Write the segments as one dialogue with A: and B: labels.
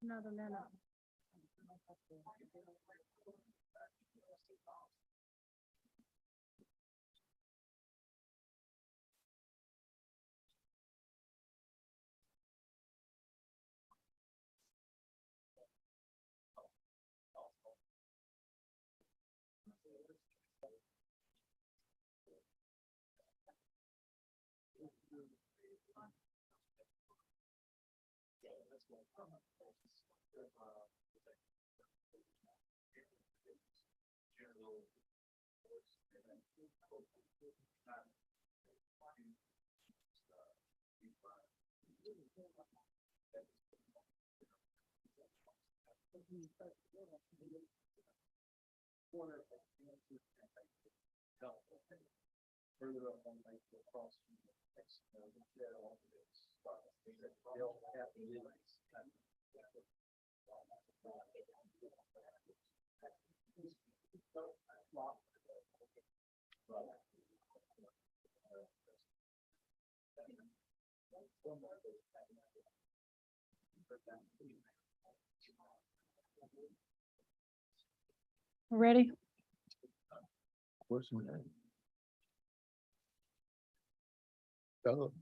A: Another minute.
B: Further up on like across from the next, all of this. They'll have to do this.
A: Ready?
C: What's your name? Oh.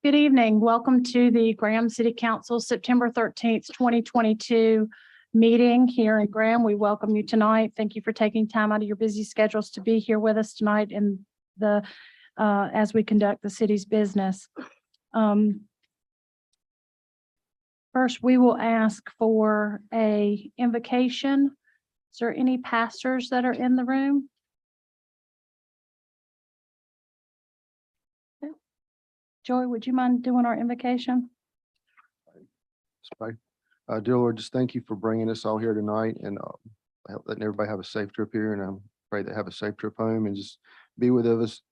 A: Good evening. Welcome to the Graham City Council September 13th, 2022 meeting here in Graham. We welcome you tonight. Thank you for taking time out of your busy schedules to be here with us tonight in the as we conduct the city's business. First, we will ask for a invocation. Is there any pastors that are in the room? Joy, would you mind doing our invocation?
C: Dear Lord, just thank you for bringing us all here tonight and letting everybody have a safe trip here. And I pray they have a safe trip home and just be with us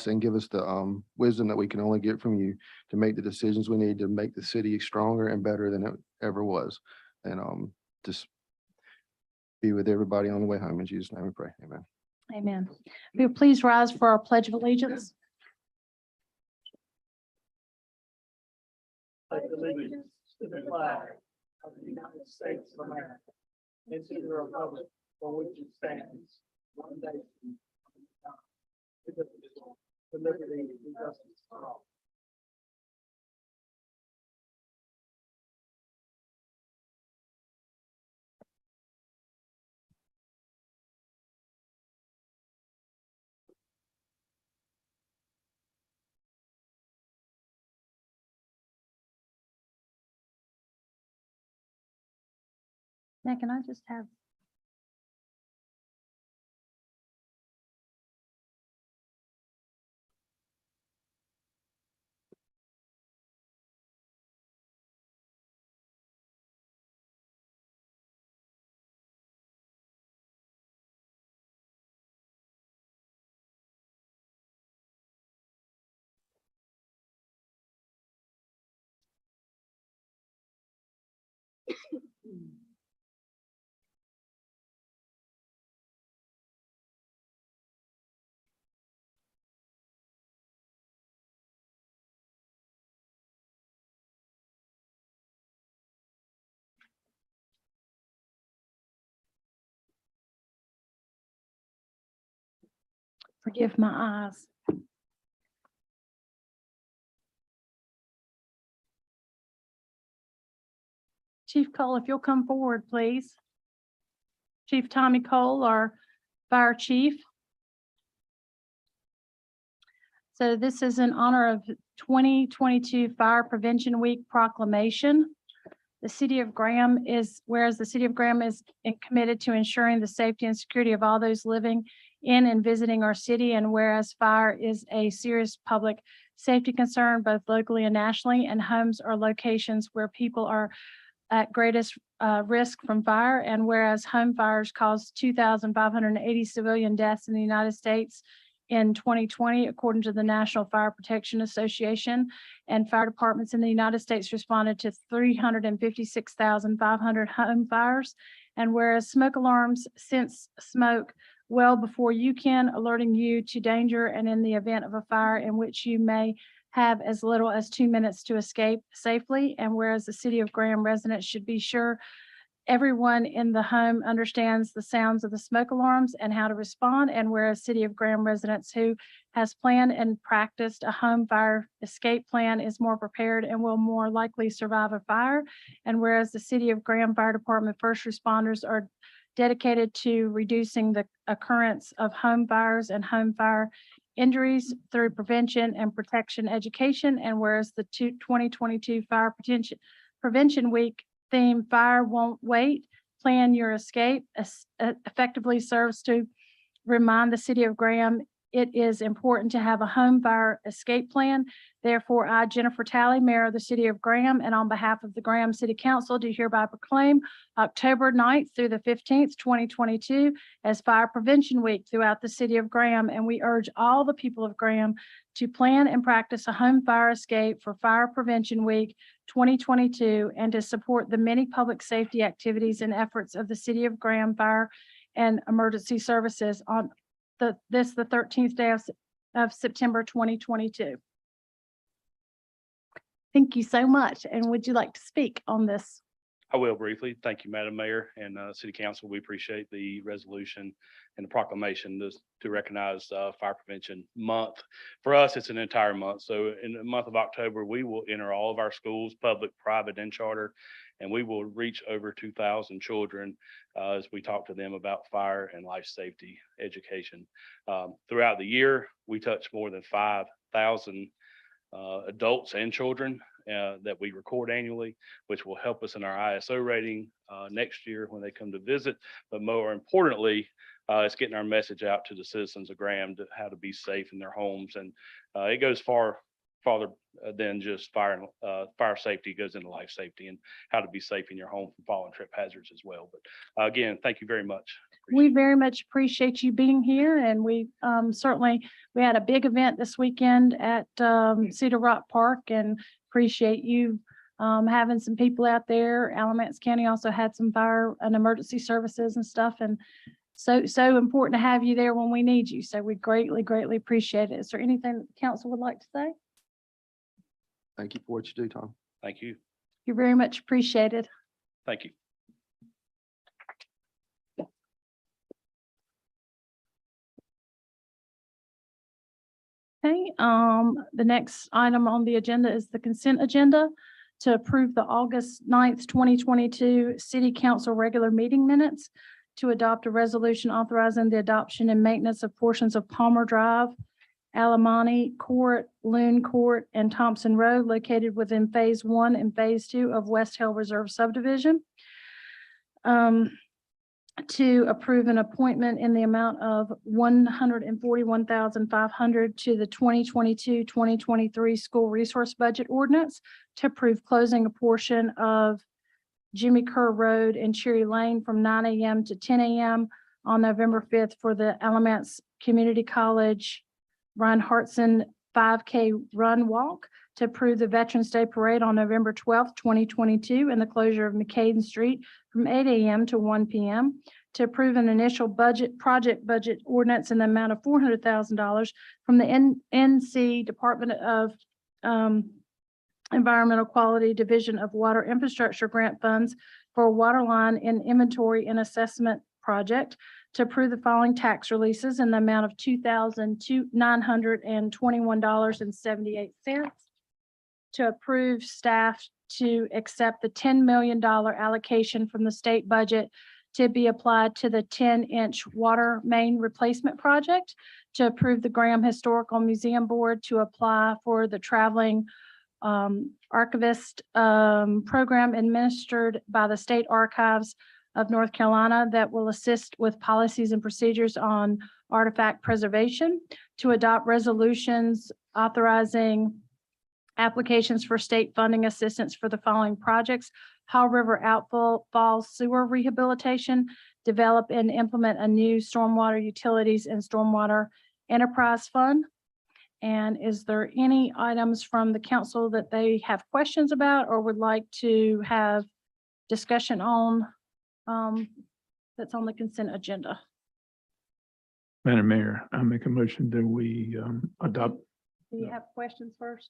C: and give us the wisdom that we can only get from you to make the decisions we need to make the city stronger and better than it ever was. And just be with everybody on the way home. In Jesus' name we pray. Amen.
A: Amen. Will you please rise for our Pledge of Allegiance?
B: Pledge allegiance to the flag of the United States of America and to the republic for which it stands, one nation, indivisible, with liberty and justice for all.
A: Now, can I just have? Forgive my eyes. Chief Cole, if you'll come forward, please. Chief Tommy Cole, our fire chief. So this is in honor of 2022 Fire Prevention Week proclamation. The city of Graham whereas the city of Graham is committed to ensuring the safety and security of all those living in and visiting our city, and whereas fire is a serious public safety concern both locally and nationally, and homes are locations where people are at greatest risk from fire, and whereas home fires caused 2,580 civilian deaths in the United States in 2020, according to the National Fire Protection Association, and fire departments in the United States responded to 356,500 home fires, and whereas smoke alarms sense smoke well before you can, alerting you to danger, and in the event of a fire in which you may have as little as 2 minutes to escape safely, and whereas the city of Graham residents should be sure everyone in the home understands the sounds of the smoke alarms and how to respond, and whereas city of Graham residents who has planned and practiced a home fire escape plan is more prepared and will more likely survive a fire, and whereas the city of Graham Fire Department first responders are dedicated to reducing the occurrence of home fires and home fire injuries through prevention and protection education, and whereas the 2022 Fire Prevention Week theme, Fire Won't Wait, Plan Your Escape, effectively serves to remind the city of Graham it is important to have a home fire escape plan. Therefore, I, Jennifer Talley, Mayor of the City of Graham, and on behalf of the Graham City Council, do hereby proclaim October 9th through the 15th, 2022 as Fire Prevention Week throughout the City of Graham, and we urge all the people of Graham to plan and practice a home fire escape for Fire Prevention Week 2022 and to support the many public safety activities and efforts of the City of Graham Fire and Emergency Services on the 13th day of September 2022. Thank you so much. And would you like to speak on this
D: I will briefly. Thank you, Madam Mayor and City Council. We appreciate the resolution and the proclamation to recognize Fire Prevention Month. For us, it's an entire month. So in the month of October, we will enter all of our schools, public, private, and charter, and we will reach over 2,000 children as we talk to them about fire and life safety education. Throughout the year, we touch more than 5,000 adults and children that we record annually, which will help us in our ISO rating next year when they come to visit. But more importantly, it's getting our message out to the citizens of Graham to how to be safe in their homes. And it goes farther than just fire safety. It goes into life safety and how to be safe in your home from fall and trip hazards as well. But again, thank you very much.
A: We very much appreciate you being here, and we certainly, we had a big event this weekend at Cedar Rock Park, and appreciate you having some people out there. Alamance County also had some fire and emergency services and stuff, and so important to have you there when we need you. So we greatly appreciate it. Is there anything that the council would like to say?
C: Thank you for what you do, Tom.
D: Thank you.
A: You're very much appreciated.
D: Thank you.
A: Okay, the next item on the agenda is the consent agenda to approve the August 9th, 2022 City Council regular meeting minutes, to adopt a resolution authorizing the adoption and maintenance of portions of Palmer Drive, Alimony Court, Loon Court, and Thompson Road located within Phase 1 and Phase 2 of West Hill Reserve subdivision. To approve an appointment in the amount of $141,500 to the 2022-2023 school resource budget ordinance, to approve closing a portion of Jimmy Kerr Road and Cherry Lane from 9 a.m. to 10 a.m. on November 5th for the Alamance Community College Brian Hartson 5K Run Walk, to approve the Veterans Day Parade on November 12th, 2022, and the closure of McCaden Street from 8 a.m. to 1 p.m., to approve an initial project budget ordinance in the amount of $400,000 from the NC Department of Environmental Quality Division of Water Infrastructure Grant Funds for a water line and inventory and assessment project, to approve the following tax releases in the amount of $2,921.78, to approve staff to accept the $10 million allocation from the state budget to be applied to the 10-inch water main replacement project, to approve the Graham Historical Museum Board to apply for the traveling archivist program administered by the State Archives of North Carolina that will assist with policies and procedures on artifact preservation, to adopt resolutions authorizing applications for state funding assistance for the following projects: Hall River Outfall Sewer Rehabilitation, develop and implement a new stormwater utilities and stormwater enterprise fund. And is there any items from the council that they have questions about or would like to have discussion on that's on the consent agenda?
E: Madam Mayor, I make a motion that we adopt.
A: Do you have questions first?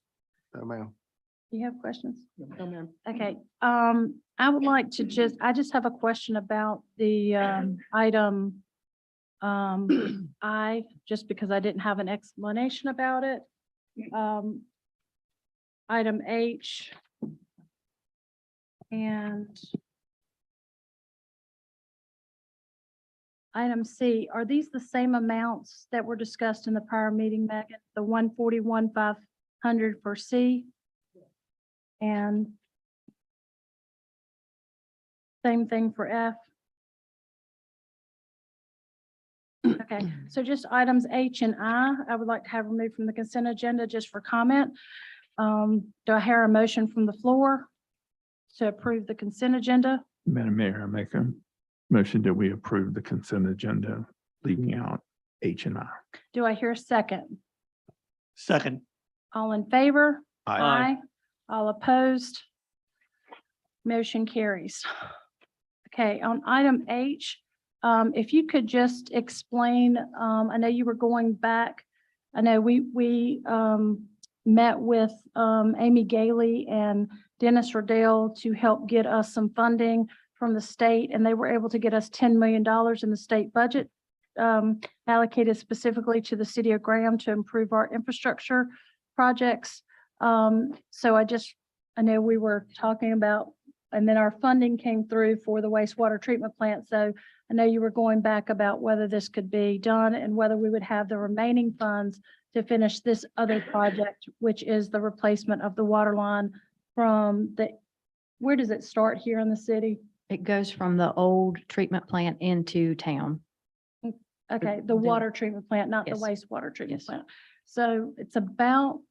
C: No, ma'am.
A: Do you have questions?
B: No, ma'am.
A: Okay, I would like to I just have a question about the item I, just because I didn't have an explanation about it. Item H and item C, are these the same amounts that were discussed in the prior meeting, Megan? The 141,500 for C? And same thing for F? Okay, so just items H and I would like to have removed from the consent agenda just for comment. Do I hear a motion from the floor to approve the consent agenda?
E: Madam Mayor, I make a motion that we approve the consent agenda, leaving out H and I.
A: Do I hear a second?
B: Second.
A: All in favor?
B: Aye.
A: All opposed? Motion carries. Okay, on item H, if you could just explain, I know you were going back. I know we met with Amy Gailey and Dennis Riddell to help get us some funding from the state, and they were able to get us $10 million in the state budget allocated specifically to the city of Graham to improve our infrastructure projects. So I know we were talking about, and then our funding came through for the wastewater treatment plant. So I know you were going back about whether this could be done and whether we would have the remaining funds to finish this other project, which is the replacement of the water line from where does it start here in the city?
F: It goes from the old treatment plant into town.
A: Okay, the
F: The-
A: water treatment plant, not the
F: Yes.
A: wastewater treatment
F: Yes.
A: plant. So it's about,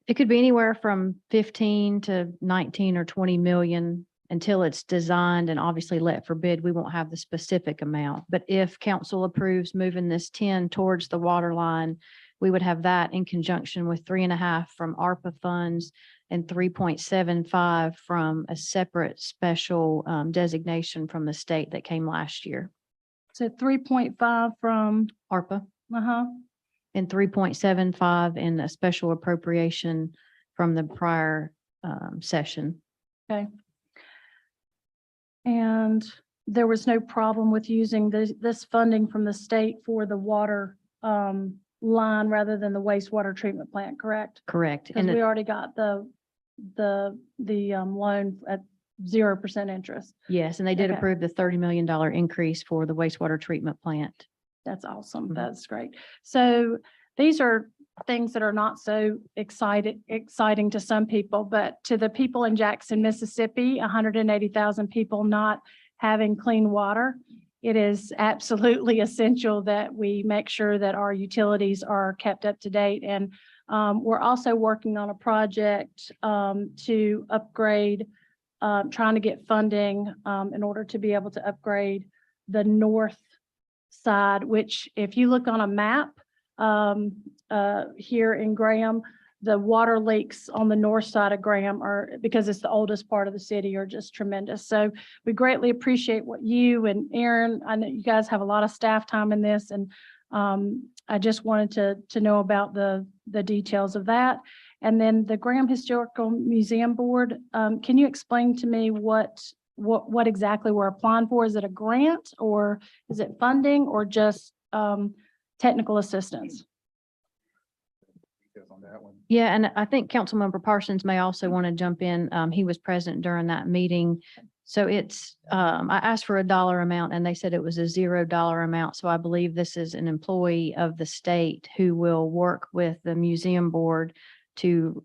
F: It could be anywhere from 15 to 19 or 20 million until it's designed and obviously let for bid. We won't have the specific amount. But if council approves moving this 10 towards the water line, we would have that in conjunction with 3.5 from ARPA funds and 3.75 from a separate special designation from the state that came last year.
A: so 3.5 from,
F: ARPA.
A: uh-huh,
F: And 3.75 in a special appropriation from the prior session.
A: and there was no problem with using this funding from the state for the water line rather than the wastewater treatment plant, correct?
F: Correct.
A: Because
F: And
A: we
F: it-
A: already got the loan at 0% interest.
F: yes, and they did
A: Okay.
F: approve the $30 million increase for the wastewater treatment plant.
A: That's awesome.
F: Mhm.
A: That's great. So these are things that are not so exciting to some people, but to the people in Jackson, Mississippi, 180,000 people not having clean water, it is absolutely essential that we make sure that our utilities are kept up to date. And we're also working on a project to upgrade, trying to get funding in order to be able to upgrade the north side, which if you look on a map here in Graham, the water leaks on the north side of Graham are, because it's the oldest part of the city, are just tremendous. So we greatly appreciate what you and Aaron, I know you guys have a lot of staff time in this, and I just wanted to know about the details of that. And then the Graham Historical Museum Board, can you explain to me what exactly we're applying for? Is it a grant, or is it funding, or just technical assistance?
B: On that one.
F: Yeah, and I think Councilmember Parsons may also want to jump in. He was present during that meeting. So it's, I asked for a dollar amount and they said it was a $0 amount. So I believe this is an employee of the state who will work with the museum board to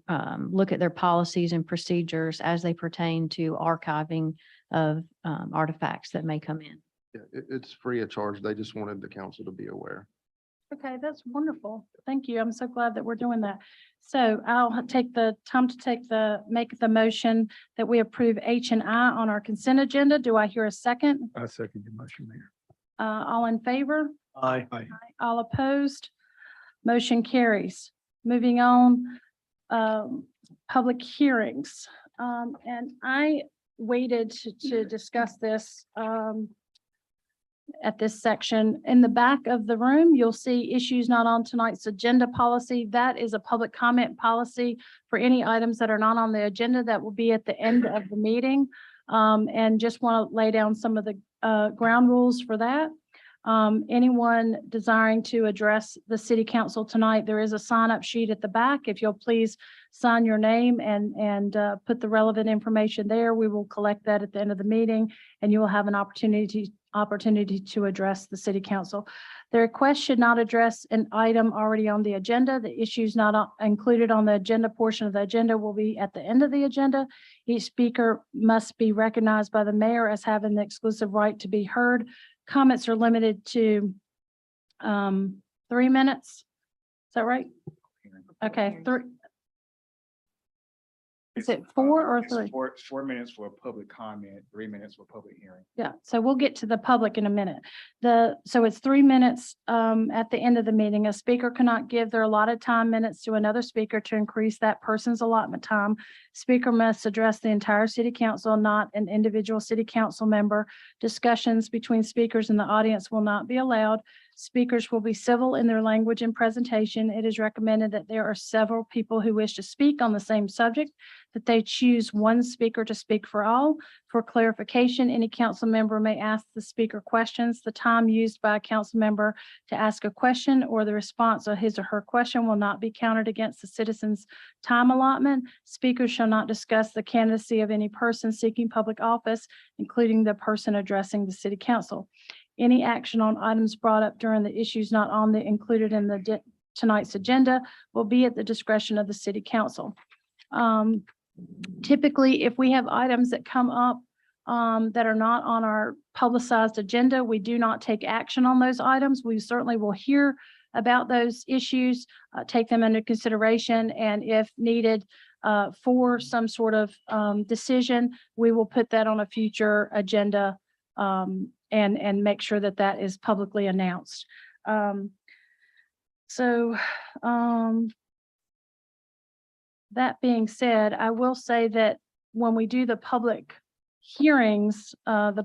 F: look at their policies and procedures as they pertain to archiving of artifacts that may come in.
C: Yeah, it's free of charge. They just wanted the council to be aware.
A: Okay, that's wonderful. Thank you. I'm so glad that we're doing that. So I'll take the time to make the motion that we approve H and I on our consent agenda. Do I hear a second?
E: I second your motion, Mayor.
A: All in favor?
B: Aye.
A: All opposed? Motion carries. Moving on, public hearings. And I waited to discuss this at this section. In the back of the room, you'll see issues not on tonight's agenda policy. That is a public comment policy for any items that are not on the agenda that will be at the end of the meeting. And just want to lay down some of the ground rules for that. Anyone desiring to address the city council tonight, there is a sign-up sheet at the back. If you'll please sign your name and put the relevant information there, we will collect that at the end of the meeting, and you will have an opportunity to address the city council. The request should not address an item already on the agenda. The issues not included on the agenda portion of the agenda will be at the end of the agenda. Each speaker must be recognized by the mayor as having the exclusive right to be heard. Comments are limited to 3 minutes. Is that right? Okay, is it 4 or 3?
G: 4 minutes for a public comment, 3 minutes for public hearing.
A: Yeah, so we'll get to the public in a minute. So it's 3 minutes at the end of the meeting. A speaker cannot give their allotted time minutes to another speaker to increase that person's allotment time. Speaker must address the entire city council, not an individual city council member. Discussions between speakers in the audience will not be allowed. Speakers will be civil in their language and presentation. It is recommended that there are several people who wish to speak on the same subject, that they choose one speaker to speak for all. For clarification, any council member may ask the speaker questions. The time used by a council member to ask a question or the response of his or her question will not be counted against the citizen's time allotment. Speakers shall not discuss the candidacy of any person seeking public office, including the person addressing the city council. Any action on items brought up during the issues not on the included in the tonight's agenda will be at the discretion of the city council. Typically, if we have items that come up that are not on our publicized agenda, we do not take action on those items. We certainly will hear about those issues, take them into consideration, and if needed for some sort of decision, we will put that on a future agenda and make sure that that is publicly announced. That being said, I will say that when we do the public hearings, the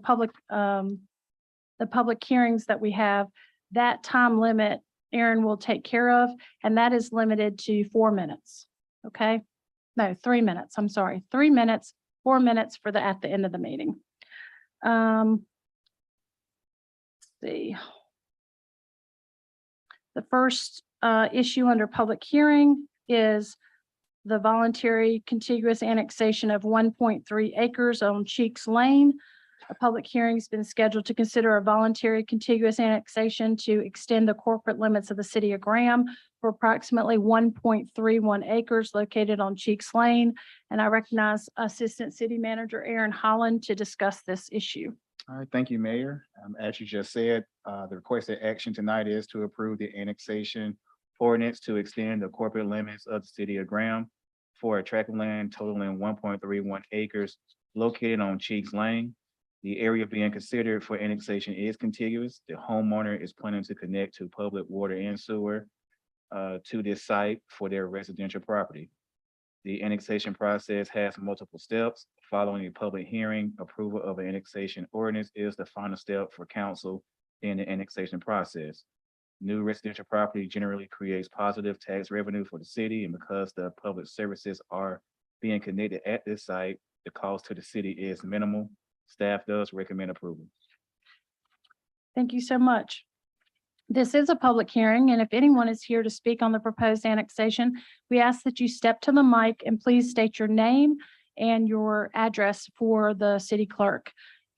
A: public hearings that we have, that time limit Aaron will take care of, and that is limited to 4 minutes. Okay? No, 3 minutes. I'm sorry. 3 minutes, 4 minutes for at the end of the meeting. Let's see. The first issue under public hearing is the voluntary contiguous annexation of 1.3 acres on Cheeks Lane. A public hearing has been scheduled to consider a voluntary contiguous annexation to extend the corporate limits of the city of Graham for approximately 1.31 acres located on Cheeks Lane. And I recognize Assistant City Manager Aaron Holland to discuss this issue.
G: All right, thank you, Mayor. As you just said, the requested action tonight is to approve the annexation ordinance to extend the corporate limits of the city of Graham for a tract of land totaling 1.31 acres located on Cheeks Lane. The area being considered for annexation is contiguous. The homeowner is planning to connect to public water and sewer to this site for their residential property. The annexation process has multiple steps. Following a public hearing, approval of an annexation ordinance is the final step for council in the annexation process. New residential property generally creates positive tax revenue for the city, and because the public services are being connected at this site, the cost to the city is minimal. Staff does recommend approval.
A: Thank you so much. This is a public hearing, and if anyone is here to speak on the proposed annexation, we ask that you step to the mic and please state your name and your address for the city clerk.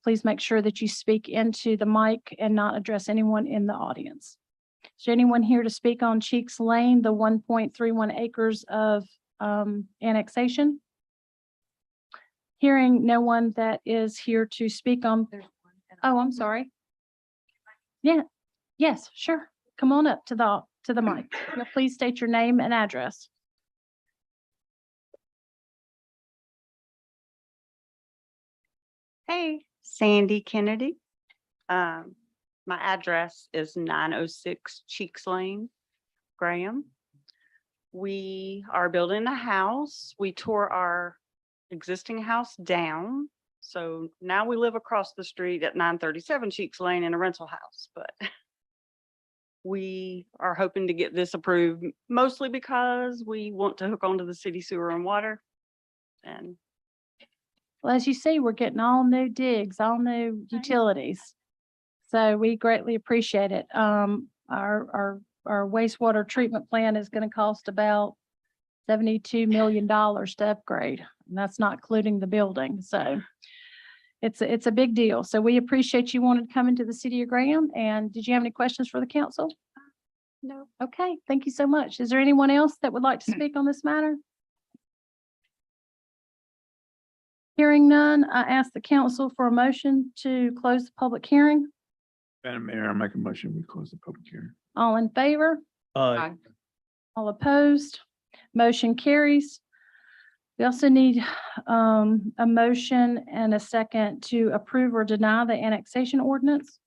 A: Please make sure that you speak into the mic and not address anyone in the audience. Is there anyone here to speak on Cheeks Lane, the 1.31 acres of annexation? Hearing no one that is here to speak on. Oh, I'm sorry. Yeah, yes, sure. Come on up to the mic. Please state your name and address.
H: Hey, Sandy Kennedy. My address is 906 Cheeks Lane, Graham. We are building a house. We tore our existing house down. So now we live across the street at 937 Cheeks Lane in a rental house, but we are hoping to get this approved mostly because we want to hook onto the city sewer and water. And
A: Well, as you see, we're getting all new digs, all new utilities. So we greatly appreciate it. Our wastewater treatment plant is going to cost about $72 million to upgrade, and that's not including the building. So it's a big deal. So we appreciate you wanting to come into the city of Graham. And did you have any questions for the council?
H: no,
A: Okay, thank you so much. Is there anyone else that would like to speak on this matter? Hearing none, I ask the council for a motion to close the public hearing.
E: Madam Mayor, I make a motion, we close the public hearing.
A: All in favor?
B: Aye.
A: All opposed? Motion carries. We also need a motion and a second to approve or deny the annexation ordinance.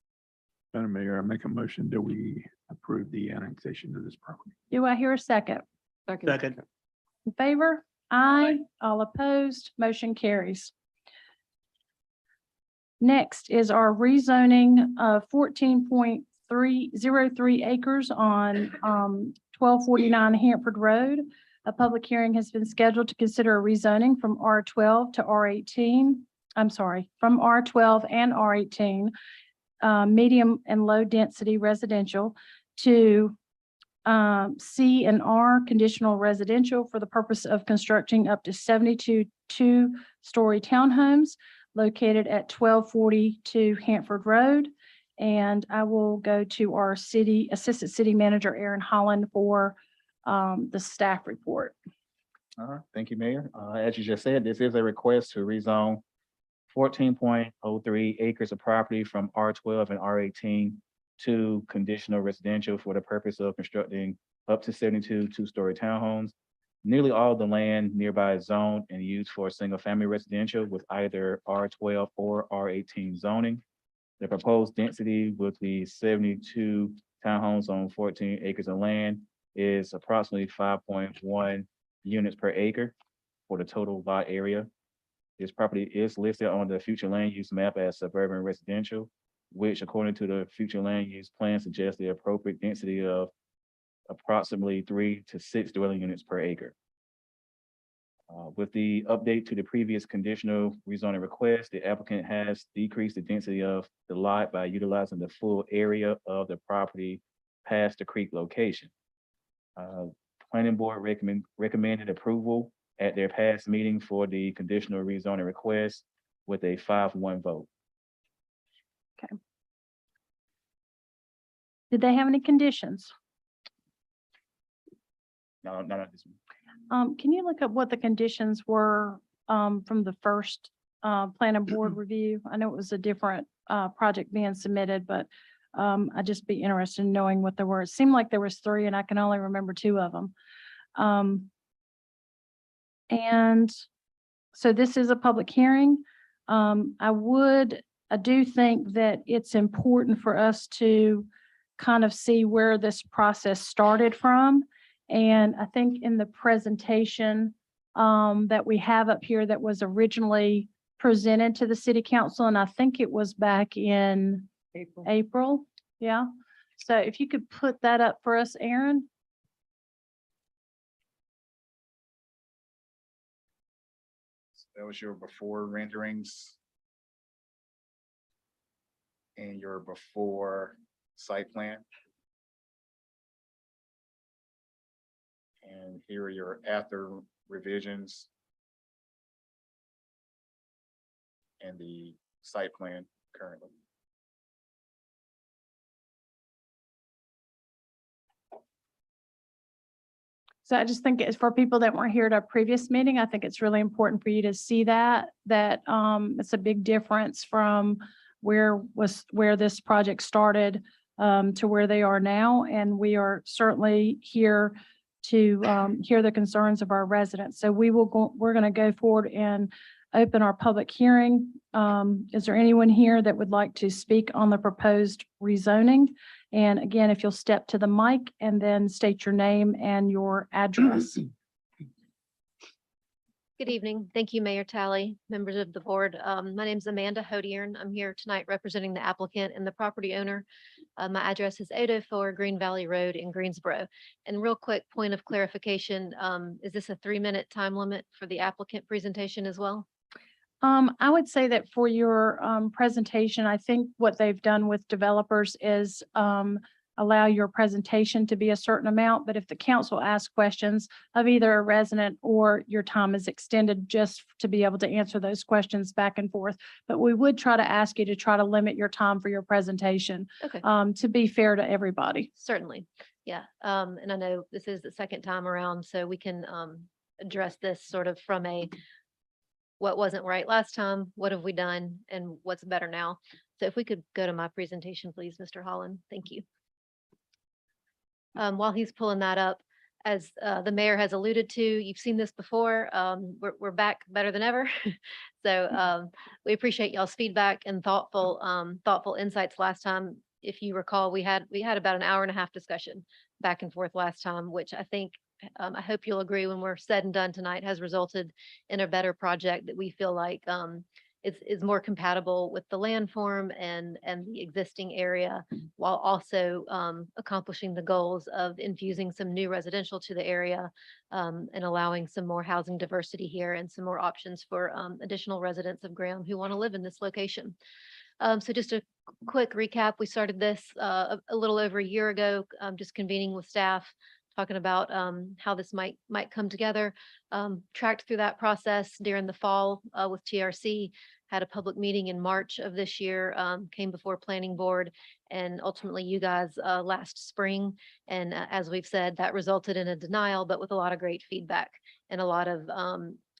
E: Madam Mayor, I make a motion that we approve the annexation of this property.
A: Do I hear a second?
B: Second.
A: In favor? Aye. All opposed? Motion carries. Next is our rezoning of 14.3 303 acres on 1249 Hanford Road. A public hearing has been scheduled to consider a rezoning from R12 to R18. I'm sorry, from R12 and R18, medium and low density residential to C and R conditional residential for the purpose of constructing up to 72 two-story townhomes located at 1242 Hanford Road. And I will go to our Assistant City Manager, Aaron Holland, for the staff report.
G: Thank you, Mayor. As you just said, this is a request to rezone 14.03 acres of property from R12 and R18 to conditional residential for the purpose of constructing up to 72 two-story townhomes. Nearly all the land nearby is zoned and used for single-family residential with either R12 or R18 zoning. The proposed density with the 72 townhomes on 14 acres of land is approximately 5.1 units per acre for the total lot area. This property is listed on the future land use map as suburban residential, which according to the future land use plan suggests the appropriate density of approximately 3 to 6 dwelling units per acre. With the update to the previous conditional rezoning request, the applicant has decreased the density of the lot by utilizing the full area of the property past the creek location. Planning board recommended approval at their past meeting for the conditional rezoning request with a 5-1 vote.
A: Did they have any conditions?
G: No, none of this.
A: Can you look up what the conditions were from the first planning board review? I know it was a different project being submitted, but I'd just be interested in knowing what there were. It seemed like there was 3 and I can only remember 2 of them. And so this is a public hearing. I do think that it's important for us to kind of see where this process started from. And I think in the presentation that we have up here that was originally presented to the city council, and I think it was back in April. Yeah. So if you could put that up for us, Aaron.
G: That was your before renderings and your before site plan. And here are your after revisions and the site plan currently.
A: So I just think it's for people that weren't here at our previous meeting, I think it's really important for you to see that it's a big difference from where this project started to where they are now. And we are certainly here to hear the concerns of our residents. So we're going to go forward and open our public hearing. Is there anyone here that would like to speak on the proposed rezoning? And again, if you'll step to the mic and then state your name and your address.
I: Good evening. Thank you, Mayor Talley, members of the board. My name is Amanda Hodiern. I'm here tonight representing the applicant and the property owner. My address is 804 Green Valley Road in Greensboro. And real quick point of clarification, is this a 3-minute time limit for the applicant presentation as well?
A: I would say that for your presentation, I think what they've done with developers is allow your presentation to be a certain amount, but if the council asks questions of either a resident or your time is extended just to be able to answer those questions back and forth. But we would try to ask you to try to limit your time for your presentation
I: Okay,
A: to be fair to everybody.
I: certainly. Yeah. And I know this is the second time around, so we can address this sort of from a what wasn't right last time, what have we done, and what's better now. So if we could go to my presentation, please, Mr. Holland. Thank you. While he's pulling that up, as the mayor has alluded to, you've seen this before. We're back better than ever. So we appreciate y'all's feedback and thoughtful insights last time. If you recall, we had about an hour-and-a-half discussion back and forth last time, which I think I hope you'll agree when we're said and done tonight has resulted in a better project that we feel like is more compatible with the landform and the existing area, while also accomplishing the goals of infusing some new residential to the area, and allowing some more housing diversity here and some more options for additional residents of Graham who want to live in this location. So just a quick recap, we started this a little over a year ago, just convening with staff, talking about how this might come together. Tracked through that process during the fall with TRC, had a public meeting in March of this year, came before planning board, and ultimately you guys last spring. And as we've said, that resulted in a denial, but with a lot of great feedback and a lot of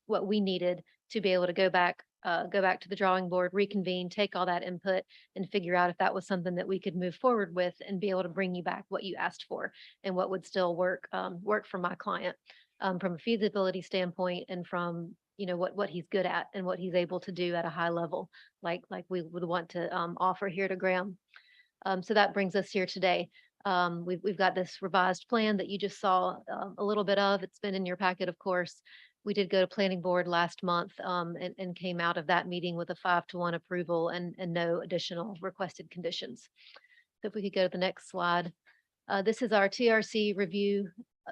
I: what we needed to be able to go back to the drawing board, reconvene, take all that input and figure out if that was something that we could move forward with and be able to bring you back what you asked for and what would still work for my client from a feasibility standpoint and from, you know, what he's good at and what he's able to do at a high level, like we would want to offer here to Graham. So that brings us here today. We've got this revised plan that you just saw a little bit of. It's been in your packet, of course. We did go to planning board last month and came out of that meeting with a 5-1 approval and no additional requested conditions. So if we could go to the next slide. This is our TRC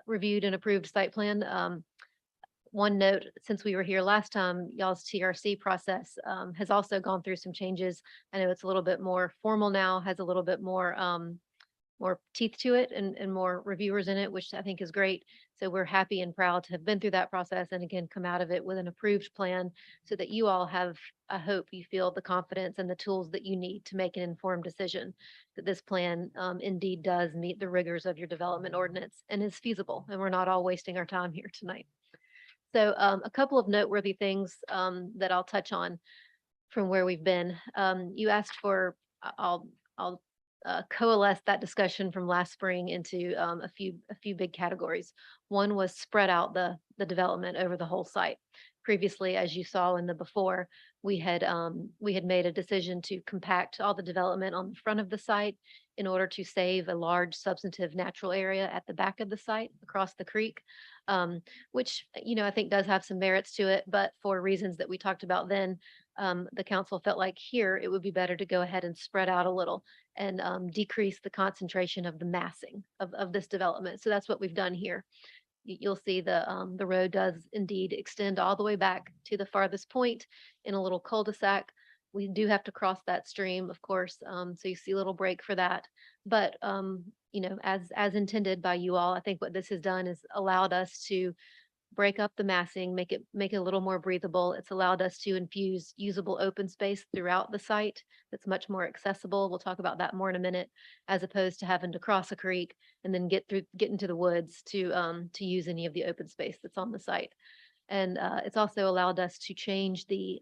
I: reviewed and approved site plan. One note, since we were here last time, y'all's TRC process has also gone through some changes. I know it's a little bit more formal now, has a little bit more teeth to it and more reviewers in it, which I think is great. So we're happy and proud to have been through that process and again, come out of it with an approved plan so that you all have, I hope you feel the confidence and the tools that you need to make an informed decision that this plan indeed does meet the rigors of your development ordinance and is feasible. And we're not all wasting our time here tonight. So a couple of noteworthy things that I'll touch on from where we've been. You asked for, I'll coalesce that discussion from last spring into a few big categories. One was spread out the development over the whole site. Previously, as you saw in the before, we had made a decision to compact all the development on the front of the site in order to save a large substantive natural area at the back of the site across the creek, which, you know, I think does have some merits to it, but for reasons that we talked about then, the council felt like here it would be better to go ahead and spread out a little and decrease the concentration of the massing of this development. So that's what we've done here. You'll see the road does indeed extend all the way back to the farthest point in a little cul-de-sac. We do have to cross that stream, of course, so you see a little break for that. But you know, as intended by you all, I think what this has done is allowed us to break up the massing, make it a little more breathable. It's allowed us to infuse usable open space throughout the site that's much more accessible. We'll talk about that more in a minute, as opposed to having to cross a creek and then get into the woods to use any of the open space that's on the site. And it's also allowed us to change the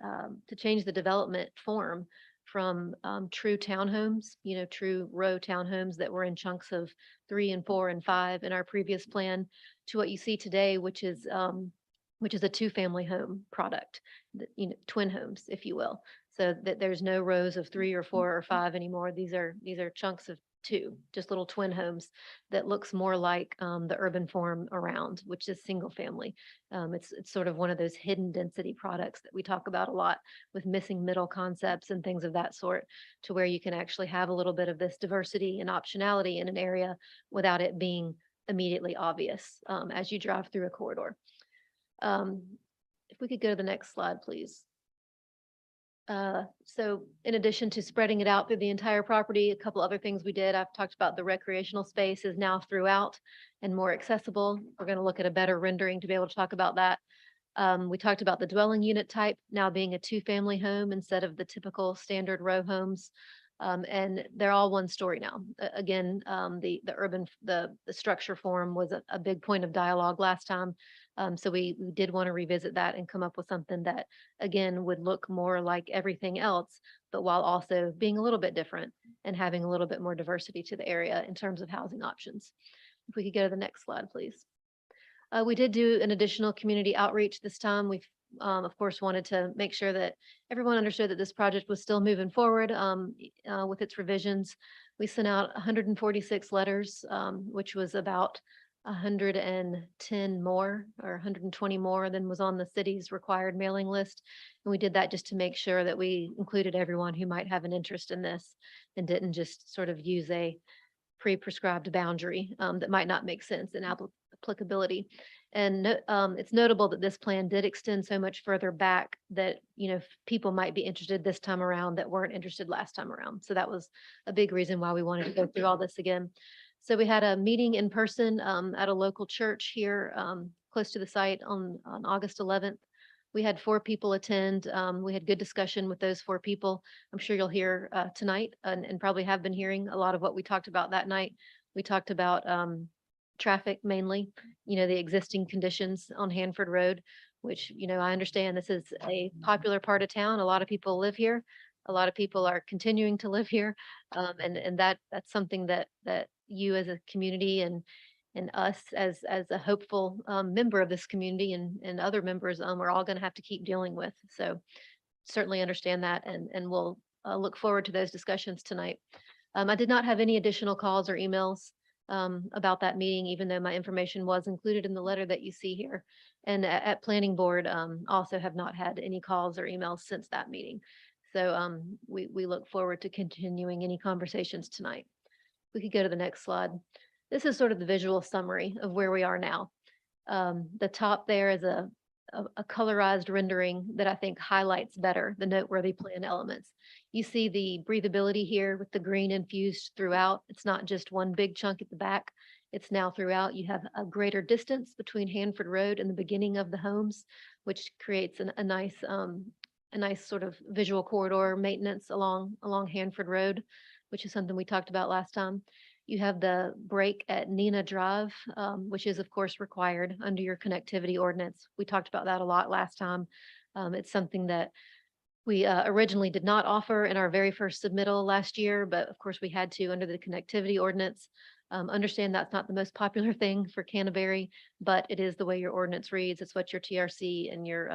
I: development form from true townhomes, you know, true row townhomes that were in chunks of 3 and 4 and 5 in our previous plan, to what you see today, which is a 2-family home product, you know, twin homes, if you will. So that there's no rows of 3 or 4 or 5 anymore. These are chunks of 2, just little twin homes that looks more like the urban form around, which is single family. It's sort of one of those hidden density products that we talk about a lot with missing middle concepts and things of that sort, to where you can actually have a little bit of this diversity and optionality in an area without it being immediately obvious as you drive through a corridor. If we could go to the next slide, please. So in addition to spreading it out through the entire property, a couple other things we did, I've talked about the recreational space is now throughout and more accessible. We're going to look at a better rendering to be able to talk about that. We talked about the dwelling unit type now being a 2-family home instead of the typical standard row homes. And they're all 1 story now. Again, the structure form was a big point of dialogue last time. So we did want to revisit that and come up with something that, again, would look more like everything else, but while also being a little bit different and having a little bit more diversity to the area in terms of housing options. If we could go to the next slide, please. We did do an additional community outreach this time. We've of course, wanted to make sure that everyone understood that this project was still moving forward with its revisions. We sent out 146 letters, which was about 110 more or 120 more than was on the city's required mailing list. And we did that just to make sure that we included everyone who might have an interest in this and didn't just sort of use a pre-prescribed boundary that might not make sense in applicability. And it's notable that this plan did extend so much further back that, people might be interested this time around that weren't interested last time around. So that was a big reason why we wanted to go through all this again. So we had a meeting in person at a local church here close to the site on August 11th. We had 4 people attend. We had good discussion with those 4 people. I'm sure you'll hear tonight and probably have been hearing a lot of what we talked about that night. We talked about traffic mainly, the existing conditions on Hanford Road, which, I understand this is a popular part of town. A lot of people live here. A lot of people are continuing to live here. And that's something that you as a community and us as a hopeful member of this community and other members are all going to have to keep dealing with. So certainly understand that and we'll look forward to those discussions tonight. I did not have any additional calls or emails about that meeting, even though my information was included in the letter that you see here. And at Planning Board, also have not had any calls or emails since that meeting. So we look forward to continuing any conversations tonight. We could go to the next slide. This is sort of the visual summary of where we are now. The top there is a colorized rendering that I think highlights better the noteworthy plan elements. You see the breathability here with the green infused throughout. It's not just one big chunk at the back. It's now throughout. You have a greater distance between Hanford Road and the beginning of the homes, which creates a nice sort of visual corridor maintenance along Hanford Road, which is something we talked about last time. You have the break at Nina Drive, which is of course required under your connectivity ordinance. We talked about that a lot last time. It's something that we originally did not offer in our very first submittal last year, but of course we had to under the connectivity ordinance. Understand that's not the most popular thing for Canterbury, but it is the way your ordinance reads. It's what your TRC and your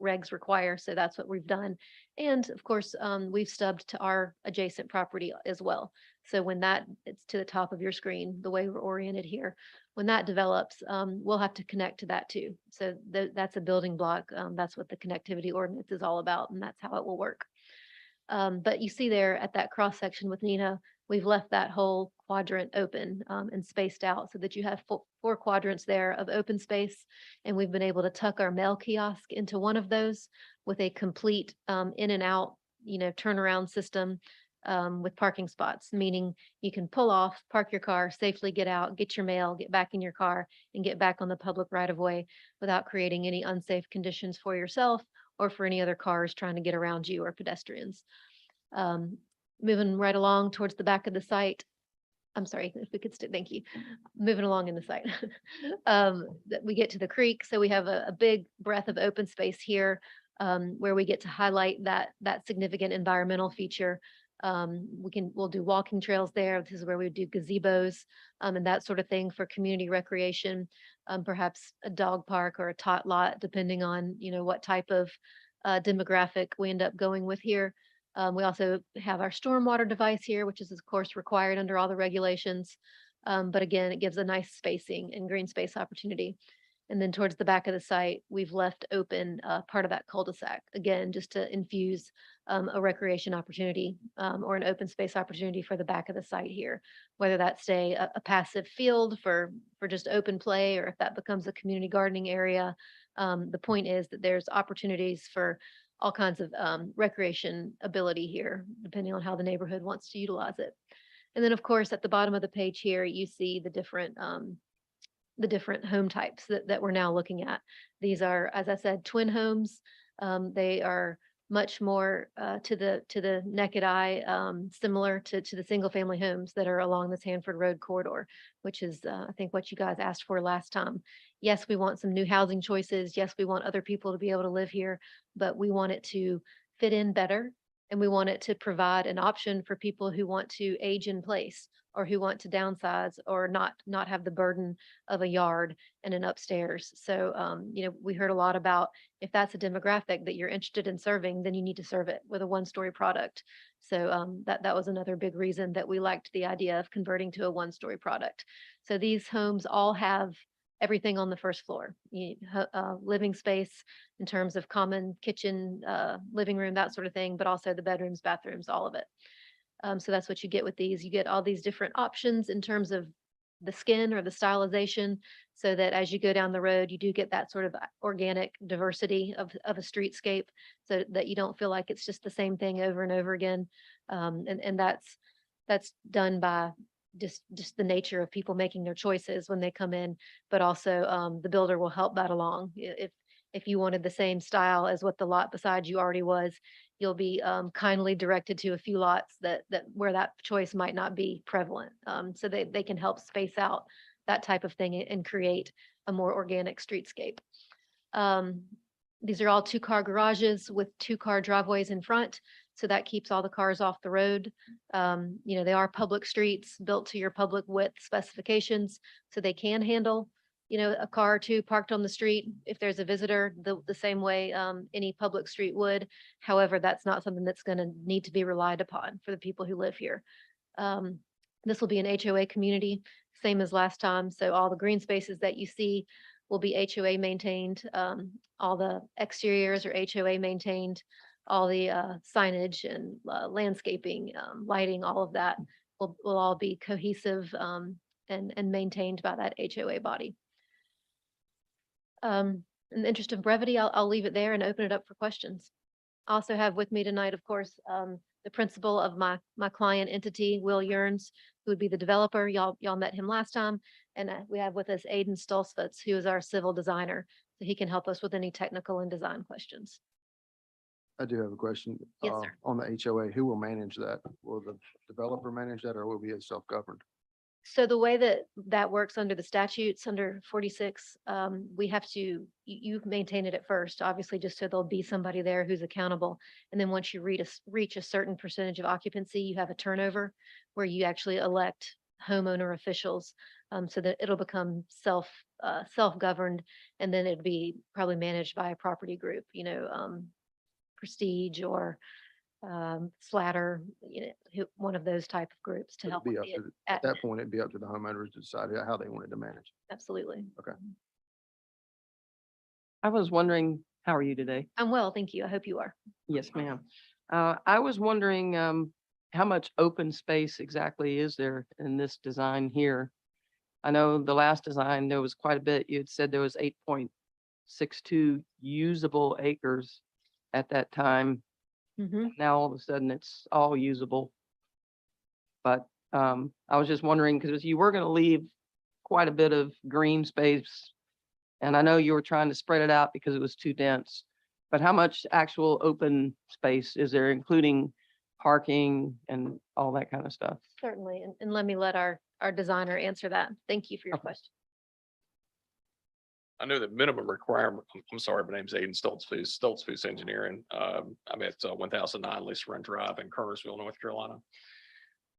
I: regs require. So that's what we've done. And of course, we've stubbed to our adjacent property as well. So when it's to the top of your screen, the way we're oriented here, when that develops, we'll have to connect to that too. So that's a building block. That's what the connectivity ordinance is all about, and that's how it will work. But you see there at that cross section with Nina, we've left that whole quadrant open and spaced out so that you have 4 quadrants there of open space. And we've been able to tuck our mail kiosk into one of those with a complete in and out, turnaround system with parking spots, meaning you can pull off, park your car, safely get out, get your mail, get back in your car and get back on the public right of way without creating any unsafe conditions for yourself or for any other cars trying to get around you or pedestrians. Moving right along towards the back of the site. I'm sorry, if we could thank you. Moving along in the site. That we get to the creek. So we have a big breadth of open space here where we get to highlight that significant environmental feature. We'll do walking trails there. This is where we would do gazebos and that sort of thing for community recreation, perhaps a dog park or a tot lot, depending on, what type of demographic we end up going with here. We also have our stormwater device here, which is of course required under all the regulations. But again, it gives a nice spacing and green space opportunity. And then towards the back of the site, we've left open part of that cul-de-sac, again, just to infuse a recreation opportunity or an open space opportunity for the back of the site here, whether that's a passive field for just open play, or if that becomes a community gardening area. The point is that there's opportunities for all kinds of recreation ability here, depending on how the neighborhood wants to utilize it. And then, of course, at the bottom of the page here, you see the different home types that we're now looking at. These are, as I said, twin homes. They are much more to the naked eye, similar to the single family homes that are along this Hanford Road corridor, which is, I think, what you guys asked for last time. Yes, we want some new housing choices. Yes, we want other people to be able to live here, but we want it to fit in better. And we want it to provide an option for people who want to age in place or who want to downsize or not have the burden of a yard and an upstairs. So, we heard a lot about if that's a demographic that you're interested in serving, then you need to serve it with a one-story product. So, that was another big reason that we liked the idea of converting to a one-story product. So these homes all have everything on the first floor, living space in terms of common kitchen, living room, that sort of thing, but also the bedrooms, bathrooms, all of it. So that's what you get with these. You get all these different options in terms of the skin or the stylization, so that as you go down the road, you do get that sort of organic diversity of a streetscape, so that you don't feel like it's just the same thing over and over again. And that's done by just the nature of people making their choices when they come in, but also the builder will help that along. If you wanted the same style as what the lot beside you already was, you'll be kindly directed to a few lots that where that choice might not be prevalent. So they can help space out that type of thing and create a more organic streetscape. These are all 2-car garages with 2-car driveways in front. So that keeps all the cars off the road. They are public streets built to your public width specifications, so they can handle, a car or two parked on the street if there's a visitor, the same way any public street would. However, that's not something that's going to need to be relied upon for the people who live here. This will be an HOA community, same as last time. So all the green spaces that you see will be HOA maintained. All the exteriors are HOA maintained. All the signage and landscaping, lighting, all of that will all be cohesive and maintained by that HOA body. In the interest of brevity, I'll leave it there and open it up for questions. I also have with me tonight, of course, the principal of my client entity, Will Yearns, who would be the developer. Y'all met him last time. And we have with us Aiden Stolzfus, who is our civil designer. So he can help us with any technical and design questions.
C: I do have a question.
I: Yes, sir.
C: On the HOA, who will manage that? Will the developer manage that or will it be self-governed?
I: So the way that works under the statutes, under 46, we have to, you maintain it at first, obviously, just so there'll be somebody there who's accountable. And then once you reach a certain percentage of occupancy, you have a turnover where you actually elect homeowner officials, so that it'll become self-governed, and then it'd be probably managed by a property group, Prestige or Slatter, one of those type of groups to
C: It'd
I: help
C: be
I: with
C: up
I: the
C: to At
I: admin.
C: that point, it'd be up to the homeowners to decide how they wanted to manage.
I: Absolutely.
J: I was wondering, how are you today?
I: I'm well, thank you. I hope you are.
J: Yes, ma'am. I was wondering, how much open space exactly is there in this design here? I know the last design, there was quite a bit. You had said there was 8.62 usable acres at that time.
I: Mhm.
J: Now all of a sudden it's all usable. But I was just wondering, because you were going to leave quite a bit of green space. And I know you were trying to spread it out because it was too dense. But how much actual open space is there, including parking and all that kind of stuff?
I: Certainly. And let me let our designer answer that. Thank you for your
J: Okay.
I: question.
K: I know that minimum requirement, I'm sorry, my name's Aiden Stolzfus Engineering. I'm at 1009 Lisa Run Drive in Kernersville, North Carolina.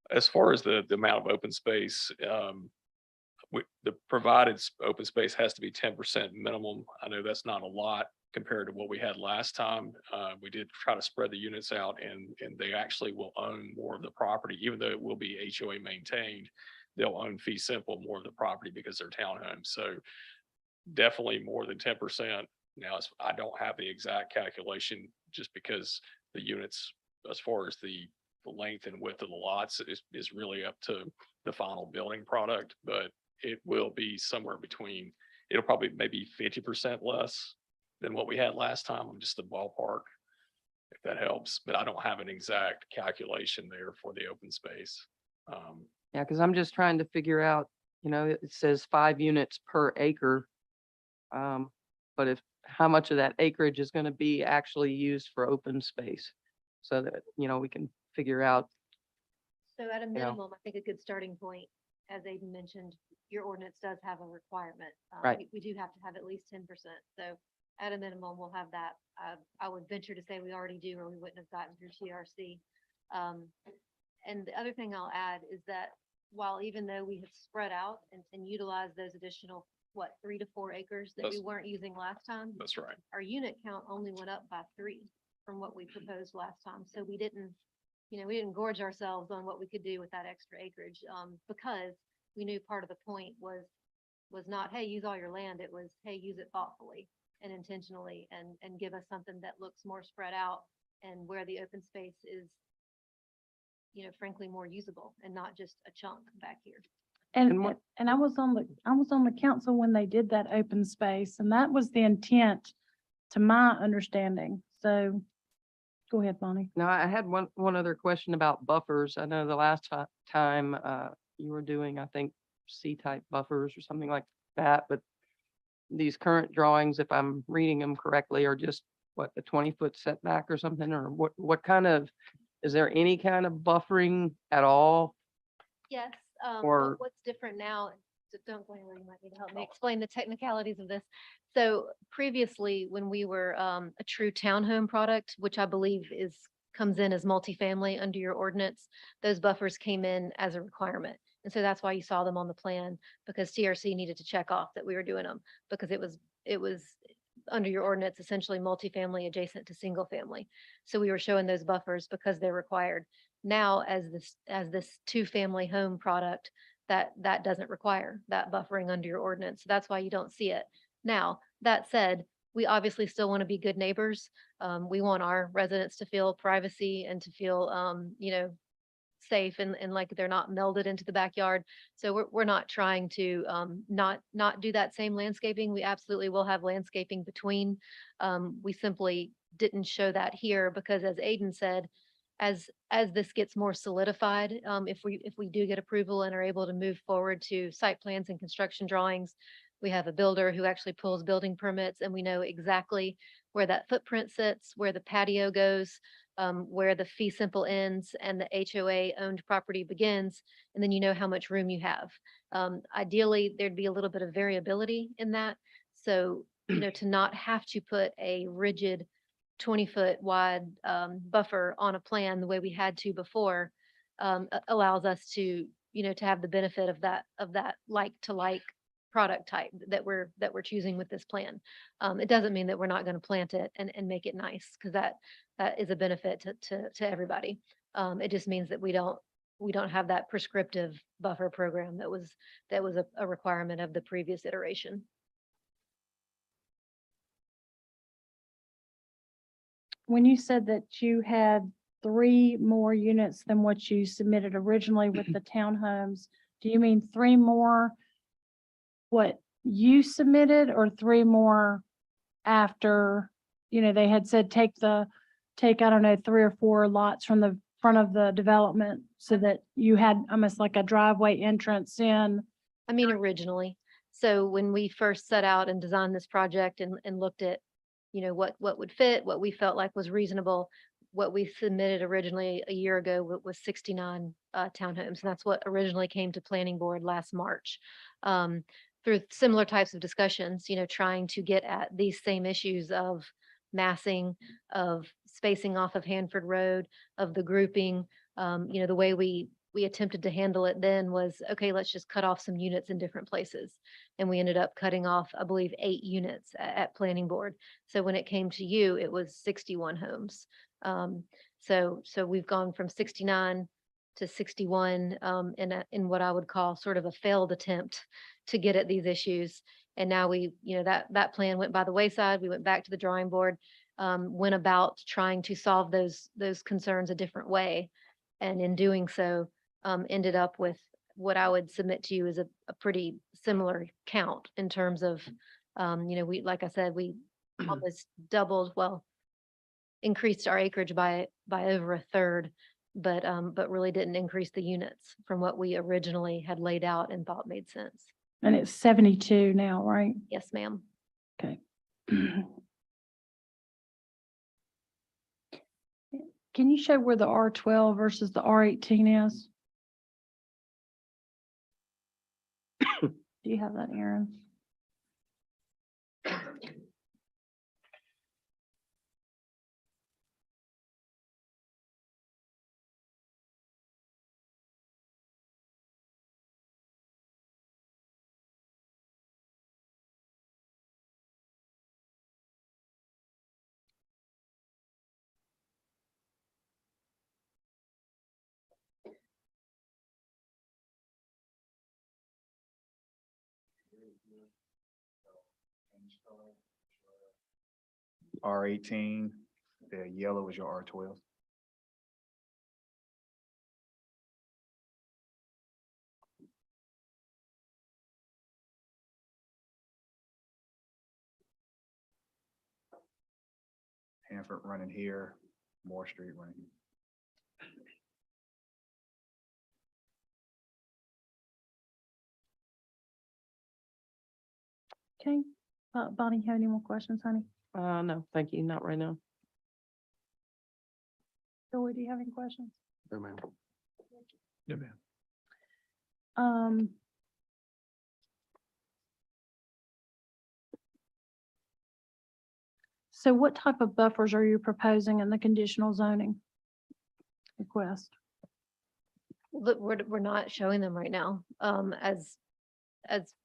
K: As far as the amount of open space, the provided open space has to be 10% minimum. I know that's not a lot compared to what we had last time. We did try to spread the units out and they actually will own more of the property, even though it will be HOA maintained. They'll own fee simple more of the property because they're townhomes. So definitely more than 10%. Now, I don't have the exact calculation just because the units, as far as the length and width of the lots is really up to the final building product, but it will be somewhere between, it'll probably maybe 50% less than what we had last time. I'm just the ballpark, if that helps, but I don't have an exact calculation there for the open space.
J: Yeah, because I'm just trying to figure out, it says 5 units per acre. But how much of that acreage is going to be actually used for open space so that, we can figure out.
I: So at a
J: know.
I: minimum, I think a good starting point, as Aiden mentioned, your ordinance does have a requirement.
J: Right.
I: We do have to have at least 10%. So at a minimum, we'll have that. I would venture to say we already do, or we wouldn't have gotten through TRC. And the other thing I'll add is that while even though we have spread out and utilized those additional, what, 3 to 4 acres that we
K: That's-
I: weren't using last time,
K: That's right.
I: our unit count only went up by 3 from what we proposed last time. So we didn't, we didn't gorge ourselves on what we could do with that extra acreage, because we knew part of the point was not, hey, use all your land. It was, hey, use it thoughtfully and intentionally and give us something that looks more spread out and where the open space is, frankly, more usable and not just a chunk back here.
A: And,
J: what-
A: and I was on the council when they did that open space, and that was the intent, to my understanding. So go ahead, Bonnie.
J: Now, I had one other question about buffers. I know the last time, you were doing, I think, C-type buffers or something like that, but these current drawings, if I'm reading them correctly, are just what, the 20-foot setback or something, or what kind of, is there any kind of buffering at all?
I: Yes,
J: Or-
I: what's different now, don't go anywhere, you might need to help me explain the technicalities of this. So previously, when we were a true townhome product, which I believe comes in as multifamily under your ordinance, those buffers came in as a requirement. And so that's why you saw them on the plan, because TRC needed to check off that we were doing them, because it was under your ordinance, essentially multifamily adjacent to single family. So we were showing those buffers because they're required. Now, as this 2-family home product, that doesn't require that buffering under your ordinance. So that's why you don't see it. Now, that said, we obviously still want to be good neighbors. We want our residents to feel privacy and to feel, safe and like they're not melded into the backyard. So we're not trying to not do that same landscaping. We absolutely will have landscaping between. We simply didn't show that here because, as Aiden said, as this gets more solidified, if we do get approval and are able to move forward to site plans and construction drawings, we have a builder who actually pulls building permits, and we know exactly where that footprint sits, where the patio goes, where the fee simple ends and the HOA owned property begins, and then you know how much room you have. Ideally, there'd be a little bit of variability in that. So, to not have to put a rigid 20-foot wide buffer on a plan the way we had to before, allows us to, to have the benefit of that like to like product type that we're choosing with this plan. It doesn't mean that we're not going to plant it and make it nice, because that is a benefit to everybody. It just means that we don't have that prescriptive buffer program that was a requirement of the previous iteration.
A: When you said that you had 3 more units than what you submitted originally with the townhomes, do you mean 3 more what you submitted, or 3 more after, they had said take, I don't know, 3 or 4 lots from the front of the development so that you had almost like a driveway entrance in?
I: I mean, originally. So when we first set out and designed this project and looked at, what would fit, what we felt like was reasonable, what we submitted originally a year ago was 69 townhomes. And that's what originally came to planning board last March. Through similar types of discussions, trying to get at these same issues of massing, of spacing off of Hanford Road, of the grouping. The way we attempted to handle it then was, okay, let's just cut off some units in different places. And we ended up cutting off, I believe, 8 units at planning board. So when it came to you, it was 61 homes. So we've gone from 69 to 61 in what I would call sort of a failed attempt to get at these issues. And now that plan went by the wayside. We went back to the drawing board, went about trying to solve those concerns a different way. And in doing so, ended up with what I would submit to you is a pretty similar count in terms of, like I said, we almost doubled, increased our acreage by over a third, but really didn't increase the units from what we originally had laid out and thought made sense.
A: And it's 72 now, right?
I: Yes, ma'am.
A: Okay. Can you show where the R12 versus the R18 is? Do you have that, Aaron?
G: R18, the yellow is your R12. Hanford running here, Moore Street running here.
A: Okay. Bonnie, you have any more questions, honey?
J: No, thank you. Not right now.
A: Joey, do you have any questions?
C: No, ma'am.
E: Yeah, ma'am.
A: So what type of buffers are you proposing in the conditional zoning request?
I: Look, we're not showing them right now, as,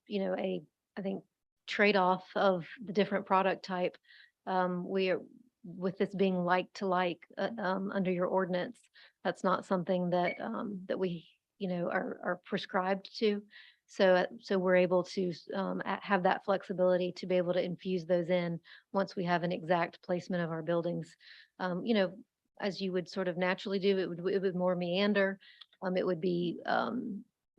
I: you know, I think, trade-off of the different product type. We are, with this being like to like, under your ordinance, that's not something that, that we, you know, are prescribed to. So we're able to, have that flexibility to be able to infuse those in once we have an exact placement of our buildings. You know, as you would sort of naturally do, it would more meander. It would be,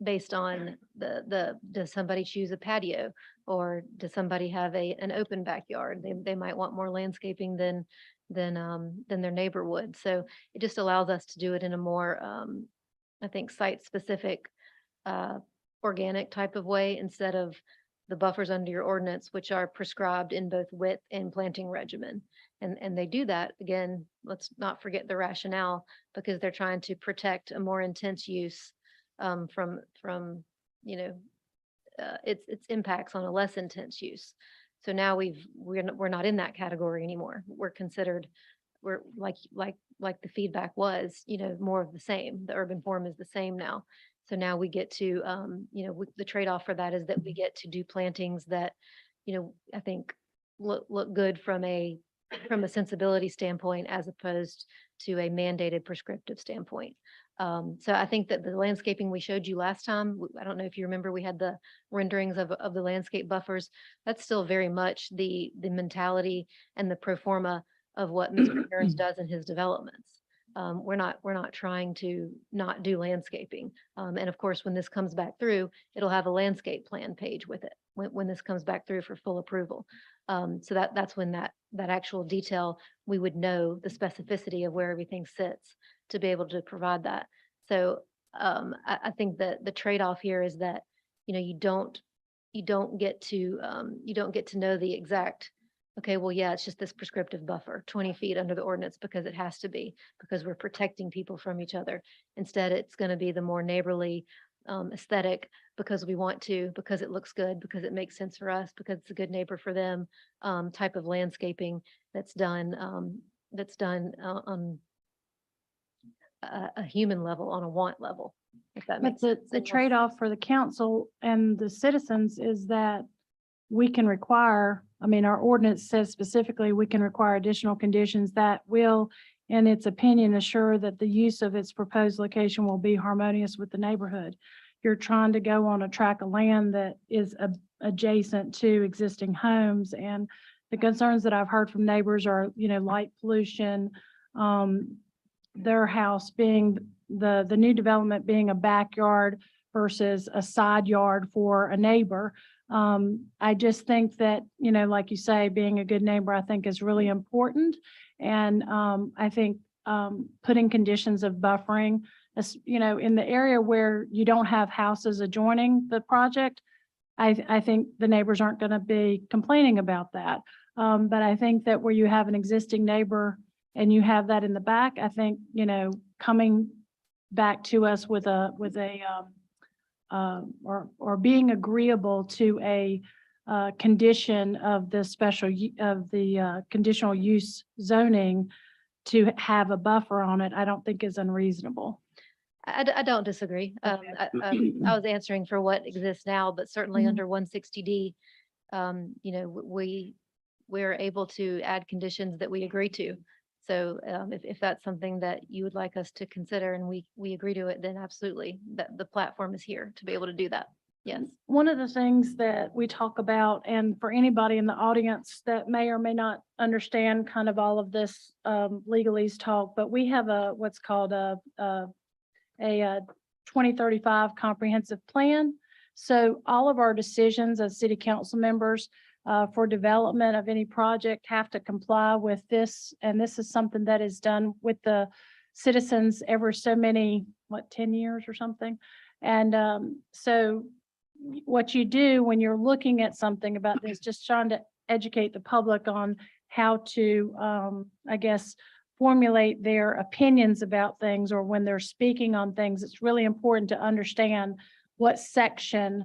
I: based on does somebody choose a patio, or does somebody have an open backyard? They might want more landscaping than their neighbor would. So it just allows us to do it in a more, I think, site-specific, organic type of way, instead of the buffers under your ordinance, which are prescribed in both width and planting regimen. And they do that, again, let's not forget the rationale, because they're trying to protect a more intense use, from, you know, its impacts on a less intense use. So now we're not in that category anymore. We're considered, we're like the feedback was, you know, more of the same. The urban form is the same now. So now we get to, you know, the trade-off for that is that we get to do plantings that, you know, I think look good from a sensibility standpoint, as opposed to a mandated prescriptive standpoint. So I think that the landscaping we showed you last time, I don't know if you remember, we had the renderings of the landscape buffers. That's still very much the mentality and the pro forma of what Mr. Aaron's does in his developments. We're not trying to not do landscaping. And of course, when this comes back through, it'll have a landscape plan page with it when this comes back through for full approval. So that's when that actual detail, we would know the specificity of where everything sits to be able to provide that. So I think that the trade-off here is that, you know, you don't get to know the exact, okay, well, yeah, it's just this prescriptive buffer, 20 feet under the ordinance, because it has to be, because we're protecting people from each other. Instead, it's going to be the more neighborly, aesthetic, because we want to, because it looks good, because it makes sense for us, because it's a good neighbor for them, type of landscaping that's done on a human level, on a want level, if that
A: But
I: makes sense.
A: the trade-off for the council and the citizens is that we can require, I mean, our ordinance says specifically, we can require additional conditions that will, in its opinion, assure that the use of its proposed location will be harmonious with the neighborhood. You're trying to go on a tract of land that is adjacent to existing homes, and the concerns that I've heard from neighbors are, you know, light pollution, their house being, the new development being a backyard versus a side yard for a neighbor. I just think that, you know, like you say, being a good neighbor, I think is really important. And I think putting conditions of buffering, you know, in the area where you don't have houses adjoining the project, I think the neighbors aren't going to be complaining about that. But I think that where you have an existing neighbor and you have that in the back, I think, you know, coming back to us with a or being agreeable to a condition of the conditional use zoning to have a buffer on it, I don't think is unreasonable.
I: I don't disagree. I was answering for what exists now, but certainly
A: Mhm.
I: under 160D, you know, we're able to add conditions that we agree to. So if that's something that you would like us to consider and we agree to it, then absolutely, that the platform is here to be able to do that. Yes.
A: One of the things that we talk about, and for anybody in the audience that may or may not understand kind of all of this legalese talk, but we have what's called a 2035 comprehensive plan. So all of our decisions as city council members for development of any project have to comply with this. And this is something that is done with the citizens every so many, 10 years or something. And so what you do when you're looking at something about this, just trying to educate the public on how to, I guess, formulate their opinions about things, or when they're speaking on things, it's really important to understand what section,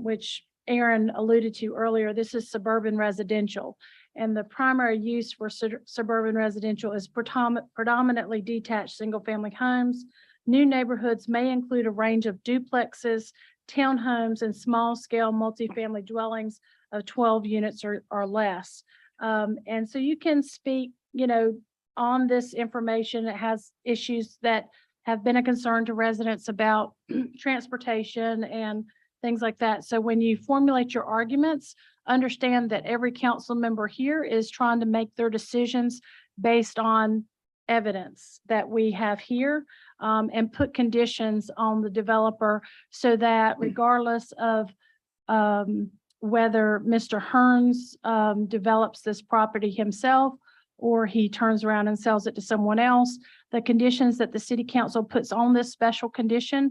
A: which Aaron alluded to earlier, this is suburban residential. And the primary use for suburban residential is predominantly detached single-family homes. New neighborhoods may include a range of duplexes, townhomes, and small-scale multifamily dwellings of 12 units or less. And so you can speak, on this information. It has issues that have been a concern to residents about transportation and things like that. So when you formulate your arguments, understand that every council member here is trying to make their decisions based on evidence that we have here, and put conditions on the developer so that regardless of whether Mr. Hearns develops this property himself or he turns around and sells it to someone else, the conditions that the city council puts on this special condition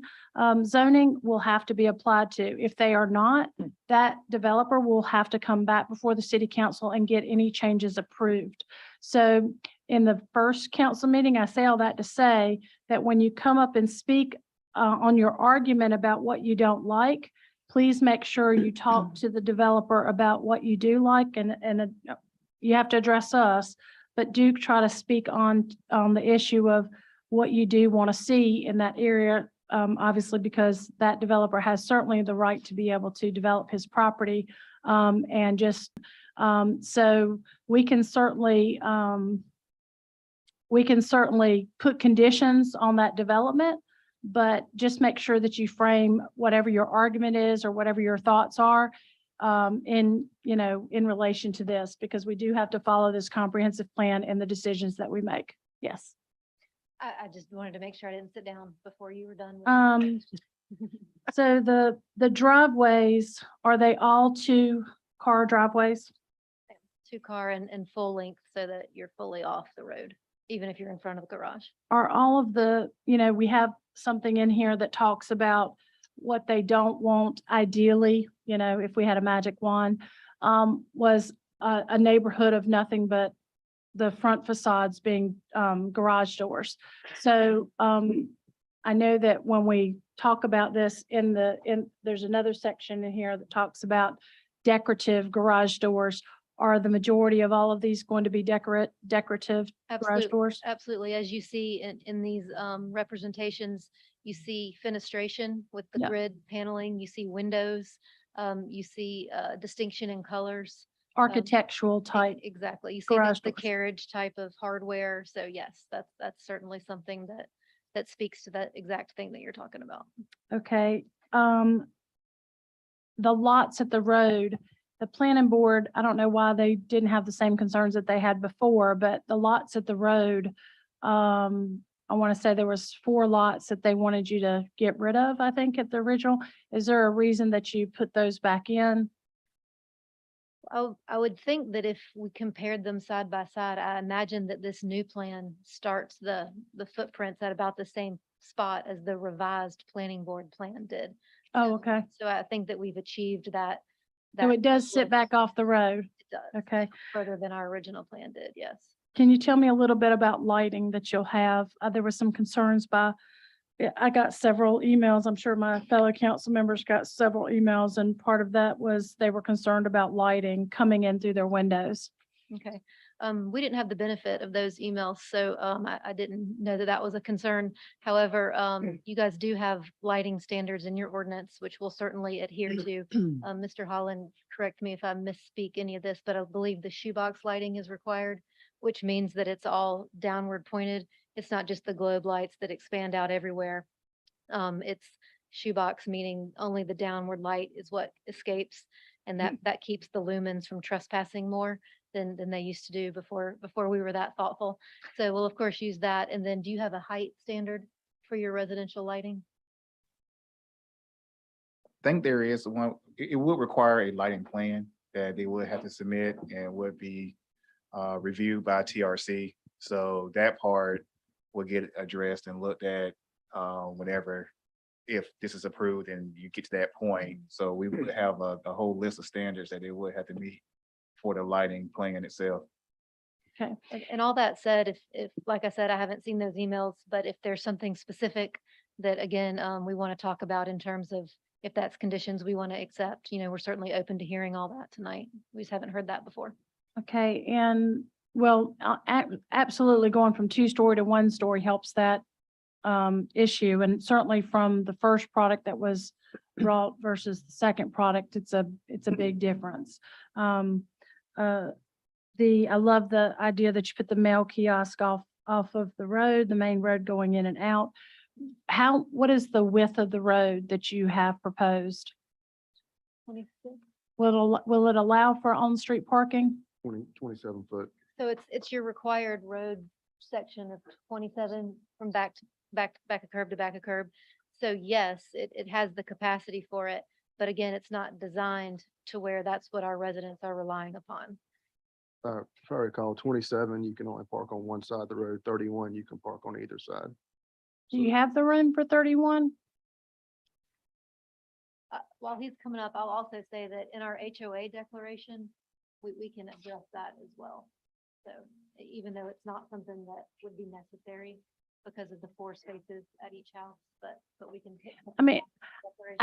A: zoning will have to be applied to. If they are not, that developer will have to come back before the city council and get any changes approved. So in the first council meeting, I say all that to say that when you come up and speak on your argument about what you don't like, please make sure you talk to the developer about what you do like, and you have to address us, but do try to speak on the issue of what you do want to see in that area, obviously, because that developer has certainly the right to be able to develop his property. And just so we can certainly put conditions on that development, but just make sure that you frame whatever your argument is or whatever your thoughts are in relation to this, because we do have to follow this comprehensive plan in the decisions that we make. Yes.
I: I just wanted to make sure I didn't sit down before you were done.
A: So the driveways, are they all 2-car driveways?
I: 2-car and full length so that you're fully off the road, even if you're in front of the garage.
A: Are all of the, we have something in here that talks about what they don't want ideally, if we had a magic wand, was a neighborhood of nothing but the front facades being garage doors. So I know that when we talk about this there's another section in here that talks about decorative garage doors. Are the majority of all of these going to be decorative garage doors?
I: Absolutely. As you see in these representations, you see fenestration with the grid paneling, you see windows, you see distinction in colors.
A: Architectural type.
I: Exactly. You see
A: garage
I: the
A: doors.
I: carriage type of hardware. So yes, that's certainly something that speaks to that exact thing that you're talking about.
A: Okay. The lots at the road, the planning board, I don't know why they didn't have the same concerns that they had before, but the lots at the road, I want to say there was 4 lots that they wanted you to get rid of, I think, at the original. Is there a reason that you put those back in?
I: I would think that if we compared them side by side, I imagine that this new plan starts the footprints at about the same spot as the revised planning board plan did.
A: Oh, okay.
I: So I think that we've achieved that.
A: So it does sit
I: split.
A: back off the road.
I: It does.
A: Okay.
I: Further than our original plan did, yes.
A: Can you tell me a little bit about lighting that you'll have? There were some concerns I got several emails. I'm sure my fellow council members got several emails, and part of that was they were concerned about lighting coming in through their windows.
I: Okay. We didn't have the benefit of those emails, so I didn't know that was a concern. However, you guys do have lighting standards in your ordinance, which we'll certainly adhere to. Mr. Holland, correct me if I misspeak any of this, but I believe the shoebox lighting is required, which means that it's all downward pointed. It's not just the globe lights that expand out everywhere. It's shoebox, meaning only the downward light is what escapes. And that keeps the lumens from trespassing more than they used to do before we were that thoughtful. So we'll of course use that. And then do you have a height standard for your residential lighting?
G: Think there is one, it would require a lighting plan that they would have to submit and would be reviewed by TRC. So that part will get addressed and looked at whenever, if this is approved and you get to that point. So we would have a whole list of standards that they would have to meet for the lighting plan itself.
A: Okay.
I: And all that said, if, like I said, I haven't seen those emails, but if there's something specific that, again, we want to talk about in terms of if that's conditions we want to accept, we're certainly open to hearing all that tonight. We just haven't heard that before.
A: Okay, and well, absolutely going from 2-story to 1-story helps that issue. And certainly from the first product that was brought versus the second product, it's a big difference. I love the idea that you put the mail kiosk off of the road, the main road going in and out. What is the width of the road that you have proposed?
I: 26.
A: Will it allow for on-street parking?
C: 27 foot.
I: So it's your required road section of 27 from back of curb to back of curb. So yes, it has the capacity for it, but again, it's not designed to where that's what our residents are relying upon.
C: If I recall, 27, you can only park on one side of the road. 31, you can park on either side.
A: Do you have the room for 31?
I: While he's coming up, I'll also say that in our HOA declaration, we can address that as well. So even though it's not something that would be necessary because of the 4 spaces at each house, but we can.
A: I mean,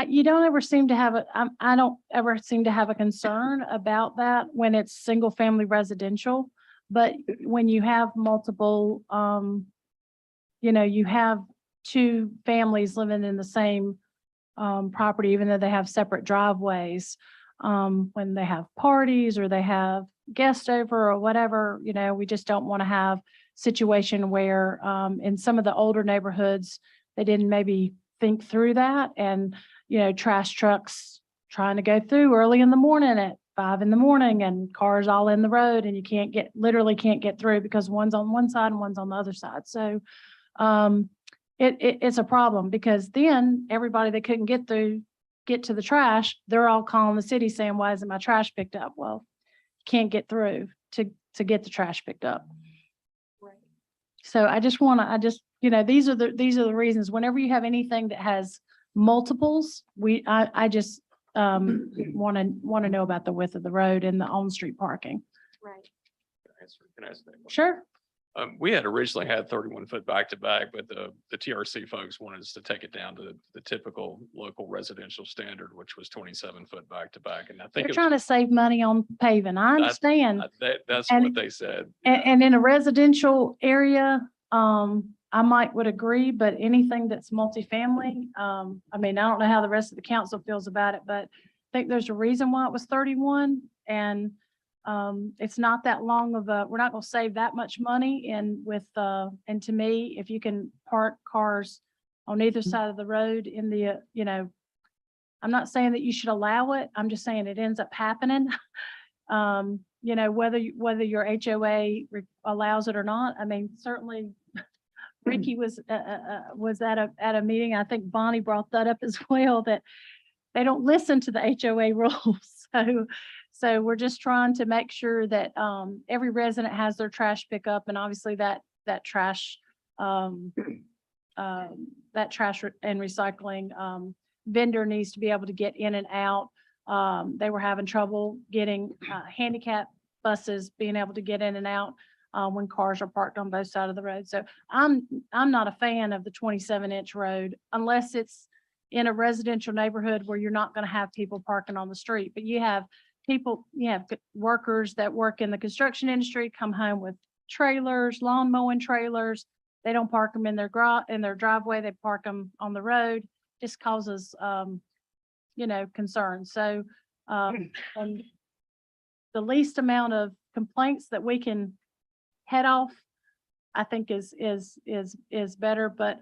A: you don't ever seem to have I don't ever seem to have a concern about that when it's single family residential. But when you have multiple, you have 2 families living in the same property, even though they have separate driveways, when they have parties or they have guests over or whatever, we just don't want to have situation where in some of the older neighborhoods, they didn't maybe think through that, and trash trucks trying to go through early in the morning at 5 in the morning and cars all in the road, and you literally can't get through because one's on one side and one's on the other side. So it's a problem, because then everybody that couldn't get to the trash, they're all calling the city saying, why isn't my trash picked up? Well, you can't get through to get the trash picked up.
I: Right.
A: So these are the reasons. Whenever you have anything that has multiples, I just want to know about the width of the road and the on-street parking.
I: Right.
K: Can I answer that question?
A: Sure.
K: We had originally had 31 foot back to back, but the TRC folks wanted us to take it down to the typical local residential standard, which was 27 foot back to back. And I think
A: They're trying to save money on paving. I understand.
K: that's
A: and-
K: what they said.
A: And in a residential area, I would agree, but anything that's multifamily, I don't know how the rest of the council feels about it, but I think there's a reason why it was 31, and it's not that long of we're not going to save that much money. And to me, if you can park cars on either side of the road in the, I'm not saying that you should allow it. I'm just saying it ends up happening. Whether your HOA allows it or not. Certainly Ricky was at a meeting. I think Bonnie brought that up as well, that they don't listen to the HOA rules. So we're just trying to make sure that every resident has their trash pickup, and obviously that trash and recycling vendor needs to be able to get in and out. They were having trouble getting handicap buses being able to get in and out when cars are parked on both sides of the road. So I'm not a fan of the 27-inch road unless it's in a residential neighborhood where you're not going to have people parking on the street. But you have workers that work in the construction industry, come home with trailers, lawn mowing trailers. They don't park them in their driveway. They park them on the road. Just causes concern. So and the least amount of complaints that we can head off I think is better, but,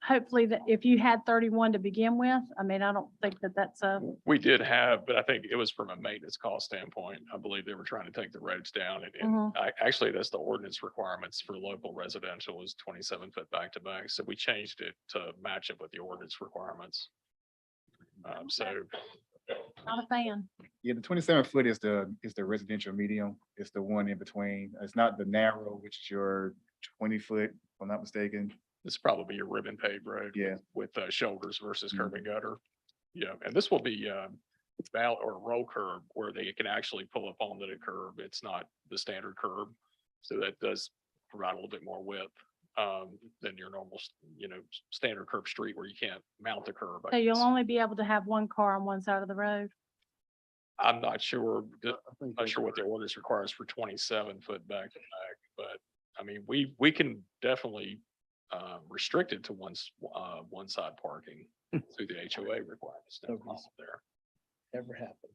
A: hopefully that if you had 31 to begin with, I mean, I don't think that that's a,
K: We did have, but I think it was from a maintenance cost standpoint. I believe they were trying to take the roads down and actually that's the ordinance requirements for local residential is 27 foot back to back. So we changed it to match it with the ordinance requirements. So
A: not a fan.
G: Yeah, the 27 foot is the residential medium. It's the one in between. It's not the narrow, which is your 20 foot, if I'm not mistaken.
K: this probably your ribbon paved road.
G: Yeah.
K: With shoulders versus curb and gutter. Yeah, and this will be ballot or roll curb where they can actually pull up onto the curb. It's not the standard curb. So that does provide a little bit more width than your normal, standard curb street where you can't mount the curb. I
A: So you'll
K: guess.
A: only be able to have one car on one side of the road.
K: I'm not sure,
C: I think
K: not sure what the ordinance requires for 27 foot back to back, but I mean, we can definitely restrict it to one side parking through the HOA requirements. No problem there.
B: Never happened.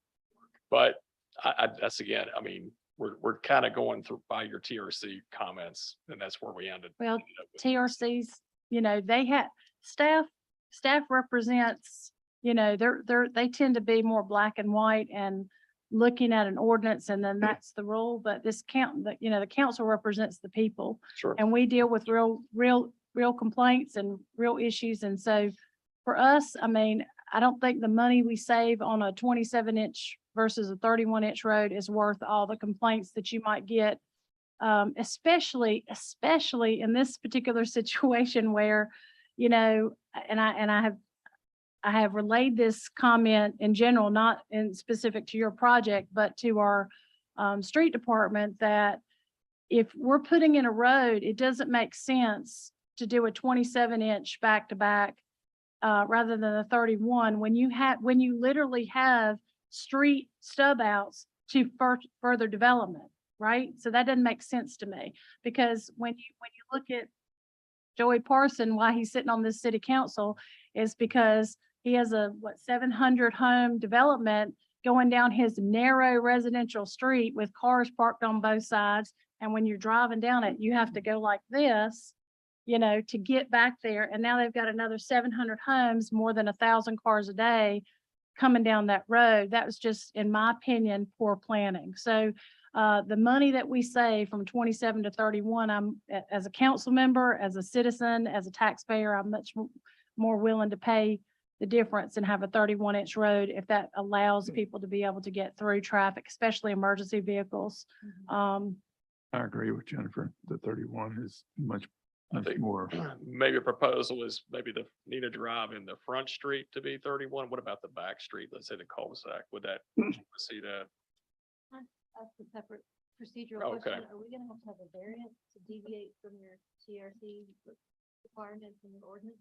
K: But that's again, I mean, we're kind of going through by your TRC comments and that's where we ended.
A: Well,
K: ended up with.
A: TRCs, they have staff represents, they tend to be more black and white and looking at an ordinance and then that's the rule, but the council represents the people.
K: Sure.
A: And we deal with real complaints and real issues. And so for us, I mean, I don't think the money we save on a 27-inch versus a 31-inch road is worth all the complaints that you might get. Especially in this particular situation where, and I have relayed this comment in general, not in specific to your project, but to our street department, that if we're putting in a road, it doesn't make sense to do a 27-inch back to back rather than a 31 when you literally have street stub outs to further development, right? So that doesn't make sense to me, because when you look at Joey Parson, why he's sitting on this city council is because he has a 700 home development going down his narrow residential street with cars parked on both sides. And when you're driving down it, you have to go like this, to get back there. And now they've got another 700 homes, more than 1,000 cars a day coming down that road. That was just, in my opinion, poor planning. So the money that we save from 27 to 31, as a council member, as a citizen, as a taxpayer, I'm much more willing to pay the difference and have a 31-inch road if that allows people to be able to get through traffic, especially emergency vehicles.
E: I agree with Jennifer. The 31 is much
K: think-
E: more.
K: Maybe a proposal is maybe the Nina Drive in the front street to be 31. What about the back street? Let's say the cul-de-sac. Would that see that?
I: That's a separate procedural
K: Okay.
I: question. Are we gonna have a variance to deviate from your TRC requirements in the ordinance?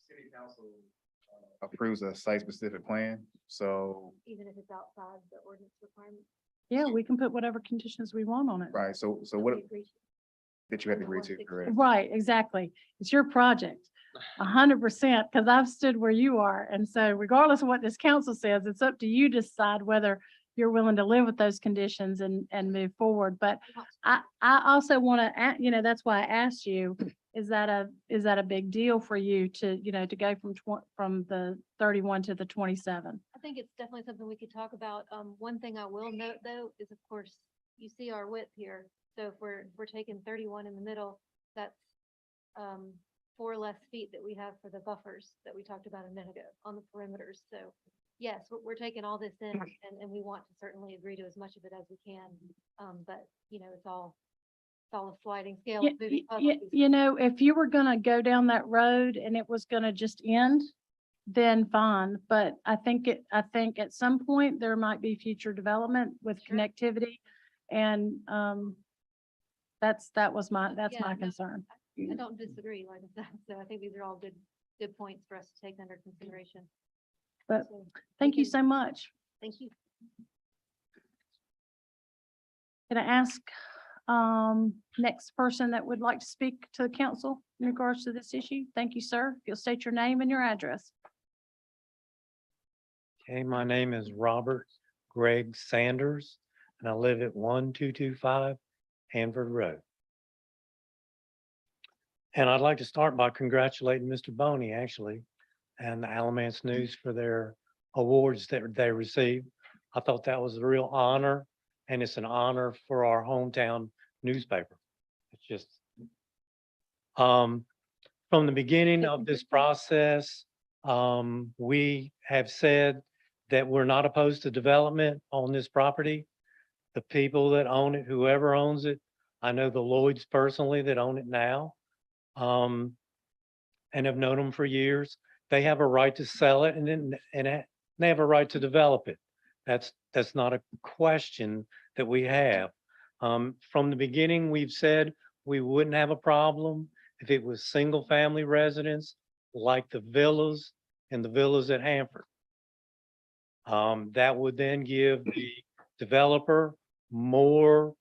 G: City council approves a site-specific plan, so,
I: Even if it's outside the ordinance requirements?
A: Yeah, we can put whatever conditions we want on it.
G: right, so
I: that
G: what,
I: we agree to?
G: that you have to agree to, correct?
A: Right, exactly. It's your project, 100%, because I've stood where you are. And so regardless of what this council says, it's up to you to decide whether you're willing to live with those conditions and move forward. But I also want to, that's why I asked you, is that a big deal for you to, to go from the 31 to the 27?
I: I think it's definitely something we could talk about. One thing I will note though, is of course, you see our width here. So if we're taking 31 in the middle, that's 4 less feet that we have for the buffers that we talked about a minute ago on the perimeters. So yes, we're taking all this in and we want to certainly agree to as much of it as we can. But it's all a sliding scale.
A: Yeah,
I: of moving up.
A: if you were gonna go down that road and it was gonna just end, then fine. But I think at some point there might be future development with
I: Sure.
A: connectivity. And that's
I: Yeah,
A: my
I: no,
A: concern.
I: I don't disagree, like I said. So I think these are all good points for us to take under consideration.
A: But
I: So,
A: thank you
I: can-
A: so much.
I: Thank you.
A: Can I ask next person that would like to speak to the council in regards to this issue? Thank you, sir. If you'll state your name and your address.
L: Okay, my name is Robert Greg Sanders, and I live at 1225 Hanford Road. And I'd like to start by congratulating Mr. Boney, actually, and the Alamance News for their awards that they received. I thought that was a real honor, and it's an honor for our hometown newspaper. It's just, from the beginning of this process, we have said that we're not opposed to development on this property. The people that own it, whoever owns it, I know the Lloyds personally that own it now, and have known them for years. They have a right to sell it and they have a right to develop it. That's not a question that we have. From the beginning, we've said we wouldn't have a problem if it was single family residents like the villas and the villas at Hanford. That would then give the developer more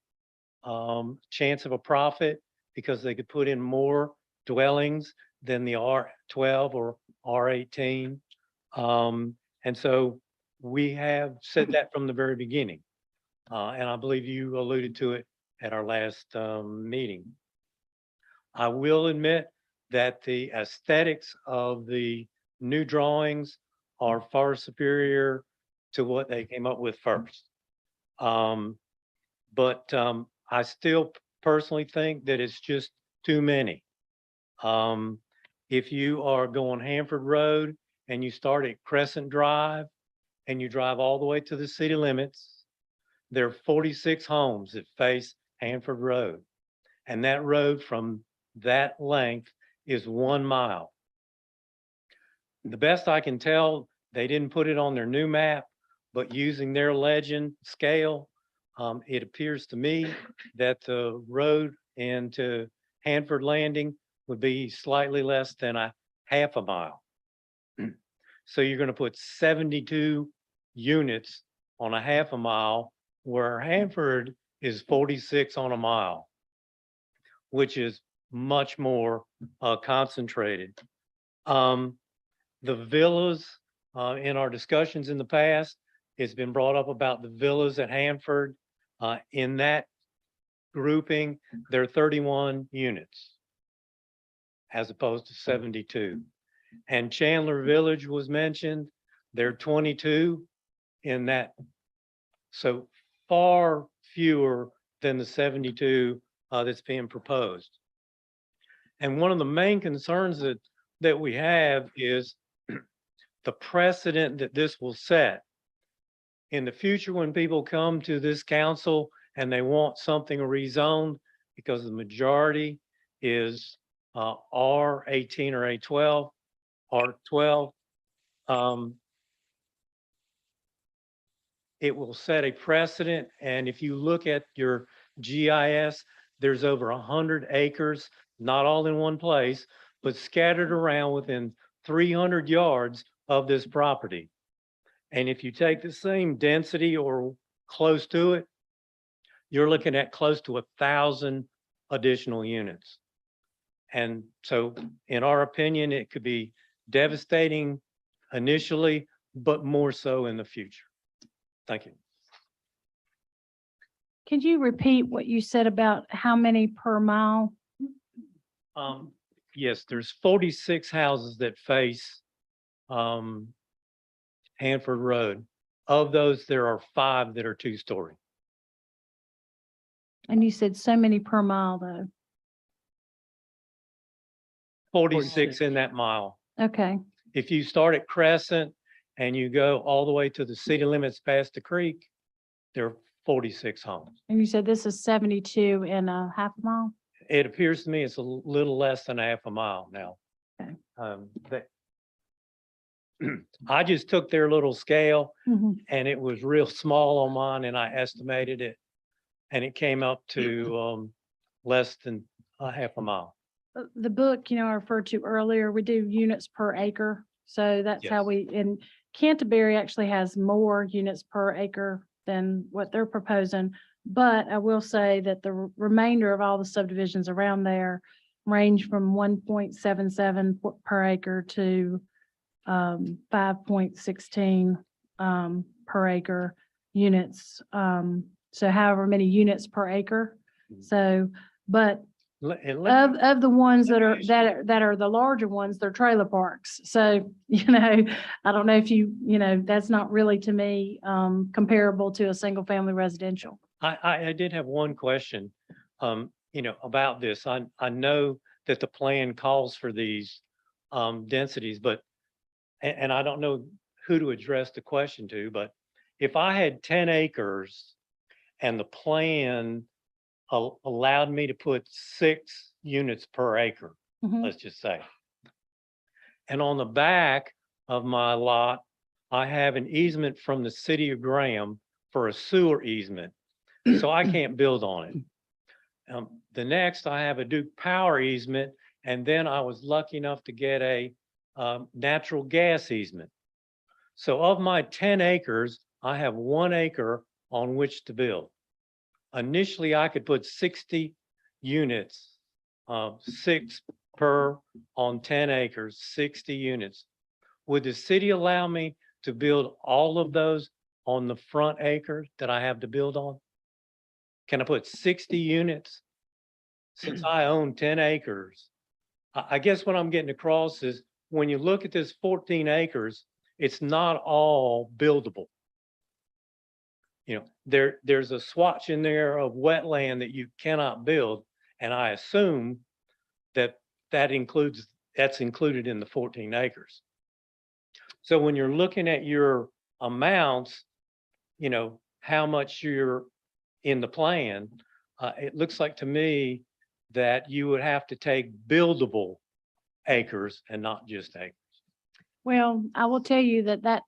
L: chance of a profit because they could put in more dwellings than the R12 or R18. And so we have said that from the very beginning. And I believe you alluded to it at our last meeting. I will admit that the aesthetics of the new drawings are far superior to what they came up with first. But I still personally think that it's just too many. If you are going Hanford Road and you start at Crescent Drive and you drive all the way to the city limits, there are 46 homes that face Hanford Road. And that road from that length is 1 mile. The best I can tell, they didn't put it on their new map, but using their legend scale, it appears to me that the road into Hanford Landing would be slightly less than a half a mile. So you're going to put 72 units on a half a mile, where Hanford is 46 on a mile, which is much more concentrated. The villas, in our discussions in the past, it's been brought up about the villas at Hanford. In that grouping, there are 31 units as opposed to 72. And Chandler Village was mentioned. There are 22 in that. So far fewer than the 72 that's being proposed. And one of the main concerns that we have is the precedent that this will set. In the future, when people come to this council and they want something rezoned because the majority is R18 or A12, R12, it will set a precedent. And if you look at your GIS, there's over 100 acres, not all in one place, but scattered around within 300 yards of this property. And if you take the same density or close to it, you're looking at close to 1,000 additional units. And so in our opinion, it could be devastating initially, but more so in the future. Thank you.
A: Could you repeat what you said about how many per mile?
L: Yes, there's 46 houses that face Hanford Road. Of those, there are 5 that are 2-story.
A: And you said so many per mile though.
L: 46 in that mile.
A: Okay,
L: If you start at Crescent and you go all the way to the city limits past the creek, there are 46 homes.
A: and you said this is 72 in a half a mile?
L: It appears to me it's a little less than a half a mile now.
A: Okay.
L: I just took their little scale
A: Mhm.
L: and it was real small on mine and I estimated it and it came up to less than a half a mile.
A: The book, I referred to earlier, we do units per acre. So that's how
L: Yes.
A: and Canterbury actually has more units per acre than what they're proposing. But I will say that the remainder of all the subdivisions around there range from 1.77 per acre to 5.16 per acre units. So however many units per acre.
L: Mhm.
A: So, but
L: And let-
A: Of the ones that are the larger ones, they're trailer parks. So, I don't know if that's not really to me, comparable to a single family residential.
L: I did have one question, about this. I know that the plan calls for these densities, but, and I don't know who to address the question to, but if I had 10 acres and the plan allowed me to put 6 units per acre,
A: Mhm.
L: let's just say. And on the back of my lot, I have an easement from the city of Graham for a sewer easement. So I can't build on it. The next, I have a Duke Power easement, and then I was lucky enough to get a natural gas easement. So of my 10 acres, I have 1 acre on which to build. Initially, I could put 60 units, 6 per on 10 acres, 60 units. Would the city allow me to build all of those on the front acre that I have to build on? Can I put 60 units? Since I own 10 acres, I guess what I'm getting across is when you look at this 14 acres, it's not all buildable. There's a swatch in there of wetland that you cannot build, and I assume that's included in the 14 acres. So when you're looking at your amounts, how much you're in the plan, it looks like to me that you would have to take buildable acres and not just acres.
A: Well, I will tell you that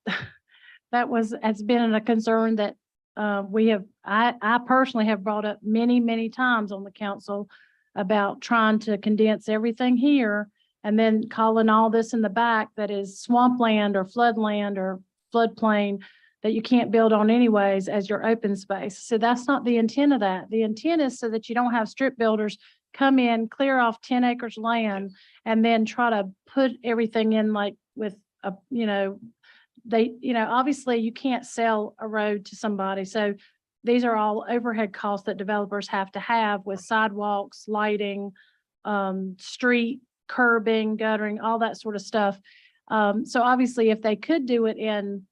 A: has been a concern that I personally have brought up many, many times on the council about trying to condense everything here and then calling all this in the back that is swampland or floodland or floodplain that you can't build on anyways as your open space. So that's not the intent of that. The intent is so that you don't have strip builders come in, clear off 10 acres land, and then try to put everything in like with obviously you can't sell a road to somebody. So these are all overhead costs that developers have to have with sidewalks, lighting, street curbing, guttering, all that sort of stuff. So obviously if they could do it in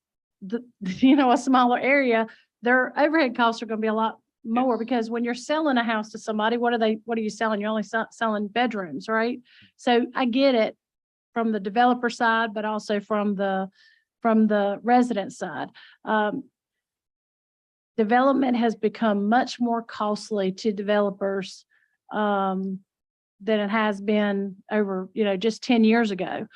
A: a smaller area, their overhead costs are going to be a lot more because when you're selling a house to somebody, what are you selling? You're only selling bedrooms, right? So I get it from the developer side, but also from the resident side. Development has become much more costly to developers than it has been over, just 10 years ago.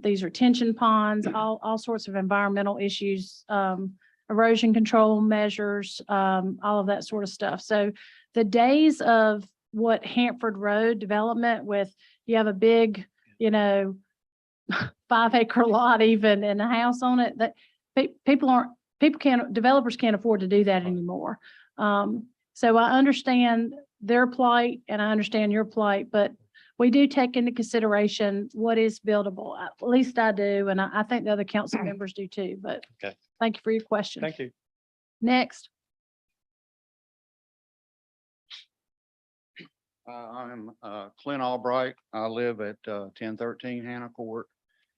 A: These are retention ponds, all sorts of environmental issues, erosion control measures, all of that sort of stuff. So the days of what Hanford Road development with, you have a big, 5-acre lot even and a house on it, that developers can't afford to do that anymore. So I understand their plight and I understand your plight, but we do take into consideration what is buildable. At least I do. And I think the other council members do too, but
L: Okay.
A: Thank you for your question.
L: Thank you.
A: Next.
M: I'm Clint Albright. I live at 1013 Hannah Court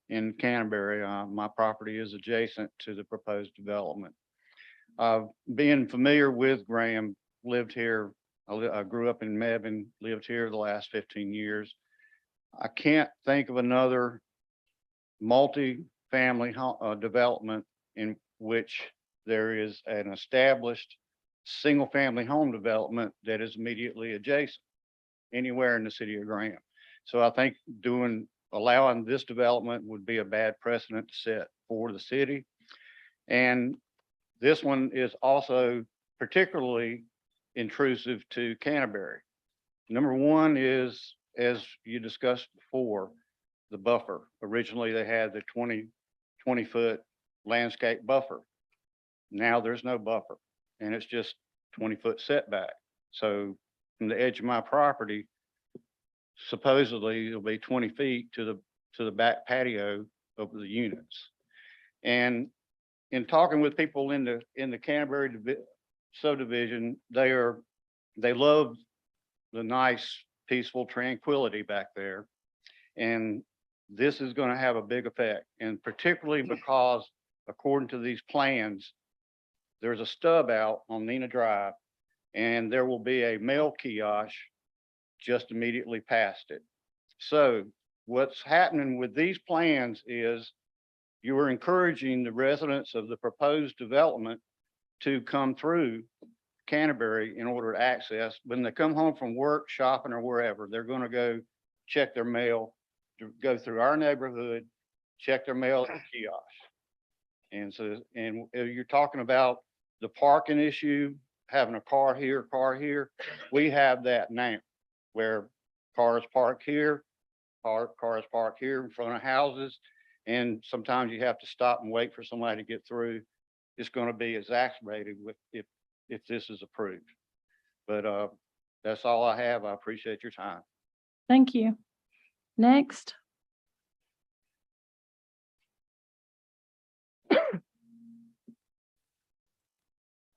M: in Canterbury. My property is adjacent to the proposed development. Being familiar with Graham, lived here. I grew up in Mebane, lived here the last 15 years. I can't think of another multi-family development in which there is an established single-family home development that is immediately adjacent anywhere in the city of Graham. So I think allowing this development would be a bad precedent to set for the city. And this one is also particularly intrusive to Canterbury. Number one is, as you discussed before, the buffer. Originally, they had the 20-foot landscape buffer. Now there's no buffer and it's just 20-foot setback. So from the edge of my property, supposedly it'll be 20 feet to the back patio of the units. And in talking with people in the Canterbury subdivision, they love the nice peaceful tranquility back there. And this is going to have a big effect, and particularly because according to these plans, there's a stub out on Nina Drive, and there will be a mail kiosk just immediately past it. So what's happening with these plans is you are encouraging the residents of the proposed development to come through Canterbury in order to access. When they come home from work, shopping, or wherever, they're going to go check their mail, to go through our neighborhood, check their mail at the kiosk. And so, and you're talking about the parking issue, having a car here, we have that now, where cars park here, cars park here in front of houses, and sometimes you have to stop and wait for somebody to get through. It's going to be exacerbated with if this is approved. But that's all I have. I appreciate your time.
A: Thank you. Next.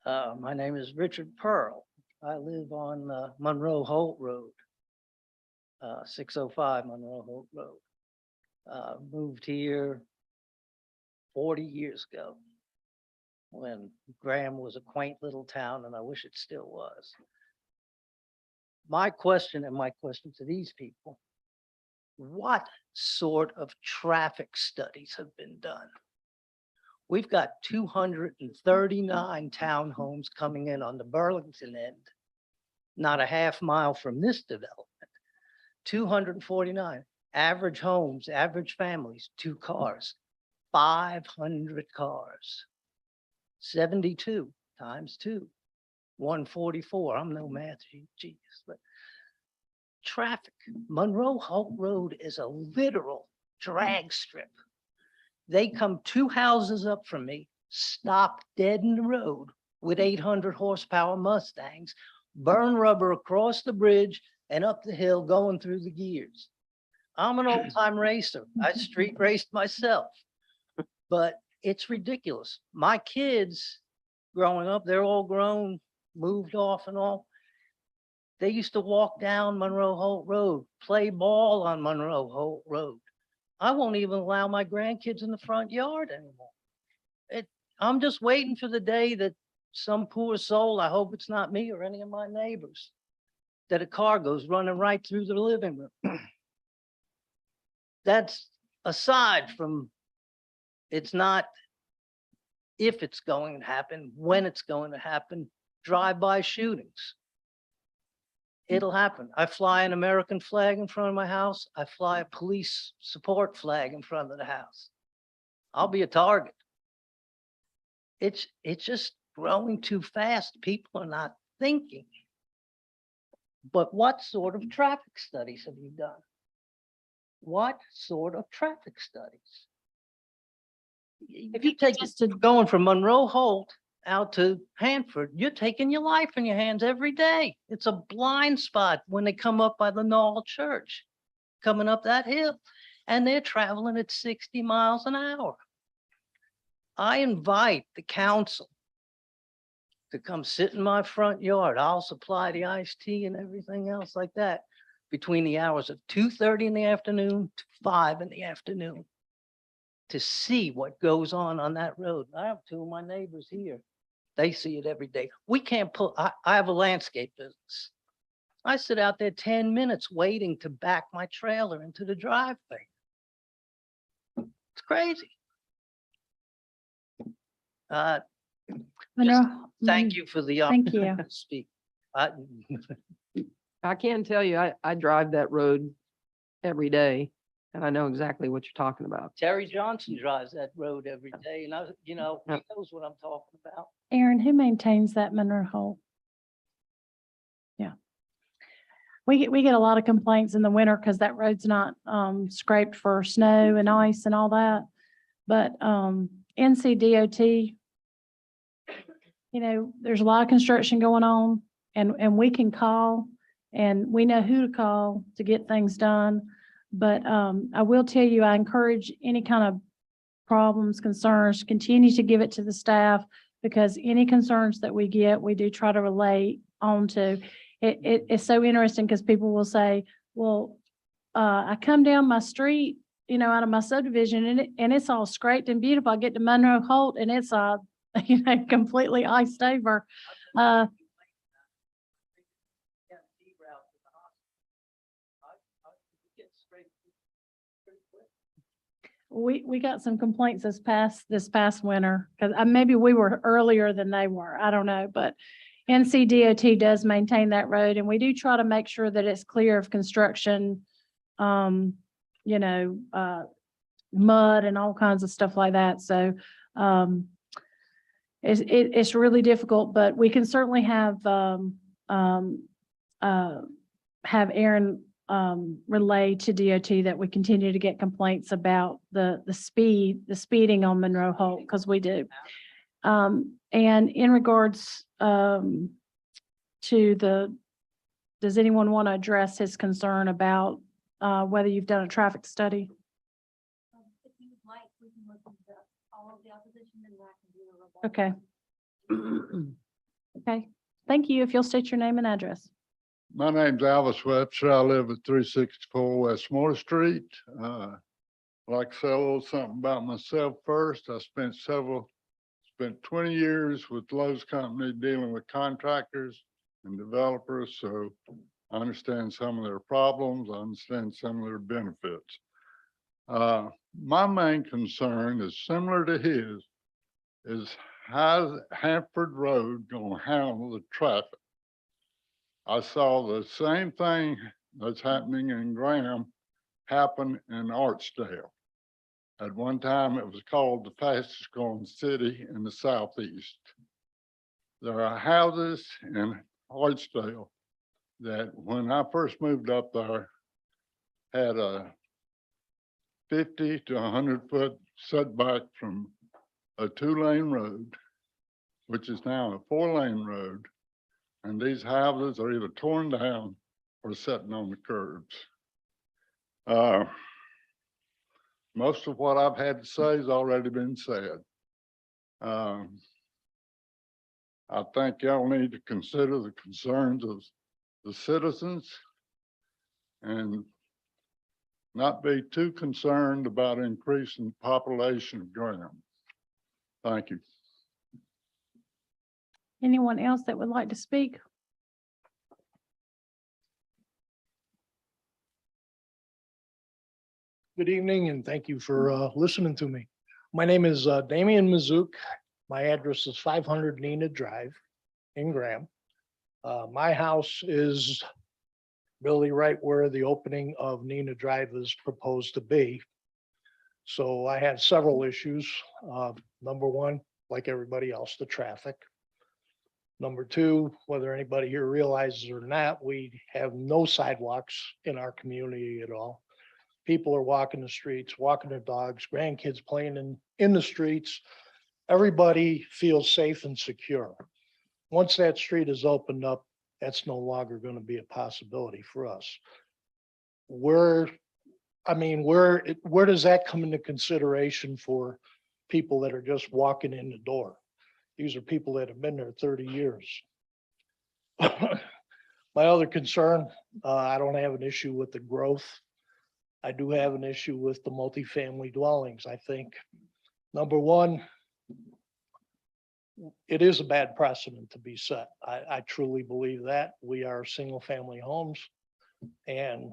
B: My name is Richard Pearl. I live on Monroe Holt Road, 605 Monroe Holt Road. Moved here 40 years ago when Graham was a quaint little town, and I wish it still was. My question to these people, what sort of traffic studies have been done? We've got 239 townhomes coming in on the Burlington end, not a half mile from this development. 249 average homes, average families, 2 cars, 500 cars. 72 times 2, 144. I'm no math genius, but traffic. Monroe Holt Road is a literal drag strip. They come 2 houses up from me, stop dead in the road with 800 horsepower Mustangs, burn rubber across the bridge and up the hill going through the gears. I'm an old time racer. I street raced myself, but it's ridiculous. My kids growing up, they're all grown, moved off and all. They used to walk down Monroe Holt Road, play ball on Monroe Holt Road. I won't even allow my grandkids in the front yard anymore. I'm just waiting for the day that some poor soul, I hope it's not me or any of my neighbors, that a car goes running right through the living room. That's aside from, it's not if it's going to happen, when it's going to happen, drive-by shootings. It'll happen. I fly an American flag in front of my house. I fly a police support flag in front of the house. I'll be a target. It's just growing too fast. People are not thinking. But what sort of traffic studies have you done? What sort of traffic studies? If you take
A: Just to-
B: going from Monroe Holt out to Hanford, you're taking your life in your hands every day. It's a blind spot when they come up by the Knoll Church, coming up that hill, and they're traveling at 60 miles an hour. I invite the council to come sit in my front yard. I'll supply the iced tea and everything else like that between the hours of 2:30 in the afternoon to 5 in the afternoon to see what goes on that road. I have 2 of my neighbors here. They see it every day. We can't pull, I have a landscape business. I sit out there 10 minutes waiting to back my trailer into the driveway. It's crazy.
A: Monroe,
B: Thank you for the
A: Thank you.
B: opportunity to speak.
J: I can tell you, I drive that road every day and I know exactly what you're talking about.
B: Terry Johnson drives that road every day, and he
J: Yep.
B: knows what I'm talking about.
A: Aaron, who maintains that Monroe Holt? Yeah. We get a lot of complaints in the winter because that road's not scraped for snow and ice and all that. But NCDOT, there's a lot of construction going on, and we can call and we know who to call to get things done. But I will tell you, I encourage any kind of problems, concerns, continue to give it to the staff, because any concerns that we get, we do try to relate on to. it's so interesting because people will say, well, I come down my street, you know, out of my subdivision and it's all scraped and beautiful. I get to Monroe Holt and it's, you know, completely iced over. We got some complaints this past winter, because maybe we were earlier than they were. I don't know, but NCDOT does maintain that road, and we do try to make sure that it's clear of construction, you know, mud and all kinds of stuff like that. So it's really difficult, but we can certainly have Aaron relay to DOT that we continue to get complaints about the speeding on Monroe Holt, because we do. And in regards to does anyone want to address his concern about whether you've done a traffic study?
I: If you would like, we can look into all of the opposition and I can do a rebuttal.
A: Okay. Okay, thank you. If you'll state your name and address.
N: My name's Alice Webster. I live at 364 West Moore Street. Like to say a little something about myself first. I spent 20 years with Lowe's Company dealing with contractors and developers, so I understand some of their problems. I understand some of their benefits. My main concern is similar to his, is how's Hanford Road gonna handle the traffic? I saw the same thing that's happening in Graham happen in Archdale. At one time, it was called the fastest growing city in the Southeast. There are houses in Archdale that when I first moved up there had a 50 to 100-foot setback from a 2-lane road, which is now a 4-lane road. And these houses are either torn down or sitting on the curbs. Most of what I've had to say has already been said. I think y'all need to consider the concerns of the citizens and not be too concerned about increasing the population of Graham. Thank you.
A: Anyone else that would like to speak?
O: Good evening, and thank you for listening to me. My name is Damian Mazouk. My address is 500 Nina Drive in Graham. My house is really right where the opening of Nina Drive is proposed to be. So I had several issues. Number one, like everybody else, the traffic. Number two, whether anybody here realizes or not, we have no sidewalks in our community at all. People are walking the streets, walking their dogs, grandkids playing in the streets. Everybody feels safe and secure. Once that street is opened up, that's no longer going to be a possibility for us. Where does that come into consideration for people that are just walking in the door? These are people that have been there 30 years. My other concern, I don't have an issue with the growth. I do have an issue with the multifamily dwellings. I think, number one, it is a bad precedent to be set. I truly believe that. We are single family homes, and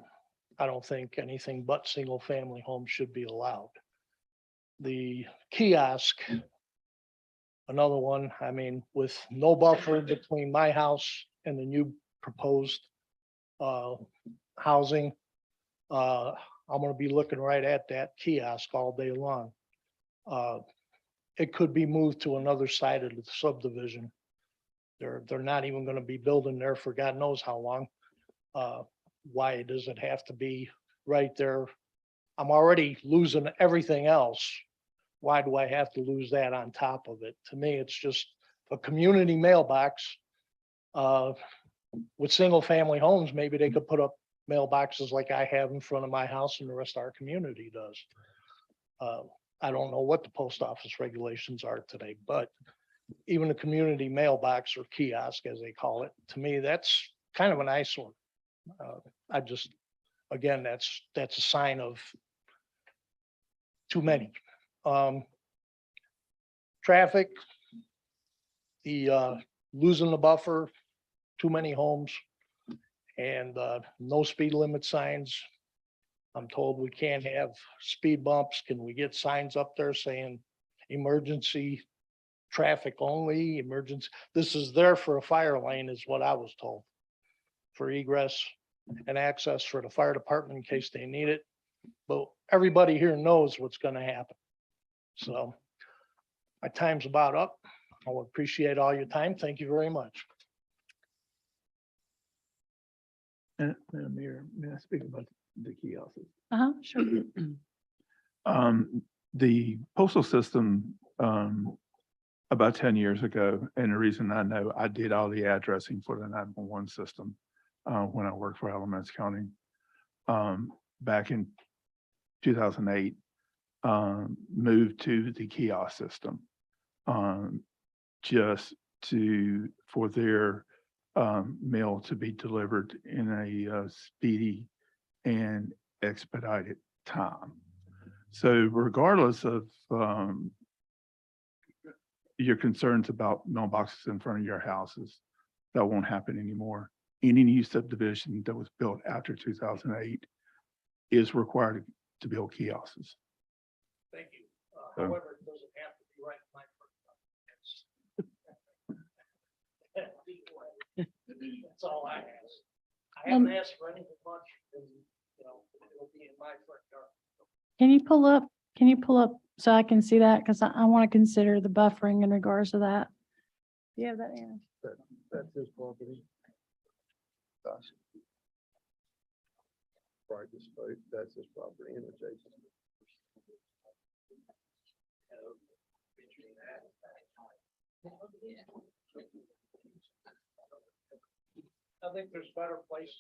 O: I don't think anything but single family homes should be allowed. The kiosk, another one, I mean, with no buffer between my house and the new proposed housing, I'm gonna be looking right at that kiosk all day long. It could be moved to another side of the subdivision. They're not even gonna be building there for God knows how long. Why does it have to be right there? I'm already losing everything else. Why do I have to lose that on top of it? To me, it's just a community mailbox. With single family homes, maybe they could put up mailboxes like I have in front of my house and the rest of our community does. I don't know what the post office regulations are today, but even a community mailbox or kiosk, as they call it, to me, that's kind of an eyesore. I just, again, that's a sign of too many. Traffic, the losing the buffer, too many homes, and no speed limit signs. I'm told we can't have speed bumps. Can we get signs up there saying emergency traffic only, emergency? This is there for a fire lane is what I was told. For egress and access for the fire department in case they need it. But everybody here knows what's gonna happen. So my time's about up. I will appreciate all your time. Thank you very much.
E: Madam Mayor, may I speak about the kiosks?
A: Sure.
E: The postal system, about 10 years ago, and the reason I know, I did all the addressing for the 911 system when I worked for Alamance County. Back in 2008, moved to the kiosk system just for their mail to be delivered in a speedy and expedited time. So regardless of your concerns about mailboxes in front of your houses, that won't happen anymore. Any new subdivision that was built after 2008 is required to build kiosks.
O: Thank you.
E: So-
O: However, it doesn't have to be right in my front. That's all I ask. I haven't asked for anything much, and, you know, it'll be in my front yard.
A: Can you pull up so I can see that? Because I want to consider the buffering in regards to that. You have that, Aaron?
C: That's his property. That's right, that's his property and adjacent.
O: I think there's better places.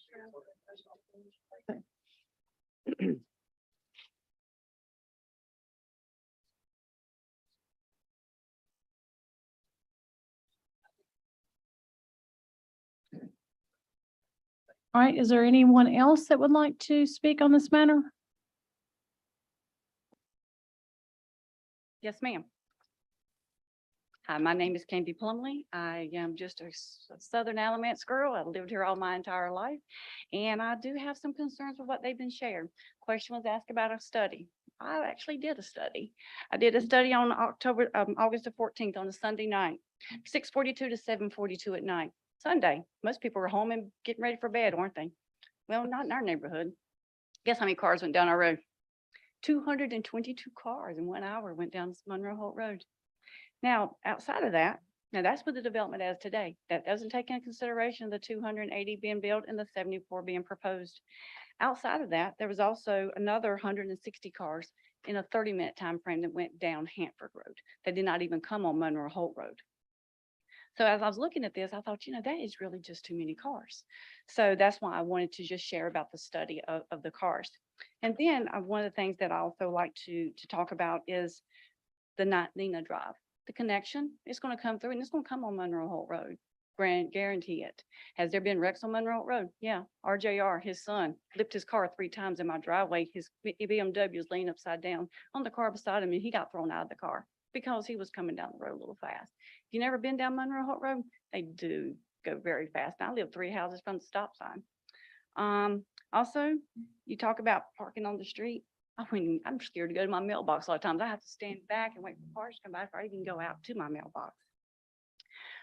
A: All right, is there anyone else that would like to speak on this matter?
H: Yes, ma'am. Hi, my name is Candy Plumley. I am just a Southern Alamance girl. I've lived here all my entire life. And I do have some concerns with what they've been shared. Question was asked about a study. I actually did a study. I did a study on August the 14th on a Sunday night, 6:42 to 7:42 at night. Sunday, most people were home and getting ready for bed, weren't they? Well, not in our neighborhood. Guess how many cars went down our road? 222 cars in 1 hour went down Monroe Holt Road. Now, outside of that, now that's what the development as today. That doesn't take into consideration the 280 being built and the 74 being proposed. Outside of that, there was also another 160 cars in a 30-minute time frame that went down Hanford Road. They did not even come on Monroe Holt Road. So as I was looking at this, I thought, that is really just too many cars. So that's why I wanted to just share about the study of the cars. And then one of the things that I also like to talk about is the Nina Drive. The connection is going to come through and it's going to come on Monroe Holt Road. Guarantee it. Has there been wrecks on Monroe Holt Road? Yeah. RJR, his son, flipped his car 3 times in my driveway. His BMW is laying upside down on the car beside him and he got thrown out of the car because he was coming down the road a little fast. If you never been down Monroe Holt Road, they do go very fast. I live 3 houses from the stop sign. Also, you talk about parking on the street. I'm scared to go to my mailbox a lot of times. I have to stand back and wait for cars to come by before I even go out to my mailbox.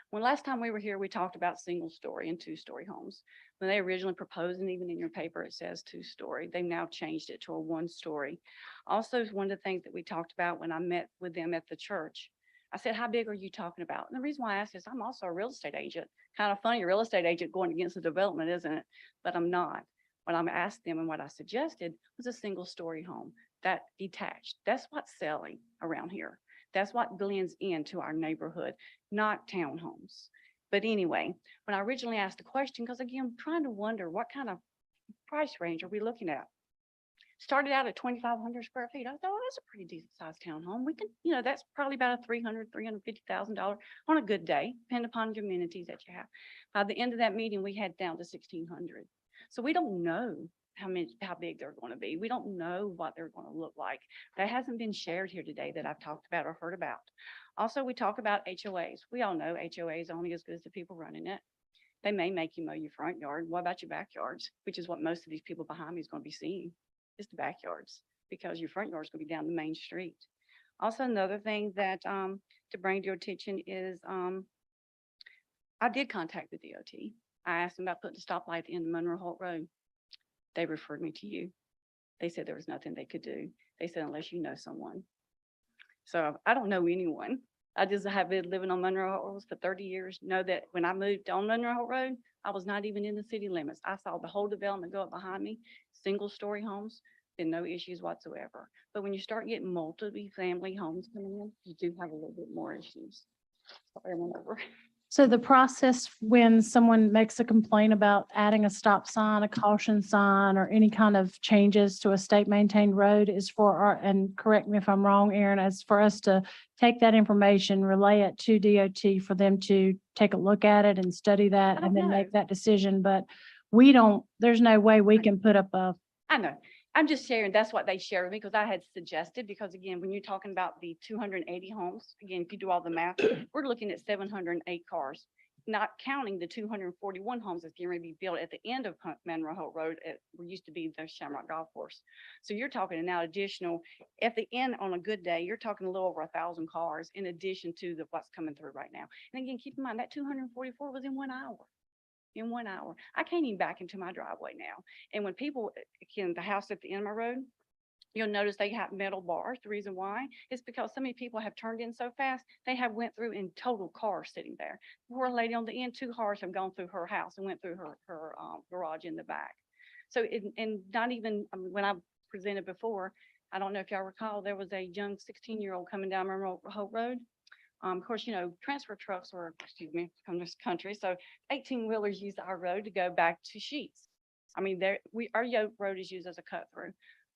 H: When last time we were here, we talked about 1-story and 2-story homes. When they originally proposed, and even in your paper, it says 2-story. They've now changed it to a 1-story. Also, one of the things that we talked about when I met with them at the church, I said, how big are you talking about? And the reason why I asked is I'm also a real estate agent. Kind of funny, a real estate agent going against the development, isn't it? But I'm not. What I'm asked them and what I suggested was a 1-story home that detached. That's what's selling around here. That's what blends into our neighborhood, not townhomes. But anyway, when I originally asked the question, because again, I'm trying to wonder what kind of price range are we looking at? started out at 2,500 square feet. I thought, well, that's a pretty decent sized townhome. We can, that's probably about a $350,000 on a good day, depending upon the amenities that you have. By the end of that meeting, we had down to 1,600. So we don't know how big they're going to be. We don't know what they're going to look like. That hasn't been shared here today that I've talked about or heard about. Also, we talk about HOAs. We all know HOAs are only as good as the people running it. They may make you mow your front yard. What about your backyards? Which is what most of these people behind me is going to be seeing, is the backyards, because your front yard is going to be down the main street. Also, another thing that to bring to your attention is I did contact the DOT. I asked them about putting a stoplight at the end of Monroe Holt Road. They referred me to you. They said there was nothing they could do. They said, unless you know someone. So I don't know anyone. I just have been living on Monroe Holt Road for 30 years. Know that when I moved on Monroe Holt Road, I was not even in the city limits. I saw the whole development go up behind me, single story homes, and no issues whatsoever. But when you start getting multi-family homes coming in, you do have a little bit more issues. Sorry, I went over.
A: So the process when someone makes a complaint about adding a stop sign, a caution sign, or any kind of changes to a state maintained road is for our, and correct me if I'm wrong, Aaron, as for us to take that information, relay it to DOT for them to take a look at it and study that
H: don't
A: and then
H: know.
A: make that decision. But we don't, there's no way we can put up a,
H: I know. I'm just sharing. That's what they share with me because I had suggested, because again, when you're talking about the 280 homes, again, if you do all the math, we're looking at 708 cars, not counting the 241 homes that's going to be built at the end of Monroe Holt Road at what used to be the Shamrock Golf Course. So you're talking now additional at the end on a good day, you're talking a little over 1,000 cars in addition to what's coming through right now. And again, keep in mind that 244 was in 1 hour. In 1 hour. I can't even back into my driveway now. And when people, again, the house at the end of my road, you'll notice they have metal bars. The reason why is because so many people have turned in so fast, they have went through in total cars sitting there. Poor lady on the end, 2 cars have gone through her house and went through her garage in the back. So, and not even, when I presented before, I don't know if y'all recall, there was a young 16-year-old coming down Monroe Holt Road. Of course, transfer trucks are, from this country. So 18-wheelers use our road to go back to Sheets. I mean, our road is used as a cut through.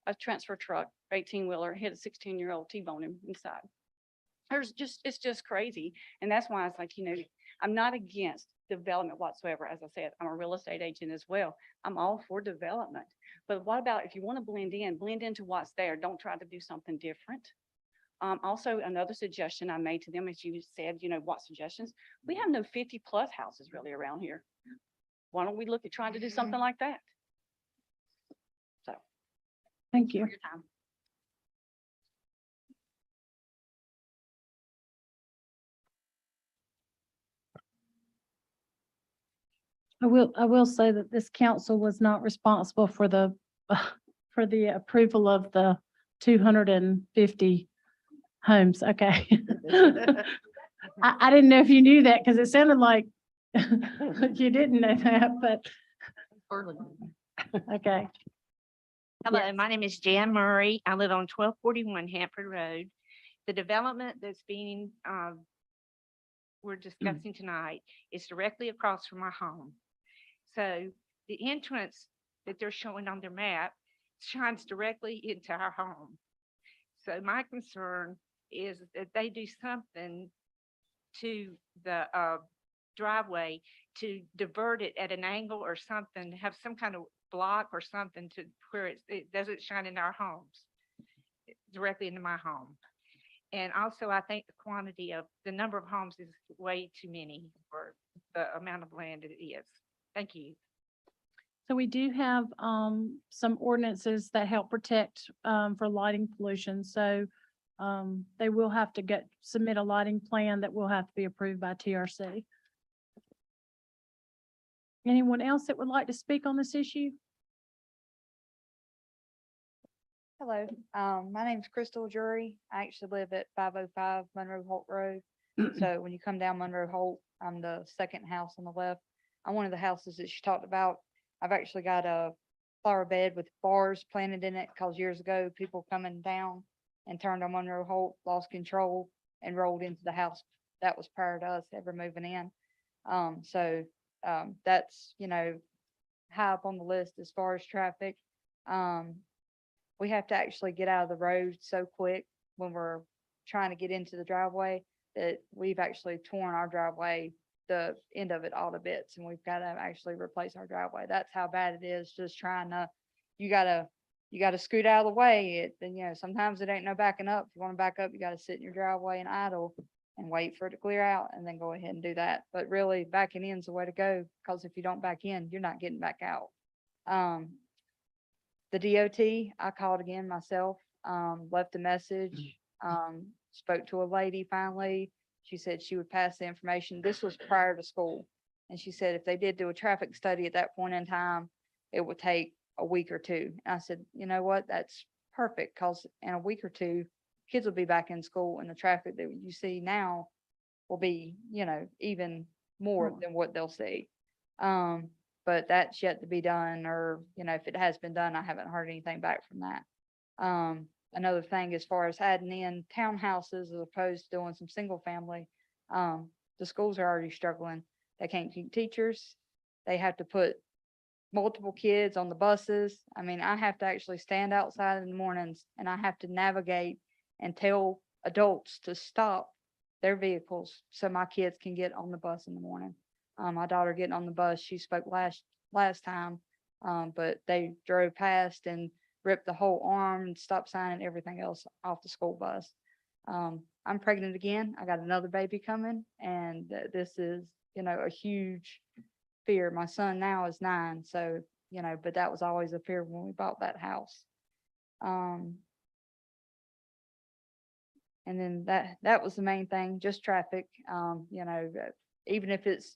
H: A transfer truck, 18-wheeler, hit a 16-year-old, T-bone him inside. It's just crazy. And that's why it's like, I'm not against development whatsoever. As I said, I'm a real estate agent as well. I'm all for development. But what about if you want to blend into what's there? Don't try to do something different. Also, another suggestion I made to them, as you said, what suggestions? We have no 50+ houses really around here. Why don't we look at trying to do something like that? So.
A: thank you.
H: For your time.
A: I will say that this council was not responsible for the, for the approval of the 250 homes. Okay. I didn't know if you knew that because it sounded like you didn't know that, but okay.
P: Hello, my name is Jan Murray. I live on 1241 Hanford Road. The development that's being, we're discussing tonight is directly across from my home. So the entrance that they're showing on their map shines directly into our home. So my concern is that they do something to the driveway to divert it at an angle or something, have some kind of block or something to where it doesn't shine in our homes, directly into my home. And also, I think the number of homes is way too many for the amount of land it is. Thank you.
A: So we do have some ordinances that help protect for lighting pollution. So they will have to submit a lighting plan that will have to be approved by TRC. Anyone else that would like to speak on this issue?
Q: Hello, my name's Crystal Jury. I actually live at 505 Monroe Holt Road. So when you come down Monroe Holt, I'm the second house on the left. I'm one of the houses that she talked about. I've actually got a flower bed with bars planted in it because years ago, people coming down and turned on Monroe Holt, lost control and rolled into the house. That was prior to us ever moving in. That's, high up on the list as far as traffic. we have to actually get out of the road so quick when we're trying to get into the driveway that we've actually torn our driveway, the end of it all to bits, and we've got to actually replace our driveway. That's how bad it is, just trying to, you gotta scoot out of the way. Then, sometimes it ain't no backing up. If you want to back up, you gotta sit in your driveway and idle and wait for it to clear out and then go ahead and do that. But really backing in is the way to go, because if you don't back in, you're not getting back out. The DOT, I called again myself, left a message, spoke to a lady finally. She said she would pass the information. This was prior to school. And she said if they did do a traffic study at that point in time, it would take a week or two. And I said, you know what, that's perfect, because in a week or two, kids will be back in school and the traffic that you see now will be, even more than what they'll see. But that's yet to be done, or, if it has been done, I haven't heard anything back from that. Another thing, as far as adding in townhouses as opposed to doing some single family, the schools are already struggling. They can't keep teachers. They have to put multiple kids on the buses. I mean, I have to actually stand outside in the mornings and I have to navigate and tell adults to stop their vehicles so my kids can get on the bus in the morning. My daughter getting on the bus, she spoke last time, but they drove past and ripped the whole arm and stop sign and everything else off the school bus. I'm pregnant again. I got another baby coming, and this is, a huge fear. My son now is 9, so, but that was always a fear when we bought that house. And then that was the main thing, just traffic. Even if it's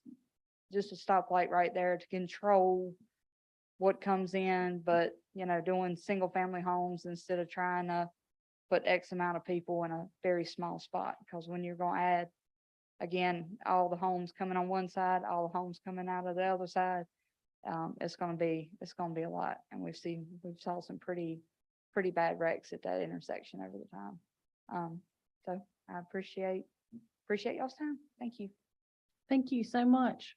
Q: just a stoplight right there to control what comes in, but, doing single family homes instead of trying to put X amount of people in a very small spot. Because when you're going to add, again, all the homes coming on one side, all the homes coming out of the other side, it's going to be a lot. And we've saw some pretty bad wrecks at that intersection over the time. So I appreciate y'all's time. Thank you.
A: Thank you so much.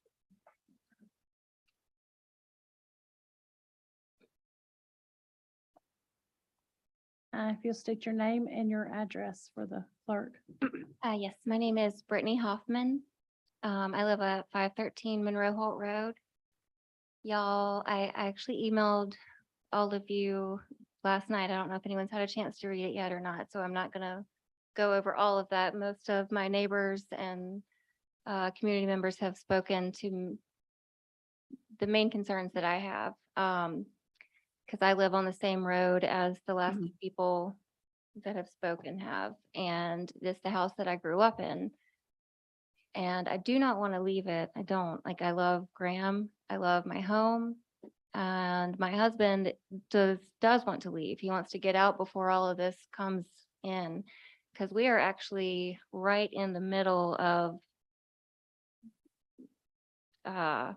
A: If you'll state your name and your address for the clerk.
R: Yes, my name is Brittany Hoffman. I live at 513 Monroe Holt Road. Y'all, I actually emailed all of you last night. I don't know if anyone's had a chance to read it yet or not, so I'm not gonna go over all of that. Most of my neighbors and community members have spoken to the main concerns that I have. Because I live on the same road as the last two people that have spoken have, and this is the house that I grew up in. And I do not want to leave it. I don't. I love Graham. I love my home. And my husband does want to leave. He wants to get out before all of this comes in, because we are actually right in the middle of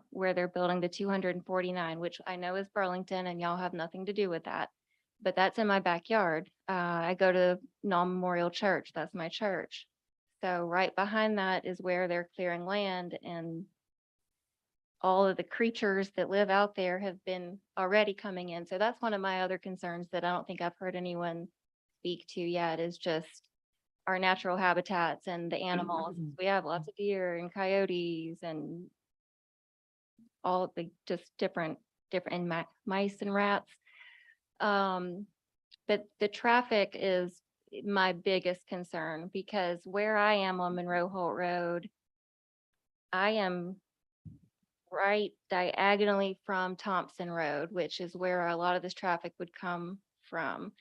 R: where they're building the 249, which I know is Burlington, and y'all have nothing to do with that. But that's in my backyard. I go to Non-Memorial Church. That's my church. So right behind that is where they're clearing land, and all of the creatures that live out there have been already coming in. So that's one of my other concerns that I don't think I've heard anyone speak to yet, is just our natural habitats and the animals. We have lots of deer and coyotes and all the just different and mice and rats. But the traffic is my biggest concern, because where I am on Monroe Holt Road, I am right diagonally from Thompson Road, which is where a lot of this traffic would come from.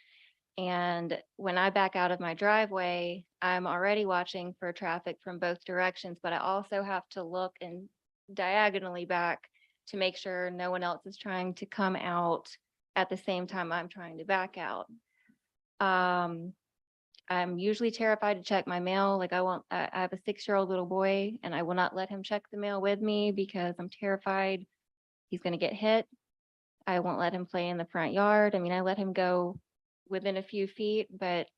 R: And when I back out of my driveway, I'm already watching for traffic from both directions, but I also have to look and diagonally back to make sure no one else is trying to come out at the same time I'm trying to back out. I'm usually terrified to check my mail. I have a 6-year-old little boy, and I will not let him check the mail with me because I'm terrified he's going to get hit. I won't let him play in the front yard. I mean, I let him go within a few feet, but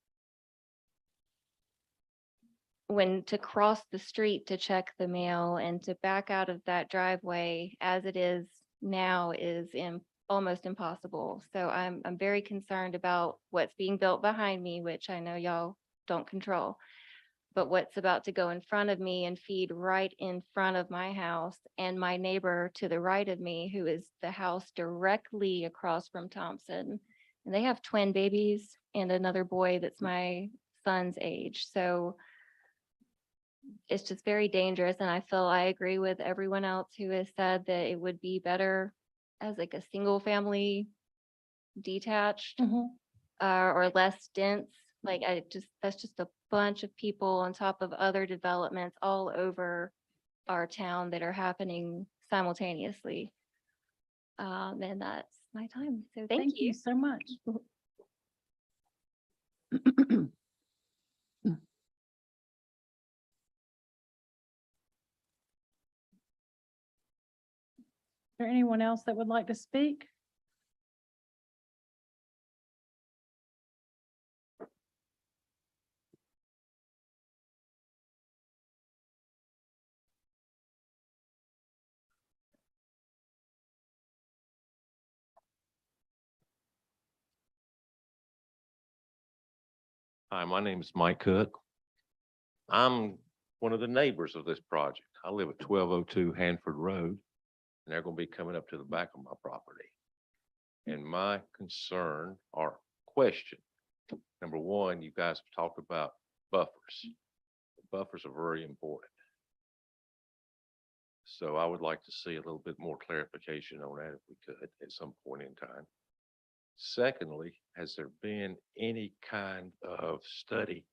R: when to cross the street to check the mail and to back out of that driveway as it is now is almost impossible. So I'm very concerned about what's being built behind me, which I know y'all don't control. But what's about to go in front of me and feed right in front of my house and my neighbor to the right of me, who is the house directly across from Thompson. And they have twin babies and another boy that's my son's age. So it's just very dangerous. And I feel I agree with everyone else who has said that it would be better as like a single family detached or less dense. Like that's just a bunch of people on top of other developments all over our town that are happening simultaneously. And that's my time. So thank you.
A: so much. Is there anyone else that would like to speak?
S: Hi, my name is Mike Cook. I'm one of the neighbors of this project. I live at 1202 Hanford Road, and they're going to be coming up to the back of my property. And my concern or question, number one, you guys have talked about buffers. Buffers are very important. So I would like to see a little bit more clarification on that if we could at some point in time. Secondly, has there been any kind of study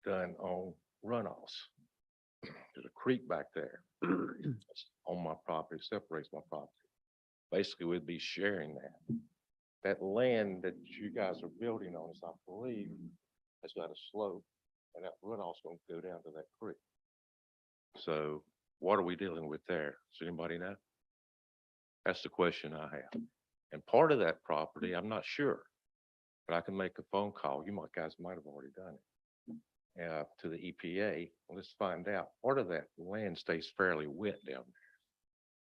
S: done on runoffs? There's a creek back there on my property, separates my property. Basically, we'd be sharing that. That land that you guys are building on, I believe, has got a slope, and that runoff's going to go down to that creek. So what are we dealing with there? Does anybody know? That's the question I have. And part of that property, I'm not sure, but I can make a phone call. You guys might have already done it. To the EPA. Let's find out. Part of that land stays fairly wet down there.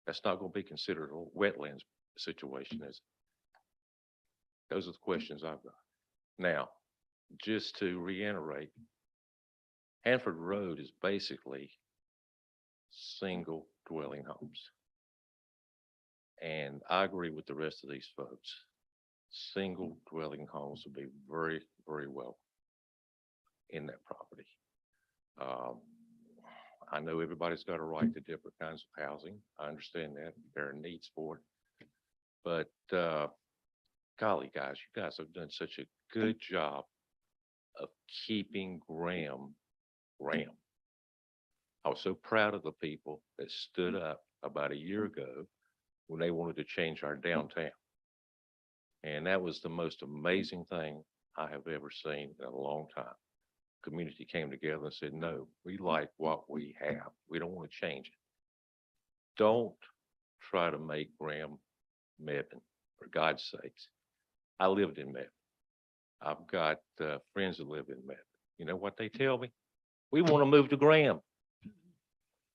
S: That's not going to be considered a wetlands situation, is it? Those are the questions I've got. Now, just to reiterate, Hanford Road is basically single dwelling homes. And I agree with the rest of these folks. Single dwelling homes would be very, very well in that property. I know everybody's got a right to different kinds of housing. I understand that. There are needs for it. But golly, guys, you guys have done such a good job of keeping Graham. I was so proud of the people that stood up about a year ago when they wanted to change our downtown. And that was the most amazing thing I have ever seen in a long time. Community came together and said, no, we like what we have. We don't want to change it. Don't try to make Graham Mebane, for God's sakes. I lived in Mebane. I've got friends that live in Mebane. You know what they tell me? We want to move to Graham.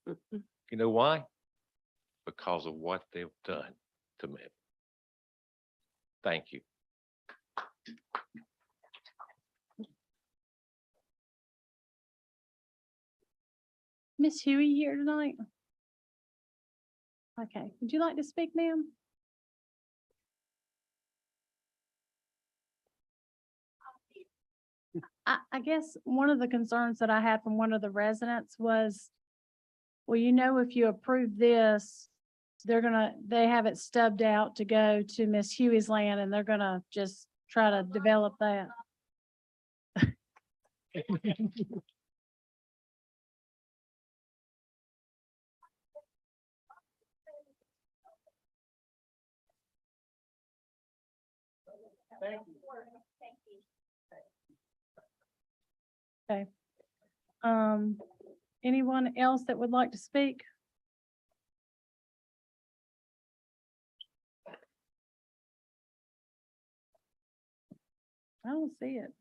S: You know why? Because of what they've done to Mebane. Thank you.
A: Miss Huey here tonight? Okay, would you like to speak, ma'am? I guess one of the concerns that I had from one of the residents was, well, you know, if you approve this, they have it stubbed out to go to Miss Huey's land and they're gonna just try to develop that. Okay. Anyone else that would like to speak? I don't see it.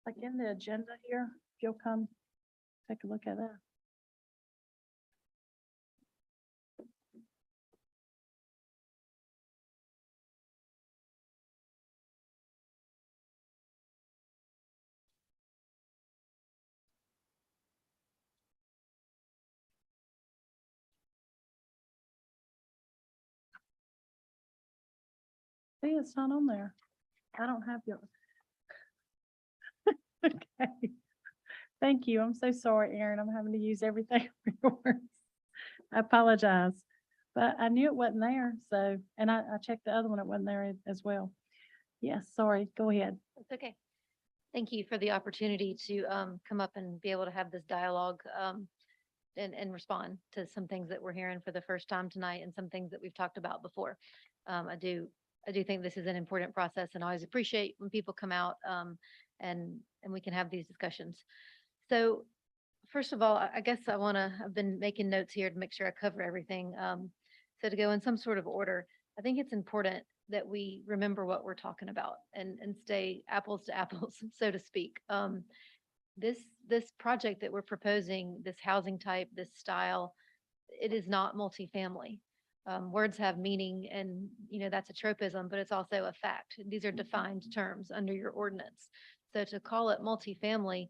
A: Like in the agenda here. you'll come take a look at that. See, it's not on there. I don't have yours. Okay. Thank you. I'm so sorry, Aaron. I'm having to use everything for yours. I apologize. But I knew it wasn't there, so, and I checked the other one, it wasn't there as well. Yes, sorry, go ahead.
I: It's okay. Thank you for the opportunity to come up and be able to have this dialogue and respond to some things that we're hearing for the first time tonight and some things that we've talked about before. I do think this is an important process and I always appreciate when people come out and we can have these discussions. So first of all, I guess I've been making notes here to make sure I cover everything. So to go in some sort of order, I think it's important that we remember what we're talking about and stay apples to apples, so to speak. This project that we're proposing, this housing type, this style, it is not multifamily. Words have meaning and, that's a tropism, but it's also a fact. These are defined terms under your ordinance. So to call it multifamily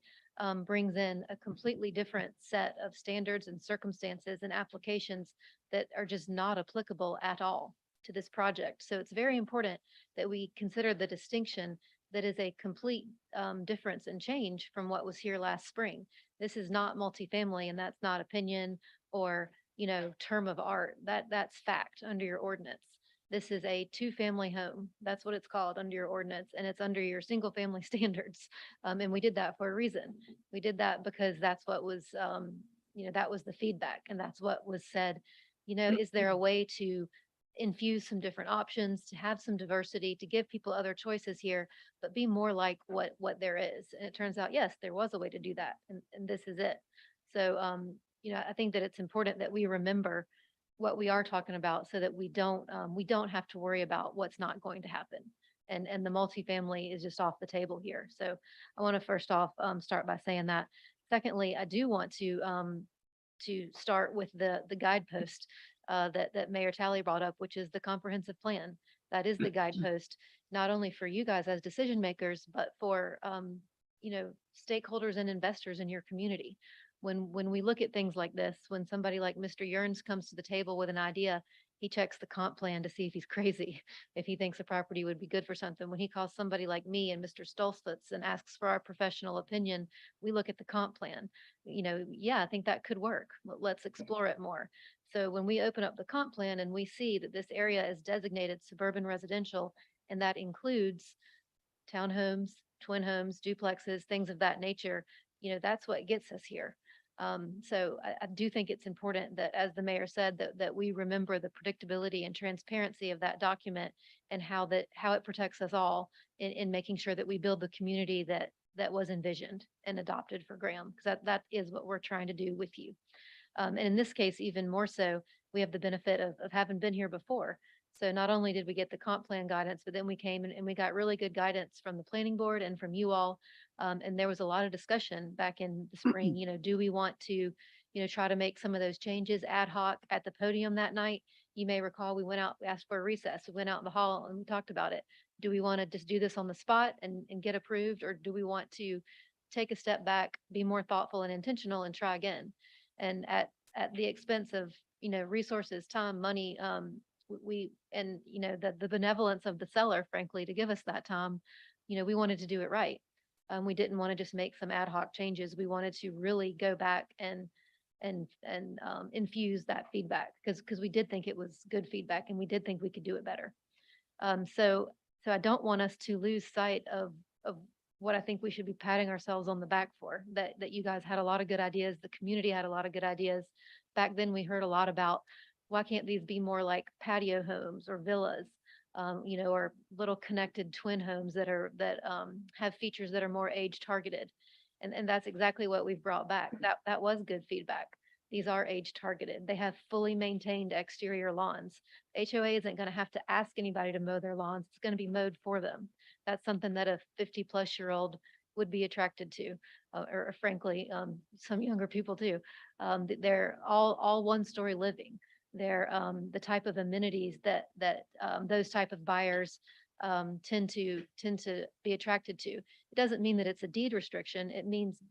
I: brings in a completely different set of standards and circumstances and applications that are just not applicable at all to this project. So it's very important that we consider the distinction that is a complete difference and change from what was here last spring. This is not multifamily and that's not opinion or, term of art. That's fact under your ordinance. This is a two-family home. That's what it's called under your ordinance, and it's under your single-family standards. And we did that for a reason. We did that because that's what was, that was the feedback, and that's what was said. Is there a way to infuse some different options, to have some diversity, to give people other choices here, but be more like what there is? And it turns out, yes, there was a way to do that, and this is it. So, I think that it's important that we remember what we are talking about so that we don't have to worry about what's not going to happen. And the multifamily is just off the table here. So I want to first off start by saying that. Secondly, I do want to start with the guidepost that Mayor Talley brought up, which is the comprehensive plan. That is the guidepost, not only for you guys as decision makers, but for stakeholders and investors in your community. When we look at things like this, when somebody like Mr. Yearns comes to the table with an idea, he checks the comp plan to see if he's crazy, if he thinks a property would be good for something. When he calls somebody like me and Mr. Stolzfus and asks for our professional opinion, we look at the comp plan. Yeah, I think that could work. Let's explore it more. So when we open up the comp plan and we see that this area is designated suburban residential, and that includes townhomes, twin homes, duplexes, things of that nature, that's what gets us here. So I do think it's important that, as the mayor said, that we remember the predictability and transparency of that document and how it protects us all in making sure that we build the community that was envisioned and adopted for Graham, because that is what we're trying to do with you. And in this case, even more so, we have the benefit of having been here before. So not only did we get the comp plan guidance, but then we came and we got really good guidance from the planning board and from you all. And there was a lot of discussion back in the spring, do we want to, try to make some of those changes ad hoc at the podium that night? You may recall we went out, we asked for a recess, we went out in the hall and we talked about it. Do we want to just do this on the spot and get approved, or do we want to take a step back, be more thoughtful and intentional and try again? And at the expense of, resources, time, money, the benevolence of the seller, frankly, to give us that time, we wanted to do it right. We didn't want to just make some ad hoc changes. We wanted to really go back and infuse that feedback because we did think it was good feedback and we did think we could do it better. So I don't want us to lose sight of what I think we should be patting ourselves on the back for, that you guys had a lot of good ideas. The community had a lot of good ideas. Back then we heard a lot about, why can't these be more like patio homes or villas, or little connected twin homes that have features that are more age targeted. And that's exactly what we've brought back. That was good feedback. These are age targeted. They have fully maintained exterior lawns. HOA isn't going to have to ask anybody to mow their lawns. It's going to be mowed for them. That's something that a 50-plus-year-old would be attracted to. or frankly, some younger people too. They're all one-story living. They're the type of amenities that those type of buyers tend to be attracted to. It doesn't mean that it's a deed restriction. It means,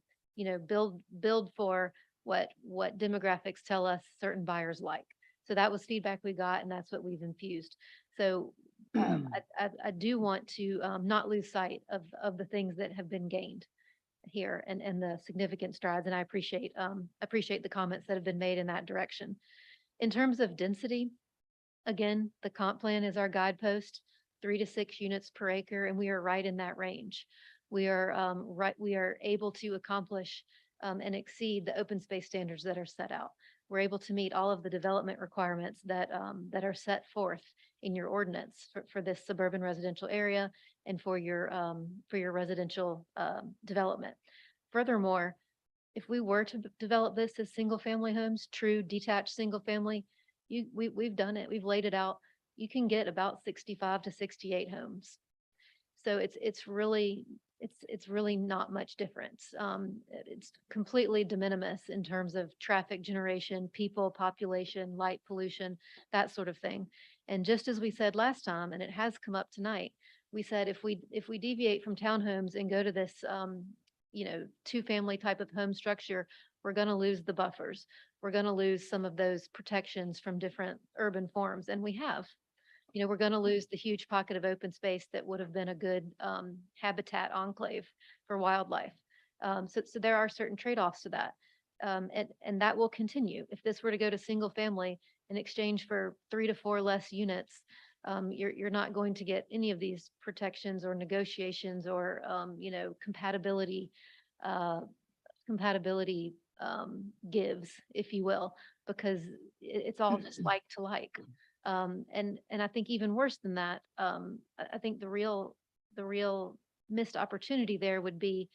I: build for what demographics tell us certain buyers like. So that was feedback we got, and that's what we've infused. So I do want to not lose sight of the things that have been gained here and the significant strides. And I appreciate the comments that have been made in that direction. In terms of density, again, the comp plan is our guidepost, 3 to 6 units per acre, and we are right in that range. We are able to accomplish and exceed the open space standards that are set out. We're able to meet all of the development requirements that are set forth in your ordinance for this suburban residential area and for your residential development. Furthermore, if we were to develop this as single family homes, true detached single family, we've done it. We've laid it out. You can get about 65 to 68 homes. So it's really not much difference. It's completely de minimis in terms of traffic generation, people, population, light pollution, that sort of thing. And just as we said last time, and it has come up tonight, we said if we deviate from townhomes and go to this 2-family type of home structure, we're going to lose the buffers. We're going to lose some of those protections from different urban forms, and we have. We're going to lose the huge pocket of open space that would have been a good habitat enclave for wildlife. So there are certain trade-offs to that. And that will continue. If this were to go to single family in exchange for 3 to 4 less units, you're not going to get any of these protections or negotiations or, compatibility gives, if you will, because it's all just like to like. And I think even worse than that, I think the real missed opportunity there would be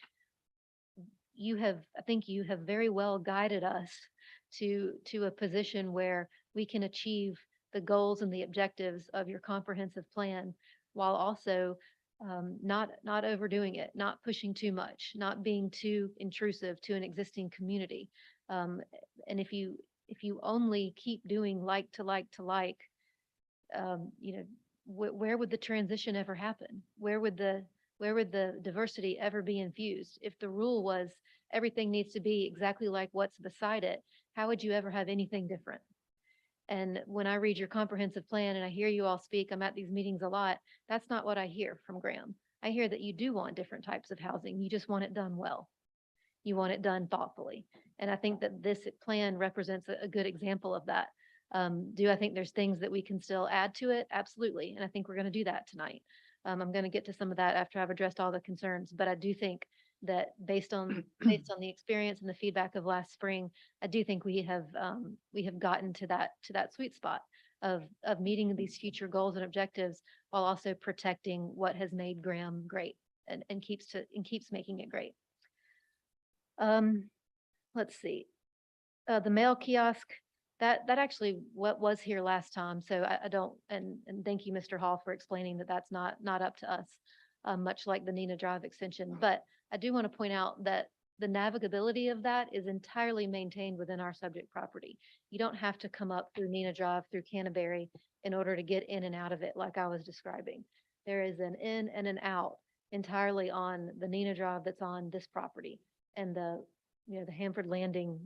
I: I think you have very well guided us to a position where we can achieve the goals and the objectives of your comprehensive plan while also not overdoing it, not pushing too much, not being too intrusive to an existing community. And if you only keep doing like to like to like, where would the transition ever happen? Where would the diversity ever be infused? If the rule was everything needs to be exactly like what's beside it, how would you ever have anything different? And when I read your comprehensive plan and I hear you all speak, I'm at these meetings a lot, that's not what I hear from Graham. I hear that you do want different types of housing. You just want it done well. You want it done thoughtfully. And I think that this plan represents a good example of that. Do I think there's things that we can still add to it? Absolutely. And I think we're going to do that tonight. I'm going to get to some of that after I've addressed all the concerns, but I do think that based on the experience and the feedback of last spring, I do think we have gotten to that sweet spot of meeting these future goals and objectives while also protecting what has made Graham great and keeps making it great. Let's see. The mail kiosk, that actually what was here last time. So I don't, and thank you, Mr. Hall, for explaining that that's not up to us, much like the Nina Drive extension. But I do want to point out that the navigability of that is entirely maintained within our subject property. You don't have to come up through Nina Drive through Canterbury in order to get in and out of it like I was describing. There is an in and an out entirely on the Nina Drive that's on this property and the Hanford Landing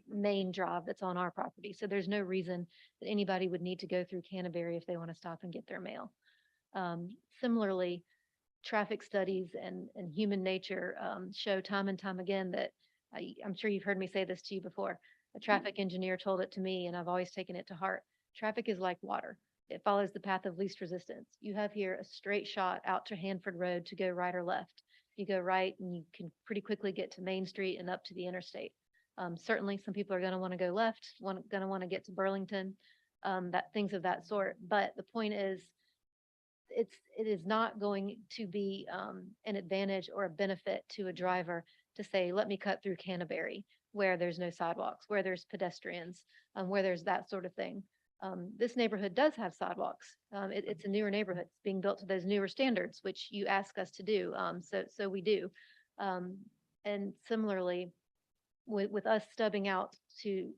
I: main drive that's on our property. So there's no reason that anybody would need to go through Canterbury if they want to stop and get their mail. Similarly, traffic studies and human nature show time and time again that I'm sure you've heard me say this to you before. A traffic engineer told it to me, and I've always taken it to heart. Traffic is like water. It follows the path of least resistance. You have here a straight shot out to Hanford Road to go right or left. You go right and you can pretty quickly get to Main Street and up to the interstate. Certainly some people are going to want to go left, going to want to get to Burlington, things of that sort. But the point is, it is not going to be an advantage or a benefit to a driver to say, let me cut through Canterbury where there's no sidewalks, where there's pedestrians, where there's that sort of thing. This neighborhood does have sidewalks. It's a newer neighborhood. It's being built to those newer standards, which you ask us to do. So we do. And similarly, with us stubbing out to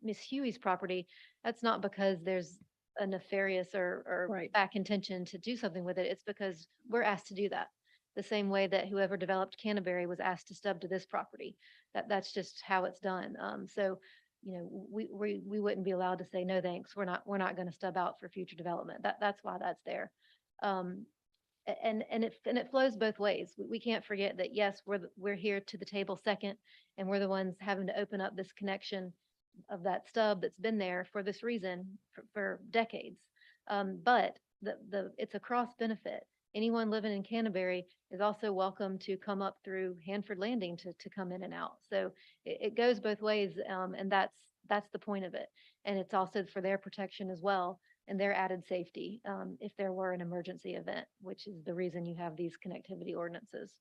I: Miss Huey's property, that's not because there's a nefarious or
A: Right.
I: back intention to do something with it. It's because we're asked to do that. The same way that whoever developed Canterbury was asked to stub to this property. That's just how it's done. So, you know, we wouldn't be allowed to say, no, thanks, we're not going to stub out for future development. That's why that's there. And it flows both ways. We can't forget that, yes, we're here to the table second, and we're the ones having to open up this connection of that stub that's been there for this reason for decades. But it's a cross benefit. Anyone living in Canterbury is also welcome to come up through Hanford Landing to come in and out. So it goes both ways, and that's the point of it. And it's also for their protection as well and their added safety if there were an emergency event, which is the reason you have these connectivity ordinances.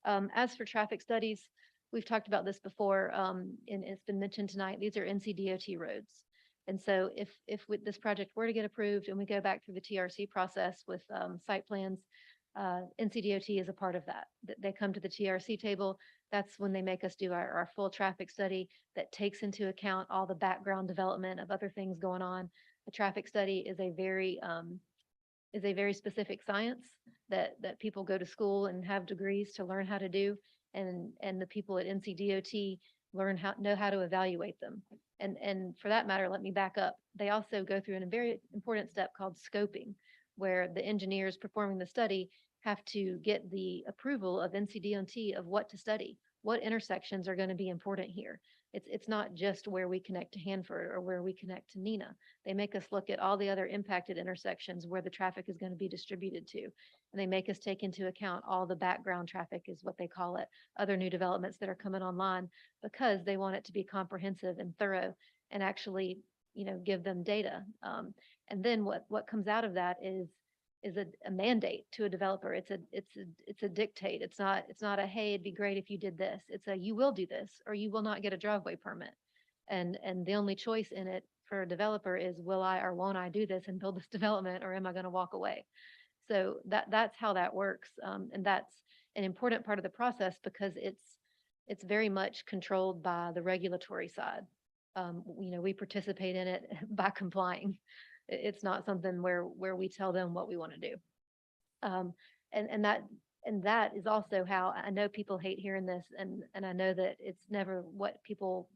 I: As for traffic studies, we've talked about this before, and it's been mentioned tonight. These are NCDOT roads. And so if this project were to get approved and we go back through the TRC process with site plans, NCDOT is a part of that. They come to the TRC table. That's when they make us do our full traffic study that takes into account all the background development of other things going on. The traffic study is a very specific science that people go to school and have degrees to learn how to do. And the people at NCDOT know how to evaluate them. And for that matter, let me back up. They also go through a very important step called scoping, where the engineers performing the study have to get the approval of NCDOT of what to study, what intersections are going to be important here. It's not just where we connect to Hanford or where we connect to Nina. They make us look at all the other impacted intersections where the traffic is going to be distributed to. And they make us take into account all the background traffic is what they call it, other new developments that are coming online, because they want it to be comprehensive and thorough and actually, you know, give them data. And then what comes out of that is a mandate to a developer. It's a dictate. It's not a, hey, it'd be great if you did this. It's a, you will do this or you will not get a driveway permit. And the only choice in it for a developer is, will I or won't I do this and build this development, or am I going to walk away? So that's how that works. And that's an important part of the process because it's very much controlled by the regulatory side. You know, we participate in it by complying. It's not something where we tell them what we want to do. And that is also how, I know people hate hearing this, and I know that it's never what people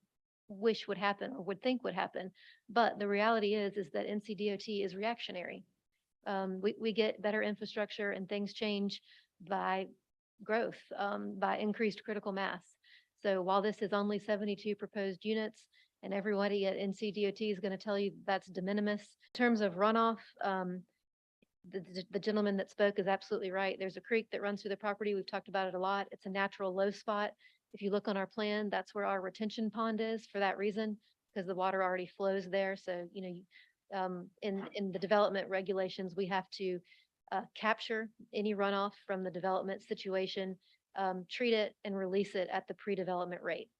I: wish would happen or would think would happen. But the reality is that NCDOT is reactionary. We get better infrastructure and things change by growth, by increased critical mass. So while this is only 72 proposed units, and everybody at NCDOT is going to tell you that's de minimis. In terms of runoff, the gentleman that spoke is absolutely right. There's a creek that runs through the property. We've talked about it a lot. It's a natural low spot. If you look on our plan, that's where our retention pond is for that reason, because the water already flows there. So, you know, in the development regulations, we have to capture any runoff from the development situation, treat it and release it at the pre-development rate.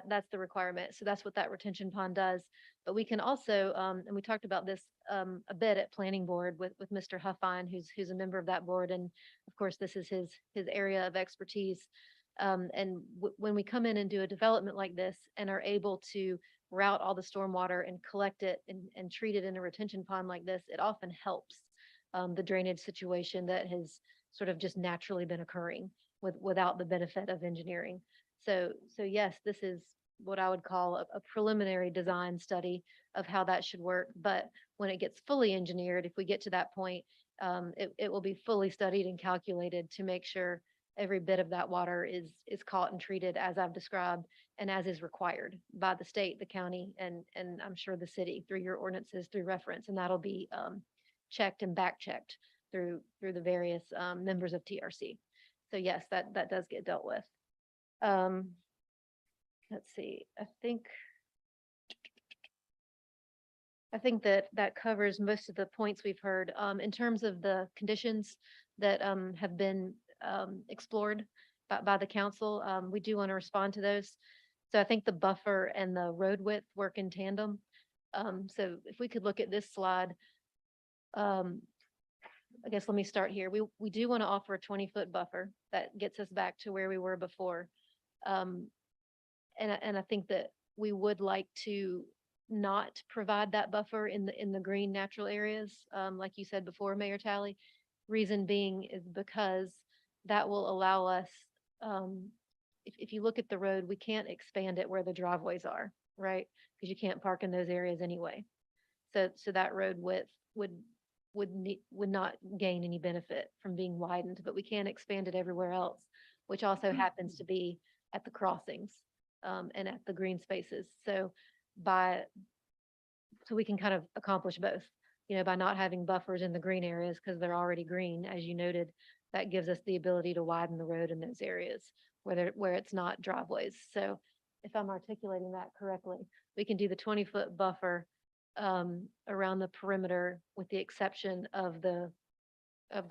I: That's the requirement. So that's what that retention pond does. But we can also, and we talked about this a bit at planning board with Mr. Huffine, who's a member of that board. And of course, this is his area of expertise. And when we come in and do a development like this and are able to route all the stormwater and collect it and treat it in a retention pond like this, it often helps the drainage situation that has sort of just naturally been occurring without the benefit of engineering. So yes, this is what I would call a preliminary design study of how that should work. But when it gets fully engineered, if we get to that point, it will be fully studied and calculated to make sure every bit of that water is caught and treated as I've described and as is required by the state, the county, and I'm sure the city through your ordinances, through reference, and that'll be checked and back checked through the various members of TRC. So yes, that does get dealt with. Let's see, I think that covers most of the points we've heard. In terms of the conditions that have been explored by the council, we do want to respond to those. So I think the buffer and the road width work in tandem. So if we could look at this slide, I guess let me start here. We do want to offer a 20-foot buffer that gets us back to where we were before. And I think that we would like to not provide that buffer in the green natural areas, like you said before, Mayor Tally. Reason being is because that will allow us, if you look at the road, we can't expand it where the driveways are, right? Because you can't park in those areas anyway. So that road width would not gain any benefit from being widened, but we can expand it everywhere else, which also happens to be at the crossings, and at the green spaces. So we can kind of accomplish both, by not having buffers in the green areas because they're already green, as you noted, that gives us the ability to widen the road in those areas where it's not driveways. So if I'm articulating that correctly, we can do the 20-foot buffer around the perimeter with the exception of the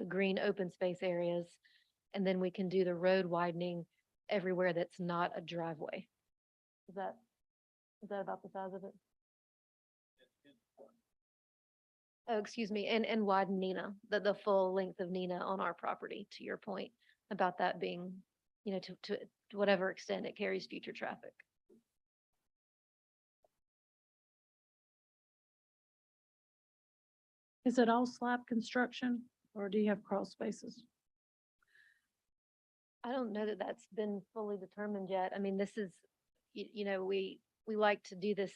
I: green open space areas. And then we can do the road widening everywhere that's not a driveway. Is that about the size of it? Oh, excuse me, and widen Nina, the full length of Nina on our property, to your point about that being, to whatever extent it carries future traffic.
A: Is it all slab construction or do you have crawl spaces?
I: I don't know that that's been fully determined yet. I mean, this is, we like to do this.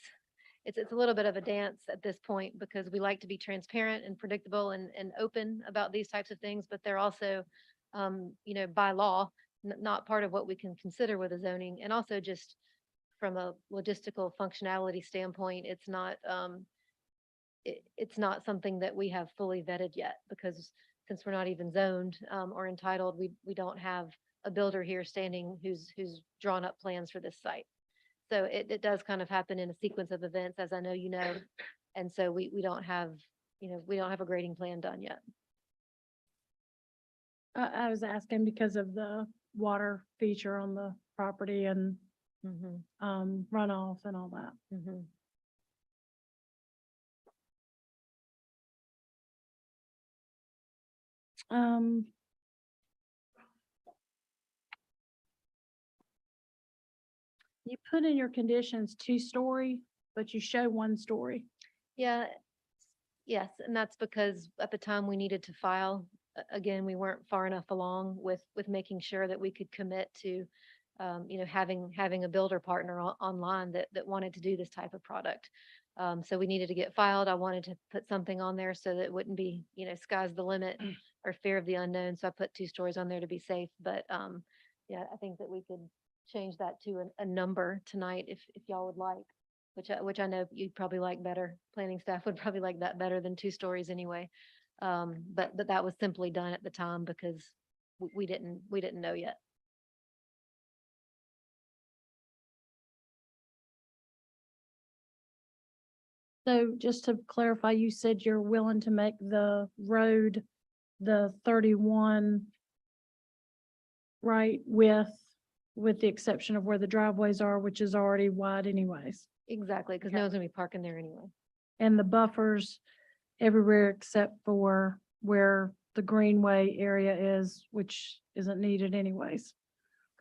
I: It's a little bit of a dance at this point because we like to be transparent and predictable and open about these types of things, but they're also, by law, not part of what we can consider with a zoning. And also just from a logistical functionality standpoint, it's not something that we have fully vetted yet, because since we're not even zoned or entitled, we don't have a builder here standing who's drawn up plans for this site. So it does kind of happen in a sequence of events, as I know you know, and so we don't have a grading plan done yet.
A: I was asking because of the water feature on the property and runoff and all that. You put in your conditions 2-story, but you show 1-story.
I: Yeah, yes, and that's because at the time we needed to file, again, we weren't far enough along with making sure that we could commit to, having a builder partner online that wanted to do this type of product. So we needed to get filed. I wanted to put something on there so that it wouldn't be, sky's the limit or fear of the unknown. So I put 2 stories on there to be safe. But yeah, I think that we could change that to a number tonight if y'all would like, which I know you'd probably like better. Planning staff would probably like that better than 2 stories anyway. But that was simply done at the time because we didn't know yet.
A: So just to clarify, you said you're willing to make the road the 31 right with the exception of where the driveways are, which is already wide anyways.
I: Exactly, because no one's gonna be parking there anyway.
A: And the buffers everywhere except for where the greenway area is, which isn't needed anyways.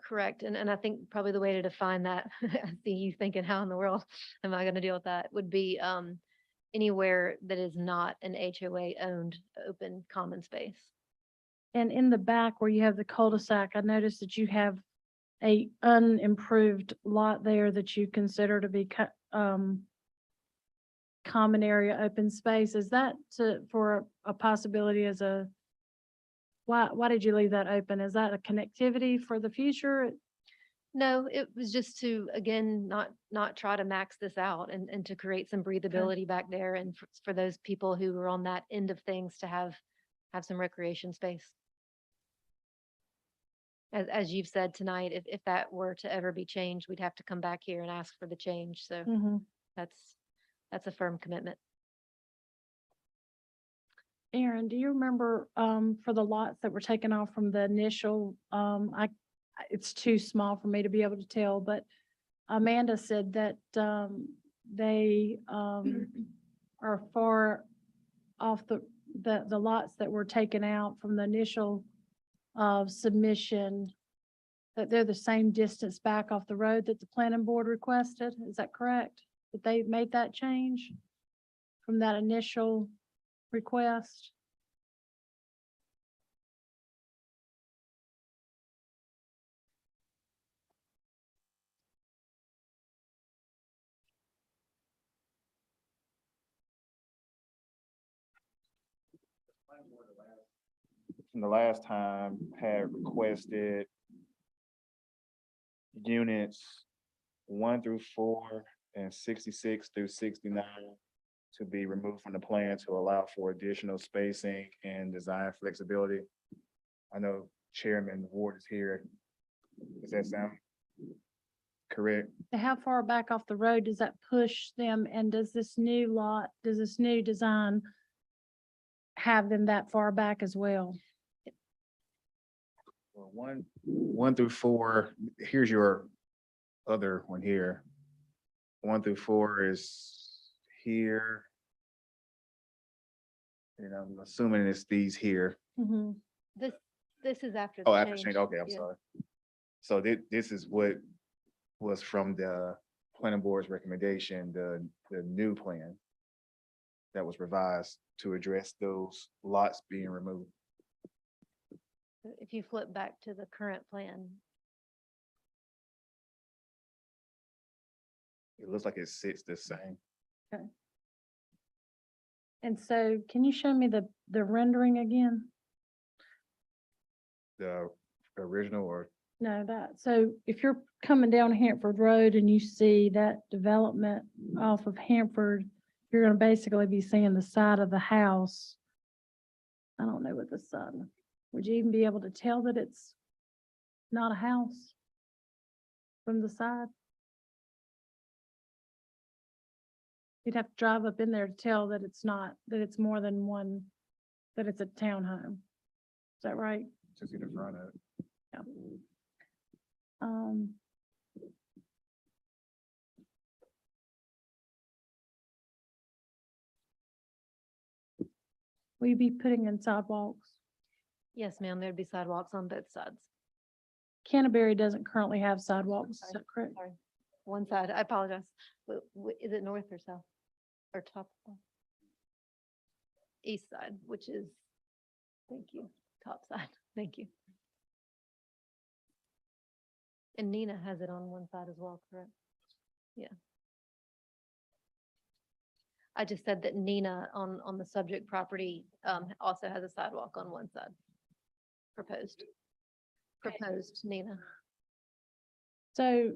I: Correct. And I think probably the way to define that, I see you thinking, how in the world am I going to deal with that? Would be anywhere that is not an HOA owned open common space.
A: And in the back where you have the cul-de-sac, I noticed that you have a unimproved lot there that you consider to be common area open space. Is that for a possibility as a, why did you leave that open? Is that a connectivity for the future?
I: No, it was just to, again, not try to max this out and to create some breathability back there. And for those people who are on that end of things to have some recreation space. As you've said tonight, if that were to ever be changed, we'd have to come back here and ask for the change. So that's a firm commitment.
A: Aaron, do you remember for the lots that were taken off from the initial, it's too small for me to be able to tell, but Amanda said that they are far off the lots that were taken out from the initial submission that they're the same distance back off the road that the planning board requested. Is that correct? That they made that change from that initial request?
G: From the last time had requested units 1 through 4 and 66 through 69 to be removed from the plan to allow for additional spacing and design flexibility. I know Chairman Ward is here. Does that sound correct?
A: How far back off the road does that push them? And does this new lot, does this new design have them that far back as well?
G: Well, 1 through 4, here's your other one here. 1 through 4 is here. And I'm assuming it's these here.
A: Mhm.
I: This is after.
G: Oh,
I: the
G: after change, okay, I'm
I: Yeah.
G: sorry. So this is what was from the planning board's recommendation, the new plan that was revised to address those lots being removed.
I: If you flip back to the current plan,
G: It looks like it sits the same.
A: And so can you show me the rendering again?
G: The original or
A: No, so if you're coming down Hanford Road and you see that development off of Hanford, you're gonna basically be seeing the side of the house. I don't know what the side, would you even be able to tell that it's not a house from the side? You'd have to drive up in there to tell that it's not, that it's more than one, that it's a townhome. Is that right?
G: to see the front of it.
A: Yeah. Um. Will you be putting in sidewalks?
I: yes, ma'am, there'd be sidewalks on both sides.
A: Canterbury doesn't currently have sidewalks, is
I: Sorry.
A: that correct?
I: Sorry, one side, I apologize. Is it north or south? Or top? East side, which is, thank you, top side, thank you. And Nina has it on one side as well, correct? Yeah. I just said that Nina on the subject property also has a sidewalk on one side. Proposed. Proposed, Nina.
A: So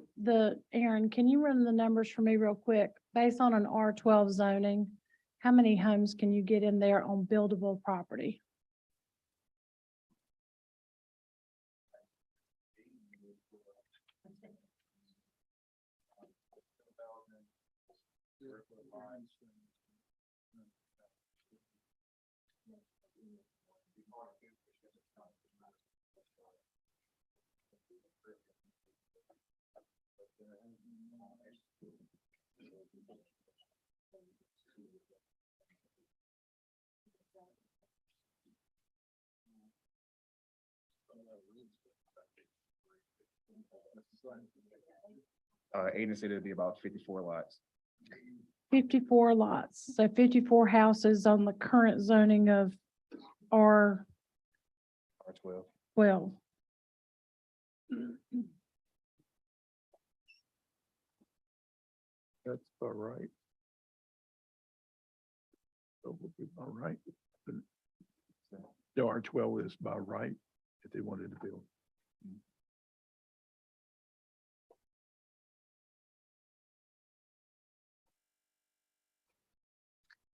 A: Aaron, can you run the numbers for me real quick? Based on an R12 zoning, how many homes can you get in there on buildable property?
G: Agency, it'd be about 54 lots.
A: 54 lots, so 54 houses on the current zoning of R12.
G: R12.
E: That's about right. That would be about right. The R12 is about right if they wanted to build.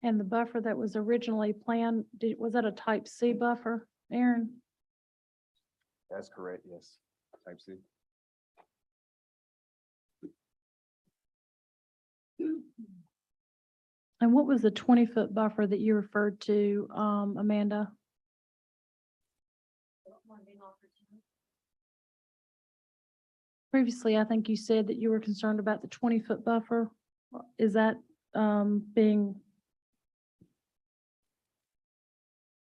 A: And the buffer that was originally planned, was that a type C buffer, Aaron?
G: That's correct, yes. Type C.
A: And what was the 20-foot buffer that you referred to, Amanda? Previously, I think you said that you were concerned about the 20-foot buffer. Is that, being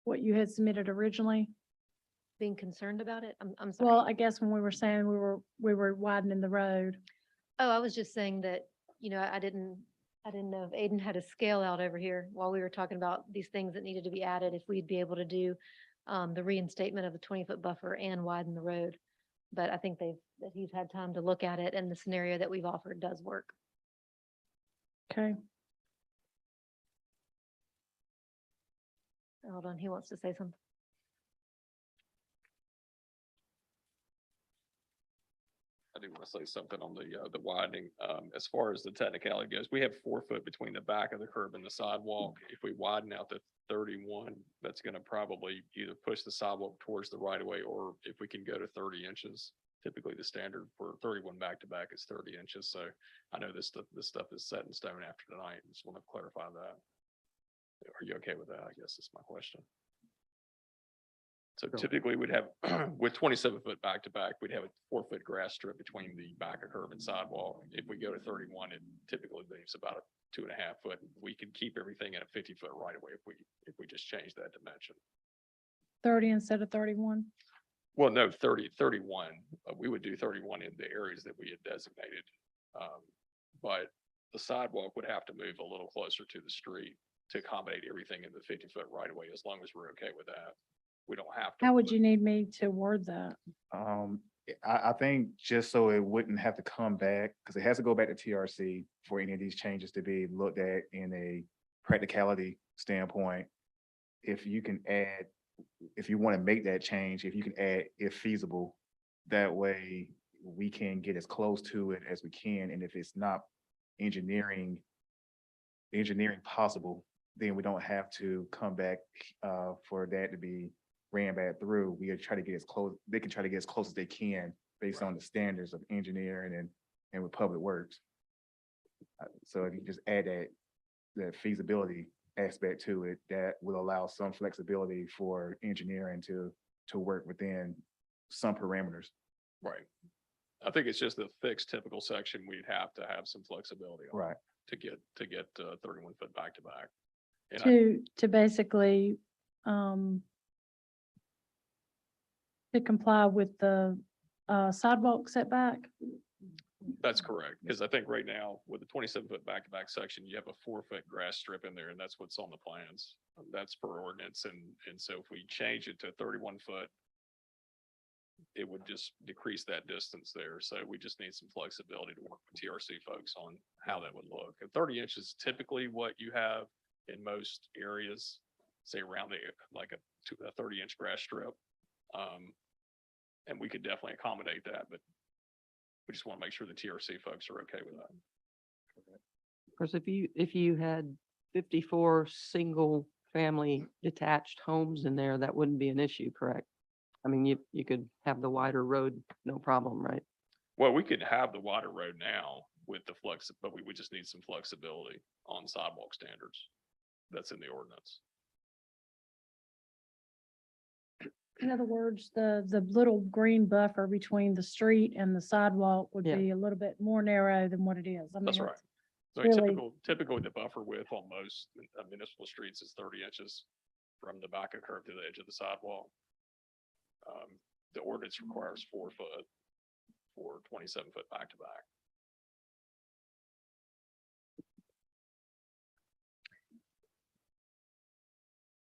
A: what you had submitted originally?
I: being concerned about it? I'm
A: Well,
I: sorry.
A: I guess when we were saying we were widening the road.
I: Oh, I was just saying that, I didn't know if Aiden had a scale out over here while we were talking about these things that needed to be added, if we'd be able to do the reinstatement of the 20-foot buffer and widen the road. But I think that he's had time to look at it, and the scenario that we've offered does work.
A: Okay.
I: Hold on, he wants to say something.
K: I do want to say something on the widening. As far as the technicality goes, we have 4 foot between the back of the curb and the sidewalk. If we widen out to 31, that's going to probably either push the sidewalk towards the right of way, or if we can go to 30 inches. Typically, the standard for 31 back to back is 30 inches. So I know this stuff is set in stone after tonight. Just want to clarify that. Are you okay with that? I guess is my question. So typically we'd have, with 27-foot back to back, we'd have a 4-foot grass strip between the back of curb and sidewalk. If we go to 31, it typically leaves about a 2.5 foot. We could keep everything at a 50-foot right away if we just change that dimension.
A: 30 instead of 31.
K: Well, no, 31. We would do 31 in the areas that we had designated. But the sidewalk would have to move a little closer to the street to accommodate everything in the 50-foot right away, as long as we're okay with that. We don't have to.
A: How would you need me to word that?
G: I think just so it wouldn't have to come back, because it has to go back to TRC for any of these changes to be looked at in a practicality standpoint. If you can add, if you want to make that change, if you can add if feasible, that way we can get as close to it as we can. And if it's not engineering possible, then we don't have to come back for that to be ran back through. We try to get as close, they can try to get as close as they can based on the standards of engineering and with public works. So if you just add that feasibility aspect to it, that will allow some flexibility for engineering to work within some parameters.
K: Right. I think it's just the fixed typical section, we'd have to have some flexibility on
G: Right.
K: to get 31 foot back to back. And
A: To basically, to comply with the sidewalk setback?
K: that's correct, because I think right now with the 27-foot back to back section, you have a 4-foot grass strip in there, and that's what's on the plans. That's per ordinance, and so if we change it to 31 foot, it would just decrease that distance there. So we just need some flexibility to work with TRC folks on how that would look. And 30 inches is typically what you have in most areas, say around like a 30-inch grass strip. And we could definitely accommodate that, but we just want to make sure the TRC folks are okay with that.
J: Of course, if you had 54 single family detached homes in there, that wouldn't be an issue, correct? I mean, you could have the wider road, no problem, right?
K: Well, we could have the wider road now with the but we would just need some flexibility on sidewalk standards. That's in the ordinance.
A: In other words, the little green buffer between the street and the sidewalk would
J: Yeah.
A: be a little bit more narrow than what it is. I mean,
K: That's right.
A: it's
K: So
A: really-
K: typically the buffer width on most municipal streets is 30 inches from the back of curb to the edge of the sidewalk. The ordinance requires 4 foot for 27-foot back to back.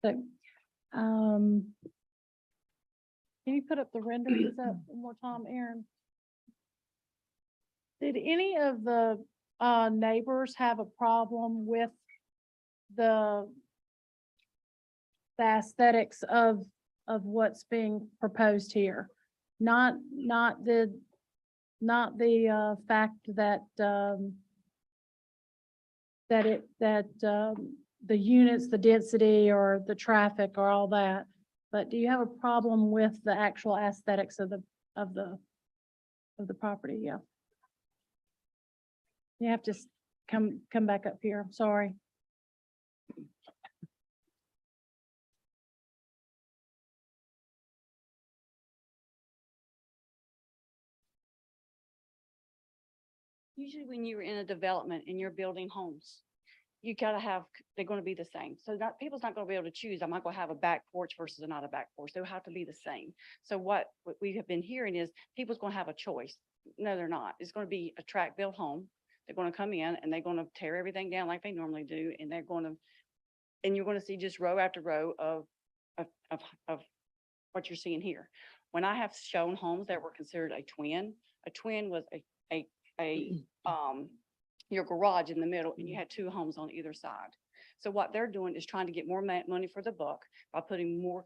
A: So, can you put up the renderings up one more time, Aaron? Did any of the neighbors have a problem with the aesthetics of what's being proposed here? Not the fact that the units, the density or the traffic or all that, but do you have a problem with the actual aesthetics of the property? Yeah. You have to come back up here. I'm sorry.
H: Usually when you're in a development and you're building homes,
T: you gotta have, they're gonna be the same. So not, people's not gonna be able to choose, am I gonna have a back porch versus not a back porch? They'll have to be the same. So what we have been hearing is people's gonna have a choice. No, they're not. It's gonna be a tract built home. They're gonna come in and they're gonna tear everything down like they normally do, and they're gonna, and you're gonna see just row after row of what you're seeing here. When I have shown homes that were considered a twin was your garage in the middle and you had two homes on either side. So what they're doing is trying to get more money for the buck by putting more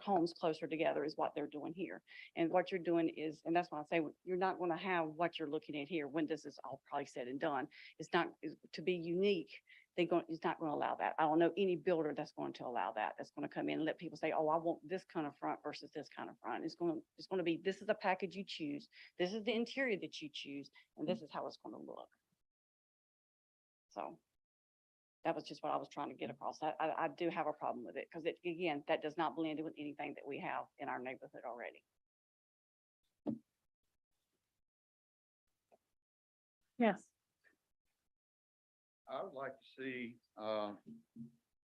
T: homes closer together is what they're doing here. And what you're doing is, and that's why I say you're not going to have what you're looking at here when this is all probably said and done. It's not to be unique. It's not going to allow that. I don't know any builder that's going to allow that. That's going to come in and let people say, oh, I want this kind of front versus this kind of front. It's going to be, this is the package you choose. This is the interior that you choose. And this is how it's going to look. So that was just what I was trying to get across. I do have a problem with it because again, that does not blend in with anything that we have in our neighborhood already.
A: Yes.
M: I would like to see,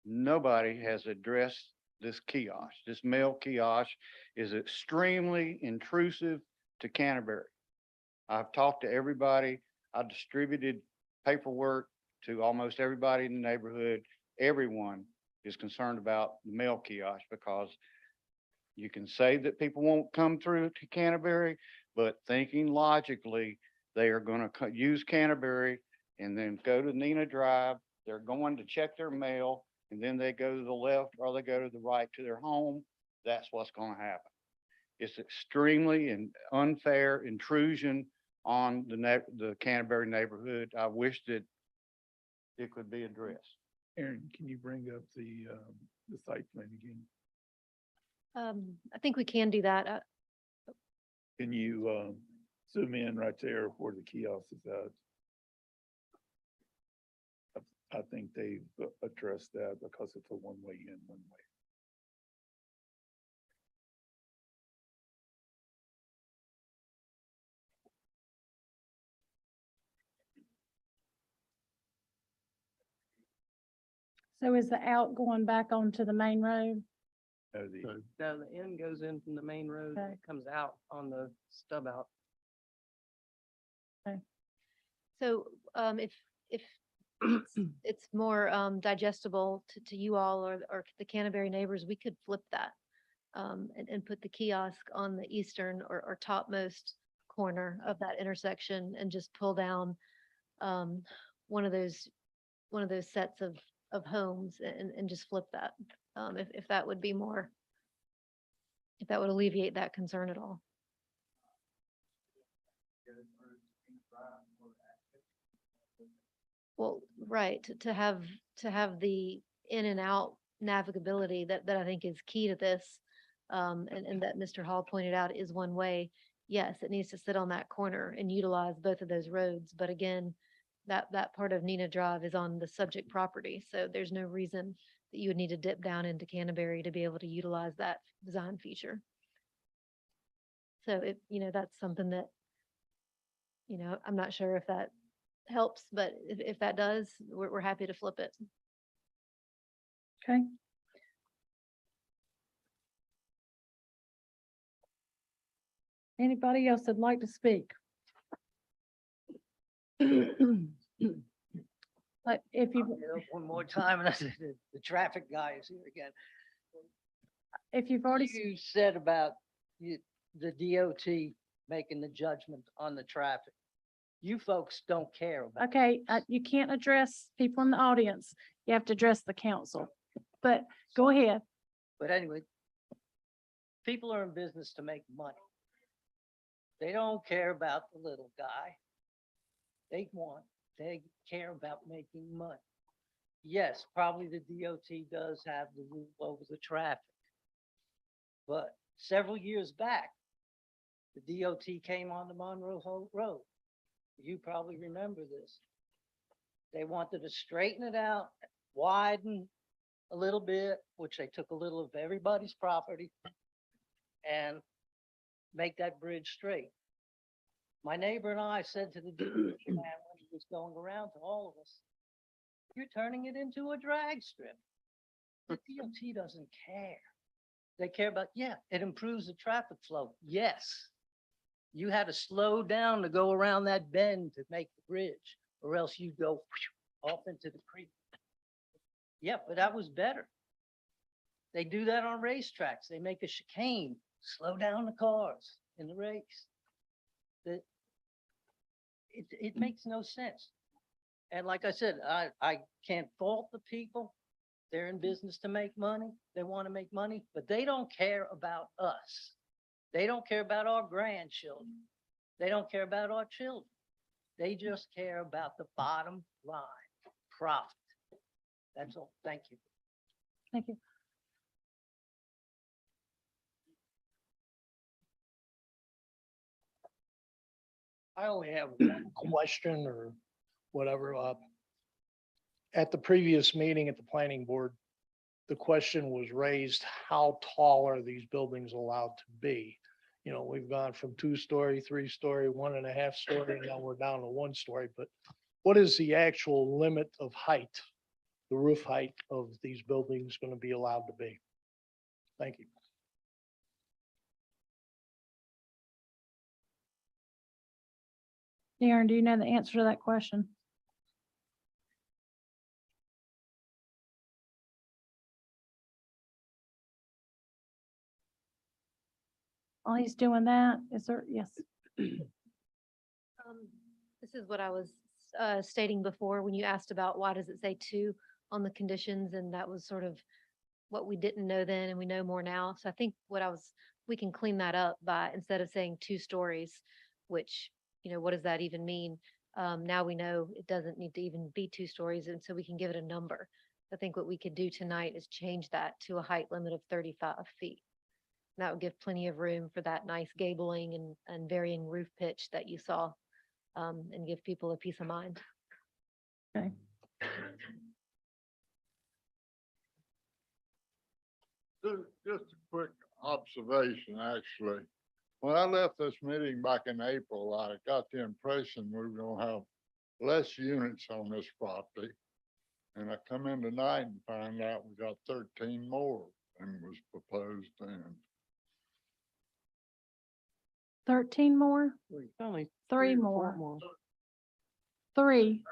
M: nobody has addressed this kiosk. This mail kiosk is extremely intrusive to Canterbury. I've talked to everybody. I distributed paperwork to almost everybody in the neighborhood. Everyone is concerned about the mail kiosk because you can say that people won't come through to Canterbury, but thinking logically, they are going to use Canterbury and then go to Nina Drive. They're going to check their mail and then they go to the left or they go to the right to their home. That's what's going to happen. It's extremely and unfair intrusion on the Canterbury neighborhood. I wish that it could be addressed.
E: Aaron, can you bring up the site plan again?
I: I think we can do that.
E: Can you zoom in right there where the kiosk is at? I think they've addressed that because it's a one-way in, one-way.
A: So is the out going back onto the main road?
J: No, the end goes in from the main road, and it comes out on the stub out.
I: So if it's more digestible to you all or the Canterbury neighbors, we could flip that and put the kiosk on the eastern or topmost corner of that intersection and just pull down one of those sets of homes and just flip that. If that would be more, if that would alleviate that concern at all. Well, right, to have the in and out navigability that I think is key to this. And that Mr. Hall pointed out is one way. Yes, it needs to sit on that corner and utilize both of those roads. But again, that part of Nina Drive is on the subject property. So there's no reason that you would need to dip down into Canterbury to be able to utilize that design feature. So that's something that, I'm not sure if that helps, but if that does, we're happy to flip it.
A: Okay. Anybody else that'd like to speak? But if you,
B: Get up one more time, and I said, the traffic guy is here again.
A: if you've already,
B: You said about the DOT making the judgment on the traffic. You folks don't care about.
A: okay, you can't address people in the audience. You have to address the council. But go ahead.
B: But anyway, people are in business to make money. They don't care about the little guy. They care about making money. Yes, probably the DOT does have the rule over the traffic. But several years back, the DOT came on the Monroe Holt Road. You probably remember this. They wanted to straighten it out, widen a little bit, which they took a little of everybody's property, and make that bridge straight. My neighbor and I said to the DOT man when he was going around to all of us, You're turning it into a drag strip. The DOT doesn't care. They care about, yeah, it improves the traffic flow. Yes. You had to slow down to go around that bend to make the bridge, or else you go off into the creek. Yeah, but that was better. They do that on racetracks. They make a chicane, slow down the cars in the race. It makes no sense. And like I said, I can't fault the people. They're in business to make money. They want to make money, but they don't care about us. They don't care about our grandchildren. They don't care about our children. They just care about the bottom line, profit. That's all. Thank you.
A: Thank you.
O: I only have one question or whatever. At the previous meeting at the planning board, the question was raised, how tall are these buildings allowed to be? You know, we've gone from 2-story, 3-story, 1.5-story, now we're down to 1-story, but what is the actual limit of height, the roof height of these buildings going to be allowed to be? Thank you.
A: Darren, do you know the answer to that question? While he's doing that, is there, yes.
I: This is what I was stating before when you asked about why does it say 2 on the conditions, and that was sort of what we didn't know then and we know more now. So I think we can clean that up by, instead of saying 2 stories, which, you know, what does that even mean? Now we know it doesn't need to even be 2 stories, and so we can give it a number. I think what we could do tonight is change that to a height limit of 35 feet. That would give plenty of room for that nice gabling and varying roof pitch that you saw, and give people a peace of mind.
A: Okay.
N: Just a quick observation, actually. When I left this meeting back in April, I got the impression we were gonna have less units on this property. And I come in tonight and find out we got 13 more than was proposed then.
A: 13 more?
J: Only
A: 3
J: or 4
A: more. 3.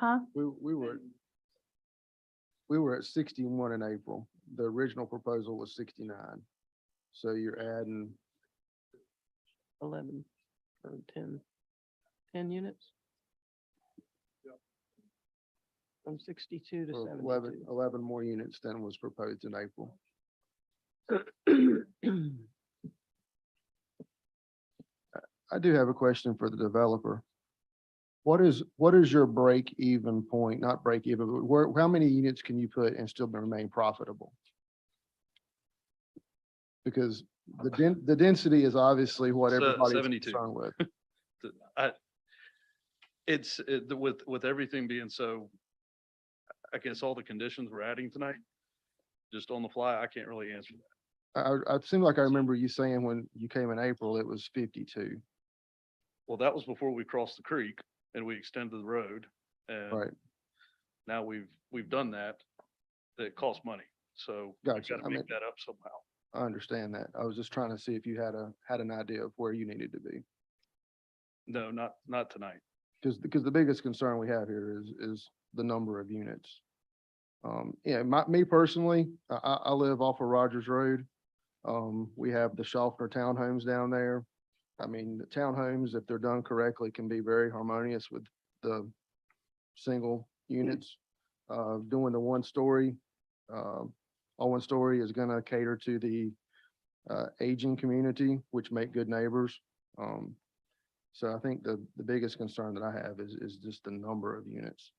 A: Huh?
C: We were at 61 in April. The original proposal was 69. So you're adding
J: 11 or 10 units? From 62 to
C: 11
J: 72.
C: more units than was proposed in April. I do have a question for the developer. What is your break even point, not break even, but how many units can you put and still remain profitable? Because the density is obviously what everybody's
D: 72.
C: concerned with.
D: With everything being so, I guess all the conditions we're adding tonight, just on the fly, I can't really answer that.
C: I seem like I remember you saying when you came in April, it was 52.
D: Well, that was before we crossed the creek and we extended the road. And
C: Right.
D: now we've done that. That costs money. So we've
C: Gotcha.
D: got to make that up somehow.
C: I understand that. I was just trying to see if you had an idea of where you needed to be.
D: No, not tonight.
C: Because the biggest concern we have here is the number of units. Yeah, me personally, I live off of Rogers Road. We have the Schaffner townhomes down there. I mean, the townhomes, if they're done correctly, can be very harmonious with the single units. Doing the 1-story, all 1-story is gonna cater to the aging community, which make good neighbors. So I think the biggest concern that I have is just the number of units.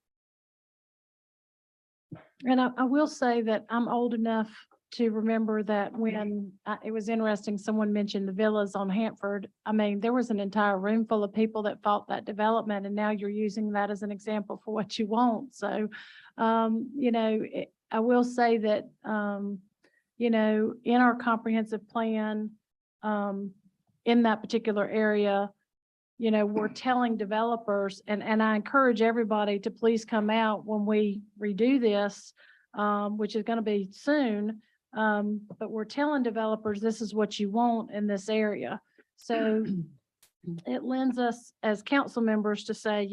A: And I will say that I'm old enough to remember that when it was interesting, someone mentioned the villas on Hanford. I mean, there was an entire room full of people that fought that development, and now you're using that as an example for what you want. So, you know, I will say that, you know, in our comprehensive plan, in that particular area, we're telling developers, and I encourage everybody to please come out when we redo this, which is going to be soon. But we're telling developers, this is what you want in this area. So it lends us as council members to say,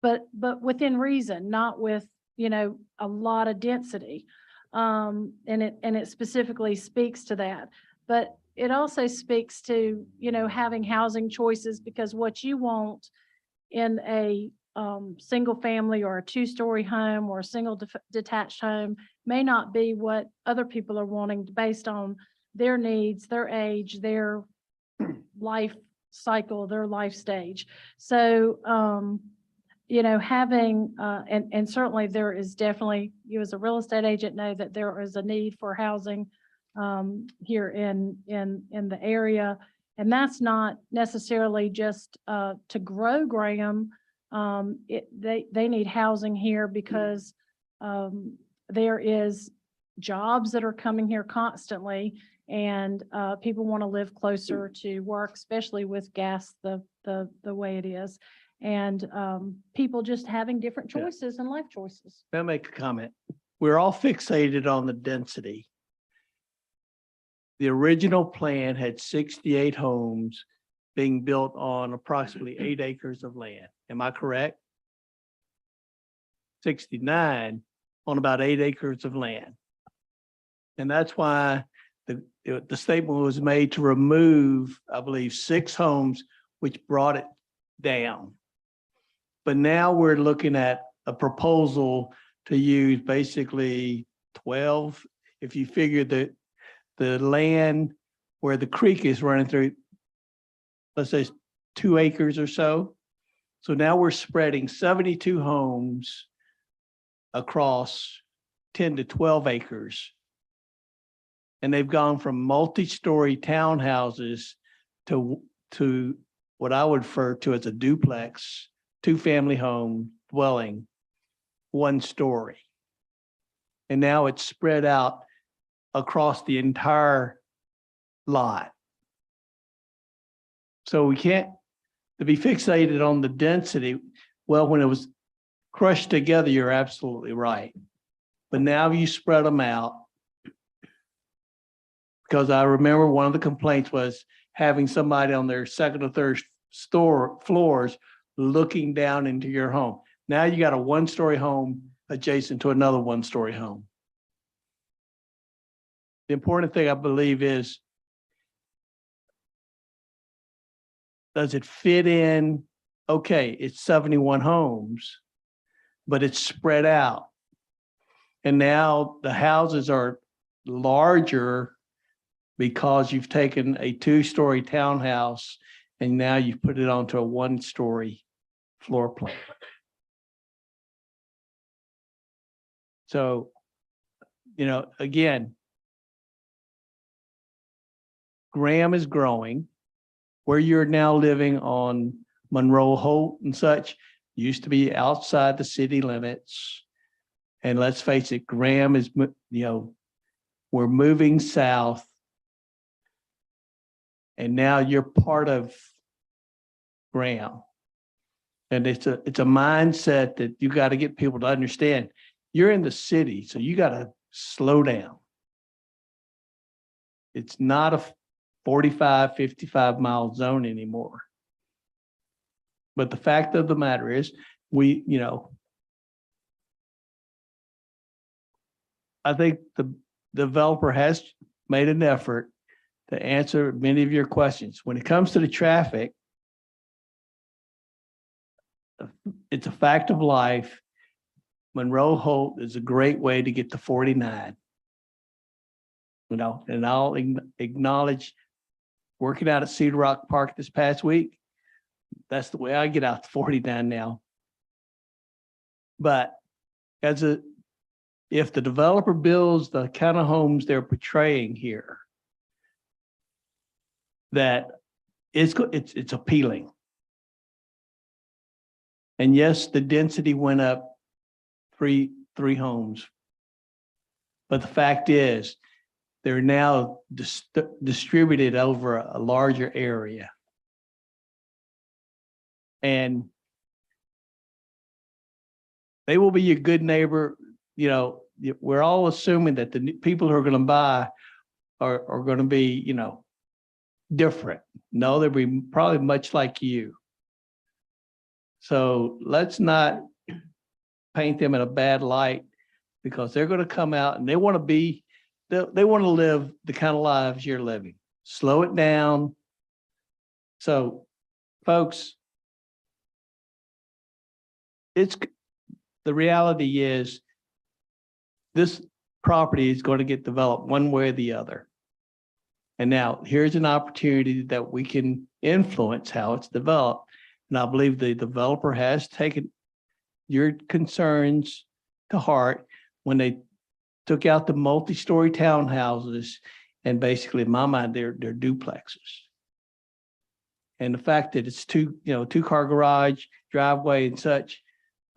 A: but within reason, not with, a lot of density. And it specifically speaks to that. But it also speaks to, having housing choices, because what you want in a single family or a two-story home or a single detached home may not be what other people are wanting based on their needs, their age, their life cycle, their life stage. So, having, and certainly there is definitely, you as a real estate agent know that there is a need for housing here in the area. And that's not necessarily just to grow Graham. They need housing here because there is jobs that are coming here constantly, and people want to live closer to work, especially with gas the way it is, and people just having different choices and life choices.
L: May I make a comment? We're all fixated on the density. The original plan had 68 homes being built on approximately 8 acres of land. Am I correct? 69 on about 8 acres of land. And that's why the statement was made to remove, I believe, 6 homes, which brought it down. But now we're looking at a proposal to use basically 12, if you figure that the land where the creek is running through, let's say 2 acres or so. So now we're spreading 72 homes across 10 to 12 acres. And they've gone from multi-story townhouses to what I would refer to as a duplex, 2-family home dwelling, 1 story. And now it's spread out across the entire lot. So we can't, to be fixated on the density, well, when it was crushed together, you're absolutely right. But now you spread them out. Because I remember one of the complaints was having somebody on their second or third floors looking down into your home. Now you got a 1-story home adjacent to another 1-story home. The important thing, I believe, is, does it fit in? Okay, it's 71 homes, but it's spread out. And now the houses are larger because you've taken a 2-story townhouse and now you've put it onto a 1-story floor plan. So, again, Graham is growing. Where you're now living on Monroe Holt and such used to be outside the city limits. And let's face it, Graham is, we're moving south. And now you're part of Graham. And it's a mindset that you got to get people to understand. You're in the city, so you got to slow down. It's not a 45, 55 mile zone anymore. But the fact of the matter is, I think the developer has made an effort to answer many of your questions. When it comes to the traffic, it's a fact of life. Monroe Holt is a great way to get to 49. And I'll acknowledge working out at Cedar Rock Park this past week. That's the way I get out to 49 now. But if the developer builds the kind of homes they're portraying here, that it's appealing. And yes, the density went up three homes. But the fact is, they're now distributed over a larger area. And they will be a good neighbor, you know, we're all assuming that the people who are gonna buy are gonna be, you know, different. No, they'll be probably much like you. So let's not paint them in a bad light, because they're gonna come out and they wanna be, they wanna live the kind of lives you're living. Slow it down. So, folks, the reality is this property is going to get developed one way or the other. And now here's an opportunity that we can influence how it's developed. And I believe the developer has taken your concerns to heart when they took out the multi-story townhouses, and basically, in my mind, they're duplexes. And the fact that it's two-car garage, driveway and such,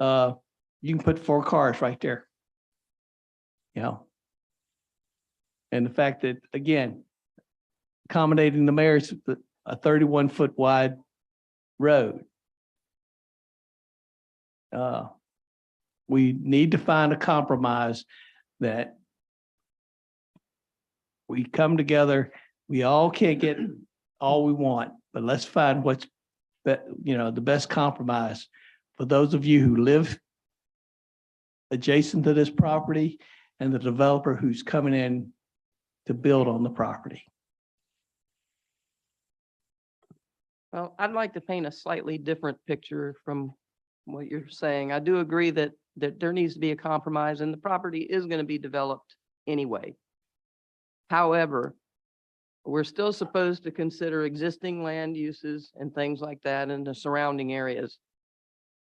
L: you can put 4 cars right there. You know? And the fact that, again, accommodating the mayor's a 31-foot wide road. We need to find a compromise that we come together. We all can't get all we want, but let's find what's the best compromise for those of you who live adjacent to this property and the developer who's coming in to build on the property.
J: Well, I'd like to paint a slightly different picture from what you're saying. I do agree that there needs to be a compromise, and the property is going to be developed anyway. However, we're still supposed to consider existing land uses and things like that in the surrounding areas.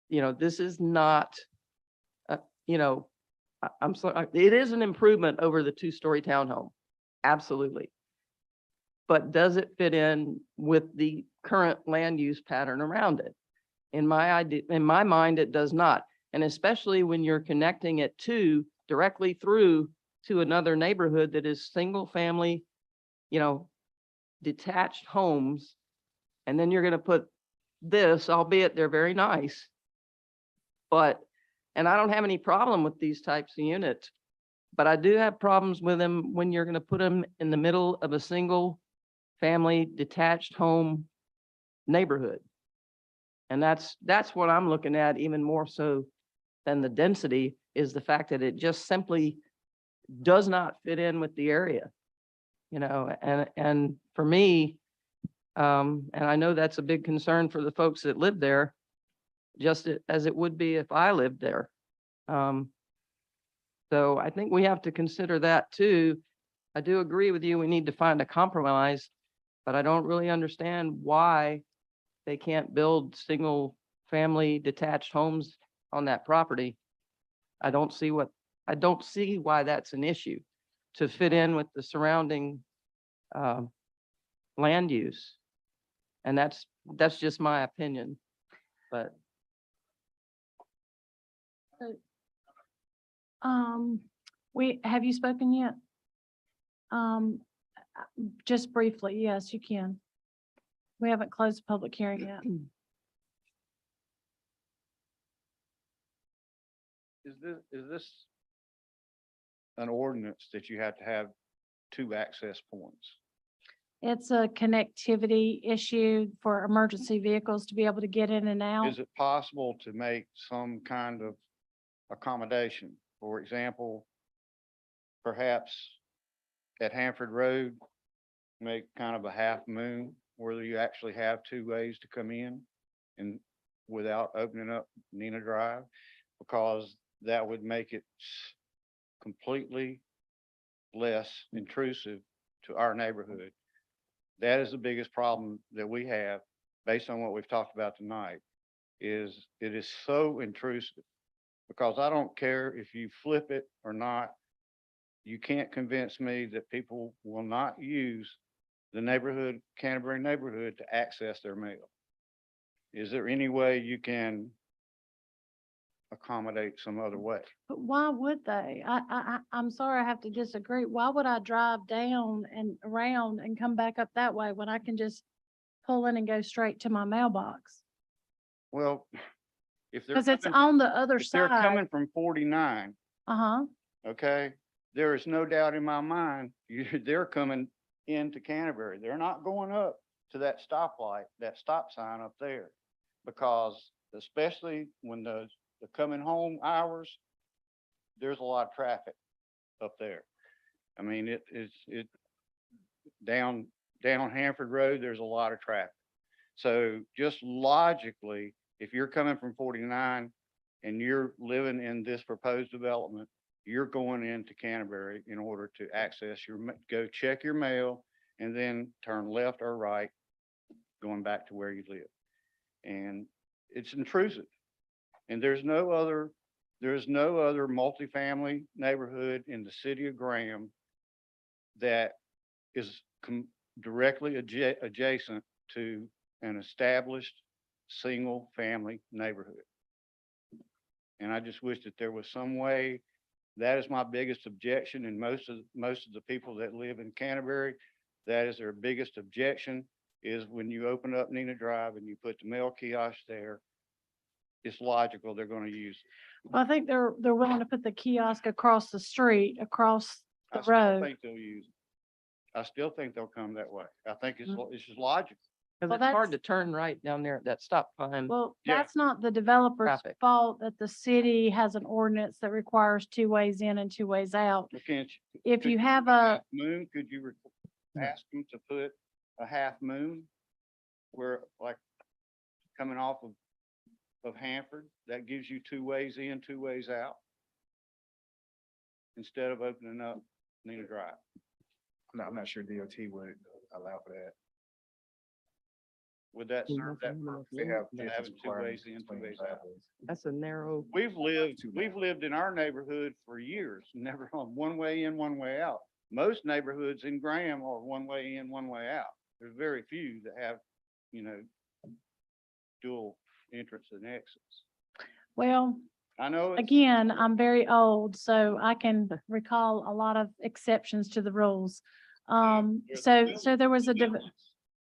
J: You know, this is not, I'm sorry, it is an improvement over the 2-story townhome. Absolutely. But does it fit in with the current land use pattern around it? In my mind, it does not. And especially when you're connecting it directly through to another neighborhood that is single family, detached homes. And then you're going to put this, albeit they're very nice, and I don't have any problem with these types of units, but I do have problems with them when you're going to put them in the middle of a single family detached home neighborhood. And that's what I'm looking at even more so than the density, is the fact that it just simply does not fit in with the area, and for me, and I know that's a big concern for the folks that live there, just as it would be if I lived there. So I think we have to consider that too. I do agree with you. We need to find a compromise, but I don't really understand why they can't build single family detached homes on that property. I don't see why that's an issue to fit in with the surrounding land use. And that's just my opinion, but.
A: Have you spoken yet? Just briefly, yes, you can. We haven't closed the public hearing yet.
M: Is this an ordinance that you have to have 2 access points?
A: It's a connectivity issue for emergency vehicles to be able to get in and out.
M: Is it possible to make some kind of accommodation? For example, perhaps at Hanford Road, make kind of a half moon where you actually have 2 ways to come in and without opening up Nina Drive, because that would make it completely less intrusive to our neighborhood. That is the biggest problem that we have, based on what we've talked about tonight, is it is so intrusive. Because I don't care if you flip it or not, you can't convince me that people will not use the Canterbury neighborhood to access their mail. Is there any way you can accommodate some other way?
A: But why would they? I'm sorry, I have to disagree. Why would I drive down and around and come back up that way when I can just pull in and go straight to my mailbox?
M: Well, if they're
A: Because it's
M: coming,
A: on the other
M: if they're
A: side.
M: coming from 49,
A: Uh-huh.
M: okay, there is no doubt in my mind, they're coming into Canterbury. They're not going up to that stoplight, that stop sign up there. Because especially when the coming home hours, there's a lot of traffic up there. I mean, it down Hanford Road, there's a lot of traffic. So just logically, if you're coming from 49 and you're living in this proposed development, you're going into Canterbury in order to access go check your mail and then turn left or right, going back to where you live. And it's intrusive. And there's no other multifamily neighborhood in the city of Graham that is directly adjacent to an established single-family neighborhood. And I just wish that there was some way. That is my biggest objection, and most of the people that live in Canterbury, that is their biggest objection, is when you open up Nina Drive and you put the mail kiosk there, it's logical they're going to use it.
A: Well, I think they're willing to put the kiosk across the street, across the
M: I still
A: road.
M: think they'll use it. I still think they'll come that way. I think it's just logical.
J: Because
A: Well,
J: it's hard to
A: that's-
J: turn right down there at that stop sign.
A: Well,
M: Yeah.
A: that's not the developer's
J: Traffic.
A: fault that the city has an ordinance that requires 2 ways in and 2 ways out.
M: But can't you?
A: If
M: could
A: you
M: put
A: have
M: half
A: a,
M: moon, could you ask them to put a half moon where, like, coming off of Hanford, that gives you 2 ways in, 2 ways out, instead of opening up Nina Drive?
G: No, I'm not sure DOT would allow for that.
M: Would that serve that purpose?
G: They have.
M: Having 2 ways in, 2 ways out.
J: That's a narrow.
M: We've lived in our neighborhood for years, never on 1 way in, 1 way out. Most neighborhoods in Graham are 1 way in, 1 way out. There's very few that have, dual entrance and exits.
A: well,
M: I know.
A: again, I'm very old, so I can recall a lot of exceptions to the rules. So there was a,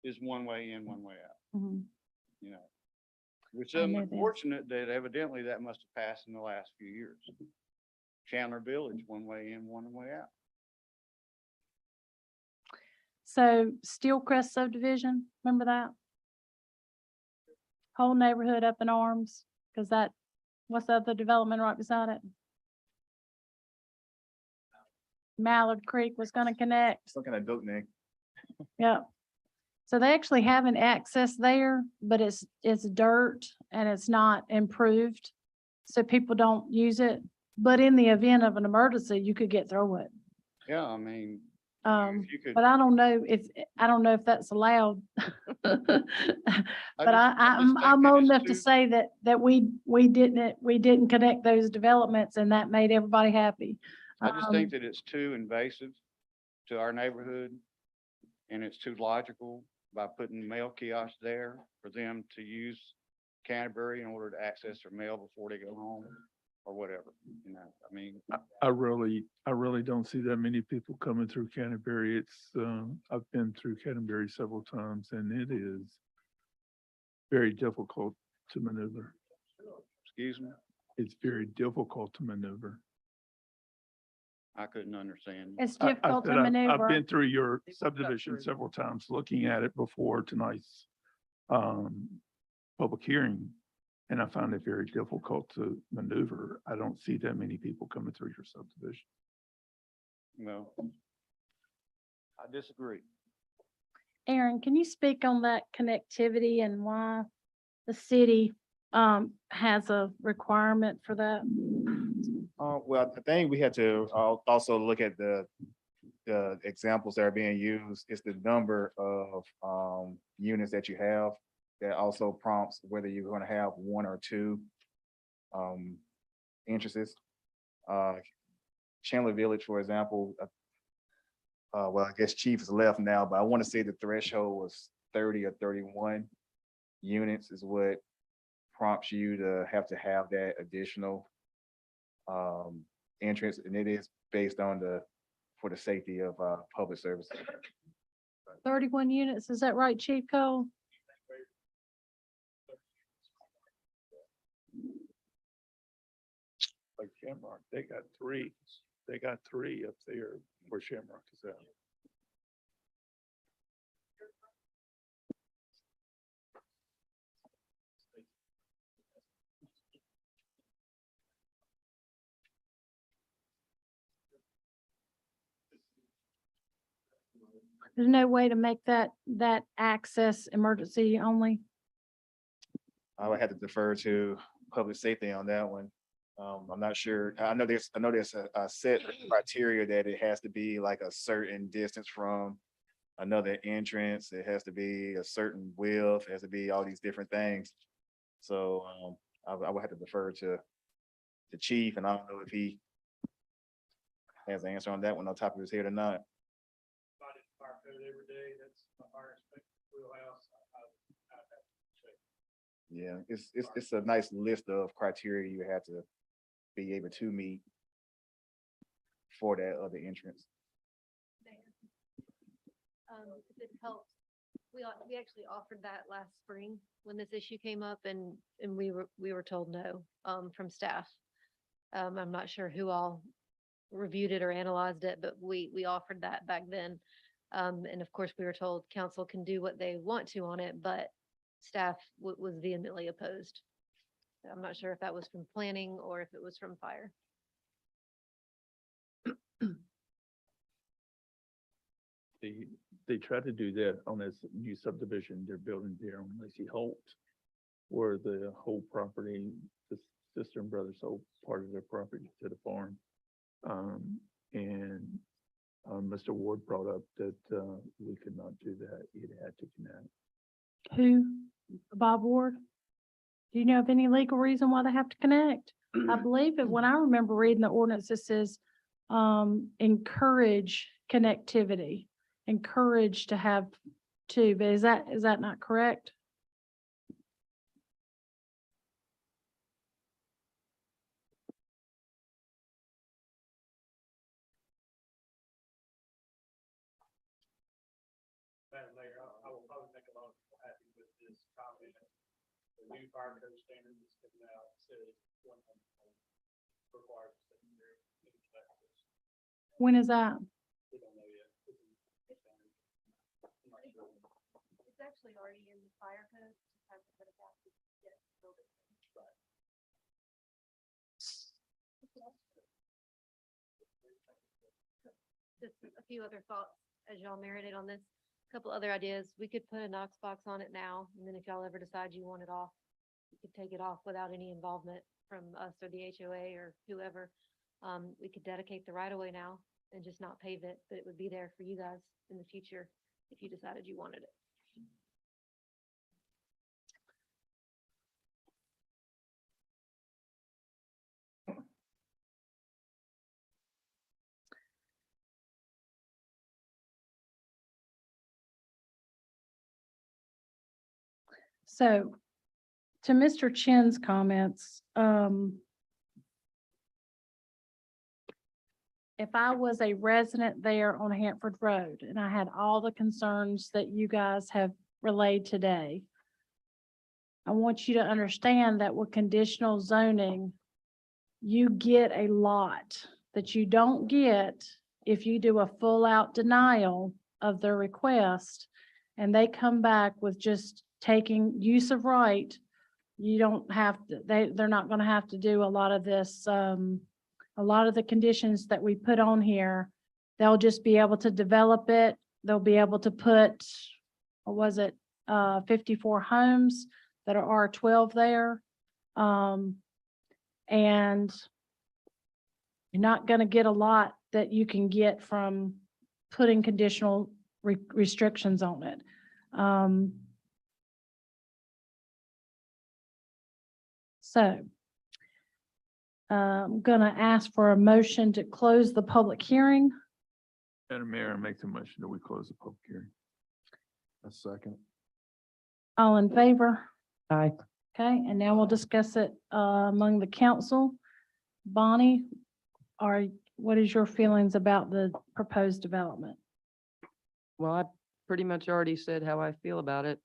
M: Is 1 way in, 1 way out,
A: Mhm.
M: which
A: I
M: is
A: knew this.
M: unfortunate that evidently that must have passed in the last few years. Chandler Village, 1 way in, 1 way out.
A: So Steelcrest subdivision, remember that? Whole neighborhood up in arms, because what's the other development right beside it? Mallard Creek was gonna connect,
G: Some kind of goat neck.
A: yeah. So they actually have an access there, but it's dirt and it's not improved. So people don't use it, but in the event of an emergency, you could get through it.
M: Yeah, I mean,
A: Um,
M: if you could.
A: but I don't know if that's allowed. But I'm old enough to say that we didn't connect those developments and that made everybody happy.
M: I just think that it's too invasive to our neighborhood, and it's too logical by putting mail kiosks there for them to use Canterbury in order to access their mail before they go home or whatever, I mean.
E: I really don't see that many people coming through Canterbury. I've been through Canterbury several times and it is very difficult to maneuver.
M: Excuse me,
E: It's very difficult to maneuver.
M: I couldn't understand.
A: It's
E: I
A: difficult to
E: said I've
A: maneuver.
E: been through your subdivision several times, looking at it before tonight's public hearing. And I found it very difficult to maneuver. I don't see that many people coming through your subdivision.
M: No, I disagree.
A: Aaron, can you speak on that connectivity and why the city has a requirement for that?
G: Well, I think we had to also look at the examples that are being used. It's the number of units that you have that also prompts whether you're going to have 1 or 2 entrances. Chandler Village, for example, well, I guess Chief is left now, but I want to say the threshold was 30 or 31 units is what prompts you to have that additional entrance, and it is based on for the safety of public services.
A: 31 units, is that right, Chief Cole?
E: like Shamrock, they got three up there where Shamrock is at.
A: There's no way to make that access emergency only?
G: I would have to defer to public safety on that one. I'm not sure. I know there's a set criteria that it has to be like a certain distance from another entrance. It has to be a certain width, it has to be all these different things. So, I would have to defer to the chief, and I don't know if he has an answer on that one on top of his head or not. Yeah, it's a nice list of criteria you have to be able to meet for that other entrance.
I: If it helps, we actually offered that last spring when this issue came up, and we were told no, from staff. I'm not sure who all reviewed it or analyzed it, but we offered that back then. And of course, we were told council can do what they want to on it, but staff was vehemently opposed. So I'm not sure if that was from planning or if it was from fire.
E: They tried to do that on this new subdivision they're building there on Lacey Holt, where the whole property, the sister and brother sold part of their property to the farm. Mr. Ward brought up that we could not do that. It had to connect.
A: Who? Bob Ward? Do you know of any legal reason why they have to connect? I believe that when I remember reading the ordinance, it says, encourage connectivity, encourage to have two, but is that not correct?
D: Madam Mayor, I will probably make a lot of people happy with this comment. The new fire code standard that's coming out says 100 requires a secondary access.
A: When is that?
D: We don't know yet.
I: It's actually already in the fire code. Just a few other thoughts as y'all marinate on this. Couple other ideas. We could put a Knox box on it now, and then if y'all ever decide you want it off, you could take it off without any involvement from us or the HOA or whoever. We could dedicate the right of way now and just not pave it, but it would be there for you guys in the future if you decided you wanted it.
A: So to Mr. Chin's comments, if I was a resident there on Hanford Road and I had all the concerns that you guys have relayed today, I want you to understand that with conditional zoning, you get a lot that you don't get if you do a full out denial of their request and they come back with just taking use of right. You don't have to, they're not going to have to do a lot of this, a lot of the conditions that we put on here. They'll just be able to develop it. They'll be able to put, what was it, 54 homes that are R12 there. And you're not going to get a lot that you can get from putting conditional restrictions on it. So I'm going to ask for a motion to close the public hearing.
E: Madam Mayor, I make the motion that we close the public hearing.
C: A second.
A: All in favor?
J: Aye.
A: Okay, and now we'll discuss it among the council. Bonnie, what is your feelings about the proposed development?
J: Well, I pretty much already said how I feel about it.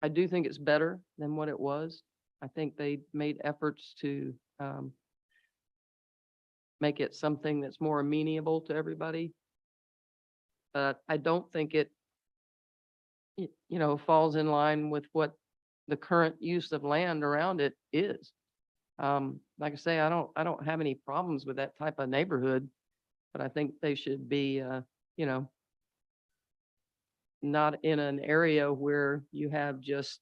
J: I do think it's better than what it was. I think they made efforts to make it something that's more amenable to everybody. But I don't think it, falls in line with what the current use of land around it is. Like I say, I don't have any problems with that type of neighborhood, but I think they should be, not in an area where you have just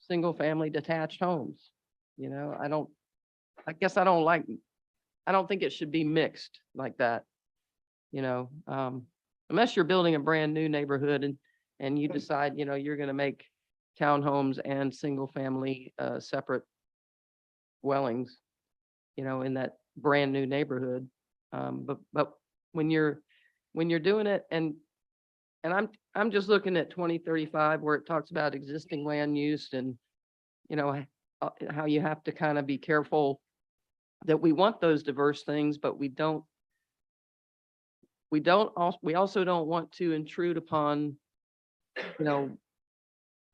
J: single-family detached homes. I guess I don't think it should be mixed like that. Unless you're building a brand new neighborhood and you decide, you're gonna make townhomes and single-family, separate dwellings, in that brand new neighborhood. But when you're doing it and I'm just looking at 2035 where it talks about existing land use and, how you have to kind of be careful that we want those diverse things, but we also don't want to intrude upon,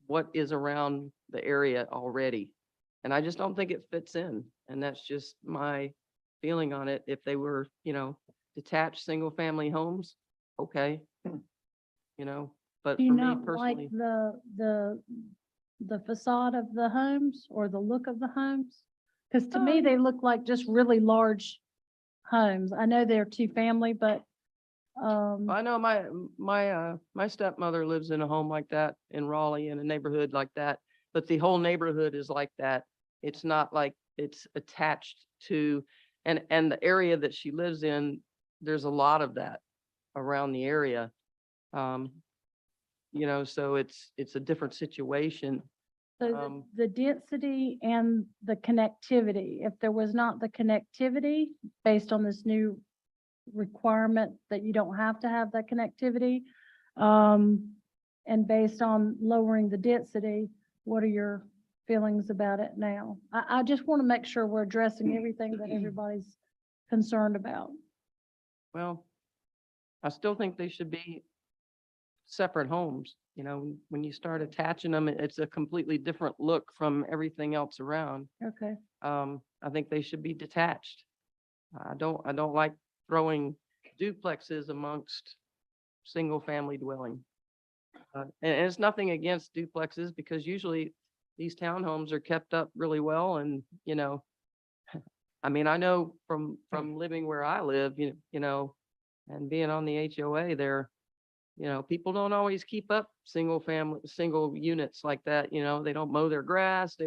J: what is around the area already. And I just don't think it fits in. And that's just my feeling on it. If they were, detached single-family homes, okay. But
A: Do
J: for
A: you
J: me
A: not like
J: personally,
A: the facade of the homes or the look of the homes? Because to me,
J: Um,
A: they look like just really large homes. I know they're two-family, but,
J: I know my stepmother lives in a home like that in Raleigh, in a neighborhood like that, but the whole neighborhood is like that. It's not like it's attached to, and the area that she lives in, there's a lot of that around the area. So it's a different situation.
A: so the density and the connectivity, if there was not the connectivity based on this new requirement that you don't have to have that connectivity, and based on lowering the density, what are your feelings about it now? I just want to make sure we're addressing everything that everybody's concerned about.
J: Well, I still think they should be separate homes. When you start attaching them, it's a completely different look from everything else around.
A: Okay.
J: I think they should be detached. I don't like throwing duplexes amongst single-family dwelling. And it's nothing against duplexes because usually these townhomes are kept up really well and, I mean, I know from living where I live, and being on the HOA there, people don't always keep up single units like that, they don't mow their grass, they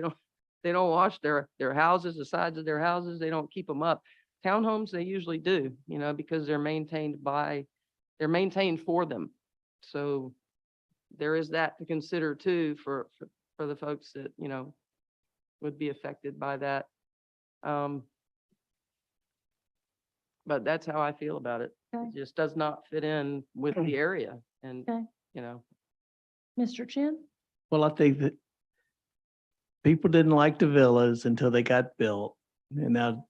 J: don't wash their houses, the sides of their houses, they don't keep them up. Townhomes, they usually do, because they're maintained for them. So there is that to consider too for the folks that, would be affected by that. But that's how I feel about it.
A: Okay.
J: It just does not fit in with the area and,
A: Okay. Mr. Chin?
B: Well, I think that people didn't like the villas until they got built, and now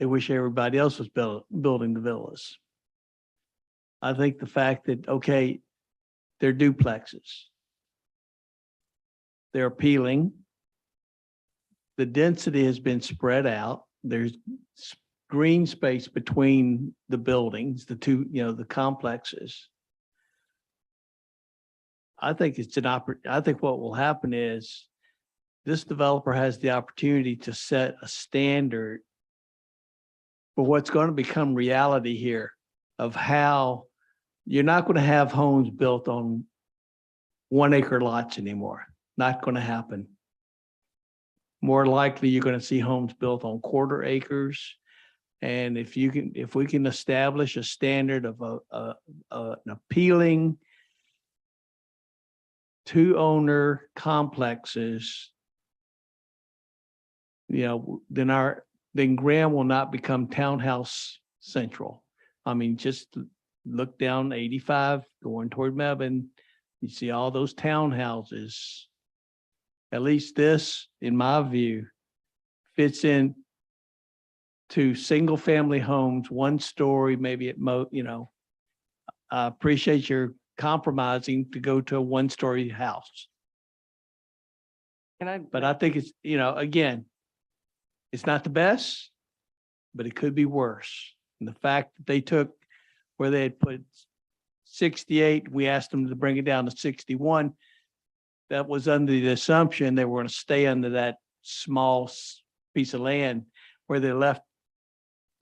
B: they wish everybody else was building the villas. I think the fact that, okay, they're duplexes. They're appealing. The density has been spread out. There's green space between the buildings, the two, the complexes. I think I think what will happen is this developer has the opportunity to set a standard for what's going to become reality here of how you're not going to have homes built on 1 acre lots anymore. Not going to happen. More likely, you're going to see homes built on 1/4 acres. And if we can establish a standard of an appealing 2-owner complexes, then Graham will not become townhouse central. I mean, just look down 85 going toward Mebane, you see all those townhouses. At least this, in my view, fits in to single-family homes, 1 story, maybe at I appreciate your compromising to go to a 1-story house. But I think it's, again, It's not the best, but it could be worse. And the fact that they took where they had put 68, we asked them to bring it down to 61. That was under the assumption they were going to stay under that small piece of land where they left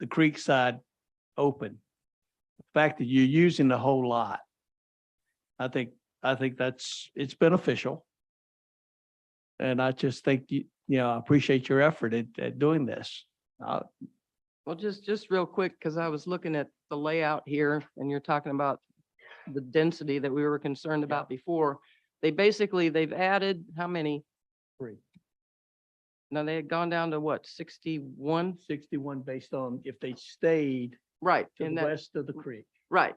B: the creek side open. The fact that you're using the whole lot, I think it's beneficial. And I just think, I appreciate your effort at doing this.
J: Well, just real quick, because I was looking at the layout here and you're talking about the density that we were concerned about before. They've added how many?
B: 3.
J: No, they had gone down to what, 61?
B: 61 based on if they stayed
J: Right,
B: to
J: in
B: the
J: that,
B: west of the creek.
J: right.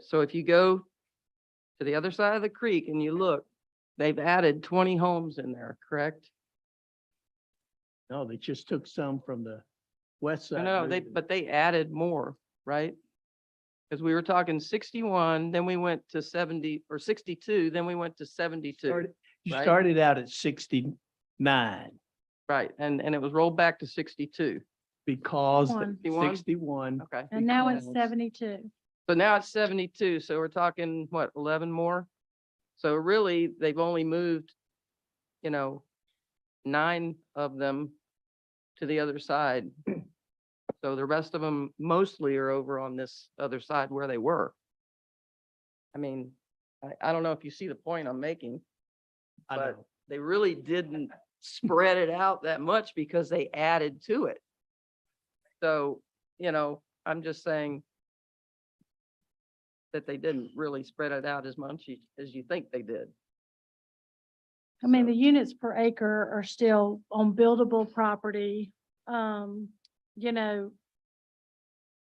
J: So if you go to the other side of the creek and you look, they've added 20 homes in there, correct?
B: No, they just took some from the west side.
J: No,
B: moved it.
J: but they added more, right? Because we were talking 61, then we went to 70 or 62, then we went to 72.
B: You
J: right?
B: started out at 69
J: Right, and it was rolled back to 62.
B: because
A: 61.
B: 61.
J: Okay.
A: And now it's
B: because-
A: 72.
J: So now it's 72, so we're talking, what, 11 more? So really, they've only moved, 9 of them to the other side. So the rest of them mostly are over on this other side where they were. I mean, I don't know if you see the point I'm making,
B: I
J: but
B: know.
J: they really didn't spread it out that much because they added to it. So, I'm just saying that they didn't really spread it out as much as you think they did.
A: I mean,
J: So-
A: the units per acre are still on buildable property.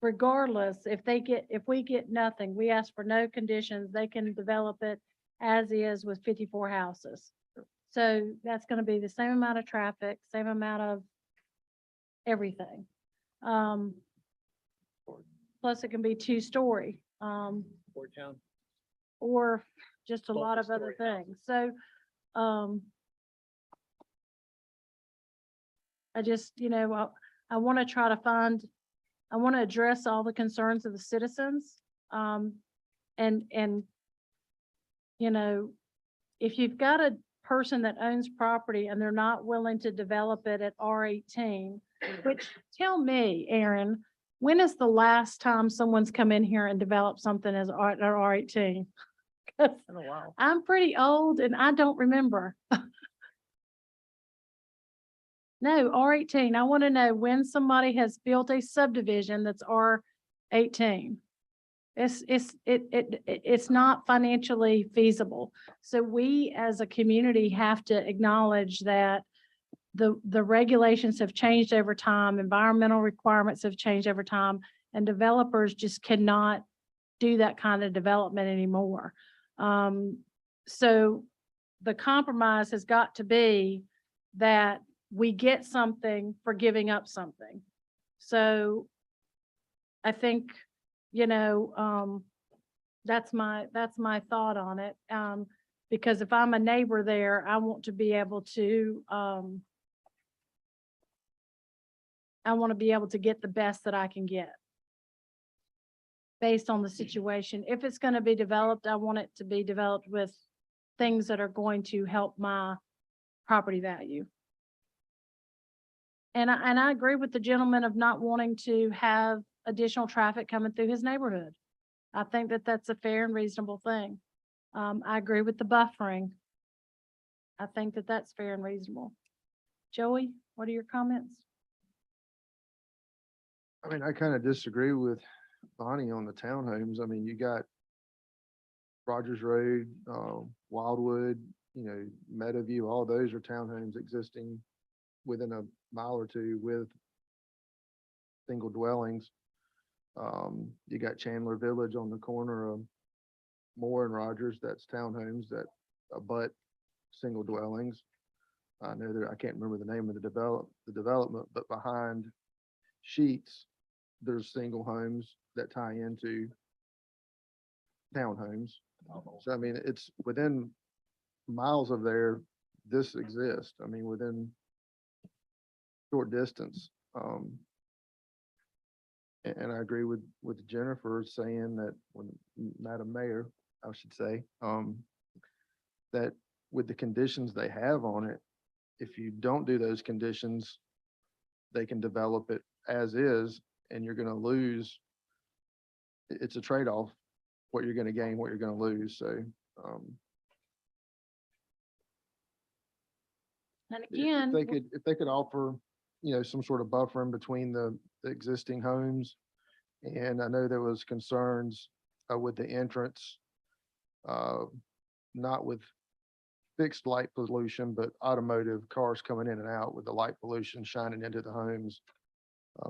A: Regardless, if we get nothing, we ask for no conditions, they can develop it as is with 54 houses. So that's gonna be the same amount of traffic, same amount of everything. Plus it can be 2-story, or just a lot of other things. So, I just, I want to try to I want to address all the concerns of the citizens. And, if you've got a person that owns property and they're not willing to develop it at R18, which tell me, Aaron, when is the last time someone's come in here and developed something as at R18? 'Cause
J: In a while.
A: I'm pretty old and I don't remember. No, R18. I want to know when somebody has built a subdivision that's R18. It's not financially feasible. So we as a community have to acknowledge that the regulations have changed over time, environmental requirements have changed over time, and developers just cannot do that kind of development anymore. So the compromise has got to be that we get something for giving up something. So I think, that's my thought on it. Because if I'm a neighbor there, I want to be able to, get the best that I can get based on the situation. If it's going to be developed, I want it to be developed with things that are going to help my property value. And I agree with the gentleman of not wanting to have additional traffic coming through his neighborhood. I think that that's a fair and reasonable thing. I agree with the buffering. I think that that's fair and reasonable. Joey, what are your comments?
C: I mean, I kind of disagree with Bonnie on the townhomes. I mean, you got Rogers Road, Wildwood, Meadowview, all those are townhomes existing within a mile or two with single dwellings. You got Chandler Village on the corner of Moore and Rogers, that's townhomes that abut single dwellings. I know that I can't remember the name of the development, but behind Sheets, there's single homes that tie into townhomes. So I mean, it's within miles of there, this exists. I mean, within short distance. And I agree with Jennifer saying that, when Madam Mayor, I should say, that with the conditions they have on it, if you don't do those conditions, they can develop it as is, and you're gonna lose. It's a trade-off, what you're gonna gain, what you're gonna lose, so,
A: And
C: if
A: again,
C: if they could offer, some sort of buffer in between the existing homes. And I know there was concerns, with the entrance, not with fixed light pollution, but automotive cars coming in and out with the light pollution shining into the homes,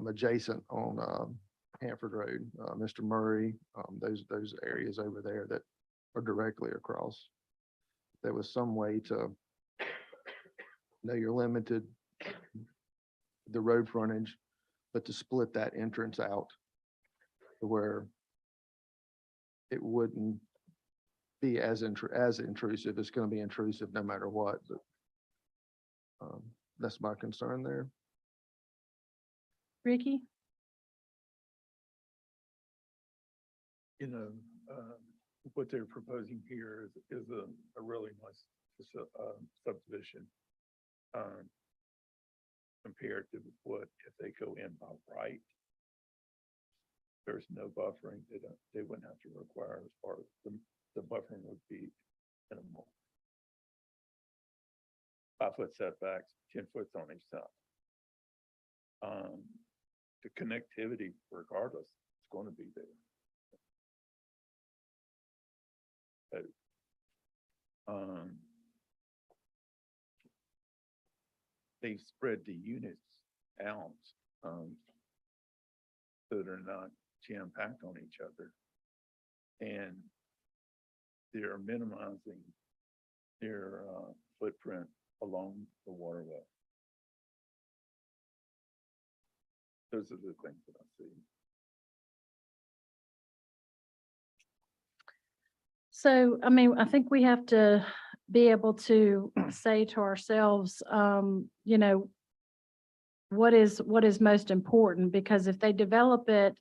C: adjacent on, Hanford Road, Mr. Murray, those areas over there that are directly across. There was some way to, you're limited the road frontage, but to split that entrance out to where it wouldn't be as intrusive. It's gonna be intrusive no matter what, but that's my concern there.
A: Ricky?
E: What they're proposing here is a really nice subdivision. Compared to what if they go in by right. There's no buffering. They wouldn't have to require, as far as the buffering would be minimal. 5-foot setbacks, 10 foot on each side. The connectivity, regardless, is going to be there. They've spread the units out, so they're not jam-packed on each other. And they're minimizing their footprint along the waterway. Those are the things that I see.
A: So, I mean, I think we have to be able to say to ourselves, what is most important? Because if they develop it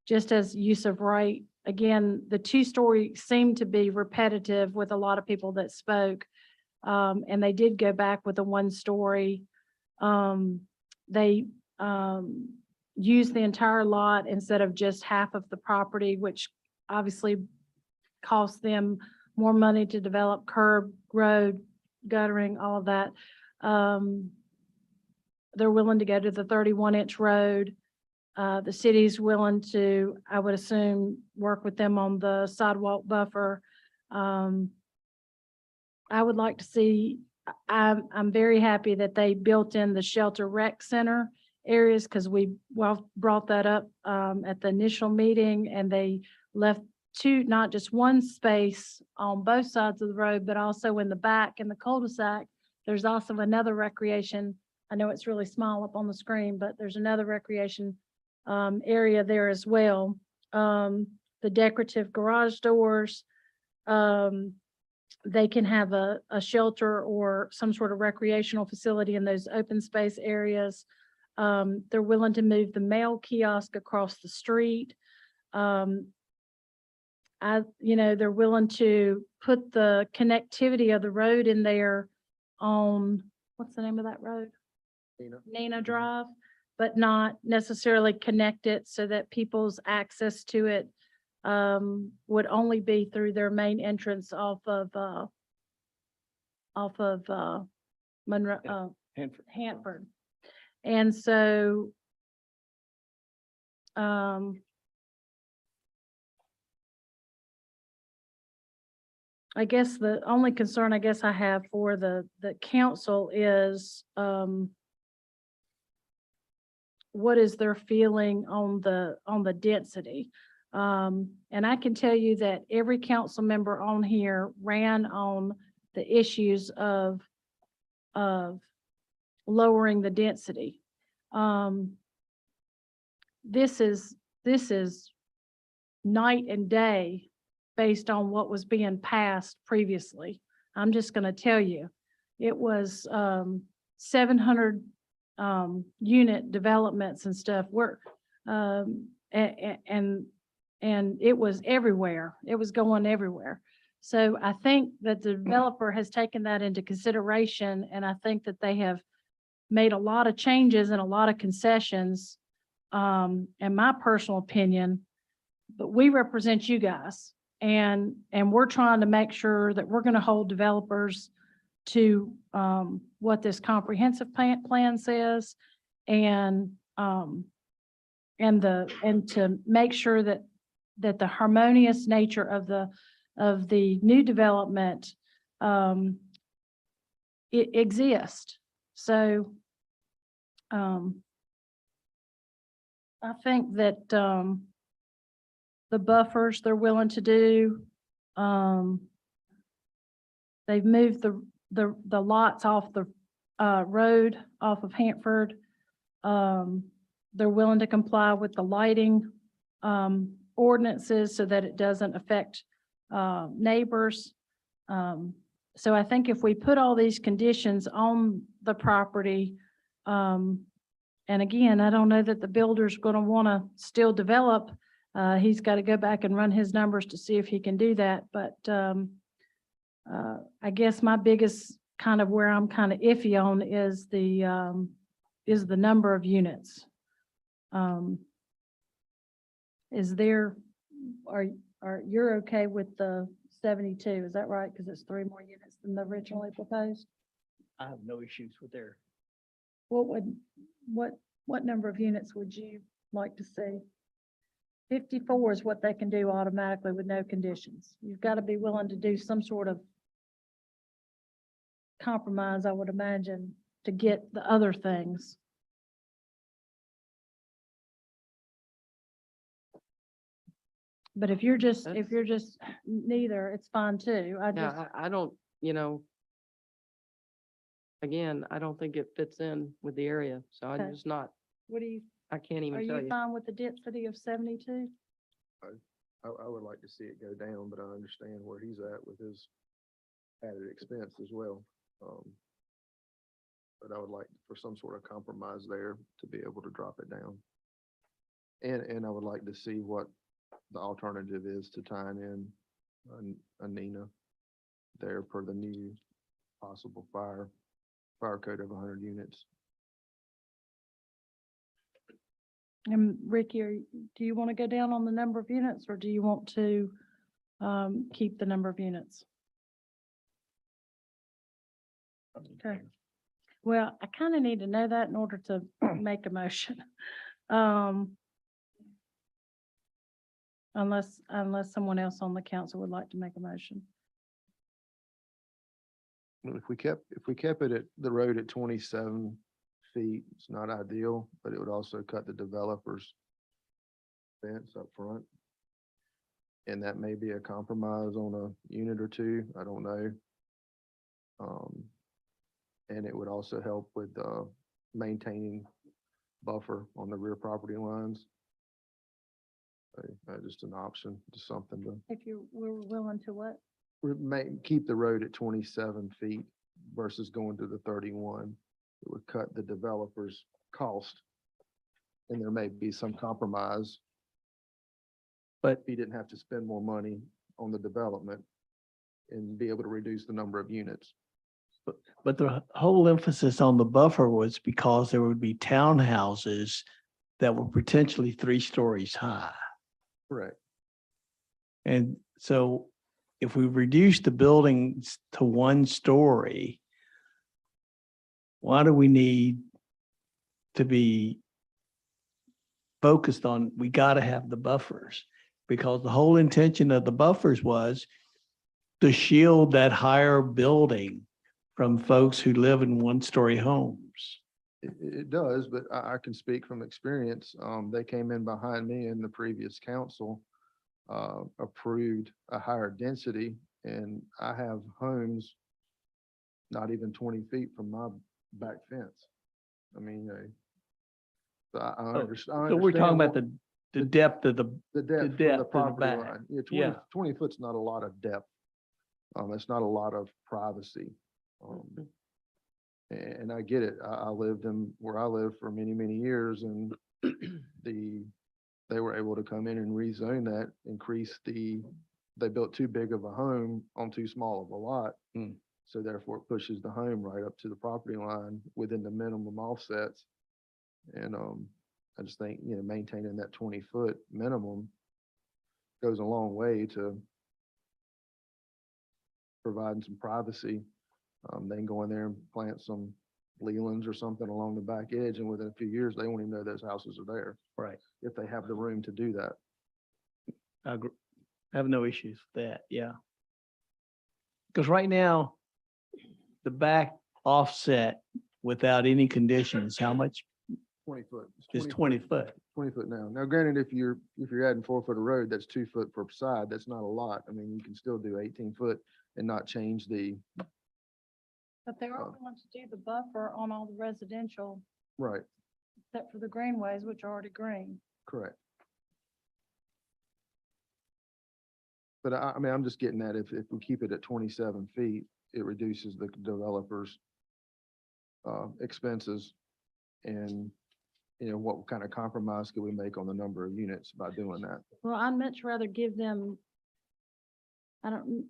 A: just as use of right, again, the 2-story seemed to be repetitive with a lot of people that spoke. And they did go back with a 1-story. They used the entire lot instead of just half of the property, which obviously cost them more money to develop curb, road, guttering, all of that. They're willing to go to the 31-inch road. The city's willing to, I would assume, work with them on the sidewalk buffer. I would like to see, I'm very happy that they built in the shelter rec center areas, because we brought that up at the initial meeting, and they left not just one space on both sides of the road, but also in the back in the cul-de-sac. There's also another recreation. I know it's really small up on the screen, but there's another recreation area there as well. The decorative garage doors, they can have a shelter or some sort of recreational facility in those open space areas. They're willing to move the mail kiosk across the street. They're willing to put the connectivity of the road in there on, what's the name of that road? Nina Drive, but not necessarily connect it so that people's access to it would only be through their main entrance off of Monroe, Hanford. And so, I guess the only concern I have for the council is, what is their feeling on the density? And I can tell you that every council member on here ran on the issues of lowering the density. This is night and day based on what was being passed previously. I'm just going to tell you, it was 700 unit developments and stuff, and it was everywhere. It was going everywhere. So I think that the developer has taken that into consideration, and I think that they have made a lot of changes and a lot of concessions, in my personal opinion. But we represent you guys, and we're trying to make sure that we're going to hold developers to what this comprehensive plan says, and to make sure that the harmonious nature of the new development it exists. So I think that the buffers they're willing to do, they've moved the lots off the road off of Hanford. They're willing to comply with the lighting ordinances so that it doesn't affect neighbors. So I think if we put all these conditions on the property, and again, I don't know that the builder's going to want to still develop. He's got to go back and run his numbers to see if he can do that. But I guess my biggest kind of where I'm kind of iffy on is the number of units. You're okay with the 72? Is that right? Because it's 3 more units than the originally proposed.
B: I have no issues with their,
A: What number of units would you like to see? 54 is what they can do automatically with no conditions. You've got to be willing to do some sort of compromise, I would imagine, to get the other things. But if you're just neither, it's fine too.
J: Yeah, I don't, again, I don't think it fits in with the area, so
A: Okay.
J: I'm just not,
A: What do you,
J: I can't
A: are
J: even tell
A: you
J: you.
A: fine with the density of 72?
C: I would like to see it go down, but I understand where he's at with his added expense as well. But I would like for some sort of compromise there to be able to drop it down. And I would like to see what the alternative is to tying in a Nina there per the new possible fire code of 100 units.
A: And Ricky, do you want to go down on the number of units, or do you want to keep the number of units? Okay. Well, I kind of need to know that in order to make a motion. Unless someone else on the council would like to make a motion.
C: Well, if we kept it at the road at 27 feet, it's not ideal, but it would also cut the developer's fence up front. And that may be a compromise on a unit or two, I don't know. And it would also help with maintaining buffer on the rear property lines. Just an option, just something to
A: If you were willing to what?
C: keep the road at 27 feet versus going to the 31. It would cut the developer's cost. And there may be some compromise. But he didn't have to spend more money on the development and be able to reduce the number of units.
B: but the whole emphasis on the buffer was because there would be townhouses that were potentially 3 stories high.
C: Correct.
B: And so if we reduce the buildings to 1 story, why do we need to be focused on, we got to have the buffers? Because the whole intention of the buffers was to shield that higher building from folks who live in 1-story homes.
C: It does, but I can speak from experience. They came in behind me in the previous council, approved a higher density, and I have homes not even 20 feet from my back fence. I mean, so I understand.
B: So we're talking about the depth of the
C: depth of
B: depth
C: the
B: of the
C: property
B: back.
C: line. Yeah, 20
B: Yeah.
C: foot's not a lot of depth. It's not a lot of privacy. And I get it. I lived in where I lived for many, many years and they were able to come in and rezone that, they built too big of a home on too small of a lot. So therefore it pushes the home right up to the property line within the minimum offsets. And, I just think, maintaining that 20-foot minimum goes a long way to providing some privacy. They can go in there and plant some lelands or something along the back edge, and within a few years, they won't even know those houses are there,
B: Right.
C: if they have the room to do that.
B: I have no issues with that, yeah. Because right now, the back offset without any conditions, how much
C: 20 foot.
B: is 20 foot?
C: 20 foot now. Now granted, if you're adding 4 foot of road, that's 2 foot per side. That's not a lot. I mean, you can still do 18 foot and not change the,
A: But they are going to do the buffer on all the residential,
C: right,
A: except for the greenways, which are already green.
C: correct. But I mean, I'm just getting at if we keep it at 27 feet, it reduces the developer's expenses. And, what kind of compromise can we make on the number of units by doing that?
A: Well, I'd much rather give them, I don't,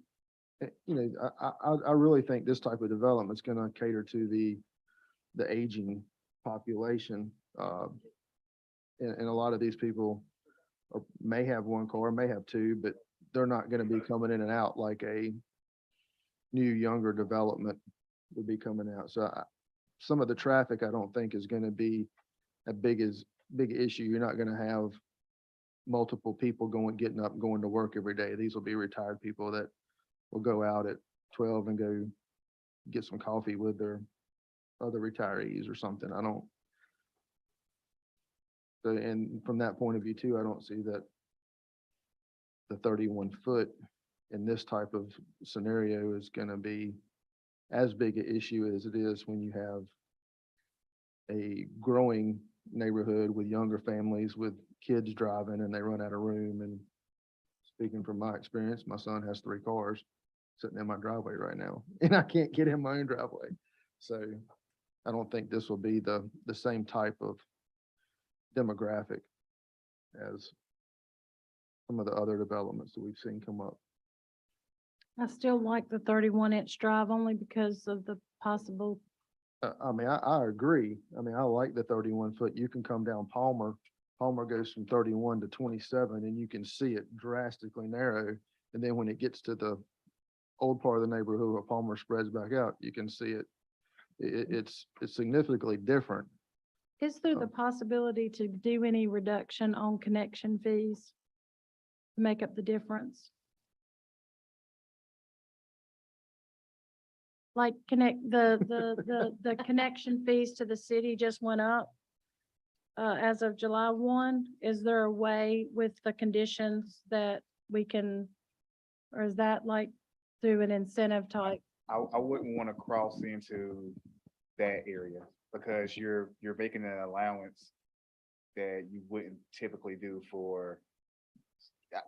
C: I really think this type of development is going to cater to the aging population. And a lot of these people may have one car, may have two, but they're not going to be coming in and out like a new, younger development would be coming out. So some of the traffic, I don't think is going to be a big issue. You're not going to have multiple people getting up and going to work every day. These will be retired people that will go out at 12 and go get some coffee with their other retirees or something. And from that point of view too, I don't see that the 31 foot in this type of scenario is going to be as big an issue as it is when you have a growing neighborhood with younger families with kids driving and they run out of room. And speaking from my experience, my son has 3 cars sitting in my driveway right now, and I can't get in my own driveway. So I don't think this will be the same type of demographic as some of the other developments that we've seen come up.
A: I still like the 31-inch drive only because of the possible,
C: I mean, I agree. I mean, I like the 31 foot. You can come down Palmer. Palmer goes from 31 to 27 and you can see it drastically narrow. And then when it gets to the old part of the neighborhood where Palmer spreads back out, you can see it. It's significantly different.
A: is there the possibility to do any reduction on connection fees to make up the difference? Like the connection fees to the city just went up as of July 1. Is there a way with the conditions that we can, or is that like through an incentive type?
G: I wouldn't want to cross into that area because you're making an allowance that you wouldn't typically do for.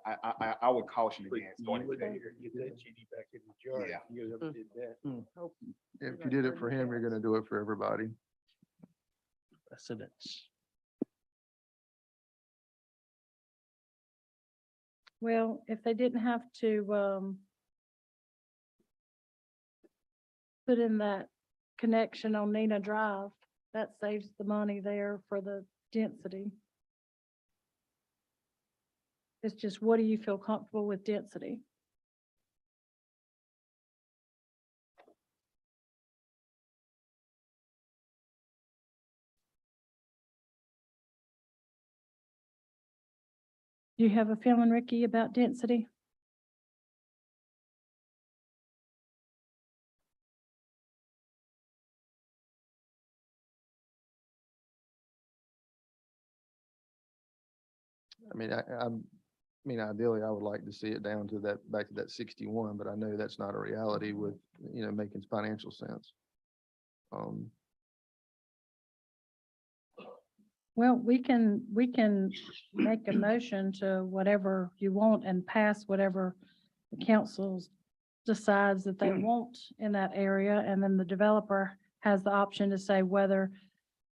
G: I would caution against going into that area.
L: Get that genie back in the jar.
G: Yeah.
L: You ever did that.
C: If you did it for him, you're going to do it for everybody.
L: Precedence.
A: Well, if they didn't have to put in that connection on Nina Drive, that saves the money there for the density. It's just, what do you feel comfortable with density? Do you have a feeling, Ricky, about density?
C: I mean, ideally, I would like to see it down to that, back to that 61, but I know that's not a reality with, making financial sense.
A: Well, we can make a motion to whatever you want and pass whatever the council decides that they want in that area, and then the developer has the option to say whether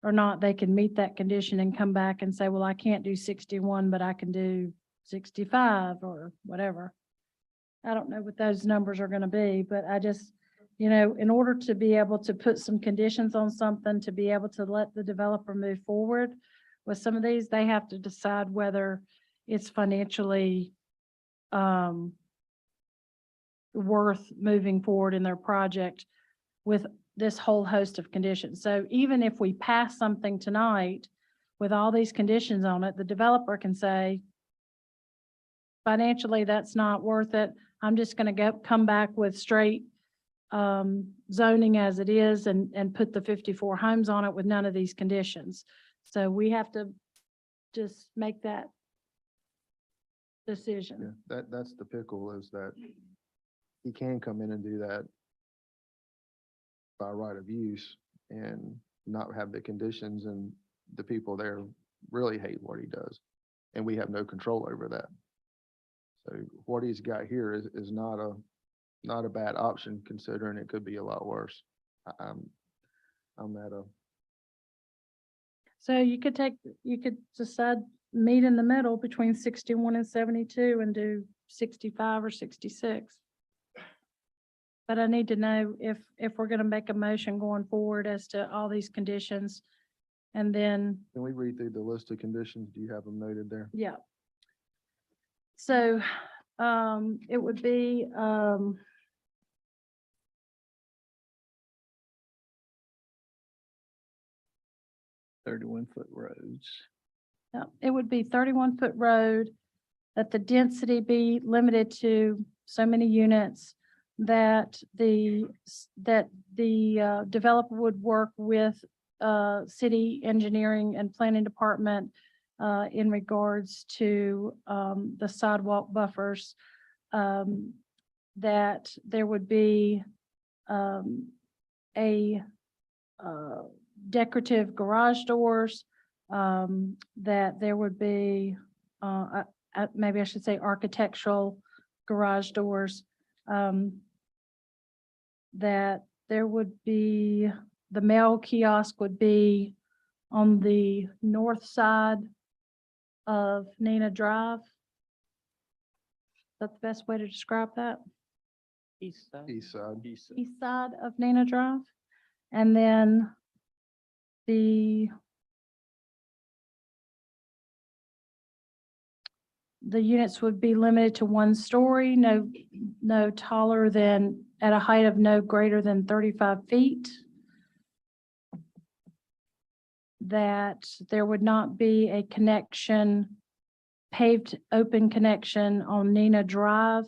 A: or not they can meet that condition and come back and say, well, I can't do 61, but I can do 65 or whatever. I don't know what those numbers are gonna be, but I just, you know, in order to be able to put some conditions on something, to be able to let the developer move forward with some of these, they have to decide whether it's financially worth moving forward in their project with this whole host of conditions. So even if we pass something tonight with all these conditions on it, the developer can say, financially, that's not worth it. I'm just gonna come back with straight zoning as it is and put the 54 homes on it with none of these conditions. So we have to just make that
C: Yeah,
A: decision.
C: that's the pickle, is that he can come in and do that by right of use and not have the conditions, and the people there really hate what he does. And we have no control over that. So what he's got here is not a bad option, considering it could be a lot worse. I'm at a,
A: So you could decide, meet in the middle between 61 and 72 and do 65 or 66. But I need to know if we're gonna make a motion going forward as to all these conditions. And then,
C: can we read through the list of conditions? Do you have them noted there?
A: yeah. So, it would be,
L: 31-foot roads.
A: yeah, it would be 31-foot road, that the density be limited to so many units, that the developer would work with city engineering and planning department in regards to the sidewalk buffers, that there would be a decorative garage doors, that there would be, maybe I should say architectural garage doors, that there would be, the mail kiosk would be on the north side of Nina Drive. Is that the best way to describe that?
J: East side.
C: East side.
A: East side of Nina Drive. And then the units would be limited to 1 story, no taller than, at a height of no greater than 35 feet. That there would not be a connection, paved open connection on Nina Drive.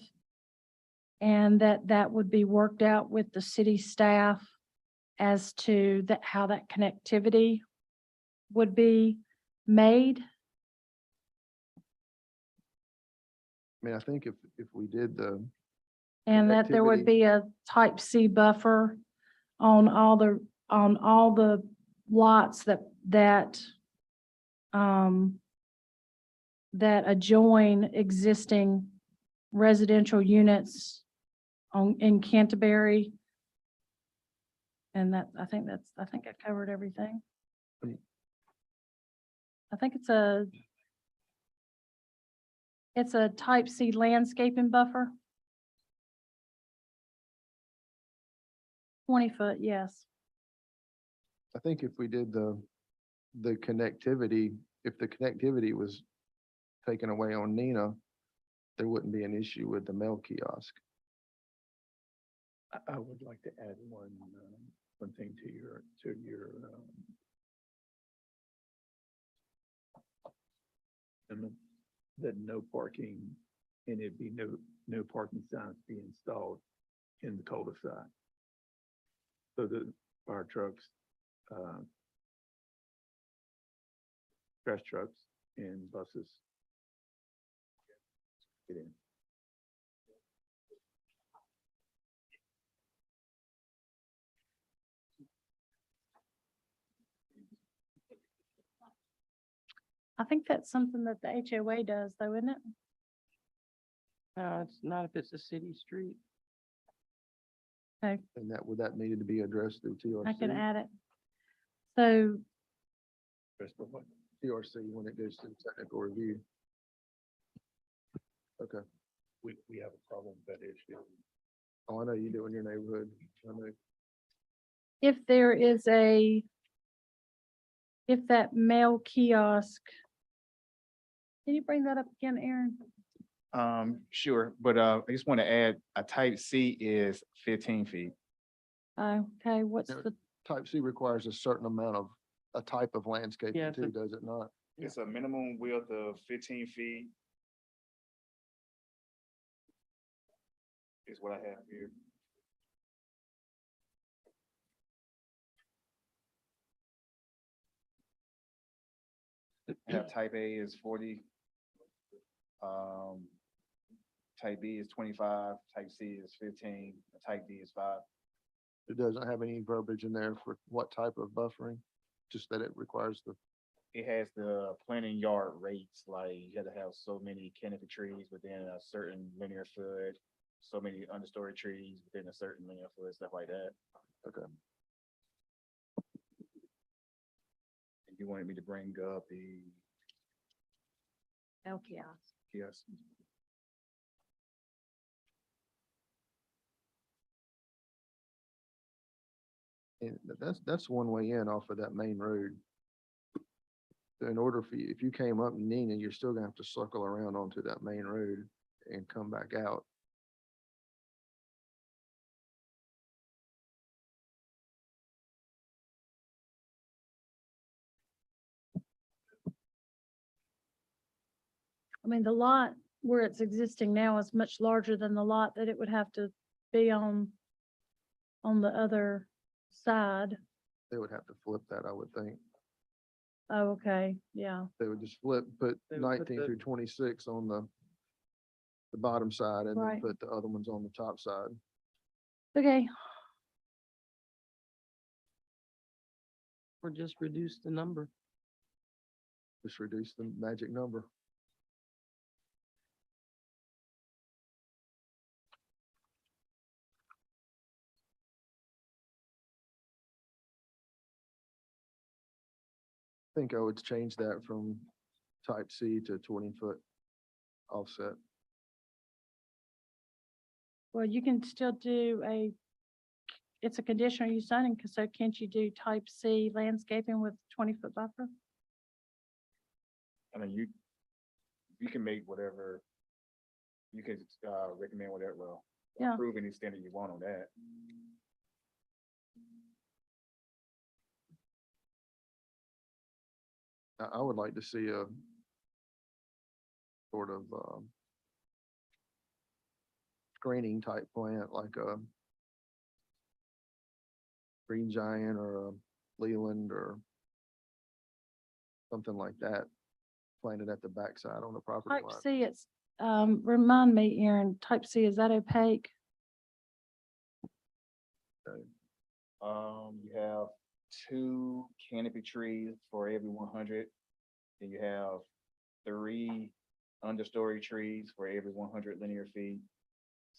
A: And that would be worked out with the city staff as to how that connectivity would be made.
C: I mean, I think if we did
A: And that there would
C: Connectivity.
A: be a type C buffer on all the lots that adjoin existing residential units in Canterbury. And I think I covered everything. I think it's a type C landscaping buffer. 20 foot, yes.
C: I think if we did the connectivity, if the connectivity was taken away on Nina, there wouldn't be an issue with the mail kiosk.
E: I would like to add one thing to your amendment, that no parking, and it'd be no parking signs be installed in the cul-de-sac. So the fire trucks, trash trucks and buses get in.
A: I think that's something that the HOA does though, isn't it?
J: No, it's not if it's a city street.
A: Okay.
C: And would that needed to be addressed through TRC?
A: I can add it. So,
C: TRC when it goes to technical review. Okay.
S: We have a problem with that issue.
C: Oh, I know you do in your neighborhood. I know.
A: if that mail kiosk, can you bring that up again, Aaron?
G: Sure, but I just want to add, a type C is 15 feet.
A: Okay, what's
C: Yeah.
A: the,
C: Type C requires a certain amount of, a type of
J: Yeah,
C: landscaping
J: it's a-
C: too, does it not?
G: It's a minimum width of 15 feet. Is what I have here. I have type A is 40. Type B is 25, type C is 15, and type D is 5.
C: It doesn't have any verbiage in there for what type of buffering, just that it requires the,
G: It has the planting yard rates, like you gotta have so many canopy trees within a certain linear foot, so many understory trees within a certain linear foot, stuff like that.
C: okay.
G: And you wanted me to bring up the,
F: Mail kiosk.
G: yes.
C: And that's one way in off of that main road. So in order for you, if you came up Nina, you're still gonna have to circle around onto that main road and come back out.
A: I mean, the lot where it's existing now is much larger than the lot that it would have to be on the other side.
C: They would have to flip that, I would think.
A: Oh, okay, yeah.
C: They would just put
J: They would put
C: 19
J: the-
C: through 26 on the bottom side and then
A: Right.
C: put the other ones on the top side.
A: Okay,
J: Or just reduce the number.
C: Just reduce the magic number. I think I would change that from type C to 20-foot offset.
A: well, you can still do it's a conditional use zoning, so can't you do type C landscaping with 20-foot buffer?
G: I mean, you can make whatever, you can, recommend whatever, well,
A: Yeah.
G: approve any standard you want on that.
C: I would like to see a sort of screening type plant like a Green Giant or a Leland or something like that planted at the backside on the property
A: Type
C: line.
A: C, it's, remind me, Aaron, type C, is that opaque?
G: You have 2 canopy trees for every 100. And you have 3 understory trees for every 100 linear feet.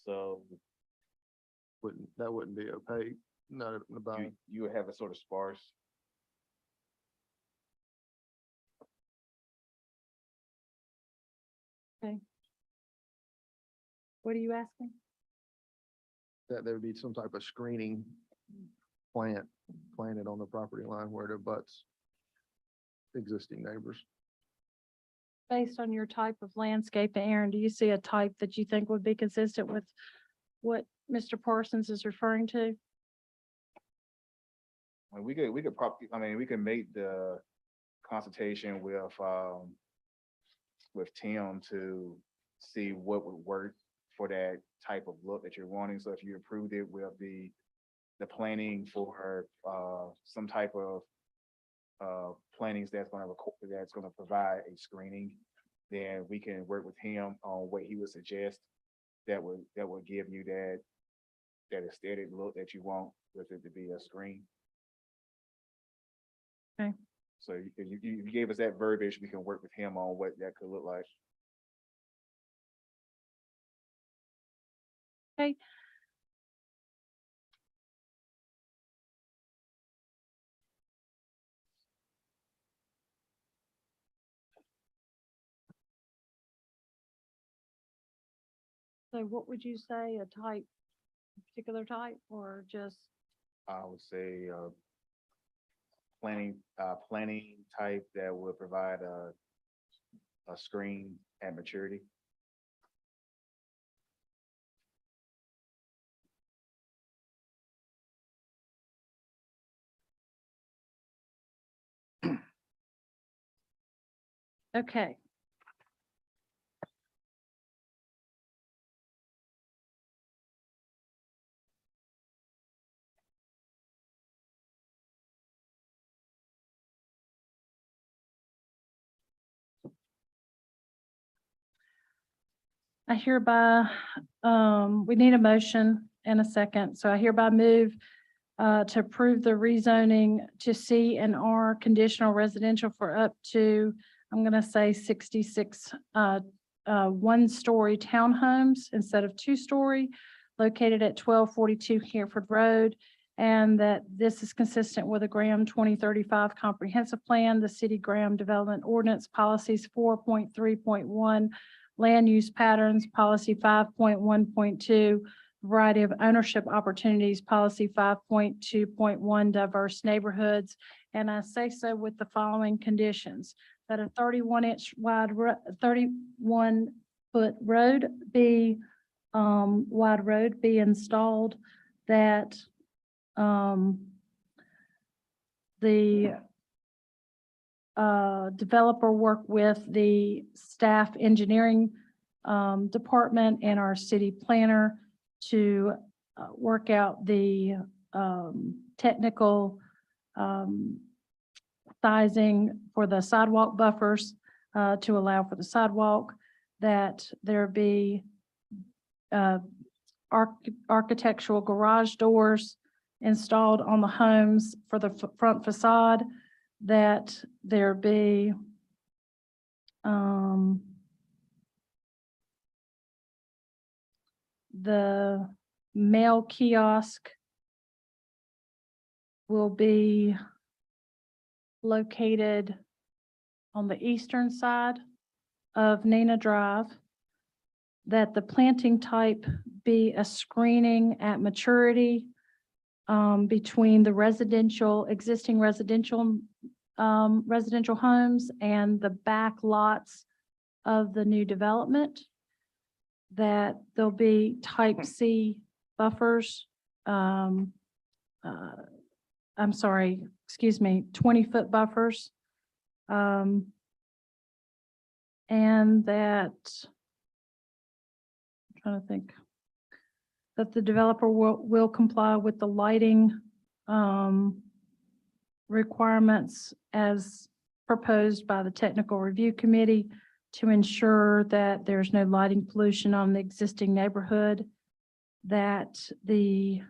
G: So
C: That wouldn't be opaque, not about,
G: you would have a sort of sparse.
A: What are you asking?
C: that there would be some type of screening plant planted on the property line where it abuts existing neighbors.
A: Based on your type of landscape, Aaron, do you see a type that you think would be consistent with what Mr. Parsons is referring to?
G: I mean, we could probably, I mean, we can make the consultation with Tim to see what would work for that type of look that you're wanting. So if you approved it with the planning for some type of plantings that's gonna provide a screening, then we can work with him on what he would suggest that would give you that aesthetic look that you want with it to be a screen.
A: Okay.
G: So you gave us that verbiage, we can work with him on what that could look like.
A: Okay. So what would you say, a type, particular type, or just,
G: I would say, planning type that would provide a screen at maturity.
A: okay. I hereby, we need a motion and a second, so I hereby move to approve the rezoning to C and R conditional residential for up to, I'm gonna say 66 one-story townhomes instead of two-story, located at 1242 Hanford Road, and that this is consistent with the Graham 2035 Comprehensive Plan, the City Graham Development Ordinance Policies 4.3.1, Land Use Patterns, Policy 5.1.2, Variety of Ownership Opportunities, Policy 5.2.1, Diverse Neighborhoods. And I say so with the following conditions: that a 31-inch wide, 31-foot road be, wide road be installed, that the developer work with the staff engineering department and our city planner to work out the technical sizing for the sidewalk buffers to allow for the sidewalk, that there be architectural garage doors installed on the homes for the front facade, that there be the mail kiosk will be located on the eastern side of Nina Drive, that the planting type be a screening at maturity between the existing residential homes and the back lots of the new development, that there'll be type C buffers. I'm sorry, excuse me, 20-foot buffers. And that, I'm trying to think, that the developer will comply with the lighting requirements as proposed by the technical review committee to ensure that there's no lighting pollution on the existing neighborhood, that the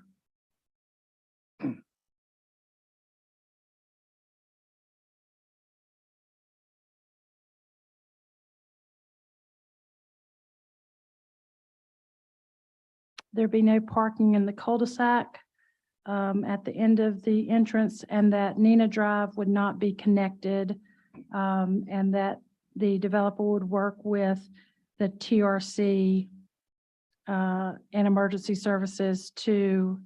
A: there be no parking in the cul-de-sac at the end of the entrance, and that Nina Drive would not be connected, and that the developer would work with the TRC and emergency services to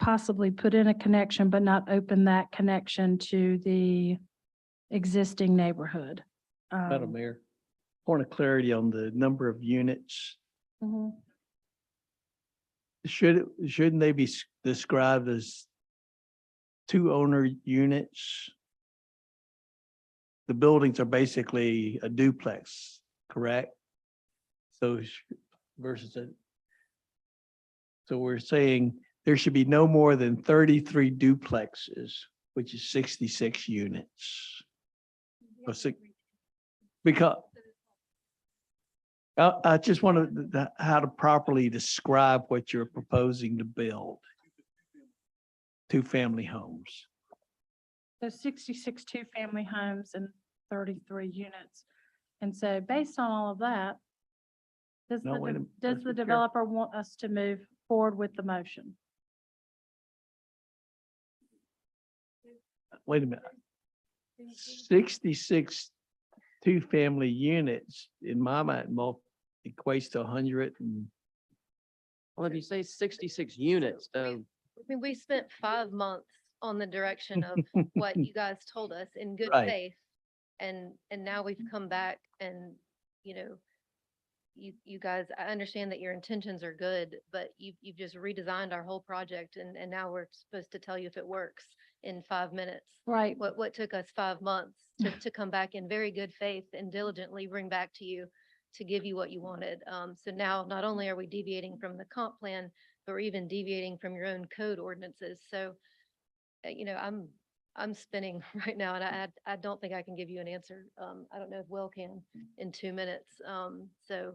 A: possibly put in a connection, but not open that connection to the existing neighborhood.
U: Madam Mayor, point of clarity on the number of units.
A: Mhm.
U: Shouldn't they be described as two owner units? The buildings are basically a duplex, correct? So versus so we're saying there should be no more than 33 duplexes, which is 66 units. Because I just wanted how to properly describe what you're proposing to build. Two-family homes.
A: So 66 two-family homes and 33 units. And so based on all of that, does
U: No, wait a minute.
A: does
U: Let's
A: the
U: be careful.
A: developer want us to move forward with the motion?
U: Wait a minute. 66 two-family units, in my mind, equates to 100 and
J: Well, if you say 66 units,
I: I mean, we spent 5 months on the direction of what you guys told us in good
U: Right.
I: faith. And now we've come back and, you know, you guys, I understand that your intentions are good, but you've just redesigned our whole project and now we're supposed to tell you if it works in 5 minutes.
A: Right.
I: What took us 5 months to come back in very good faith and diligently bring back to you to give you what you wanted. So now not only are we deviating from the comp plan, but we're even deviating from your own code ordinances. So, you know, I'm spinning right now and I don't think I can give you an answer. I don't know if Will can in 2 minutes. So.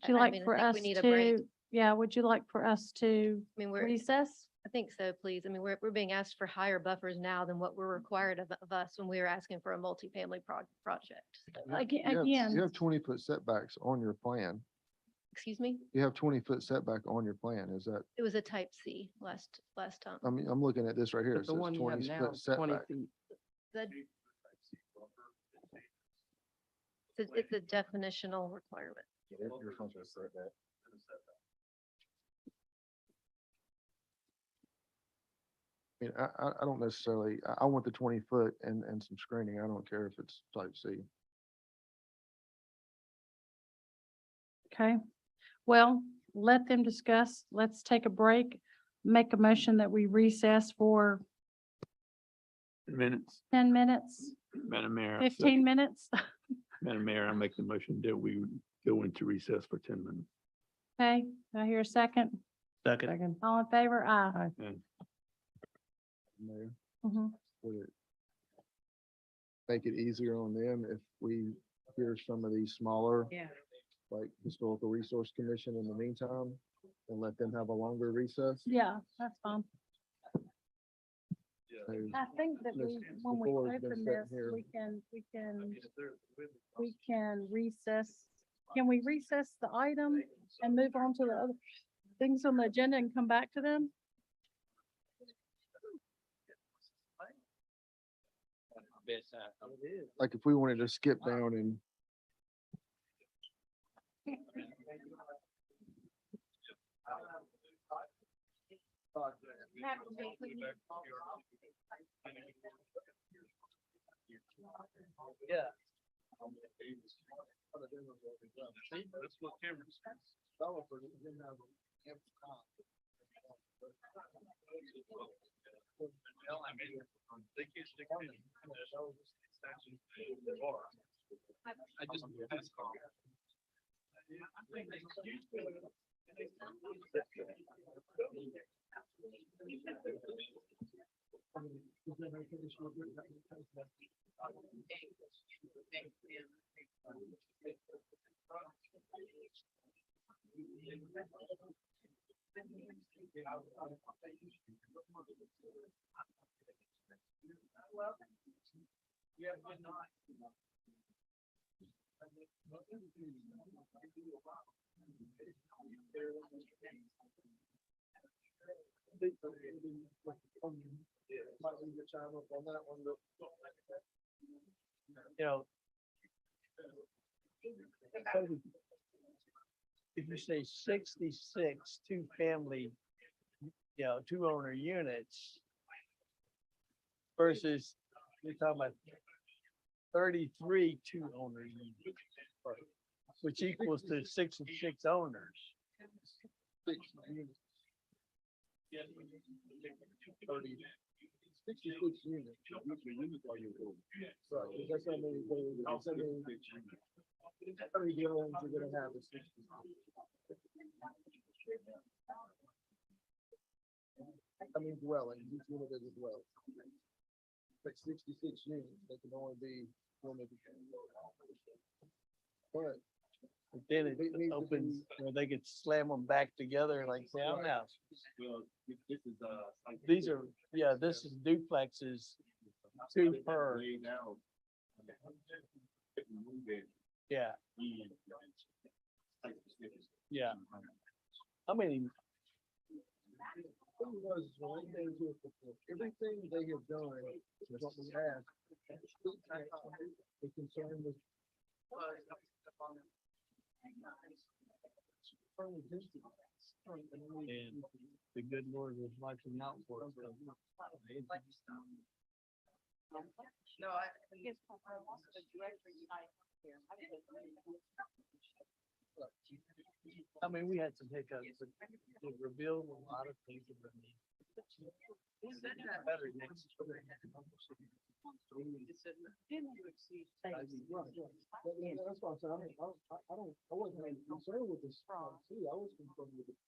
A: Would you
I: I
A: like
I: mean, I
A: for
I: think
A: us
I: we need a break.
A: to, yeah, would you like for us to
I: I mean,
A: recess?
I: I think so, please. I mean, we're being asked for higher buffers now than what we're required of us when we were asking for a multifamily project. So,
A: Again.
C: You have 20-foot setbacks on your plan.
I: excuse me?
C: You have 20-foot setback on your plan. Is that,
I: It was a type C last time.
C: I mean, I'm looking at this right here.
J: but
C: It
J: the
C: says
J: one you have now
C: 20-foot
J: is 20
C: setback.
J: feet.
I: That- It's a definitional requirement.
G: You're supposed to assert that.
C: I mean, I don't necessarily, I want the 20-foot and some screening. I don't care if it's type C.
A: Okay, well, let them discuss. Let's take a break. Make a motion that we recess for
E: minutes.
A: 10 minutes,
E: Madam Mayor.
A: 15 minutes.
E: Madam Mayor, I make the motion that we go into recess for 10 minutes.
A: Okay, do I hear a second?
U: second.
A: All in favor? Aye.
E: And
C: Mayor,
A: Mhm.
C: would it make it easier on them if we hear some of these smaller, like Historical Resource Commission in the meantime, and let them have a longer recess?
A: Yeah, that's fine.
C: So,
A: I think that
C: Ms.
A: when we
C: McCoy's been
A: open
C: sitting
A: this,
C: here.
A: we can recess. Can we recess the item and move on to the other things on the agenda and come back to them?
C: Like if we wanted to skip down and
L: Yeah. You know, if you say 66 two-family, you know, two-owner units versus you're talking about 33 two-owner units, which equals to 66 owners.
C: 66 units. Right, 'cause that's how many, that's how many dwellings you're gonna have is 60. I mean dwellings, each unit is a dwelling. But 66 units, they can only be one of the. But
L: But then it
C: It needs to
L: opens,
C: be-
L: where they could slam them back together and like say, I'm out. These are, yeah, this is duplexes, two per. Yeah. Yeah. How many?
C: thing was, when they came to us before, everything they have done is what we asked. The concern was
U: And the good Lord was watching out for us.
T: No, I guess I'm also the director of United Healthcare.
U: I mean, we had some hiccups, but it revealed a lot of things about me. Better next. That's what I'm saying. I wasn't concerned with this. See, I was concerned with it.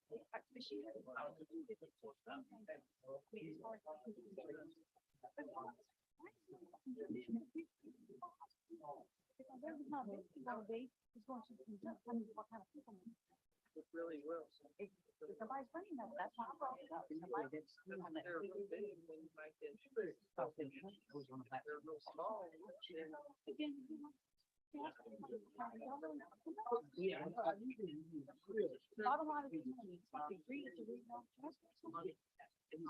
U: It really will. If somebody's bringing that, that's why I brought it up. They're real big when you might get. They're real small. Yeah.
T: Bottom line is, we agree to read off. Did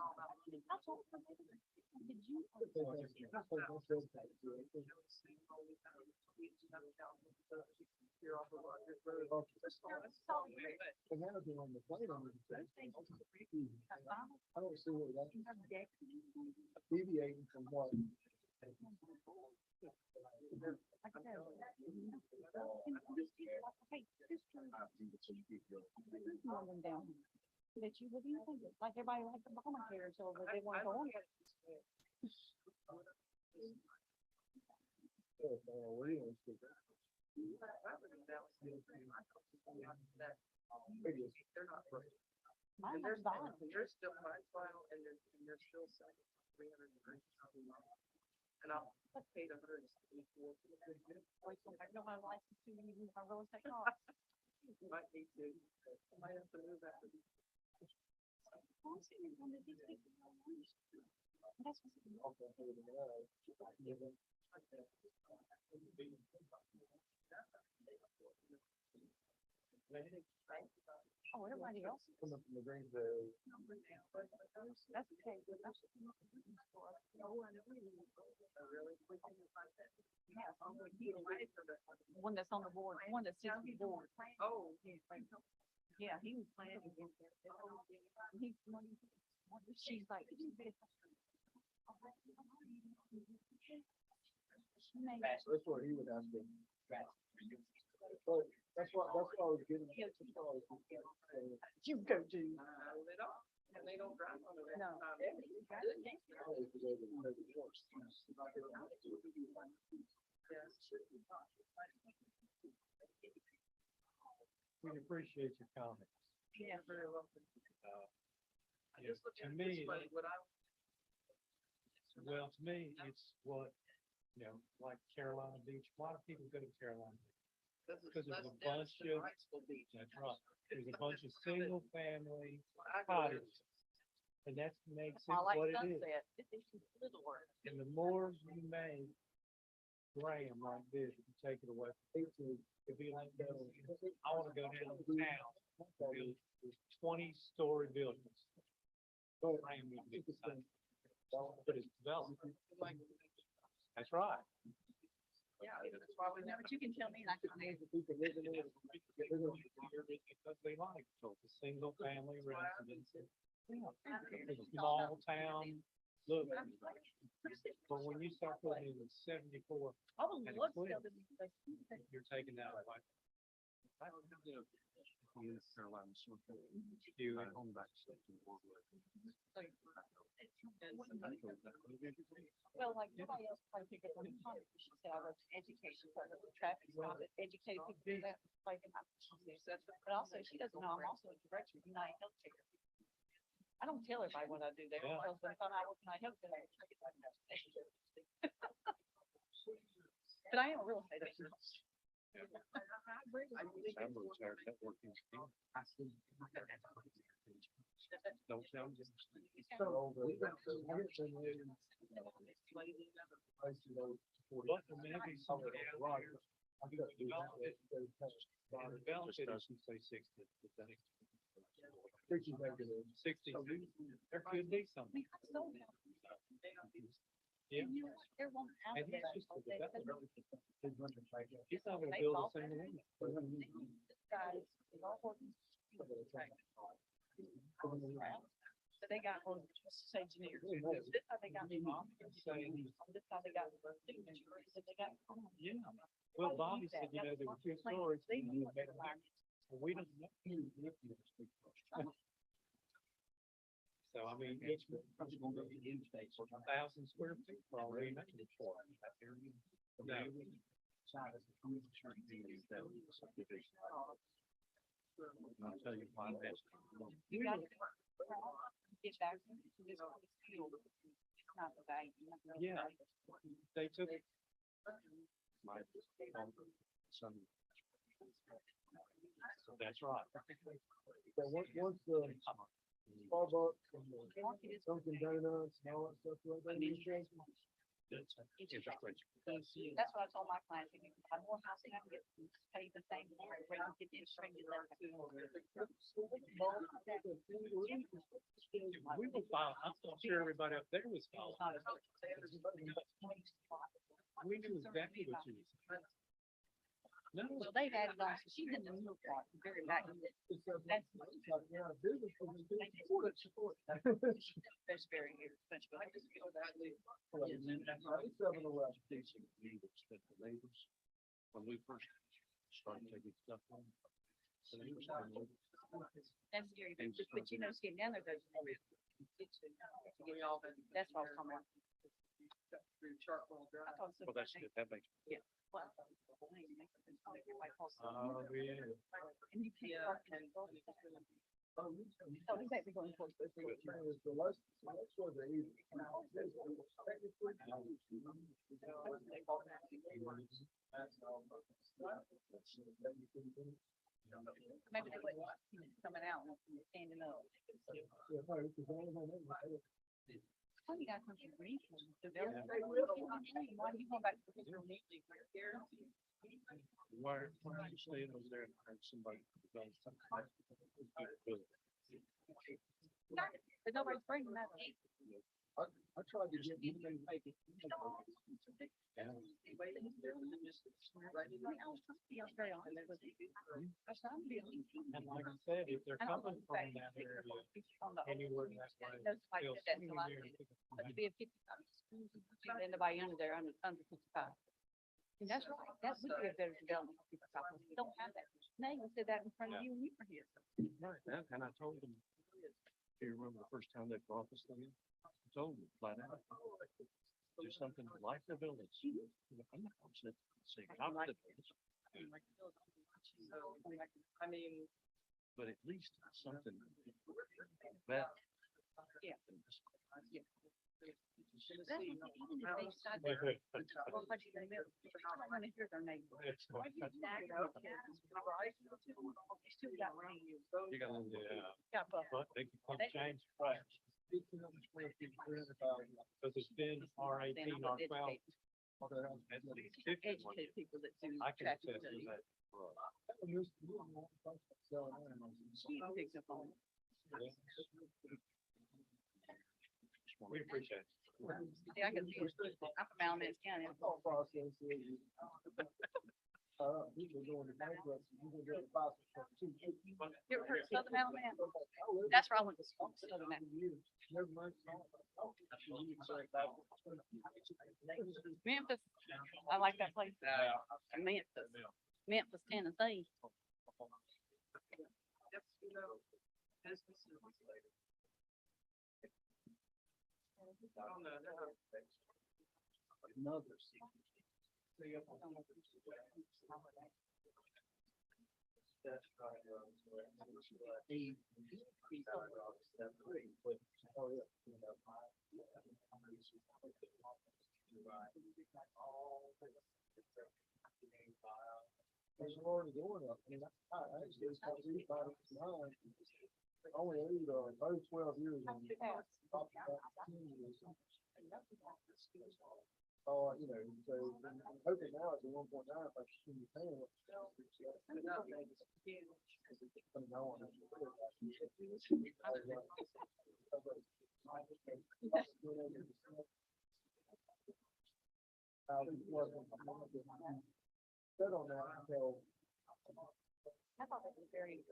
T: you?
C: I don't see what that's deviating from what.
T: That you would even think, like everybody like the Obama care, so that they want to go on. Mine was fine.
J: There's still my file and there's still some 300. And I'll pay the 164.
T: I know my license to use my real estate law.
J: Might need to, might have to move after.
T: Oh, everybody else.
C: Coming from the Greensboro.
T: That's okay. One that's on the board, one that sits on the board.
J: Oh.
T: Yeah, he was planning against that. She's like.
C: That's what he would ask me. So that's what I was getting.
T: You go do.
J: And they don't drive on it.
T: No.
L: We appreciate your comments.
J: Yeah, very well. I just look
L: To
J: at it
L: me,
J: this way, what I.
L: well, to me, it's what, like Carolina Beach, a lot of people go to Carolina Beach. Because there's a bunch of, that's right, there's a bunch of single family cottages. And that makes it
T: I like
L: what it is.
T: sunset. Little work.
L: And the more you make Graham like this, you take it away. It'd be like, I want to go down to town, build 20-story buildings. Graham would be the same. But it's development. That's right.
J: Yeah, that's why we never.
T: But you can tell me, like,
L: Because they like it. So it's a single family residence. It's a small town, look. But when you start putting in 74,
T: I would
L: and
T: love to
L: clear.
T: tell them.
L: you're taking that away.
T: Well, like nobody else probably picked up on the comment. She said, I wrote education, so I wrote the traffic stop, educated people do that. Like, but also she doesn't know, I'm also a director of United Healthcare. I don't tell everybody what I do there,
L: Yeah.
T: because when I found out what United Healthcare. But I am a real estate agent.
L: There could be something. Yeah.
T: There won't have
L: And
T: that.
L: he's just a developer. He's not gonna build a single one.
T: So they got all the engineers. This how they got me. This how they got signatures. They got.
L: Yeah. Well, Bobby said, you know, there were 2 stories. and you made them back. Well, we don't know. So I mean, each one is going to be in state, so 1,000 square feet for all we know. No. I'll tell you why that's.
T: You got to get back to this field. It's not the value.
L: Yeah. They took. My son. So that's right.
C: So once the Starbucks and the Dunkin' Donuts and all that stuff,
T: That's what I told my clients, if you buy more housing, I can get, pay the same, rate, get the interest rate, get that.
L: We were fine. I'm not sure everybody up there was fine. We knew exactly what you was. No.
T: So they've added on, so she's in the middle part, very back. That's. That's very expensive.
S: When we first started taking stuff on.
T: That's scary, but you know, getting down there, those. That's what I was talking about.
S: Well, that's good. That makes.
T: Yeah. Well,
L: Oh, yeah.
T: and you can't park in the building. So we might be going towards those. Maybe they would, coming out and standing up. How you guys come from Green? Why do you go back to the physical neatly?
S: Why are you staying over there and hire somebody?
T: But nobody's bringing that.
C: I tried to get.
L: And like I said, if they're coming from that area, anywhere that way. they'll swing in there and pick up
T: But to be a 55, anybody under there, under 55. And that's right, that would be a better development for 55. We don't have that. Now you said that in front of you and you were here.
S: Right, and I told them, do you remember the first time they brought this thing in? I told them flat out. Do something like the village. I'm not gonna say not the village.
T: I mean.
S: But at least something better.
T: Yeah. Yeah.
S: You got a little.
T: Yeah.
L: But they can change price. Because it's been R18, R12. At least 50.
T: Educate people that do.
L: I can
T: traffic
L: attest to
T: studies.
L: that.
T: She picks up on it.
L: We appreciate it.
T: Yeah, I can see it. I'm from Alamance County. You ever heard of Southern Alabama? That's where I went to school, Southern Alabama. Memphis, I like that place. Memphis, Tennessee.
C: Another. There's already going up. I mean, I actually, it's got 35 behind. Only 12 years. And top about 10 years. Oh, you know, so I'm hoping now it's a 1.9 if I should be paying what.
T: I thought that was very.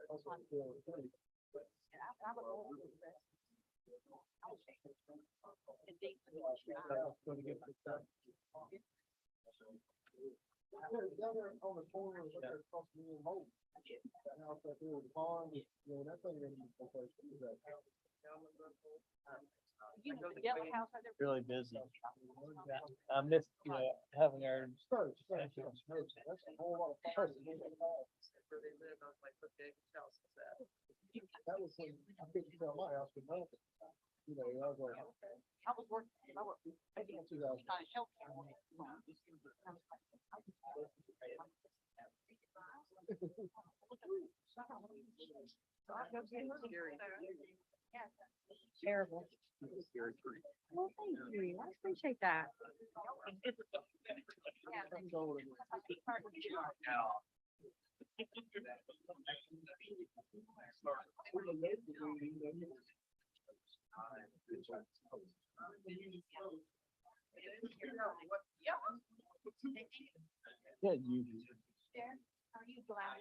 L: Really busy. I missed, having our. That was when I couldn't sell my house, but I was like.
T: I was working, I worked, I did, kind of healthcare. Terrible. Well, thank you. I appreciate that.
L: Yeah, you.
T: Are you glad?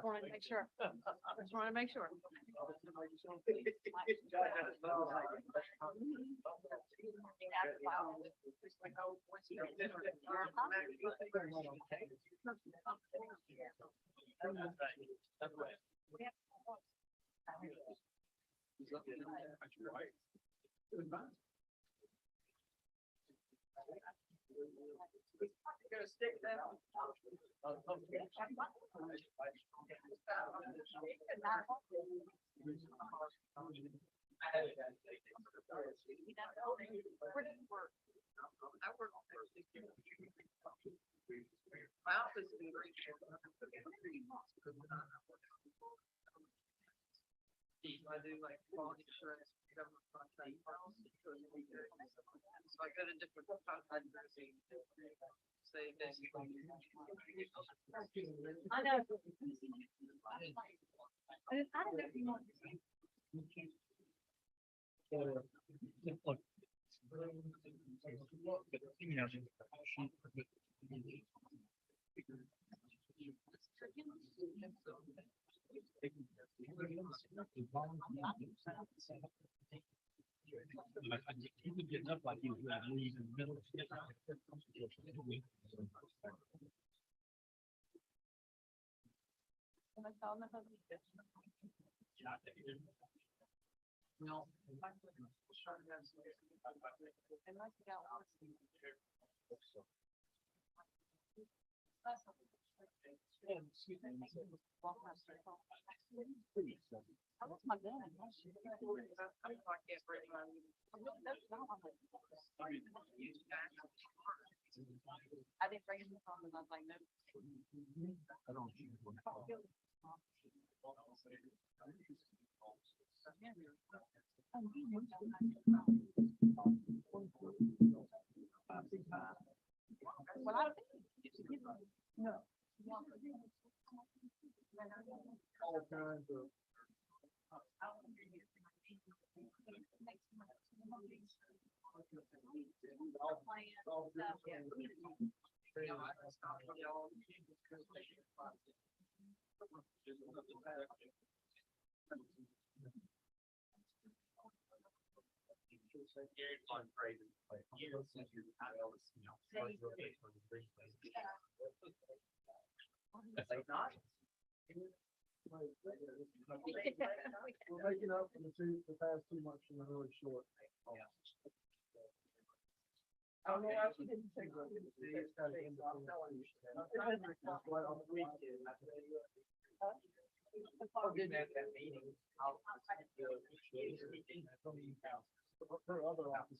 T: Wanted to make sure. Just wanted to make sure.
J: I do like quality assurance, government contract. So I go to different contractors and say this.
T: I know. I don't know if you want.
L: You could get up like you would leave in the middle.
J: No.
T: I lost my gun. I didn't bring it home and I was like, no.
L: I don't.
T: Well, I. No.
L: All kinds of. We're making up for the past 2 months and they're really short. I don't know why she didn't take it. It's kind of in the. I did at that meeting. Her other office.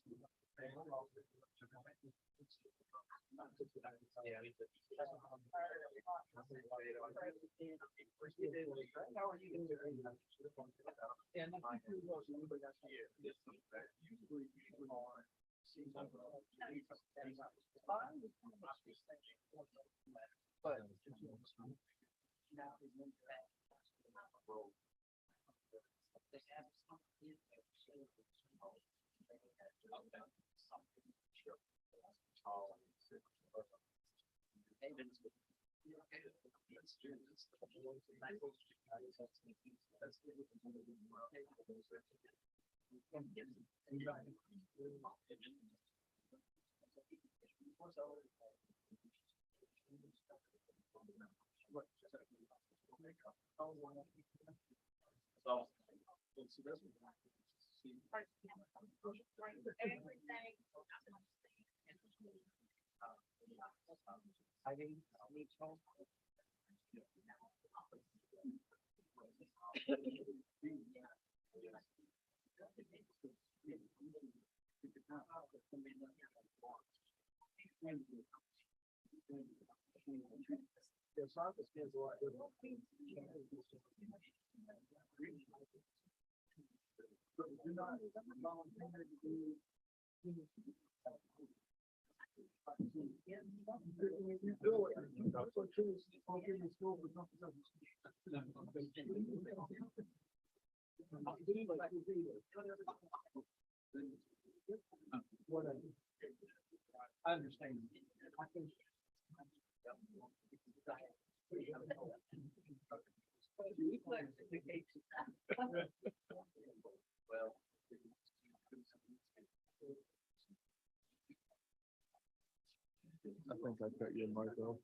C: I think I cut your mic off.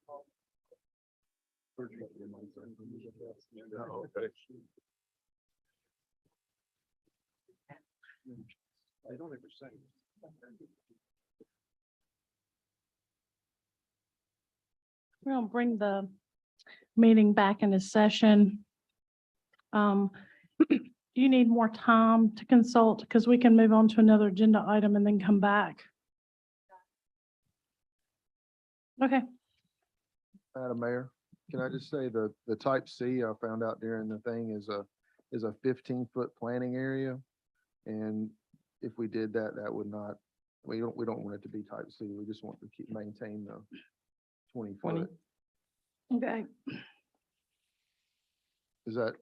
C: Or cut your mic off. Oh, okay. I don't ever say.
A: We're gonna bring the meeting back into session. Do you need more time to consult? Because we can move on to another agenda item and then come back. Okay,
C: Madam Mayor, can I just say the type C I found out during the thing is a 15-foot planting area. And if we did that, that would not, we don't want it to be type C. We just want to maintain the 20 foot.
A: okay.
C: Is that?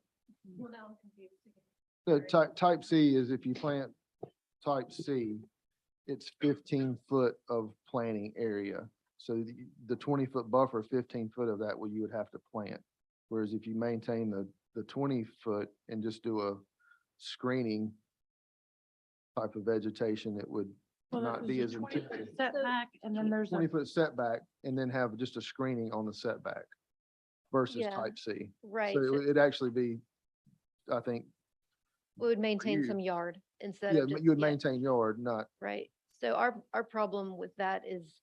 C: The type C is if you plant type C, it's 15 foot of planting area. So the 20-foot buffer, 15 foot of that, well, you would have to plant. Whereas if you maintain the 20 foot and just do a screening type of vegetation, it would
A: Well,
C: not be
A: there's
C: as
A: a 20 foot
C: intensive.
A: setback, and then there's a,
C: 20-foot setback and then have just a screening on the setback versus
I: Yeah,
C: type C.
I: Right.
C: So it'd actually be, I think,
I: We would maintain
C: you.
I: some yard instead
C: yeah,
I: of just.
C: you would
I: yeah,
C: maintain yard, not,
I: Right. So our problem with that is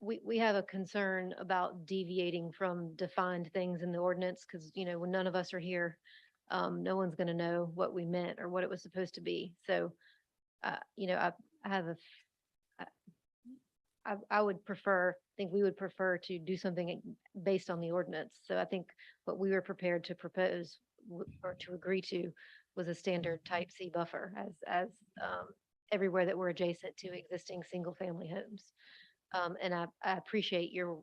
I: we have a concern about deviating from defined things in the ordinance because, when none of us are here, no one's going to know what we meant or what it was supposed to be. So, I have I would think we would prefer to do something based on the ordinance. So I think what we were prepared to propose or to agree to was a standard type C buffer as everywhere that we're adjacent to existing single family homes. And I appreciate your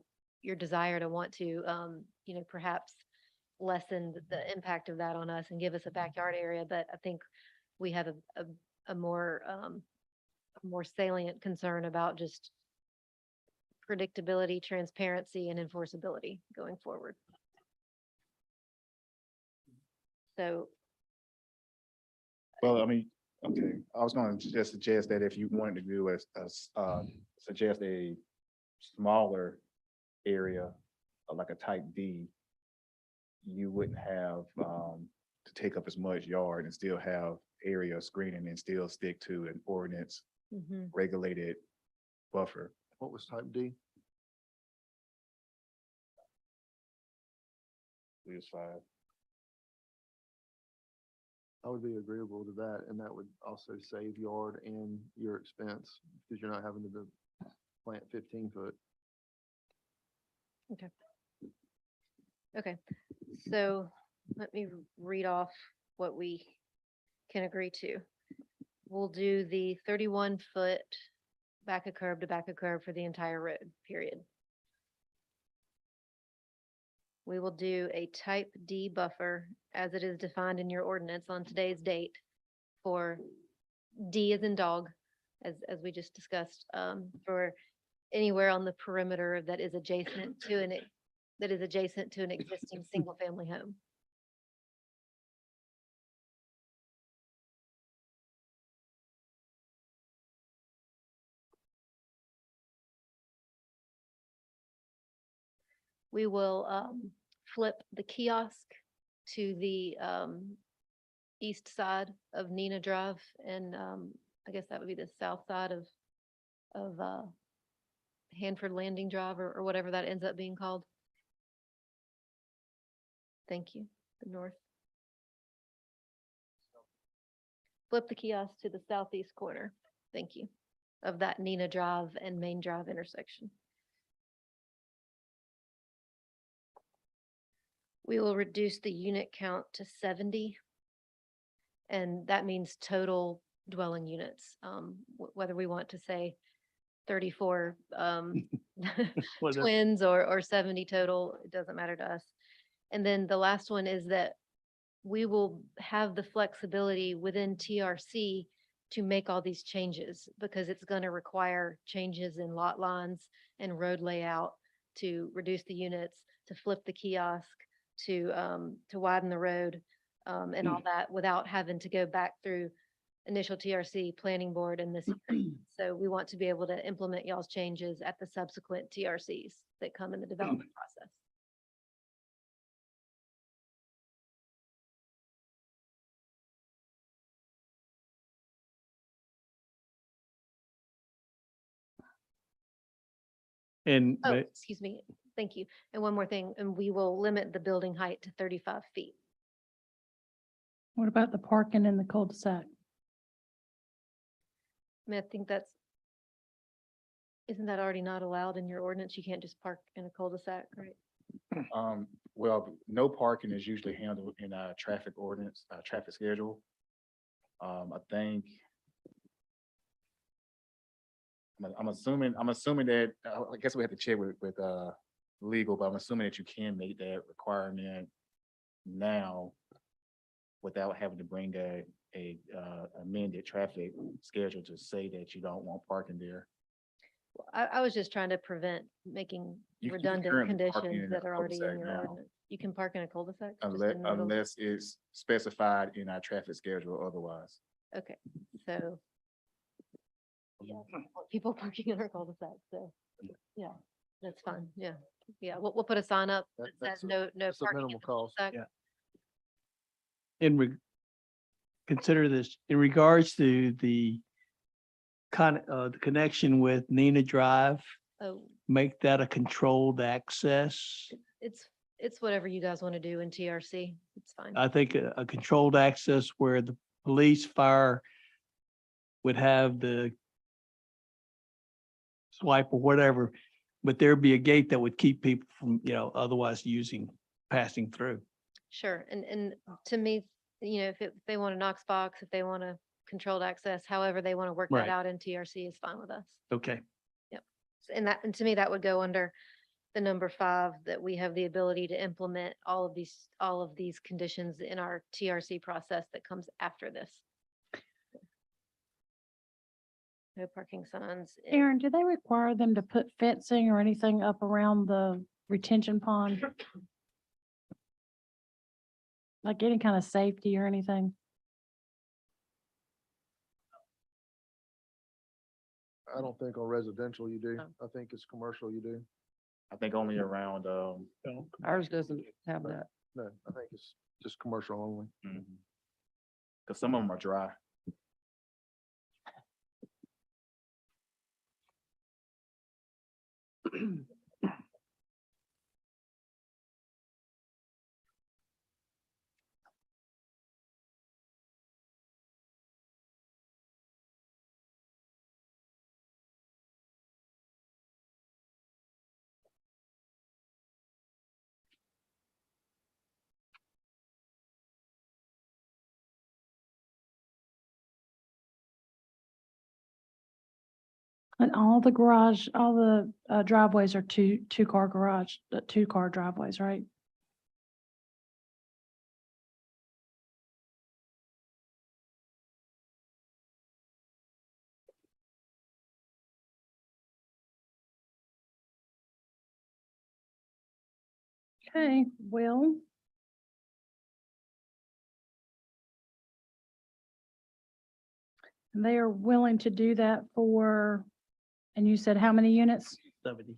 I: desire to want to, perhaps lessen the impact of that on us and give us a backyard area. But I think we have a more salient concern about just predictability, transparency, and enforceability going forward. So,
G: Well, I mean, okay, I was going to just suggest that if you wanted to do suggest a smaller area, like a type D, you wouldn't have to take up as much yard and still have area screening and still stick to an ordinance
I: mhm.
G: regulated buffer.
C: what was type D?
G: We was 5.
C: I would be agreeable to that, and that would also save yard and your expense, because you're not having to plant 15 foot.
I: Okay, so let me read off what we can agree to. We'll do the 31-foot back of curb to back of curb for the entire road, period. We will do a type D buffer as it is defined in your ordinance on today's date for D as in dog, as we just discussed, for anywhere on the perimeter that is adjacent to an existing single-family home. We will flip the kiosk to the east side of Nina Drive, and I guess that would be the south side of Hanford Landing Drive, or whatever that ends up being called. Thank you. The north. Flip the kiosk to the southeast corner. Thank you. Of that Nina Drive and Main Drive intersection. We will reduce the unit count to 70. And that means total dwelling units, whether we want to say 34
U: Whatever.
I: twins or 70 total, it doesn't matter to us. And then the last one is that we will have the flexibility within TRC to make all these changes, because it's going to require changes in lot lines and road layout to reduce the units, to flip the kiosk, to widen the road, and all that, without having to go back through initial TRC, planning board, and this. So we want to be able to implement y'all's changes at the subsequent TRCs that come in the development process.
U: And
I: Oh,
U: the-
I: excuse me. Thank you. And one more thing, and we will limit the building height to 35 feet.
A: What about the parking in the cul-de-sac?
I: I mean, I think isn't that already not allowed in your ordinance? You can't just park in a cul-de-sac, right?
G: Well, no parking is usually handled in our traffic ordinance, traffic schedule. I think. I'm assuming that, I guess we have to check with legal, but I'm assuming that you can make that requirement now without having to bring a amended traffic schedule to say that you don't want parking there.
I: I was just trying to prevent making
G: You can
I: redundant
G: currently park
I: conditions
G: in
I: that
G: a
I: are already in
G: cul-de-sac
I: your
G: now.
I: ordinance. You can park in a cul-de-sac? just
G: Unless,
I: in the middle?
G: unless it's specified in our traffic schedule or otherwise.
I: Okay, so. Yeah, people parking in our cul-de-sac, so, yeah, that's fine, yeah. Yeah, we'll put a sign up that
C: That's
I: says no
C: that's a
I: parking in
C: minimal
I: the
C: cost.
I: cul-de-sac.
U: in consider this in regards to the the connection with Nina Drive,
I: Oh,
U: make that a controlled access.
I: it's whatever you guys want to do in TRC, it's fine.
U: I think a controlled access where the police, fire would have the swipe or whatever, but there'd be a gate that would keep people from, otherwise passing through.
I: Sure, and to me, if they want a Knox box, if they want a controlled access, however they want to work that
U: Right.
I: out in TRC is fine with us.
U: Okay,
I: And to me, that would go under the number 5, that we have the ability to implement all of these conditions in our TRC process that comes after this. No parking signs.
A: Aaron, do they require them to put fencing or anything up around the retention pond? Like any kind of safety or anything?
C: I don't think on residential you do.
I: Oh.
C: I think it's commercial you do.
G: I think only around,
J: Ours doesn't have that.
C: No, I think it's just commercial only.
G: cause some of them are dry.
A: And all the driveways are two-car driveways, right? Okay, Will. And they are willing to do that for, and you said how many units?
U: 70.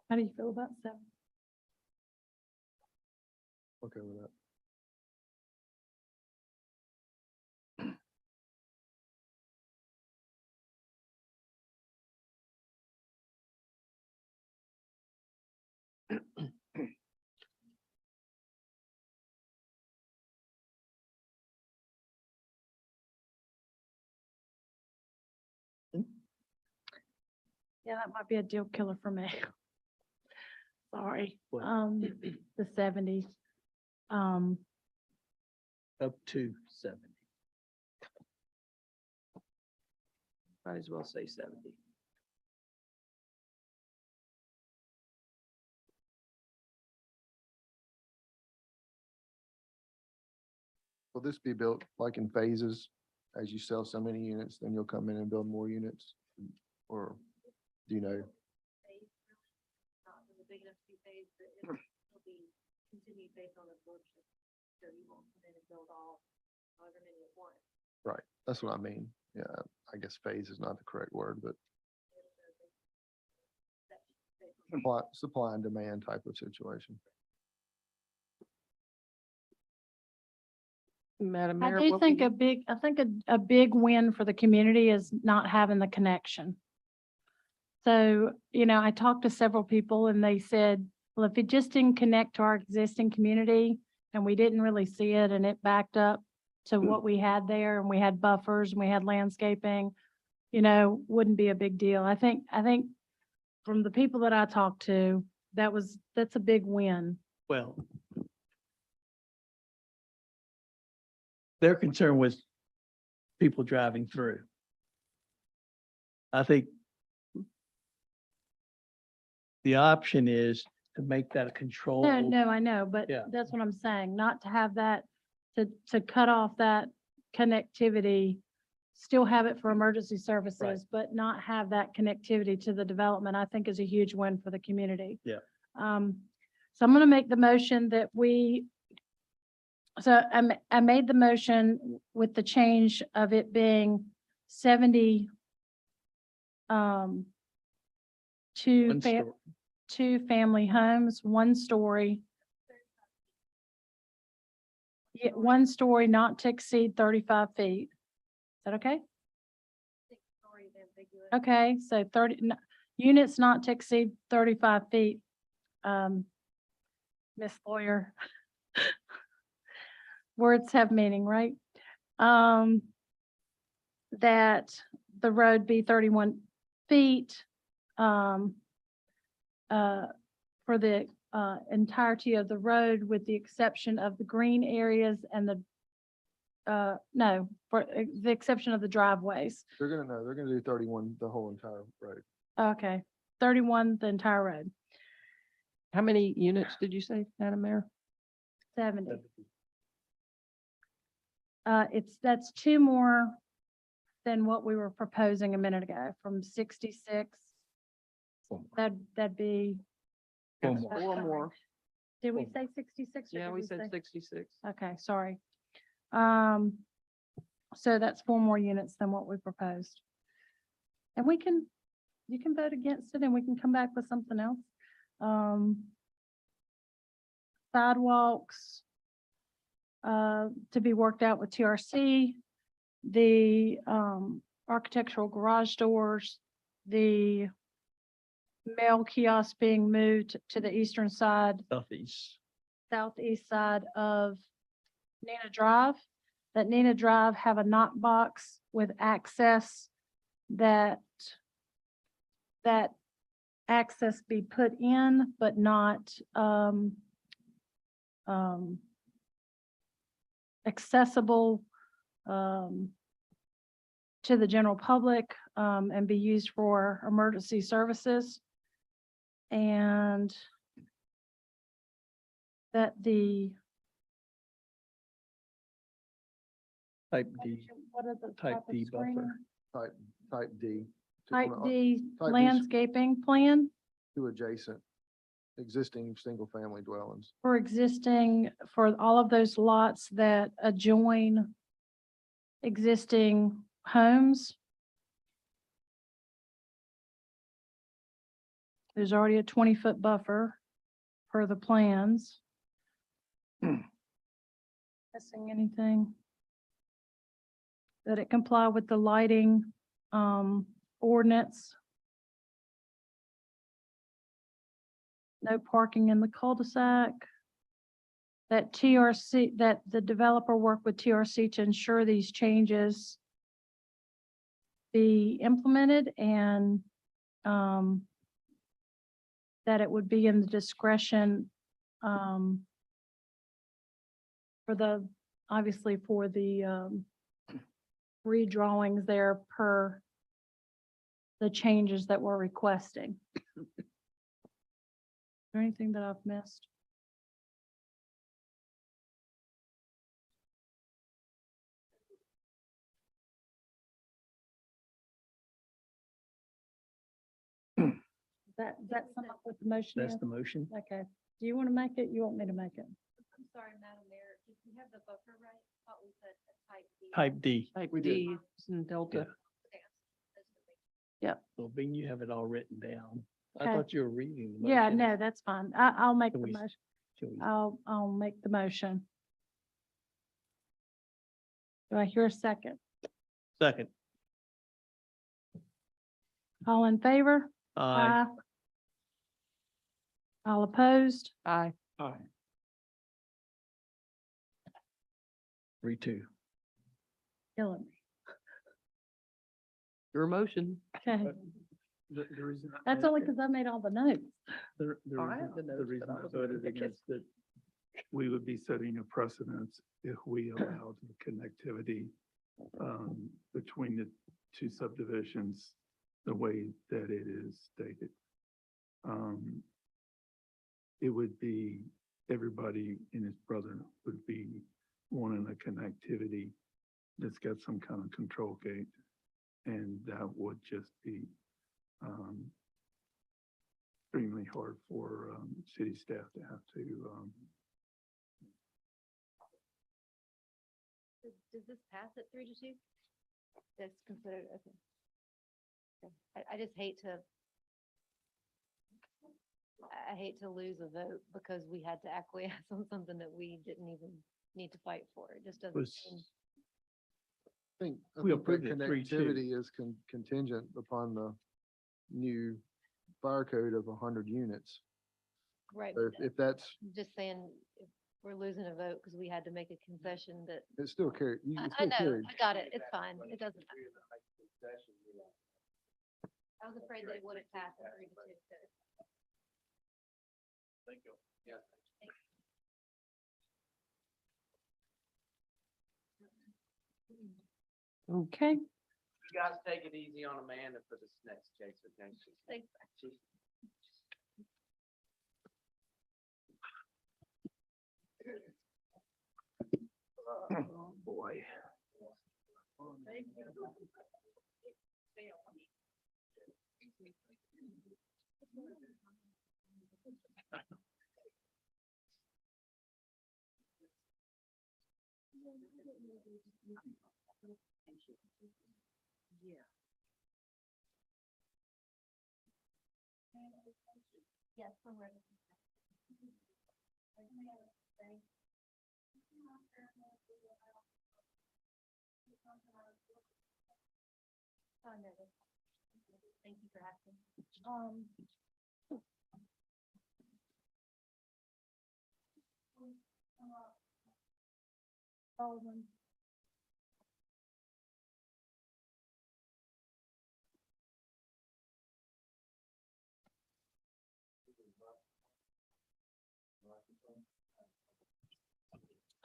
A: How do you feel about 7?
C: Okay with that.
A: Yeah, that might be a deal killer for me. Sorry.
U: What?
A: The 70.
U: Up to 70.
J: Might as well say 70.
C: Will this be built like in phases? As you sell so many units, then you'll come in and build more units? Or do you know? Right, that's what I mean. Yeah, I guess phase is not the correct word, but supply and demand type of situation.
J: Madam
A: I
J: Mayor.
A: do
J: what
A: think
J: were you-
A: I think a big win for the community is not having the connection. So, I talked to several people and they said, well, if it just didn't connect to our existing community and we didn't really see it and it backed up to what we had there and we had buffers and we had landscaping, wouldn't be a big deal. I think from the people that I talked to, that's a big win.
U: Well, their concern was people driving through. I think the option is to make that a control.
A: No, I know, but
U: Yeah.
A: that's what I'm saying, not to have that, to cut off that connectivity, still have it for emergency services, but not have that connectivity to the development, I think is a huge win for the community.
U: Yeah.
A: So I'm gonna make the motion that so I made the motion with the change of it being 70 two
U: One story.
A: two-family homes, 1 story. Yeah, 1 story not to exceed 35 feet. Is that okay? Okay, so units not to exceed 35 feet. Miss Lawyer. Words have meaning, right? That the road be 31 feet. For the entirety of the road with the exception of the green areas and for the exception of the driveways.
C: They're gonna do 31, the whole entire road.
A: Okay, 31, the entire road,
J: How many units did you say, Madam Mayor?
A: 70. That's 2 more than what we were proposing a minute ago, from 66. That'd be.
U: One more.
J: 4 more.
A: Did we say 66? or
J: Yeah,
A: did
J: we
A: say-
J: said 66.
A: Okay, sorry. So that's 4 more units than what we proposed. And you can vote against it and we can come back with something else. Sidewalks, to be worked out with TRC, the, architectural garage doors, the mail kiosk being moved to the eastern side, southeast side of Nina Drive. That Nina Drive have a knock box with access that that access be put in, but not, accessible, to the general public, and be used for emergency services. And that the.
U: Type D,
A: What are the
U: type
A: type of
U: D buffer.
A: screening?
C: Type D.
A: Type
C: to-
A: D
C: type D
A: landscaping plan
C: To adjacent existing single-family dwellings.
A: for existing, for all of those lots that adjoin existing homes. There's already a 20-foot buffer for the plans. Missing anything? That it comply with the lighting, ordinance. No parking in the cul-de-sac. That TRC, that the developer work with TRC to ensure these changes be implemented, and that it would be in the discretion for the, obviously for the redrawings there per the changes that we're requesting. Is there anything that I've missed? That sum up with the motion?
U: That's
A: is?
U: the motion.
A: Okay. Do you want to make it? You want me to make it?
I: I'm sorry, Madam Mayor, did we have the buffer right? Thought we said a type D.
U: Type D.
J: Type
C: We did.
J: D and Delta.
U: Well, being you have it all written down. I
A: Okay.
U: thought you were reading the
A: Yeah,
U: motion.
A: no, that's fine. I'll make
U: Can
A: the
U: we-
A: motion.
U: Shall we-
A: I'll make the motion. Do I hear a second?
U: Second.
A: All in favor?
U: Aye.
A: All opposed?
J: Aye.
U: Aye. 3-2.
A: Killing me.
J: Your motion.
A: Okay,
U: The reason.
A: that's only because I made all the notes.
U: The
J: I have the
U: reason, the
J: notes,
U: reason
J: but I
U: I
J: wasn't
U: voted
J: gonna pick it.
U: against it, we would be setting a precedence if we allowed the connectivity between the two subdivisions the way that it is stated. It would be, everybody and his brother would be wanting a connectivity that's got some kind of control gate. And that would just be extremely hard for city staff to have to
I: Does this pass at 3-2? That's considered, okay. I just hate to. I hate to lose a vote because we had to acquiesce on something that we didn't even need to fight for. It just doesn't
U: Was-
I: seem.
C: I
U: We
C: think that
U: approved it 3-2.
C: connectivity is contingent upon the new fire code of 100 units.
I: Right.
C: So if that's,
I: I'm just saying, if we're losing a vote because we had to make a concession that,
C: it's still carried.
I: I
C: It's still
I: know,
C: carried.
I: I got it. It's fine. It doesn't. I was afraid that it wouldn't pass at 3-2.
K: Thank you. Yeah.
A: Okay.
P: You guys take it easy on Amanda for this next case, okay?
I: Thanks.
U: Oh, boy.
I: Yes, we're ready. Oh, no, thank you for asking.
A: Baldwin.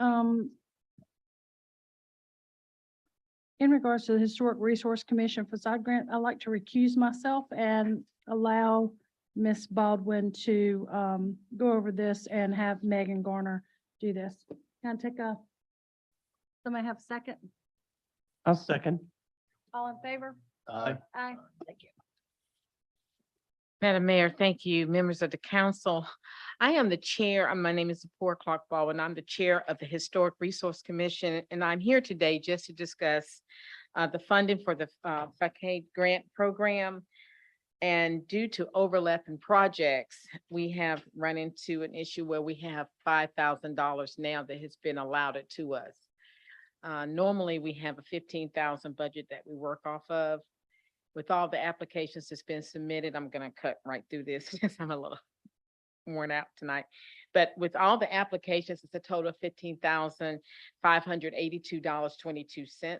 A: in regards to the Historic Resource Commission facade grant, I'd like to recuse myself and allow Ms. Baldwin to go over this and have Megan Garner do this. Can I take somebody have a second?
U: I'll second.
A: All in favor?
U: Aye.
A: Aye. Thank you.
Q: Madam Mayor, thank you. Members of the council. I am the chair, my name is Zipporah Clark Baldwin. I'm the chair of the Historic Resource Commission, and I'm here today just to discuss the funding for the facade grant program. And due to overlapping projects, we have run into an issue where we have $5,000 now that has been allotted to us. Normally, we have a $15,000 budget that we work off of. With all the applications that's been submitted, I'm gonna cut right through this because I'm a little worn out tonight. But with all the applications, it's a total of $15,582.22.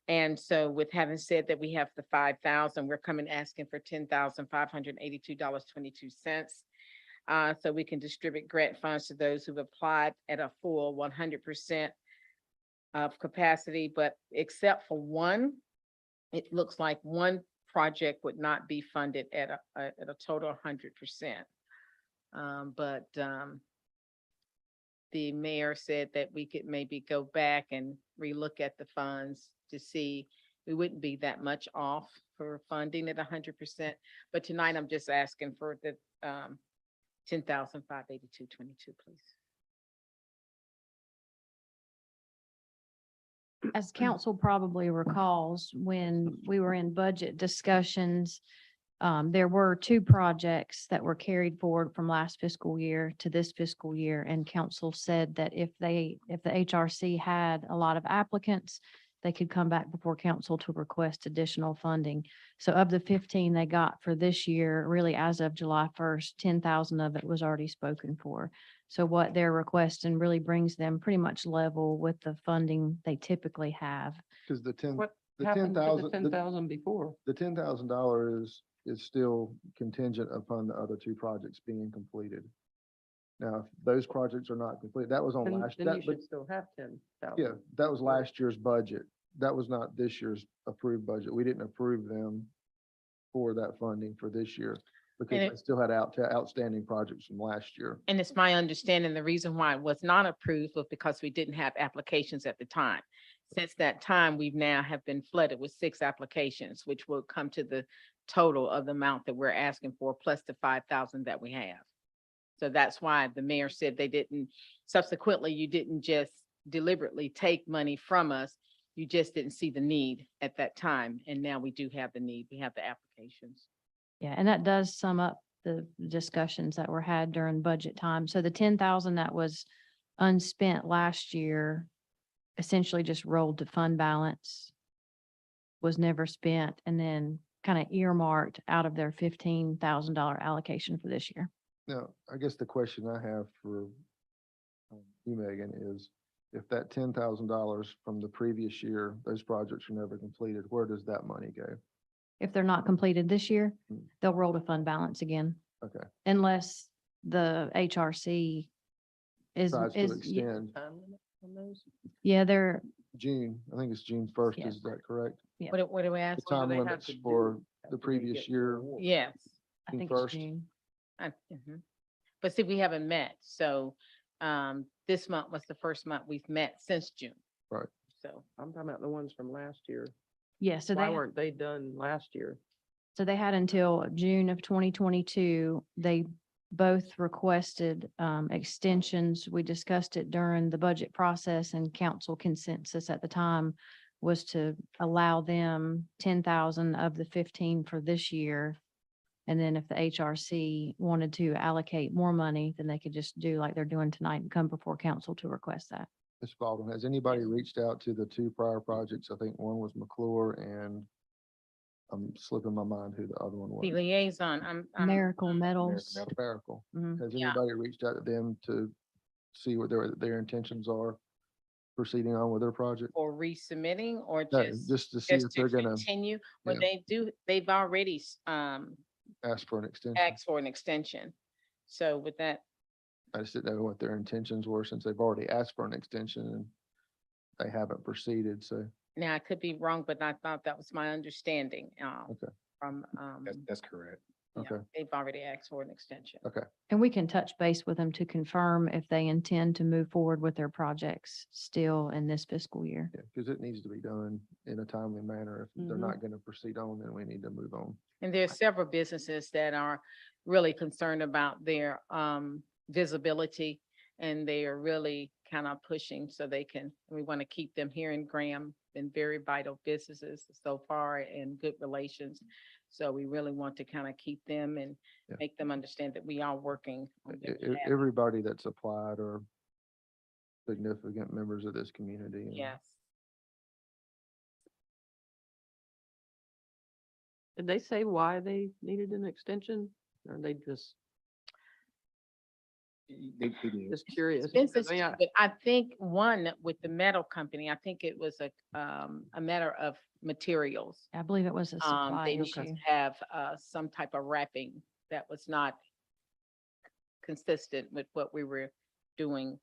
Q: And so with having said that we have the 5,000, we're coming asking for $10,582.22. So we can distribute grant funds to those who've applied at a full 100% of capacity, but except for one, it looks like one project would not be funded at a total 100%. But the mayor said that we could maybe go back and relook at the funds to see we wouldn't be that much off for funding at 100%. But tonight I'm just asking for the $10,582.22, please.
F: As council probably recalls, when we were in budget discussions, there were two projects that were carried forward from last fiscal year to this fiscal year, and council said that if the HRC had a lot of applicants, they could come back before council to request additional funding. So of the 15 they got for this year, really as of July 1st, 10,000 of it was already spoken for. So what they're requesting really brings them pretty much level with the funding they typically have.
C: Because the
J: What
C: the
J: happened to the
C: 10,000
J: 10,000 before?
C: the $10,000 is still contingent upon the other two projects being completed. Now, if those projects are not complete, that was on
J: Then
C: last,
J: then you should still have 10,000.
C: yeah, that was last year's budget. That was not this year's approved budget. We didn't approve them for that funding for this year because
Q: And
C: they still had outstanding projects from last year.
Q: And it's my understanding the reason why it was not approved was because we didn't have applications at the time. Since that time, we've now have been flooded with 6 applications, which will come to the total of the amount that we're asking for, plus the 5,000 that we have. So that's why the mayor said they didn't, subsequently, you didn't just deliberately take money from us. You just didn't see the need at that time. And now we do have the need. We have the applications.
F: Yeah, and that does sum up the discussions that were had during budget time. So the 10,000 that was unspent last year essentially just rolled to fund balance, was never spent, and then kind of earmarked out of their $15,000 allocation for this year.
C: Now, I guess the question I have for you, Megan, is if that $10,000 from the previous year, those projects were never completed, where does that money go?
F: If they're not completed this year,
C: Hmm.
F: they'll roll to fund balance again,
C: Okay.
F: unless the HRC is,
C: Decides to
F: yeah,
C: extend
J: Time limit on those?
F: yeah, they're,
C: June, I think it's June 1st,
F: Yeah.
C: is that correct?
F: Yeah.
Q: What do we
C: The
Q: ask?
J: What do
C: time
J: they have
C: limits
J: to do
C: for
J: after
C: the
J: they
C: previous
J: get the
C: year.
J: award?
Q: Yes.
F: I
C: June
F: think it's
C: 1st.
F: June.
Q: But see, we haven't met. So this month was the first month we've met since June.
C: Right.
Q: So
J: I'm talking about the ones from last year.
F: Yeah, so
J: Why
F: they,
J: weren't they done last year?
F: so they had until June of 2022. They both requested extensions. We discussed it during the budget process, and council consensus at the time was to allow them 10,000 of the 15 for this year. And then if the HRC wanted to allocate more money, then they could just do like they're doing tonight and come before council to request that.
C: Ms. Baldwin, has anybody reached out to the two prior projects? I think one was McClure and I'm slipping my mind who the other one was.
Q: the liaison, I'm
F: Miracle Metals.
C: Miracle.
F: Mhm.
C: Has
Q: Yeah.
C: anybody reached out to them to see what their intentions are proceeding on with their project?
Q: or resubmitting or
C: No,
Q: just
C: just to see if
Q: just
C: they're
Q: to
C: gonna
Q: continue. Well,
C: yeah.
Q: they've already
C: ask for an extension.
Q: asked for an extension. So with that,
C: I just didn't know what their intentions were since they've already asked for an extension and they haven't proceeded, so.
Q: Now, I could be wrong, but I thought that was my understanding,
C: Okay.
Q: from,
G: That's correct.
Q: yeah,
C: Okay.
Q: they've already asked for an extension.
C: Okay.
F: And we can touch base with them to confirm if they intend to move forward with their projects still in this fiscal year.
C: Yeah, because it needs to be done in a timely manner. If they're
J: Mhm.
C: not going to proceed on, then we need to move on.
Q: And there's several businesses that are really concerned about their visibility. And they are really kind of pushing so they can, we want to keep them here in Graham, been very vital businesses so far and good relations. So we really want to kind of keep them and
C: Yeah.
Q: make them understand that we are working. on their behalf.
C: Everybody that's applied are significant members of this community. and
Q: Yes.
J: Did they say why they needed an extension? Or they just
G: They did.
J: just curious?
Q: Expenses,
J: I mean, I-
Q: but I think one with the metal company, I think it was a matter of materials.
F: I believe it was a supply
Q: They
F: issue.
Q: needed to have some type of wrapping that was not consistent with what we were doing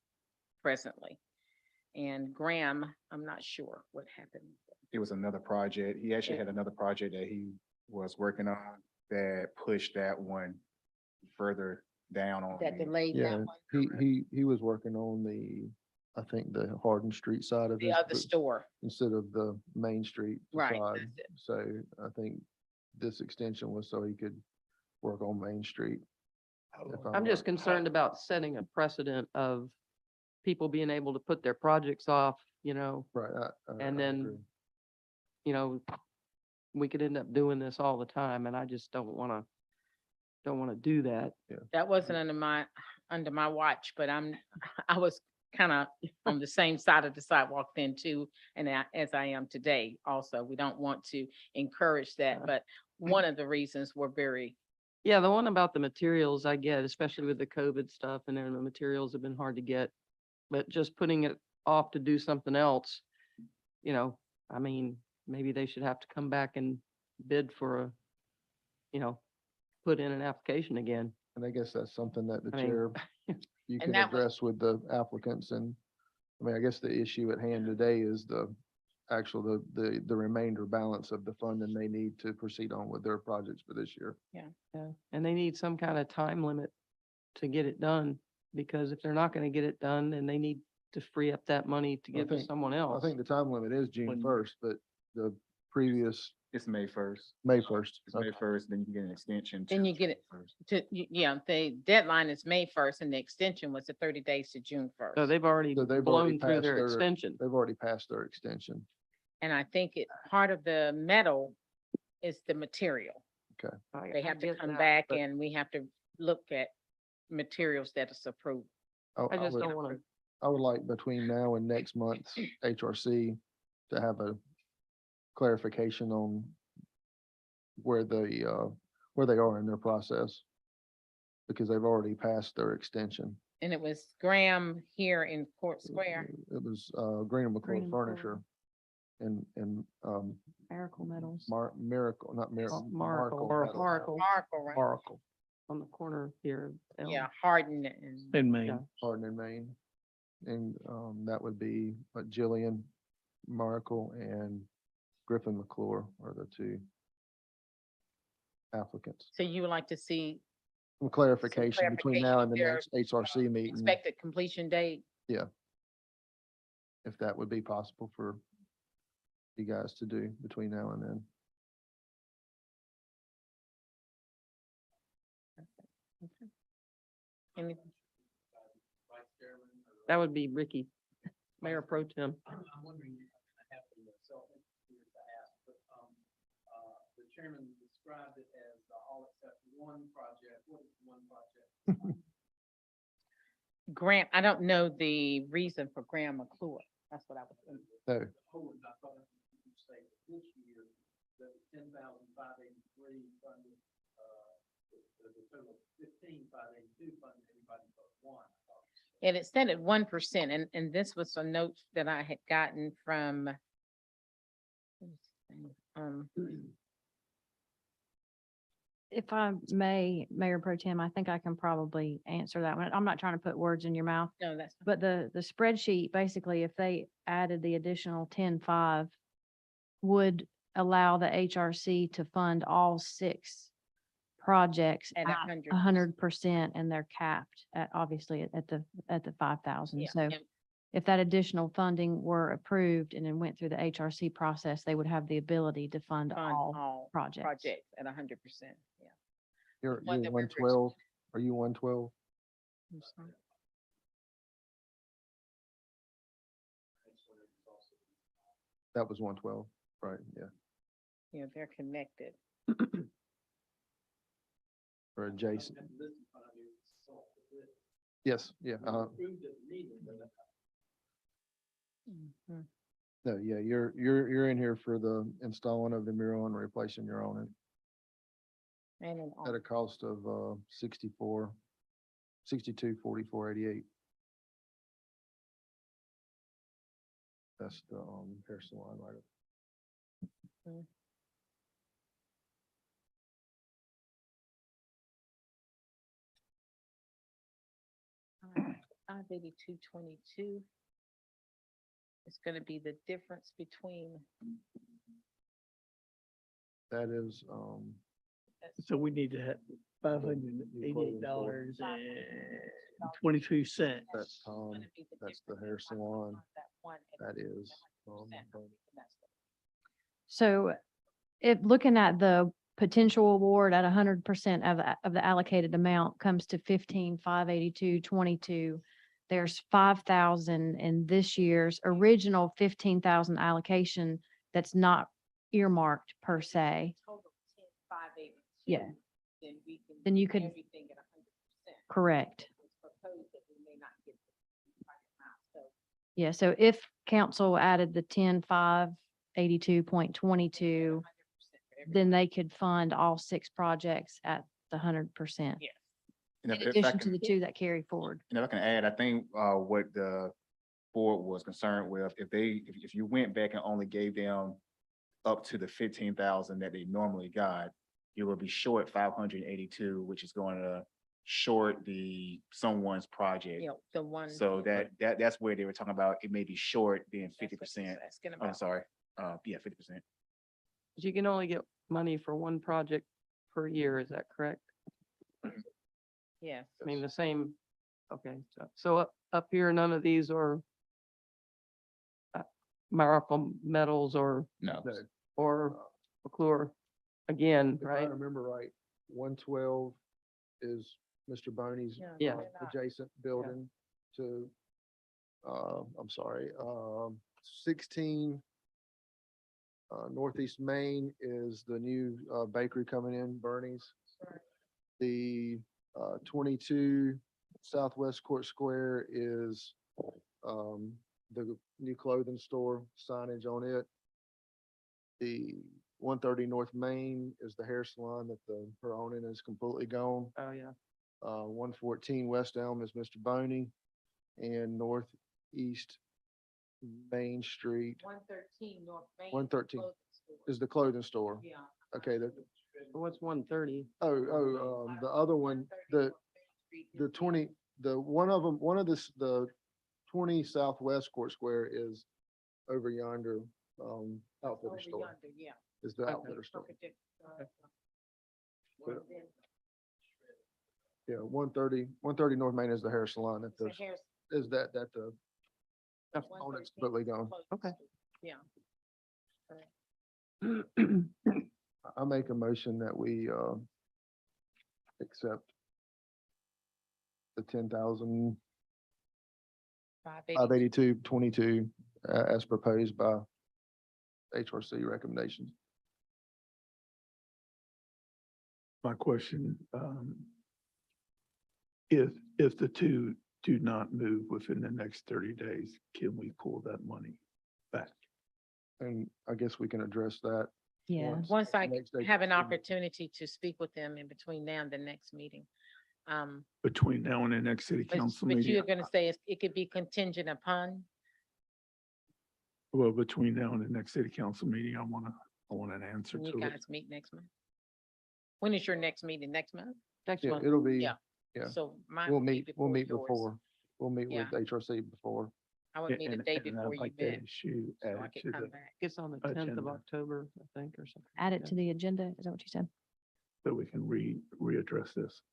Q: presently. And Graham, I'm not sure what happened.
G: It was another project. He actually had another project that he was working on that pushed that one further down on.
Q: That
G: me.
Q: delayed
C: Yeah,
Q: that one,
C: he was working on I think the Hardin Street side of
Q: the
C: his,
Q: other
C: but
Q: store.
C: instead of the Main Street
Q: Right,
C: facade.
Q: that's it.
C: So I think this extension was so he could work on Main Street. if
J: I'm just
C: right.
J: concerned about setting a precedent of people being able to put their projects off,
C: Right.
J: and
C: I
J: then
C: agree.
J: We could end up doing this all the time, and I just don't want to do that.
Q: That wasn't under my watch, but I was kind of on the same side of the sidewalk then too. And as I am today also, we don't want to encourage that, but one of the reasons we're very,
J: Yeah, the one about the materials I get, especially with the COVID stuff, and then the materials have been hard to get. But just putting it off to do something else, I mean, maybe they should have to come back and bid for put in an application again.
C: And I guess that's something that the
J: I mean,
C: chair, you
Q: And
C: can
Q: that was-
C: address with the applicants and, I mean, I guess the issue at hand today is the remainder balance of the funding they need to proceed on with their projects for this year.
J: Yeah, and they need some kind of time limit to get it done, because if they're not gonna get it done, then they need to free up that money to
C: I
J: give to
C: think-
J: someone
C: I
J: else.
C: think the time limit is June
G: When-
C: 1st, but the previous
G: It's May 1st.
C: May 1st.
G: It's May 1st, then you can get an extension.
Q: Then
G: to
Q: you get it.
G: June 1st.
Q: the deadline is May 1st and the extension was the 30 days to June 1st.
J: So they've already
C: So they've already
J: blown through
C: passed
J: their
C: their-
J: extension.
C: They've already passed their extension.
Q: And I think part of the metal is the material. They have to come back and we have to look at materials that is approved.
J: I just don't wanna,
C: I would like between now and next month's HRC to have a clarification on where they are in their process. Because they've already passed their extension.
Q: And it was Graham here in Court Square.
C: It was, Green and McClure
F: Green and
C: Furniture. And,
F: Miracle Metals.
C: Miracle, not Miracle.
J: Markle,
C: Metals.
J: Markle,
Q: Markle, right?
C: Oracle,
J: on the corner here. of Elm.
Q: Yeah, Hardin and
U: In Maine.
J: Yeah.
C: Hardin in Maine. And, that would be Jillian Miracle and Griffin McClure are the two applicants.
Q: so you would like to see
C: Some clarification between now and the
Q: clarification
C: next HRC meeting,
Q: expected completion date.
C: if that would be possible for you guys to do between now and then.
Q: Any-
J: That would be Ricky, Mayor Pro Tem.
R: I'm wondering, I have to self-introduce to ask, but, the chairman described it as all except one project. What is one project?
Q: Grant, I don't know the reason for Graham McClure. That's what I was.
C: So,
R: Oh, and I thought you say that this year, that was 10,583 funded, the total of 15,582 funded everybody but one. I thought.
Q: And it said at 1%, and this was a note that I had gotten from.
F: If I may, Mayor Pro Tem, I think I can probably answer that one. I'm not trying to put words in your mouth.
Q: No, that's.
F: But the spreadsheet, basically, if they added the additional 10.5, would allow the HRC to fund all 6 projects
Q: At
F: at 100%, and they're capped at, obviously, at the 5,000.
Q: Yeah,
F: So
Q: and-
F: if that additional funding were approved and then went through the HRC process, they would have the ability to fund all projects.
Q: Projects at 100%, yeah.
C: You're
Q: One that we're
C: 112. Are you 112?
Q: I'm sorry.
C: That was 112, right? Yeah.
Q: Yeah, they're connected.
C: Or adjacent. Yes, yeah.
Q: Mhm.
C: No, yeah, you're in here for the installing of the mural and replacing your own
Q: And in
C: at
Q: all.
C: a cost of 62,44,88. That's the hair salon right up.
Q: 582.22. It's gonna be the difference between.
C: That is
U: So we need to have $588.22.
C: that's that's the hair salon. That is
F: So if looking at the potential award at 100% of the allocated amount comes to 15,582.22. There's 5,000 in this year's original 15,000 allocation that's not earmarked per se. Yeah. Then you could. Correct. Yeah, so if council added the 10,582.22, then they could fund all 6 projects at the 100%.
Q: Yeah.
G: And
F: In
G: if I
F: addition to
G: can-
F: the 2 that carry forward.
G: And if I can add, I think what the board was concerned with, if you went back and only gave them up to the 15,000 that they normally got, you will be short 582, which is going to short someone's project.
Q: You know, the one.
G: So that's where they were talking about, it may be short being 50%. I'm sorry, 50%.
J: You can only get money for one project per year, is that correct?
Q: Yes.
J: I mean, the same, okay, so up here, none of these are Miracle Metals or
G: No.
J: McClure again,
C: If I
J: right?
C: remember right, 112 is Mr. Boney's
J: Yeah.
C: adjacent building to, I'm sorry, 16 Northeast Main is the new bakery coming in, Bernie's. The 22 Southwest Court Square is the new clothing store signage on it. The 130 North Main is the hair salon that her owning is completely gone.
J: Oh, yeah.
C: 114 West Elm is Mr. Boney, and Northeast Main Street
Q: 113 North Main.
C: 113 is the clothing store.
Q: Yeah.
C: Okay,
J: What's 130?
C: the other one, the 20, one of the 20 Southwest Court Square is over yonder, outfitter
Q: Over
C: store,
Q: yonder, yeah.
C: is the outfitter store. Yeah, 130 North Main is the hair salon that
Q: So
C: there's,
Q: here's
C: is that the
J: That's-
C: owning's completely gone.
J: Okay.
Q: Yeah.
C: I make a motion that we accept the 10,000 582.22 as proposed by HRC recommendations.
E: My question, if the 2 do not move within the next 30 days, can we pull that money back?
C: And I guess we can address that.
F: Yeah.
Q: Once I
C: next day
Q: have an
C: consider-
Q: opportunity to speak with them in between now and the next meeting.
E: Between now and the next city
Q: But
E: council
Q: but
E: meeting?
Q: you're gonna say it could be contingent upon,
E: Well, between now and the next city council meeting, I want an answer
Q: when you
E: to it.
Q: guys meet next month. When is your next meeting? Next month?
J: Next
C: Yeah,
J: month.
C: it'll be,
Q: Yeah.
C: yeah.
Q: So mine
C: We'll
Q: would be
C: meet
Q: yours.
C: before. We'll meet
Q: Yeah.
C: with HRC before.
Q: I would meet the day
E: And I'd
Q: before you
E: like that
Q: met,
E: issue
Q: so I
E: added
Q: could
E: to
Q: come
E: the-
Q: back.
J: It's on the 10th of
E: Agenda.
J: October, I think, or something.
F: Add
J: like
F: it to
J: that.
F: the agenda. Is that what you said?
E: So we can readdress this.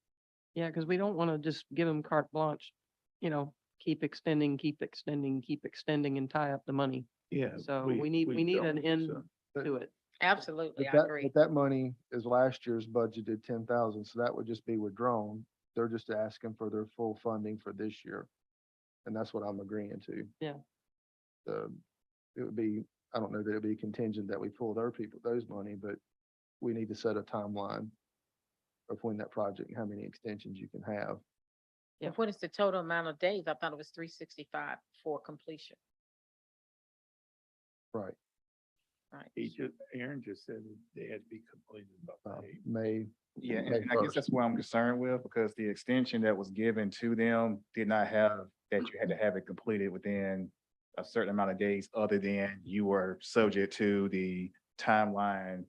J: Yeah, because we don't want to just give them carte blanche, keep extending, keep extending, keep extending and tie up the money
E: Yeah.
J: So we need an
E: don't,
J: end
E: so-
J: to it.
Q: Absolutely,
C: But
Q: I
C: that,
Q: agree.
C: but that money is last year's budgeted 10,000, so that would just be withdrawn. They're just asking for their full funding for this year. And that's what I'm agreeing to.
J: Yeah.
C: It would be, I don't know that it'd be contingent that we pull those money, but we need to set a timeline of when that project, how many extensions you can have.
Q: And what is the total amount of days? I thought it was 365 for completion.
C: Right.
Q: Right.
E: Aaron just said that they had to be completed by May.
C: May,
G: Yeah, and
C: May
G: and I guess
C: 1st.
G: that's what I'm concerned with, because the extension that was given to them did not have that you had to have it completed within a certain amount of days, other than you were subject to the timeline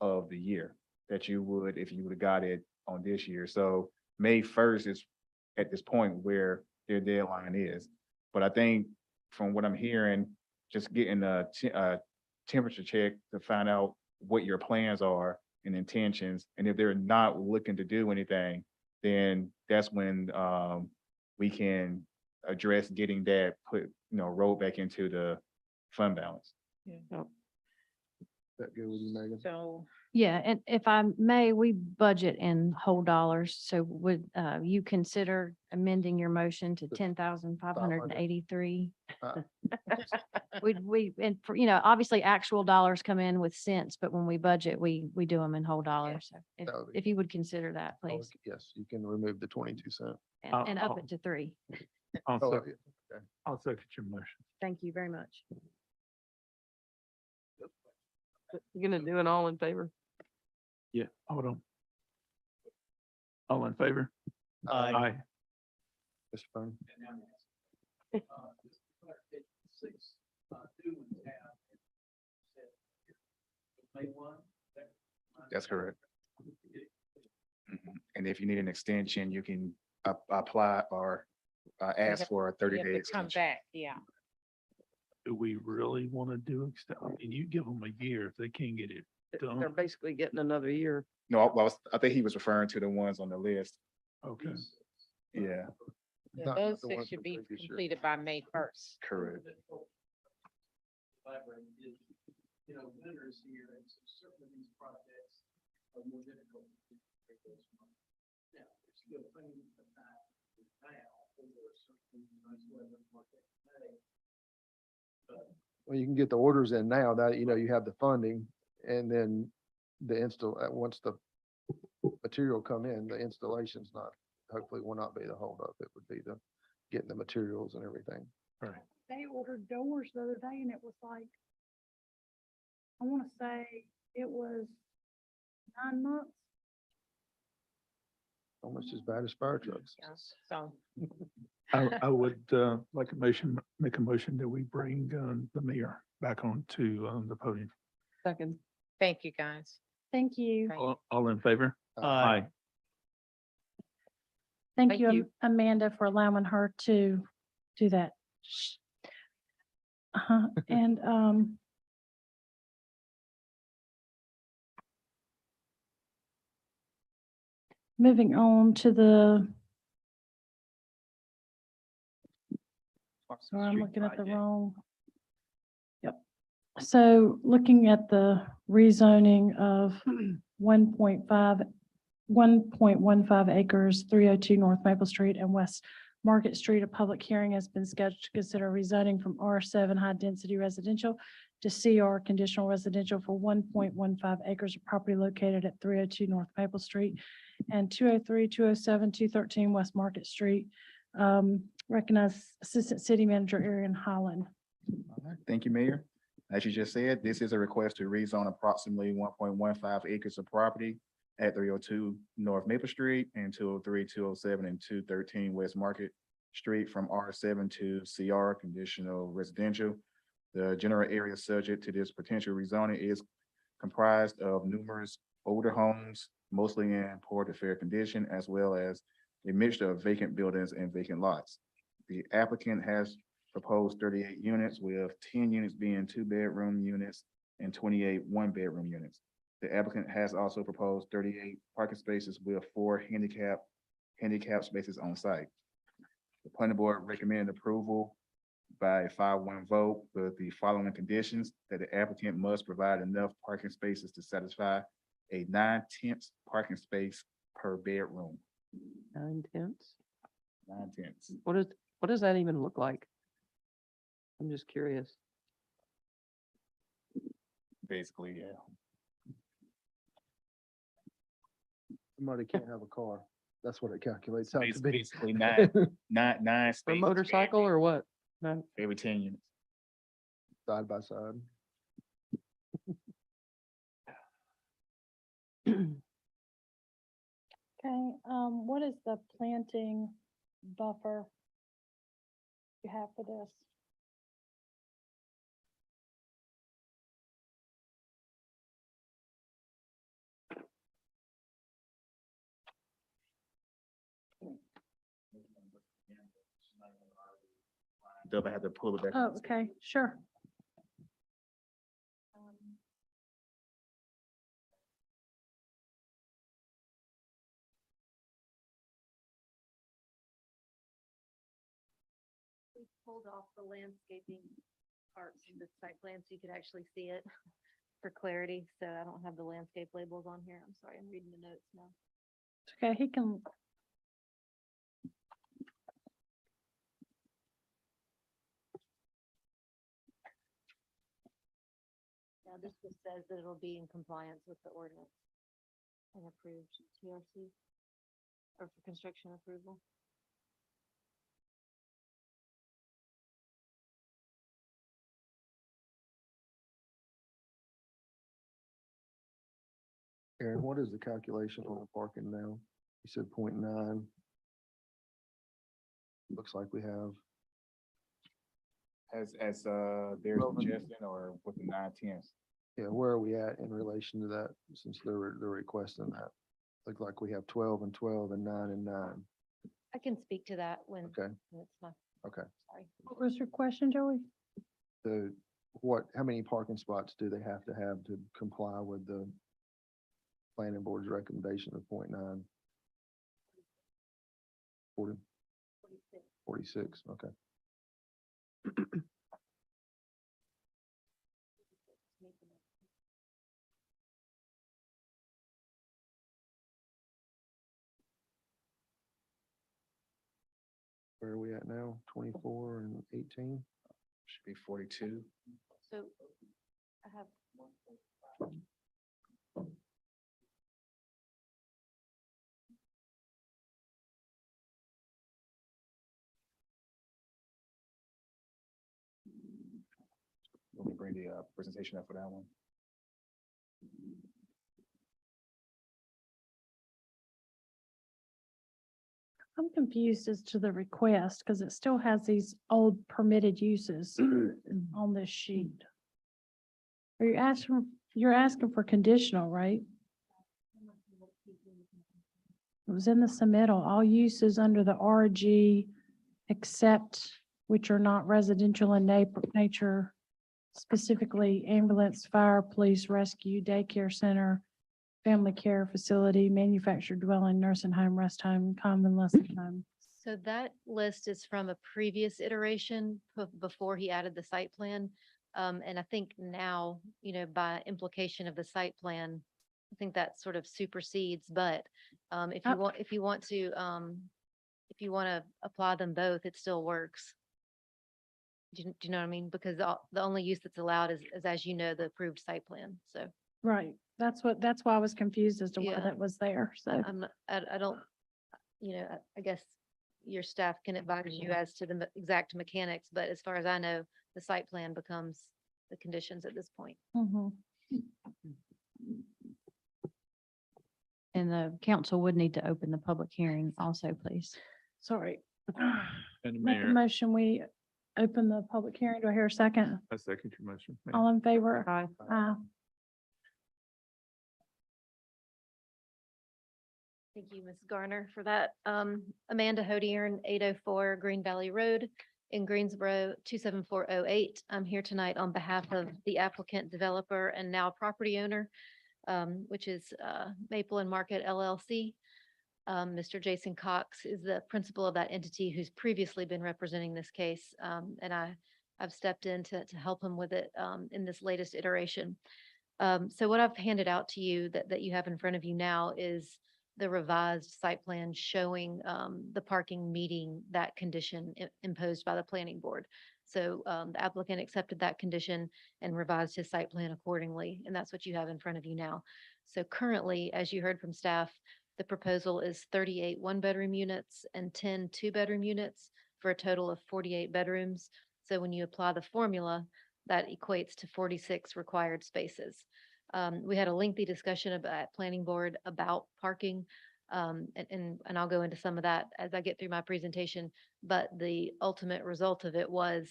G: of the year that you would, if you would have got it on this year. So May 1st is at this point where their deadline is. But I think from what I'm hearing, just getting a temperature check to find out what your plans are and intentions. And if they're not looking to do anything, then that's when we can address getting that rolled back into the fund balance.
C: that good with you, Megan?
Q: So
F: Yeah, and if I may, we budget in whole dollars. So would you consider amending your motion to 10,583?
C: Uh,
F: And for, obviously actual dollars come in with cents, but when we budget, we do them in whole dollars. So
C: That would be
F: if you would consider that,
C: Oh,
F: please,
C: yes, you can remove the 22 cent.
F: and up it to 3.
E: I'll
C: Oh,
E: second,
C: okay.
E: I'll second your motion.
F: Thank you very much.
J: You're gonna do it all in favor?
E: Yeah, hold on. All in favor?
L: Aye.
C: Mr. Fern?
G: That's correct. Mhm. And if you need an extension, you can apply or ask for a
Q: you
G: 30-day
Q: have to come
G: extension.
Q: back, yeah.
E: Do we really want to do extend? I mean, you give them a year if they can't get it
J: They're
E: done.
J: basically getting another year.
G: No, I think he was referring to the ones on the list.
E: Okay.
G: Yeah,
Q: Yeah,
C: Not
Q: those
C: the
Q: 6
C: ones
Q: should
C: from
Q: be
C: previous year.
Q: completed by May 1st.
G: correct.
R: Winners here, and so certain of these projects are more difficult to create those months. Now, there's still plenty of time now, for certain nice weather market today.
C: Well, you can get the orders in now that, you have the funding and then once the material come in, the installation's not, hopefully will not be the holdup. It would be the getting the materials and everything.
E: Right.
A: They ordered doors the other day and it was like, I want to say it was 9 months.
C: Almost as bad as fire trucks.
Q: Yeah, so,
E: I would like make a motion that we bring the mayor back onto the podium.
J: Second.
Q: thank you, guys.
A: Thank you.
Q: Thank
E: All in favor?
L: Aye.
A: Thank
J: Thank
A: you,
J: you.
A: Amanda, for allowing her to do that. And, moving on to sorry, I'm looking at the wrong. Yep. So looking at the rezoning of 1.15 acres, 302 North Maple Street and West Market Street, a public hearing has been scheduled to consider rezoning from R7 high density residential to CR conditional residential for 1.15 acres of property located at 302 North Maple Street and 203, 207, 213 West Market Street. Recognize Assistant City Manager Arian Holland.
G: All right, thank you, Mayor. As you just said, this is a request to rezone approximately 1.15 acres of property at 302 North Maple Street and 203, 207, and 213 West Market Street from R7 to CR conditional residential. The general area subject to this potential rezoning is comprised of numerous older homes, mostly in poor to fair condition, as well as a mixture of vacant buildings and vacant lots. The applicant has proposed 38 units, with 10 units being two-bedroom units and 28 one-bedroom units. The applicant has also proposed 38 parking spaces with 4 handicap spaces on site. The planning board recommended approval by a 5-1 vote with the following conditions: that the applicant must provide enough parking spaces to satisfy a 9/10 parking space per bedroom.
J: 9/10.
G: 9/10.
J: What does that even look like? I'm just curious.
G: Basically, yeah.
C: Somebody can't have a car. That's what it calculates out to be.
G: Basically nine
J: For
G: spaces per
J: motorcycle or what? No.
G: every 10 units.
C: Side by side.
A: Okay, what is the planting buffer you have for this?
G: Dub, I had to pull it back.
A: Oh, okay, sure.
I: We pulled off the landscaping parts in the site plan so you could actually see it for clarity. So I don't have the landscape labels on here. I'm sorry, I'm reading the notes now.
A: It's okay, he can.
I: Now, this just says that it'll be in compliance with the ordinance and approved TRC or for construction approval.
C: Aaron, what is the calculation on the parking now? You said 0.9. Looks like we have,
G: As their suggestion, or with the 9/10.
C: yeah, where are we at in relation to that, since they're requesting that? Look like we have 12 and 12 and 9 and 9.
I: I can speak to that when
C: Okay,
I: when it's my,
C: okay.
I: sorry.
A: What was your question, Joey?
C: How many parking spots do they have to comply with the planning board's recommendation of 0.9? 40? 46, okay. Where are we at now? 24 and 18?
G: Should be 42.
I: So I have.
G: Let me bring the presentation up for that one.
A: I'm confused as to the request because it still has these old permitted uses on this sheet. Are you you're asking for conditional, right? It was in the submittal, all uses under the RG except which are not residential in nature, specifically ambulance, fire, police, rescue, daycare center, family care facility, manufactured dwelling, nursing home, rest home, common lesson home.
I: So that list is from a previous iteration before he added the site plan. And I think now, by implication of the site plan, I think that sort of supersedes, but if you want to apply them both, it still works. Do you know what I mean? Because the only use that's allowed is, as you know, the approved site plan. So
A: Right, that's why I was confused as to why
I: Yeah.
A: that was there, so.
I: I'm not, I don't, I guess your staff can advise you as to the exact mechanics, but as far as I know, the site plan becomes the conditions at this point.
A: Mhm.
F: And the council would need to open the public hearing also, please.
A: Sorry.
E: And
A: Make a
E: Mayor,
A: motion, we open the public hearing. Do I hear a second?
E: I second your motion. Mayor.
A: All in favor?
J: Aye.
A: Aye.
I: Thank you, Ms. Garner, for that. Amanda Hodiern, 804 Green Valley Road in Greensboro, 27408. I'm here tonight on behalf of the applicant, developer, and now property owner, which is Maple and Market LLC. Mr. Jason Cox is the principal of that entity who's previously been representing this case. And I've stepped in to help him with it in this latest iteration. So what I've handed out to you that you have in front of you now is the revised site plan showing the parking meeting that condition imposed by the planning board. So the applicant accepted that condition and revised his site plan accordingly, and that's what you have in front of you now. So currently, as you heard from staff, the proposal is 38 one-bedroom units and 10 two-bedroom units for a total of 48 bedrooms. So when you apply the formula, that equates to 46 required spaces. We had a lengthy discussion about planning board about parking, and I'll go into some of that as I get through my presentation. But the ultimate result of it was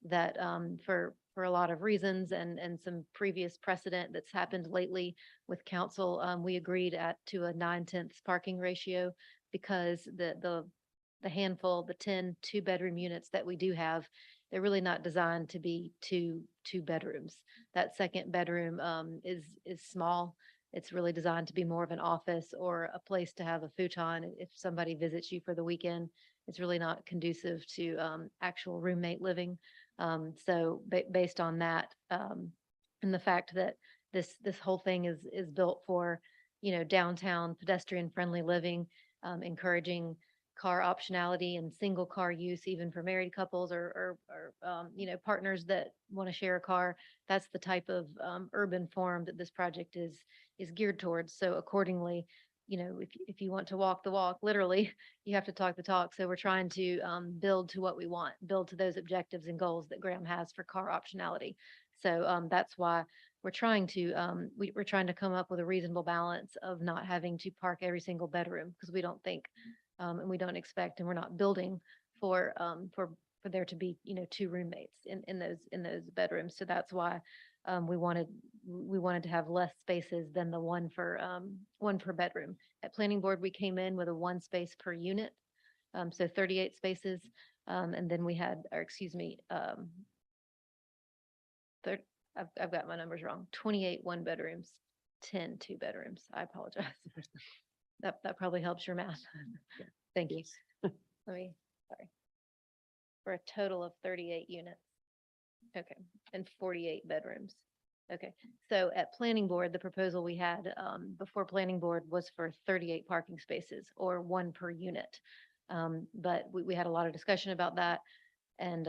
I: that for a lot of reasons and some previous precedent that's happened lately with council, we agreed to a 9/10 parking ratio because the handful, the 10 two-bedroom units that we do have, they're really not designed to be two bedrooms. That second bedroom is small. It's really designed to be more of an office or a place to have a futon if somebody visits you for the weekend. It's really not conducive to actual roommate living. So based on that, and the fact that this whole thing is built for, downtown pedestrian friendly living, encouraging car optionality and single car use, even for married couples or partners that want to share a car. That's the type of urban form that this project is geared towards. So accordingly, if you want to walk the walk, literally, you have to talk the talk. So we're trying to build to what we want, build to those objectives and goals that Graham has for car optionality. So that's why we're trying to we're trying to come up with a reasonable balance of not having to park every single bedroom, because we don't think and we don't expect, and we're not building for there to be, two roommates in those bedrooms. So that's why we wanted to have less spaces than the one per bedroom. At planning board, we came in with a 1 space per unit, so 38 spaces, and then we had, or excuse me, I've got my numbers wrong. 28 one bedrooms, 10 two bedrooms. I apologize. That probably helps your math. Thank you. Sorry. For a total of 38 units. Okay, and 48 bedrooms. Okay, so at planning board, the proposal we had before planning board was for 38 parking spaces, or 1 per unit. But we had a lot of discussion about that, and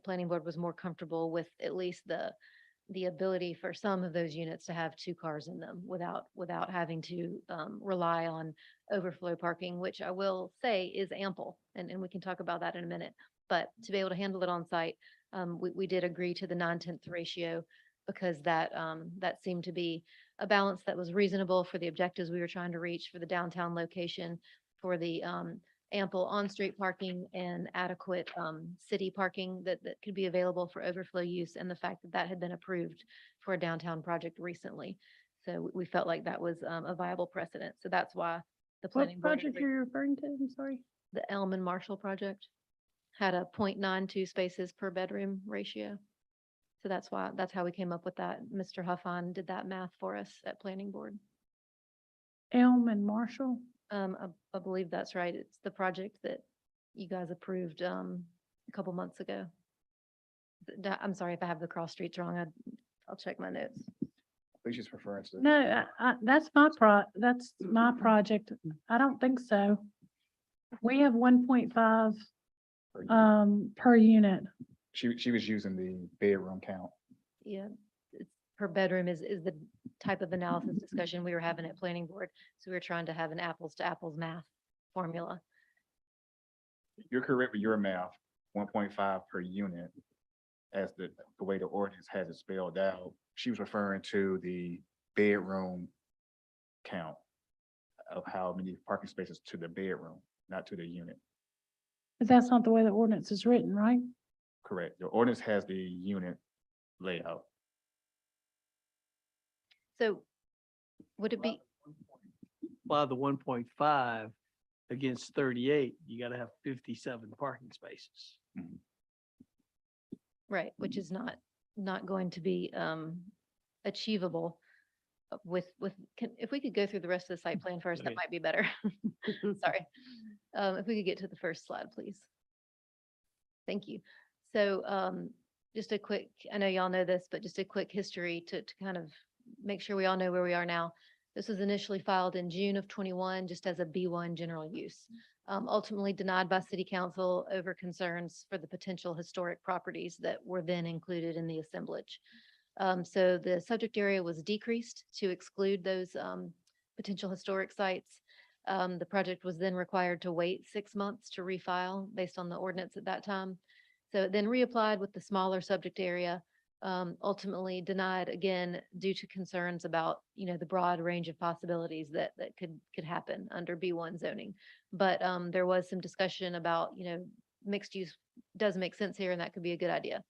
I: planning board was more comfortable with at least the ability for some of those units to have 2 cars in them without having to rely on overflow parking, which I will say is ample, and we can talk about that in a minute. But to be able to handle it on site, we did agree to the 9/10 ratio, because that seemed to be a balance that was reasonable for the objectives we were trying to reach for the downtown location, for the ample on-street parking and adequate city parking that could be available for overflow use, and the fact that had been approved for a downtown project recently. So we felt like that was a viable precedent. So that's why the planning
A: What
I: board
A: project
I: agreed.
A: are you referring to? I'm sorry.
I: The Elm and Marshall project had a 0.92 spaces per bedroom ratio. So that's how we came up with that. Mr. Huffon did that math for us at planning board.
A: Elm and Marshall?
I: I believe that's right. It's the project that you guys approved a couple months ago. I'm sorry if I have the cross streets wrong. I'll check my notes.
G: Please just referring to.
A: No, that's my project. I don't think so. We have 1.5 per unit.
G: She was using the bedroom count.
I: Yeah, it's per bedroom is the type of analysis discussion we were having at planning board. So we were trying to have an apples to apples math formula.
G: You're correct with your math, 1.5 per unit, as the way the ordinance has it spelled out. She was referring to the bedroom count of how many parking spaces to the bedroom, not to the unit.
A: But that's not the way the ordinance is written, right?
G: Correct. The ordinance has the unit layout.
I: So would it be,
U: apply the 1.5 against 38, you gotta have 57 parking spaces.
I: Right, which is not going to be achievable if we could go through the rest of the site plan first, that
U: Okay.
I: might be better. Sorry. If we could get to the first slide, please. Thank you. So just a quick, I know y'all know this, but just a quick history to kind of make sure we all know where we are now. This was initially filed in June of 21, just as a B1 general use. Ultimately denied by city council over concerns for the potential historic properties that were then included in the assemblage. So the subject area was decreased to exclude those potential historic sites. The project was then required to wait 6 months to refile based on the ordinance at that time. So it then reapplied with the smaller subject area, ultimately denied again due to concerns about, the broad range of possibilities that could happen under B1 zoning. But there was some discussion about, mixed use does make sense here and that could be a good idea.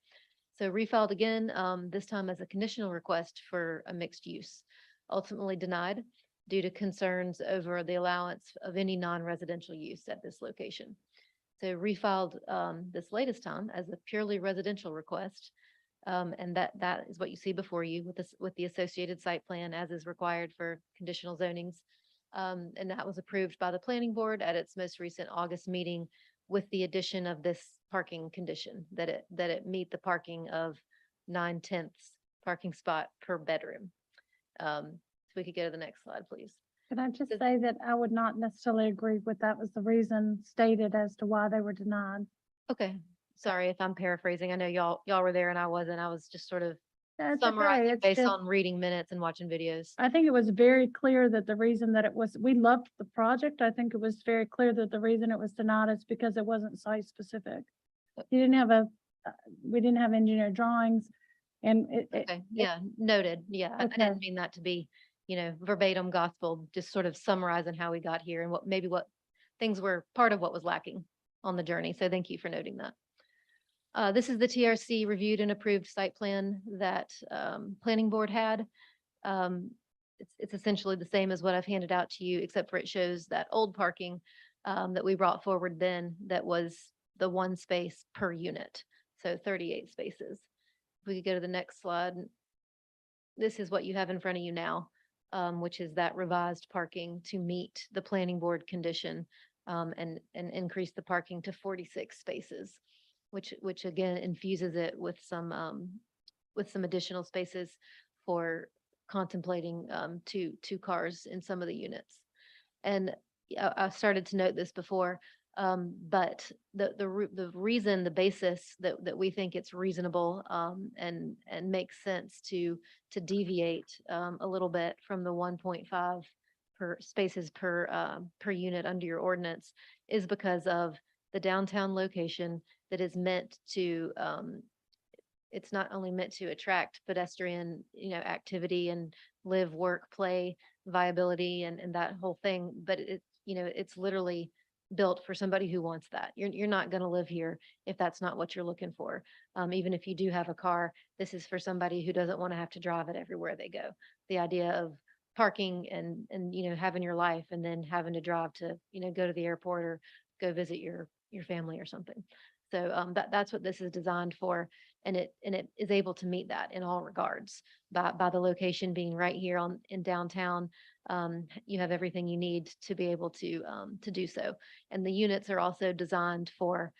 I: So refiled again, this time as a conditional request for a mixed use, ultimately denied due to concerns over the allowance of any non-residential use at this location. So refiled this latest time as a purely residential request. And that is what you see before you with the associated site plan as is required for conditional zonings. And that was approved by the planning board at its most recent August meeting with the addition of this parking condition, that it meet the parking of 9/10 parking spot per bedroom. So we could go to the next slide, please.
A: Can I just
I: Does-
A: say that I would not necessarily agree with that was the reason stated as to why they were denied.
I: Okay, sorry if I'm paraphrasing. I know y'all were there and I wasn't. I was just sort of
A: That's okay.
I: summarizing
A: It's
I: based
A: just,
I: on reading minutes and watching videos.
A: I think it was very clear that the reason that it was, we loved the project. I think it was very clear that the reason it was denied is because it wasn't site specific. You didn't have we didn't have engineered drawings and
I: Okay, yeah, noted. Yeah, I
A: Okay.
I: didn't mean that to be, verbatim gospel, just sort of summarizing how we got here and what things were part of what was lacking on the journey. So thank you for noting that. This is the TRC reviewed and approved site plan that planning board had. It's essentially the same as what I've handed out to you, except for it shows that old parking that we brought forward then that was the one space per unit. So 38 spaces. If we could go to the next slide. This is what you have in front of you now, which is that revised parking to meet the planning board condition and increase the parking to 46 spaces, which again infuses it with some additional spaces for contemplating two cars in some of the units. And I started to note this before, but the reason, the basis that we think it's reasonable and makes sense to deviate a little bit from the 1.5 per spaces per unit under your ordinance is because of the downtown location that is meant to it's not only meant to attract pedestrian, activity and live, work, play, viability and that whole thing, but it's literally built for somebody who wants that. You're not going to live here if that's not what you're looking for. Even if you do have a car, this is for somebody who doesn't want to have to drive it everywhere they go. The idea of parking and having your life and then having to drive to, go to the airport or go visit your family or something. So that's what this is designed for. And it is able to meet that in all regards by the location being right here in downtown. You have everything you need to be able to do so. And the units are also designed for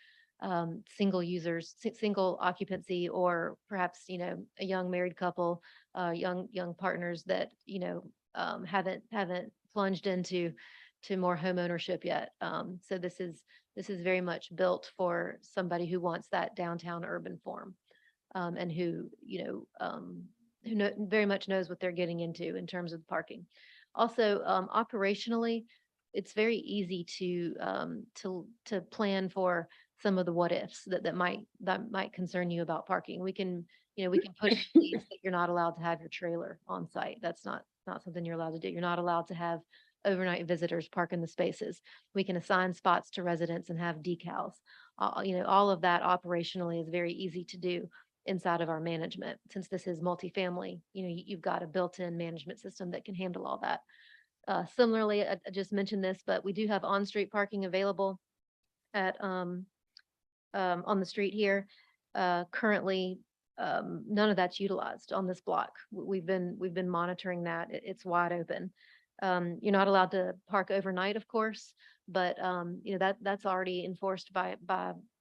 I: single users, single occupancy, or perhaps, a young married couple, young partners that, haven't plunged into more home ownership yet. So this is very much built for somebody who wants that downtown urban form. And who very much knows what they're getting into in terms of parking. Also, operationally, it's very easy to plan for some of the what ifs that might concern you about parking. We can put in place that you're not allowed to have your trailer on site. That's not something you're allowed to do. You're not allowed to have overnight visitors park in the spaces. We can assign spots to residents and have decals. All of that operationally is very easy to do inside of our management. Since this is multifamily, you've got a built-in management system that can handle all that. Similarly, I just mentioned this, but we do have on-street parking available at, on the street here. Currently, none of that's utilized on this block. We've been monitoring that. It's wide open. You're not allowed to park overnight, of course, but, that's already enforced by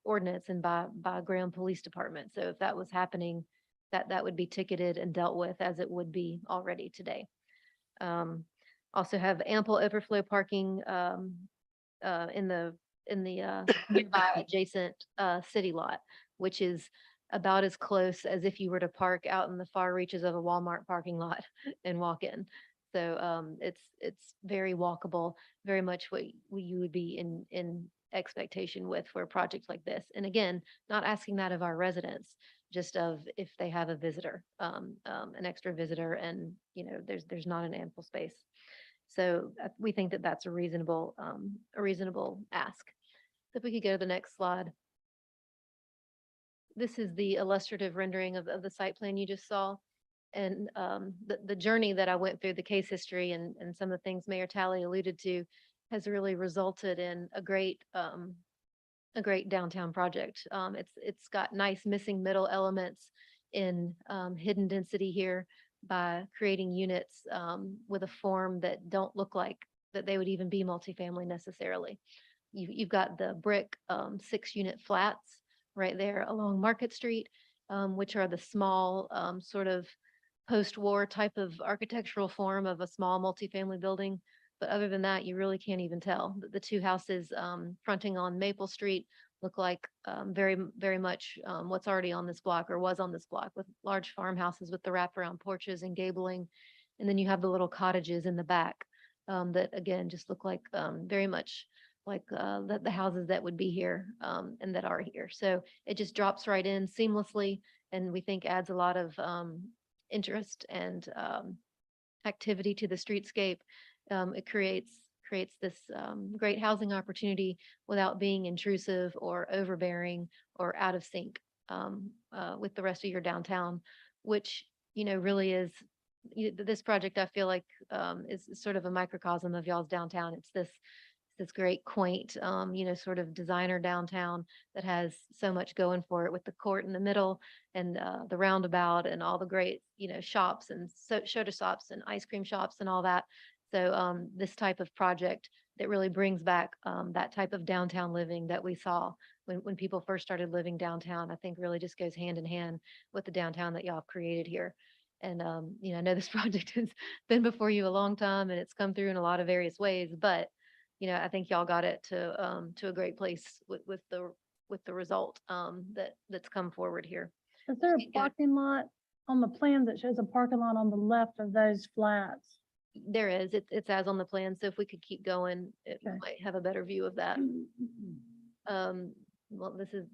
I: ordinance and by Graham Police Department. So if that was happening, that would be ticketed and dealt with as it would be already today. Also have ample overflow parking, in the nearby adjacent city lot, which is about as close as if you were to park out in the far reaches of a Walmart parking lot and walk in. So it's very walkable, very much what you would be in expectation with for a project like this. And again, not asking that of our residents, just of if they have a visitor, an extra visitor, and there's not an ample space. So we think that that's a reasonable ask. If we could go to the next slide. This is the illustrative rendering of the site plan you just saw. And the journey that I went through, the case history and some of the things Mayor Talley alluded to, has really resulted in a great downtown project. It's got nice missing middle elements in hidden density here by creating units with a form that don't look like that they would even be multifamily necessarily. You've got the brick 6-unit flats right there along Market Street, which are the small sort of post-war type of architectural form of a small multifamily building. But other than that, you really can't even tell. The two houses fronting on Maple Street look like very, very much what's already on this block or was on this block, with large farmhouses with the wraparound porches and gabling. And then you have the little cottages in the back that again just look like very much like the houses that would be here and that are here. So it just drops right in seamlessly, and we think adds a lot of interest and activity to the streetscape. It creates this great housing opportunity without being intrusive or overbearing or out of sync with the rest of your downtown, which really is this project. I feel like is sort of a microcosm of y'all's downtown. It's this great quaint, sort of designer downtown that has so much going for it, with the court in the middle and the roundabout and all the great, shops and soda shops and ice cream shops and all that. So this type of project that really brings back that type of downtown living that we saw when people first started living downtown, I think really just goes hand in hand with the downtown that y'all have created here. And, I know this project has been before you a long time and it's come through in a lot of various ways, but I think y'all got it to a great place with the result that's come forward here.
A: Is there a
I: Yeah.
A: parking lot on the plan that shows a parking lot on the left of those flats?
I: There is, it's as on the plan. So if we could keep going, it
A: Okay.
I: might have a better view of that. Well, this is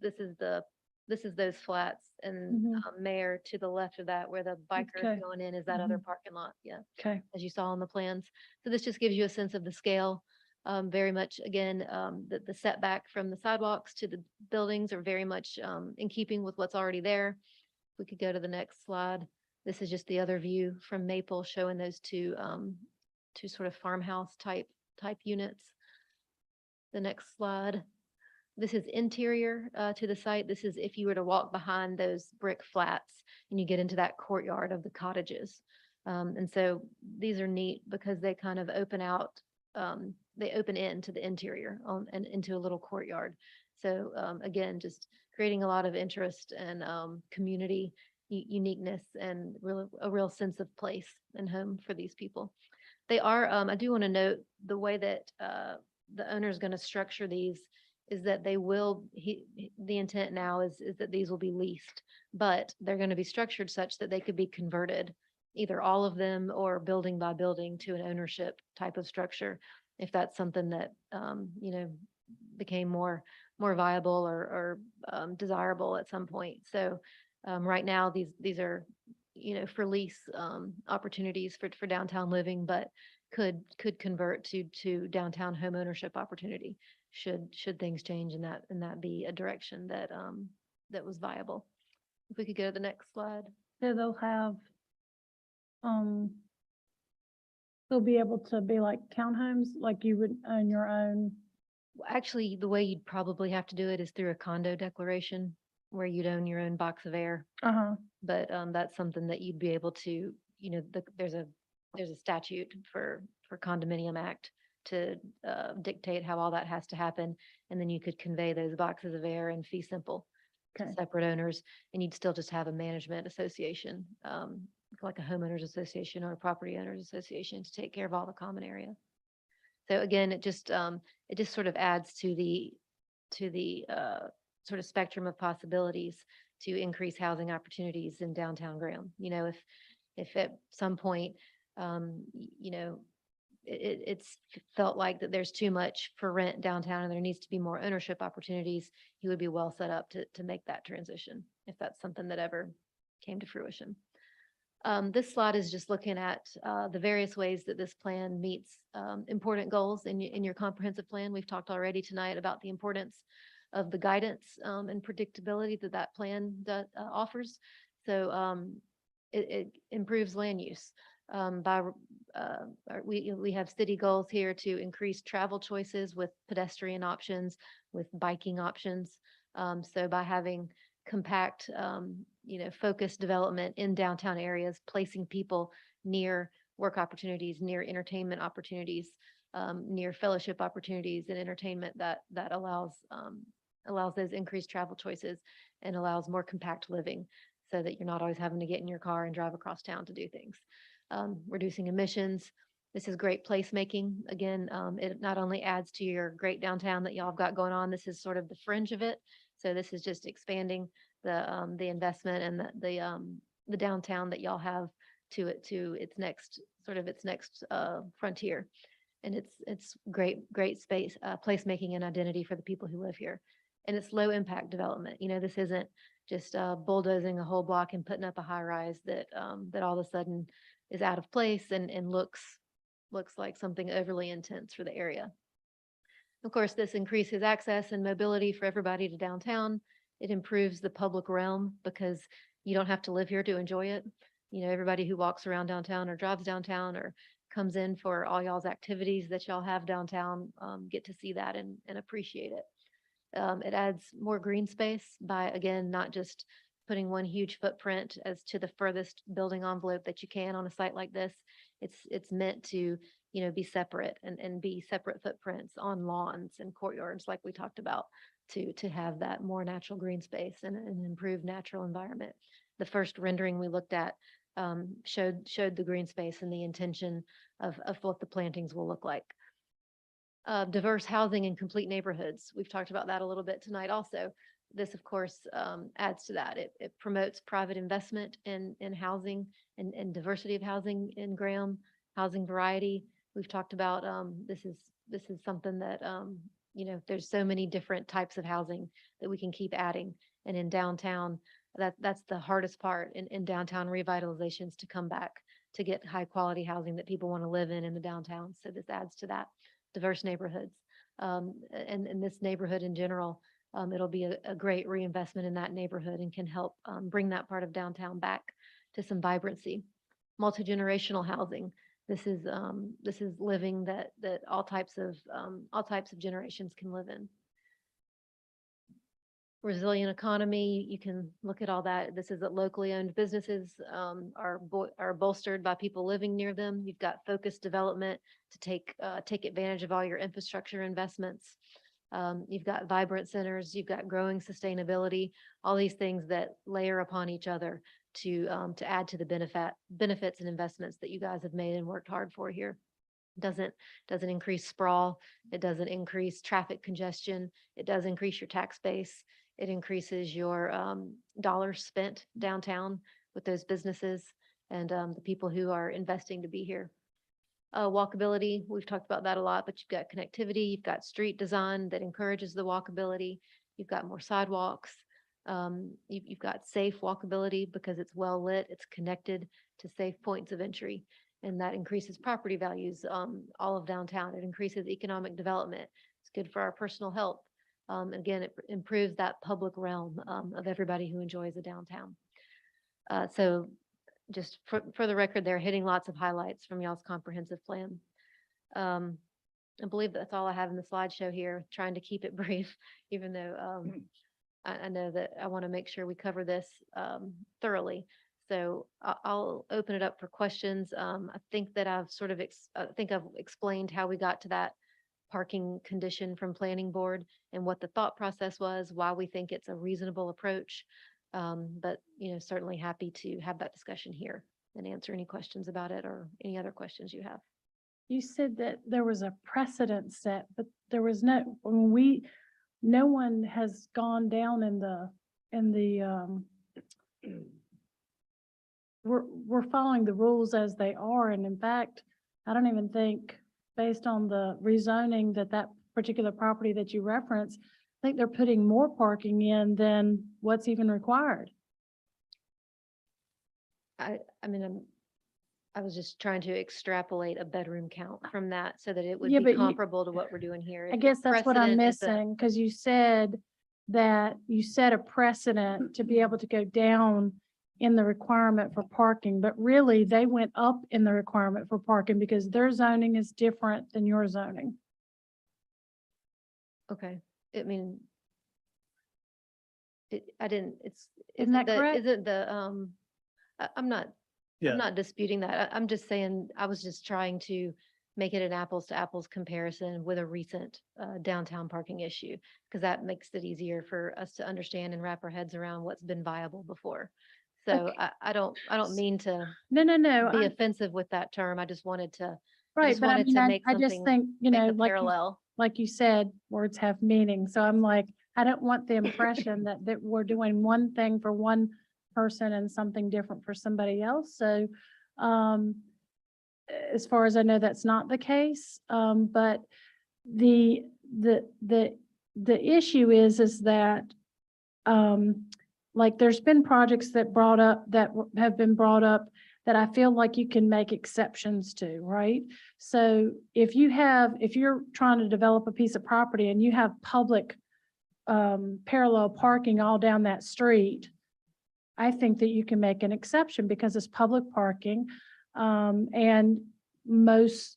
I: those flats, and
A: Mhm.
I: Mayor, to the left of that, where the biker
A: Okay.
I: is going in, is that other parking lot. Yeah.
A: Okay.
I: As you saw on the plans. So this just gives you a sense of the scale. Very much, again, the setback from the sidewalks to the buildings are very much in keeping with what's already there. We could go to the next slide. This is just the other view from Maple, showing those two sort of farmhouse type units. The next slide. This is interior to the site. This is if you were to walk behind those brick flats and you get into that courtyard of the cottages. And so these are neat because they kind of open out, they open into the interior and into a little courtyard. So again, just creating a lot of interest and community uniqueness and a real sense of place and home for these people. They are, I do want to note the way that the owner is going to structure these is that they will, the intent now is that these will be leased, but they're going to be structured such that they could be converted, either all of them or building by building, to an ownership type of structure, if that's something that, became more viable or desirable at some point. So right now, these are, for lease opportunities for downtown living, but could convert to downtown home ownership opportunity should things change and that be a direction that that was viable. If we could go to the next slide.
A: So they'll have, They'll be able to be like townhomes, like you would own your own.
I: Actually, the way you'd probably have to do it is through a condo declaration where you'd own your own box of air.
A: Uh-huh.
I: But that's something that you'd be able to, there's a statute for Condominium Act to dictate how all that has to happen. And then you could convey those boxes of air in fee simple to
A: Okay.
I: separate owners, and you'd still just have a management association, like a homeowners association or a property owners association to take care of all the common area. So again, it just sort of adds to the sort of spectrum of possibilities to increase housing opportunities in downtown Graham. If at some point, it's felt like that there's too much for rent downtown and there needs to be more ownership opportunities, he would be well set up to make that transition, if that's something that ever came to fruition. This slide is just looking at the various ways that this plan meets important goals in your comprehensive plan. We've talked already tonight about the importance of the guidance and predictability that plan offers. So it improves land use. We have city goals here to increase travel choices with pedestrian options, with biking options. So by having compact, focused development in downtown areas, placing people near work opportunities, near entertainment opportunities, near fellowship opportunities and entertainment that allows those increased travel choices and allows more compact living so that you're not always having to get in your car and drive across town to do things. Reducing emissions. This is great placemaking. Again, it not only adds to your great downtown that y'all have got going on, this is sort of the fringe of it. So this is just expanding the investment and the downtown that y'all have to its next frontier. And it's great space, placemaking and identity for the people who live here. And it's low impact development. This isn't just bulldozing a whole block and putting up a high rise that all of a sudden is out of place and looks like something overly intense for the area. Of course, this increases access and mobility for everybody to downtown. It improves the public realm because you don't have to live here to enjoy it. Everybody who walks around downtown or drives downtown or comes in for all y'all's activities that y'all have downtown, get to see that and appreciate it. It adds more green space by, again, not just putting one huge footprint as to the furthest building envelope that you can on a site like this. It's meant to, be separate and be separate footprints on lawns and courtyards like we talked about to have that more natural green space and an improved natural environment. The first rendering we looked at showed the green space and the intention of what the plantings will look like. Diverse housing and complete neighborhoods. We've talked about that a little bit tonight also. This, of course, adds to that. It promotes private investment in housing and diversity of housing in Graham, housing variety. We've talked about this is something that there's so many different types of housing that we can keep adding. And in downtown, that's the hardest part in downtown revitalizations, to come back to get high quality housing that people want to live in the downtown. So this adds to that. Diverse neighborhoods and this neighborhood in general. It'll be a great reinvestment in that neighborhood and can help bring that part of downtown back to some vibrancy. Multi-generational housing. This is living that all types of generations can live in. Resilient economy, you can look at all that. This is that locally owned businesses are bolstered by people living near them. You've got focused development to take advantage of all your infrastructure investments. You've got vibrant centers, you've got growing sustainability, all these things that layer upon each other to add to the benefits and investments that you guys have made and worked hard for here. Doesn't increase sprawl. It doesn't increase traffic congestion. It does increase your tax base. It increases your dollars spent downtown with those businesses and the people who are investing to be here. Walkability, we've talked about that a lot, but you've got connectivity, you've got street design that encourages the walkability, you've got more sidewalks, you've got safe walkability because it's well lit, it's connected to safe points of entry, and that increases property values all of downtown. It increases economic development. It's good for our personal health. Again, it improves that public realm of everybody who enjoys a downtown. So just for the record, they're hitting lots of highlights from y'all's comprehensive plan. I believe that's all I have in the slideshow here, trying to keep it brief, even though I know that I want to make sure we cover this thoroughly. So I'll open it up for questions. I think that I've sort of, I think I've explained how we got to that parking condition from planning board and what the thought process was, why we think it's a reasonable approach. But, certainly happy to have that discussion here and answer any questions about it or any other questions you have.
A: You said that there was a precedent set, but there was no, no one has gone down in the, we're following the rules as they are. And in fact, I don't even think, based on the rezoning that particular property that you referenced, I think they're putting more parking in than what's even required.
I: I mean, I was just trying to extrapolate a bedroom count from that so that it would
A: Yeah,
I: be
A: but you-
I: comparable to what we're doing here.
A: I
I: If the
A: guess that's what I'm
I: precedent is
A: missing, because you said that you set a precedent to be able to go down in the requirement for parking, but really they went up in the requirement for parking because their zoning is different than your zoning.
I: Okay, I mean, I didn't,
A: Isn't that correct?
I: Isn't I'm not
L: Yeah.
I: I'm not disputing that. I'm just saying, I was just trying to make it an apples to apples comparison with a recent downtown parking issue, because that makes it easier for us to understand and wrap our heads around what's been viable before. So
A: Okay.
I: I don't mean to
A: No.
I: be offensive with that term. I just wanted to,
A: Right,
I: just
A: but I
I: wanted
A: mean,
I: to
A: I
I: make
A: just
I: something,
A: think,
I: make the
A: like
I: parallel.
A: you said, words have meaning. So I'm like, I don't want the impression that we're doing one thing for one person and something different for somebody else. So, as far as I know, that's not the case. But the issue is that, like, there's been projects that have been brought up that I feel like you can make exceptions to, right? So if you're trying to develop a piece of property and you have public parallel parking all down that street, I think that you can make an exception because it's public parking. And there's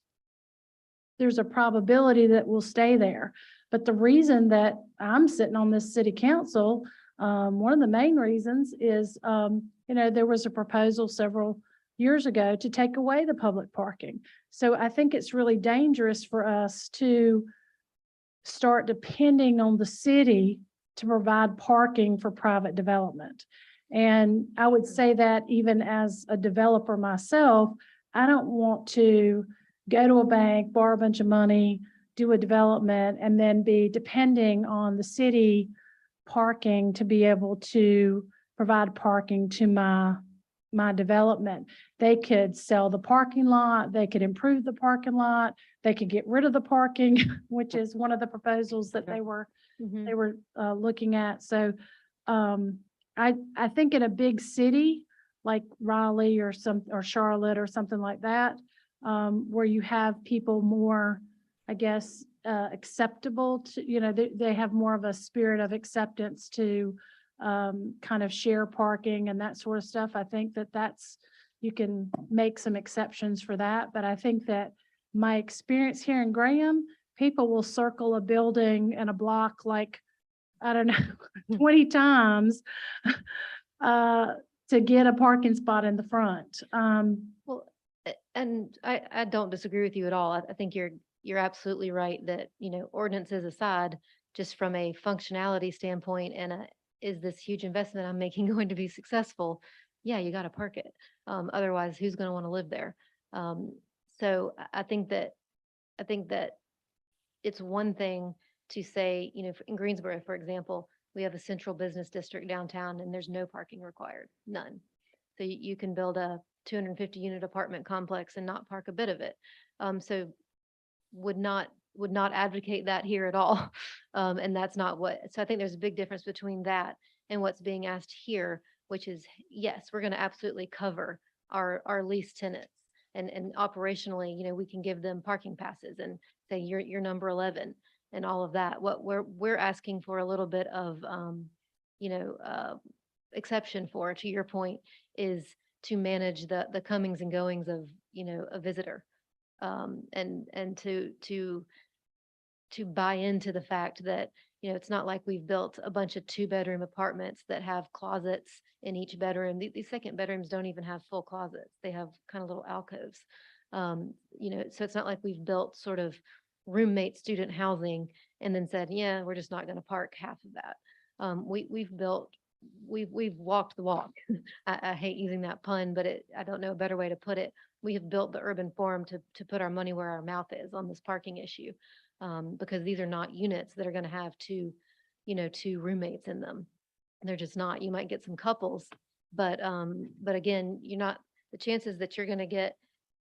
A: a probability that will stay there. But the reason that I'm sitting on this city council, one of the main reasons is, there was a proposal several years ago to take away the public parking. So I think it's really dangerous for us to start depending on the city to provide parking for private development. And I would say that even as a developer myself, I don't want to go to a bank, borrow a bunch of money, do a development, and then be depending on the city parking to be able to provide parking to my development. They could sell the parking lot, they could improve the parking lot, they could get rid of the parking, which is one of the proposals that they were looking at. So I think in a big city like Raleigh or Charlotte or something like that, where you have people more, I guess, acceptable to, they have more of a spirit of acceptance to kind of share parking and that sort of stuff. I think you can make some exceptions for that. But I think that my experience here in Graham, people will circle a building and a block like, I don't know, 20 times to get a parking spot in the front.
I: Well, and I don't disagree with you at all. I think you're absolutely right that, ordinances aside, just from a functionality standpoint and is this huge investment I'm making going to be successful? Yeah, you got to park it. Otherwise, who's going to want to live there? So I think that it's one thing to say, in Greensboro, for example, we have a central business district downtown and there's no parking required, none. So you can build a 250 unit apartment complex and not park a bit of it. So would not advocate that here at all. And that's not so I think there's a big difference between that and what's being asked here, which is, yes, we're going to absolutely cover our lease tenants. And operationally, we can give them parking passes and say, you're number 11 and all of that. What we're asking for a little bit of, exception for, to your point, is to manage the comings and goings of, a visitor. And to buy into the fact that, it's not like we've built a bunch of 2-bedroom apartments that have closets in each bedroom. These second bedrooms don't even have full closets. They have kind of little alcoves. So it's not like we've built sort of roommate student housing and then said, yeah, we're just not going to park half of that. We've walked the walk. I hate using that pun, but I don't know a better way to put it. We have built the urban form to put our money where our mouth is on this parking issue. Because these are not units that are going to have two roommates in them. They're just not. You might get some couples, but again, the chances that you're going to get,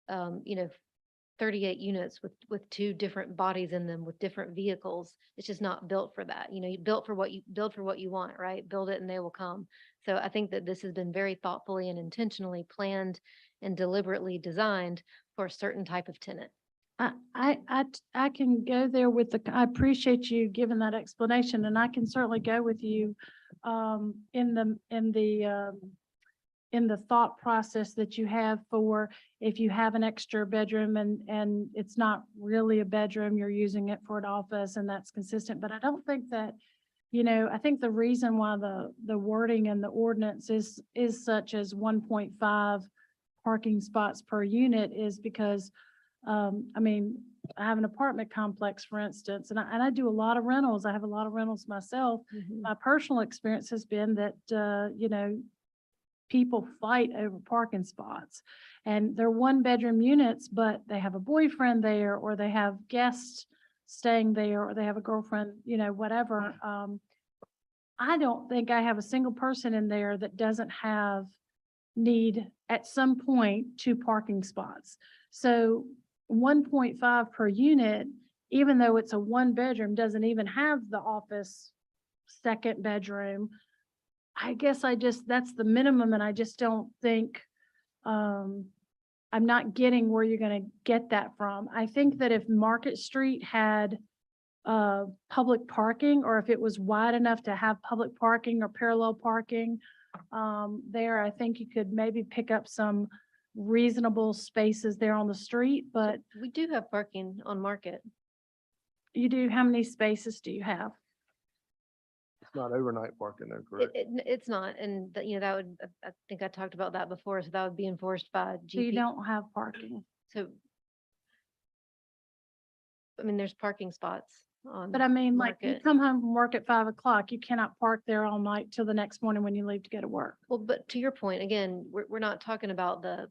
I: 38 units with 2 different bodies in them with different vehicles. It's just not built for that. You build for what you want, right? Build it and they will come. So I think that this has been very thoughtfully and intentionally planned and deliberately designed for a certain type of tenant.
A: I can go there with I appreciate you giving that explanation, and I can certainly go with you in the thought process that you have for if you have an extra bedroom and it's not really a bedroom, you're using it for an office, and that's consistent. But I don't think that, I think the reason why the wording in the ordinance is such as 1.5 parking spots per unit is because I have an apartment complex, for instance, and I do a lot of rentals. I have a lot of rentals myself. My personal experience has been that, people fight over parking spots, and they're 1-bedroom units, but they have a boyfriend there, or they have guests staying there, or they have a girlfriend, whatever. I don't think I have a single person in there that doesn't need at some point 2 parking spots. So 1.5 per unit, even though it's a 1-bedroom, doesn't even have the office second bedroom. I guess that's the minimum, and I just don't think, I'm not getting where you're going to get that from. I think that if Market Street had public parking, or if it was wide enough to have public parking or parallel parking there, I think you could maybe pick up some reasonable spaces there on the street. But
I: We do have parking on Market.
A: you do, how many spaces do you have?
C: It's not overnight parking though, correct?
I: It's not, and that would, I think I talked about that before, so that would be enforced by
A: So you
I: GP.
A: don't have parking.
I: So, there's parking spots on.
A: But like you
I: Market.
A: come home from work at 5 o'clock, you cannot park there all night till the next morning when you leave to go to work.
I: Well, but to your point, again, we're not talking about the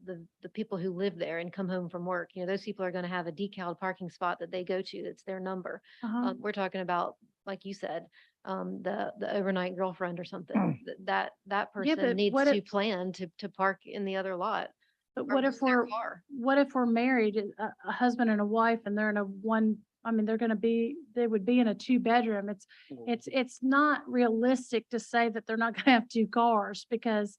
I: people who live there and come home from work. Those people are going to have a decaled parking spot that they go to. That's their number. We're talking about, like you said, the overnight girlfriend or something. That
A: but
I: person needs
A: what
I: to
A: if-
I: plan to park in the other lot.
A: But
I: or
A: what
I: use
A: if
I: their
A: we're,
I: car.
A: what if we're married, a husband and a wife, and they're in they would be in a 2-bedroom. It's not realistic to say that they're not gonna have 2 cars, because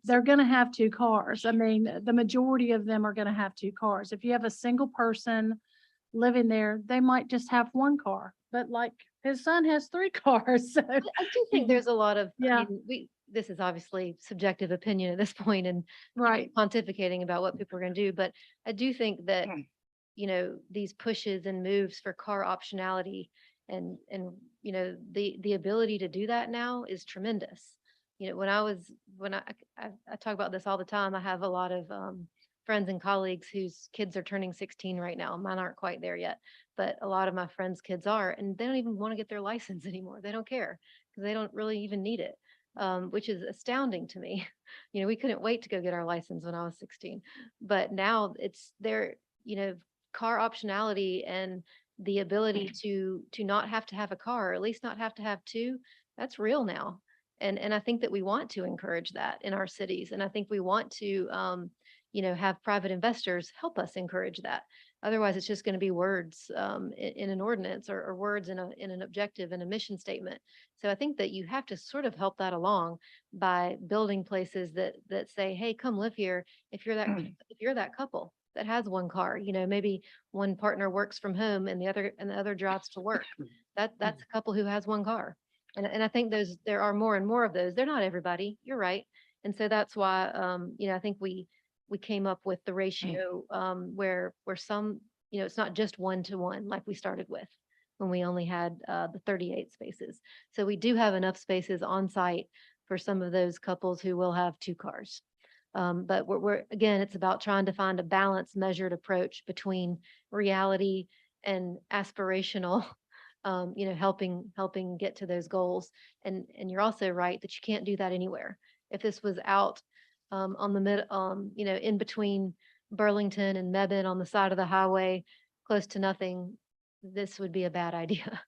A: they're gonna have 2 cars. The majority of them are gonna have 2 cars. If you have a single person living there, they might just have 1 car, but like his son has 3 cars, so.
I: I do think there's a lot of,
A: Yeah.
I: this is obviously subjective opinion at this point, and
A: Right.
I: pontificating about what people are going to do, but I do think that, these pushes and moves for car optionality and, the ability to do that now is tremendous. When I talk about this all the time, I have a lot of, friends and colleagues whose kids are turning 16 right now. Mine aren't quite there yet, but a lot of my friends' kids are, and they don't even want to get their license anymore. They don't care because they don't really even need it. Which is astounding to me. We couldn't wait to go get our license when I was 16, but now it's there, car optionality and the ability to not have to have a car, or at least not have to have 2, that's real now. And I think that we want to encourage that in our cities. And I think we want to, have private investors help us encourage that. Otherwise, it's just going to be words in an ordinance, or words in an objective and a mission statement. So I think that you have to sort of help that along by building places that say, hey, come live here. If you're that couple that has 1 car, maybe one partner works from home and the other drives to work. That's a couple who has 1 car. And I think there are more and more of those. They're not everybody. You're right. And so that's why, I think we came up with the ratio, where some, it's not just 1-to-1 like we started with when we only had, the 38 spaces. So we do have enough spaces on site for some of those couples who will have 2 cars. But again, it's about trying to find a balanced, measured approach between reality and aspirational, helping get to those goals. And you're also right that you can't do that anywhere. If this was out, on the in between Burlington and Mebane on the side of the highway, close to nothing, this would be a bad idea.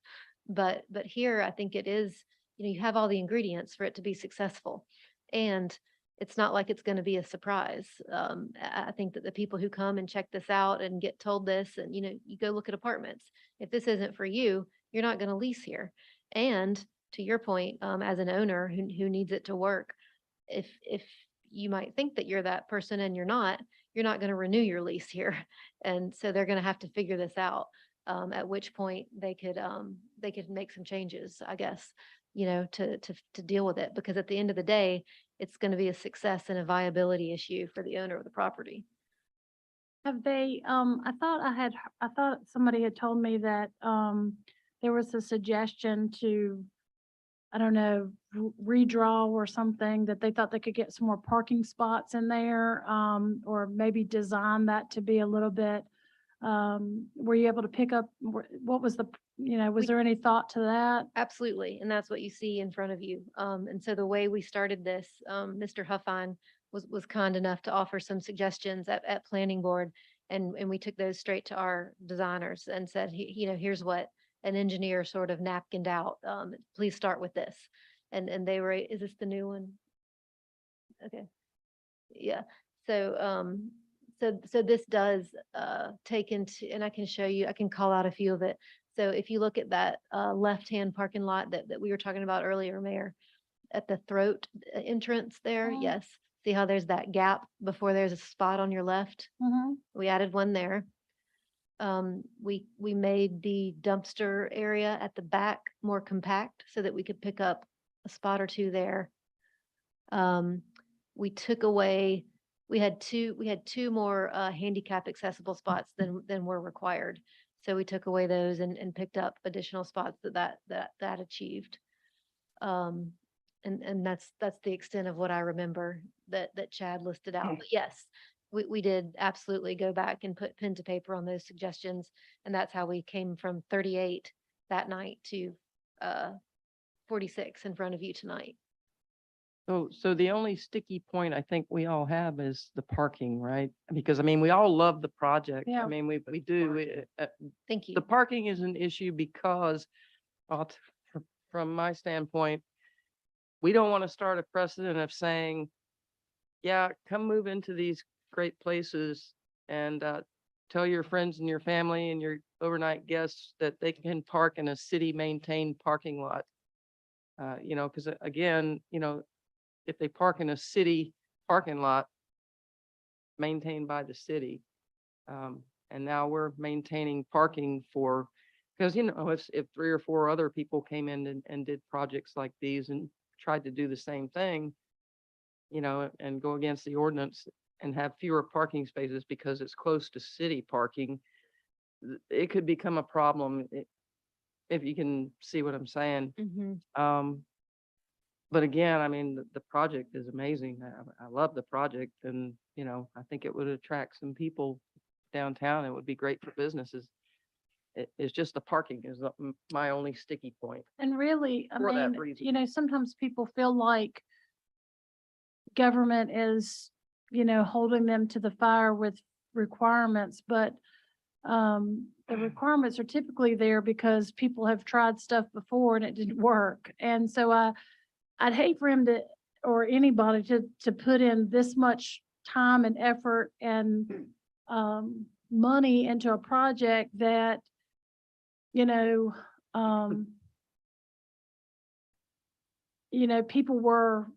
I: But here, I think it is, you have all the ingredients for it to be successful. And it's not like it's going to be a surprise. I think that the people who come and check this out and get told this, and, you go look at apartments. If this isn't for you, you're not going to lease here. And to your point, as an owner who needs it to work, if you might think that you're that person and you're not going to renew your lease here. And so they're going to have to figure this out. At which point they could make some changes, I guess, to deal with it. Because at the end of the day, it's going to be a success and a viability issue for the owner of the property.
A: Have they, I thought somebody had told me that, there was a suggestion to, I don't know, redraw or something, that they thought they could get some more parking spots in there, or maybe design that to be a little bit, were you able to pick up, what was the, was there any thought to that?
I: Absolutely. And that's what you see in front of you. And so the way we started this, Mr. Huffine was kind enough to offer some suggestions at planning board. And we took those straight to our designers and said, here's what an engineer sort of napkined out. Please start with this. And they were, is this the new one? Okay. Yeah. So, so this does take into, and I can show you, I can call out a few of it. So if you look at that left-hand parking lot that we were talking about earlier, Mayor, at the throat entrance there,
A: Oh.
I: yes. See how there's that gap before there's a spot on your left?
A: Mm-hmm.
I: We added one there. We made the dumpster area at the back more compact so that we could pick up a spot or 2 there. We took away, we had two more handicap accessible spots than were required. So we took away those and picked up additional spots that achieved. And that's the extent of what I remember that Chad listed out. But yes, we did absolutely go back and put pen to paper on those suggestions. And that's how we came from 38 that night to 46 in front of you tonight.
J: So the only sticky point I think we all have is the parking, right? Because I mean, we all love the project.
A: Yeah.
J: I mean, we do.
I: Thank you.
J: The parking is an issue because, from my standpoint, we don't want to start a precedent of saying, yeah, come move into these great places and tell your friends and your family and your overnight guests that they can park in a city maintained parking lot. Because again, if they park in a city parking lot maintained by the city, and now we're maintaining parking for, because, if 3 or 4 other people came in and did projects like these and tried to do the same thing, and go against the ordinance and have fewer parking spaces because it's close to city parking, it could become a problem, if you can see what I'm saying.
I: Mhm.
J: But again, I mean, the project is amazing. I love the project, and, I think it would attract some people downtown. It would be great for businesses. It's just the parking is my only sticky point.
A: And really, I
J: For that
A: mean,
J: reason.
A: sometimes people feel like government is, holding them to the fire with requirements, but the requirements are typically there because people have tried stuff before and it didn't work. And so I'd hate for him to, or anybody to put in this much time and effort and money into a project that, people were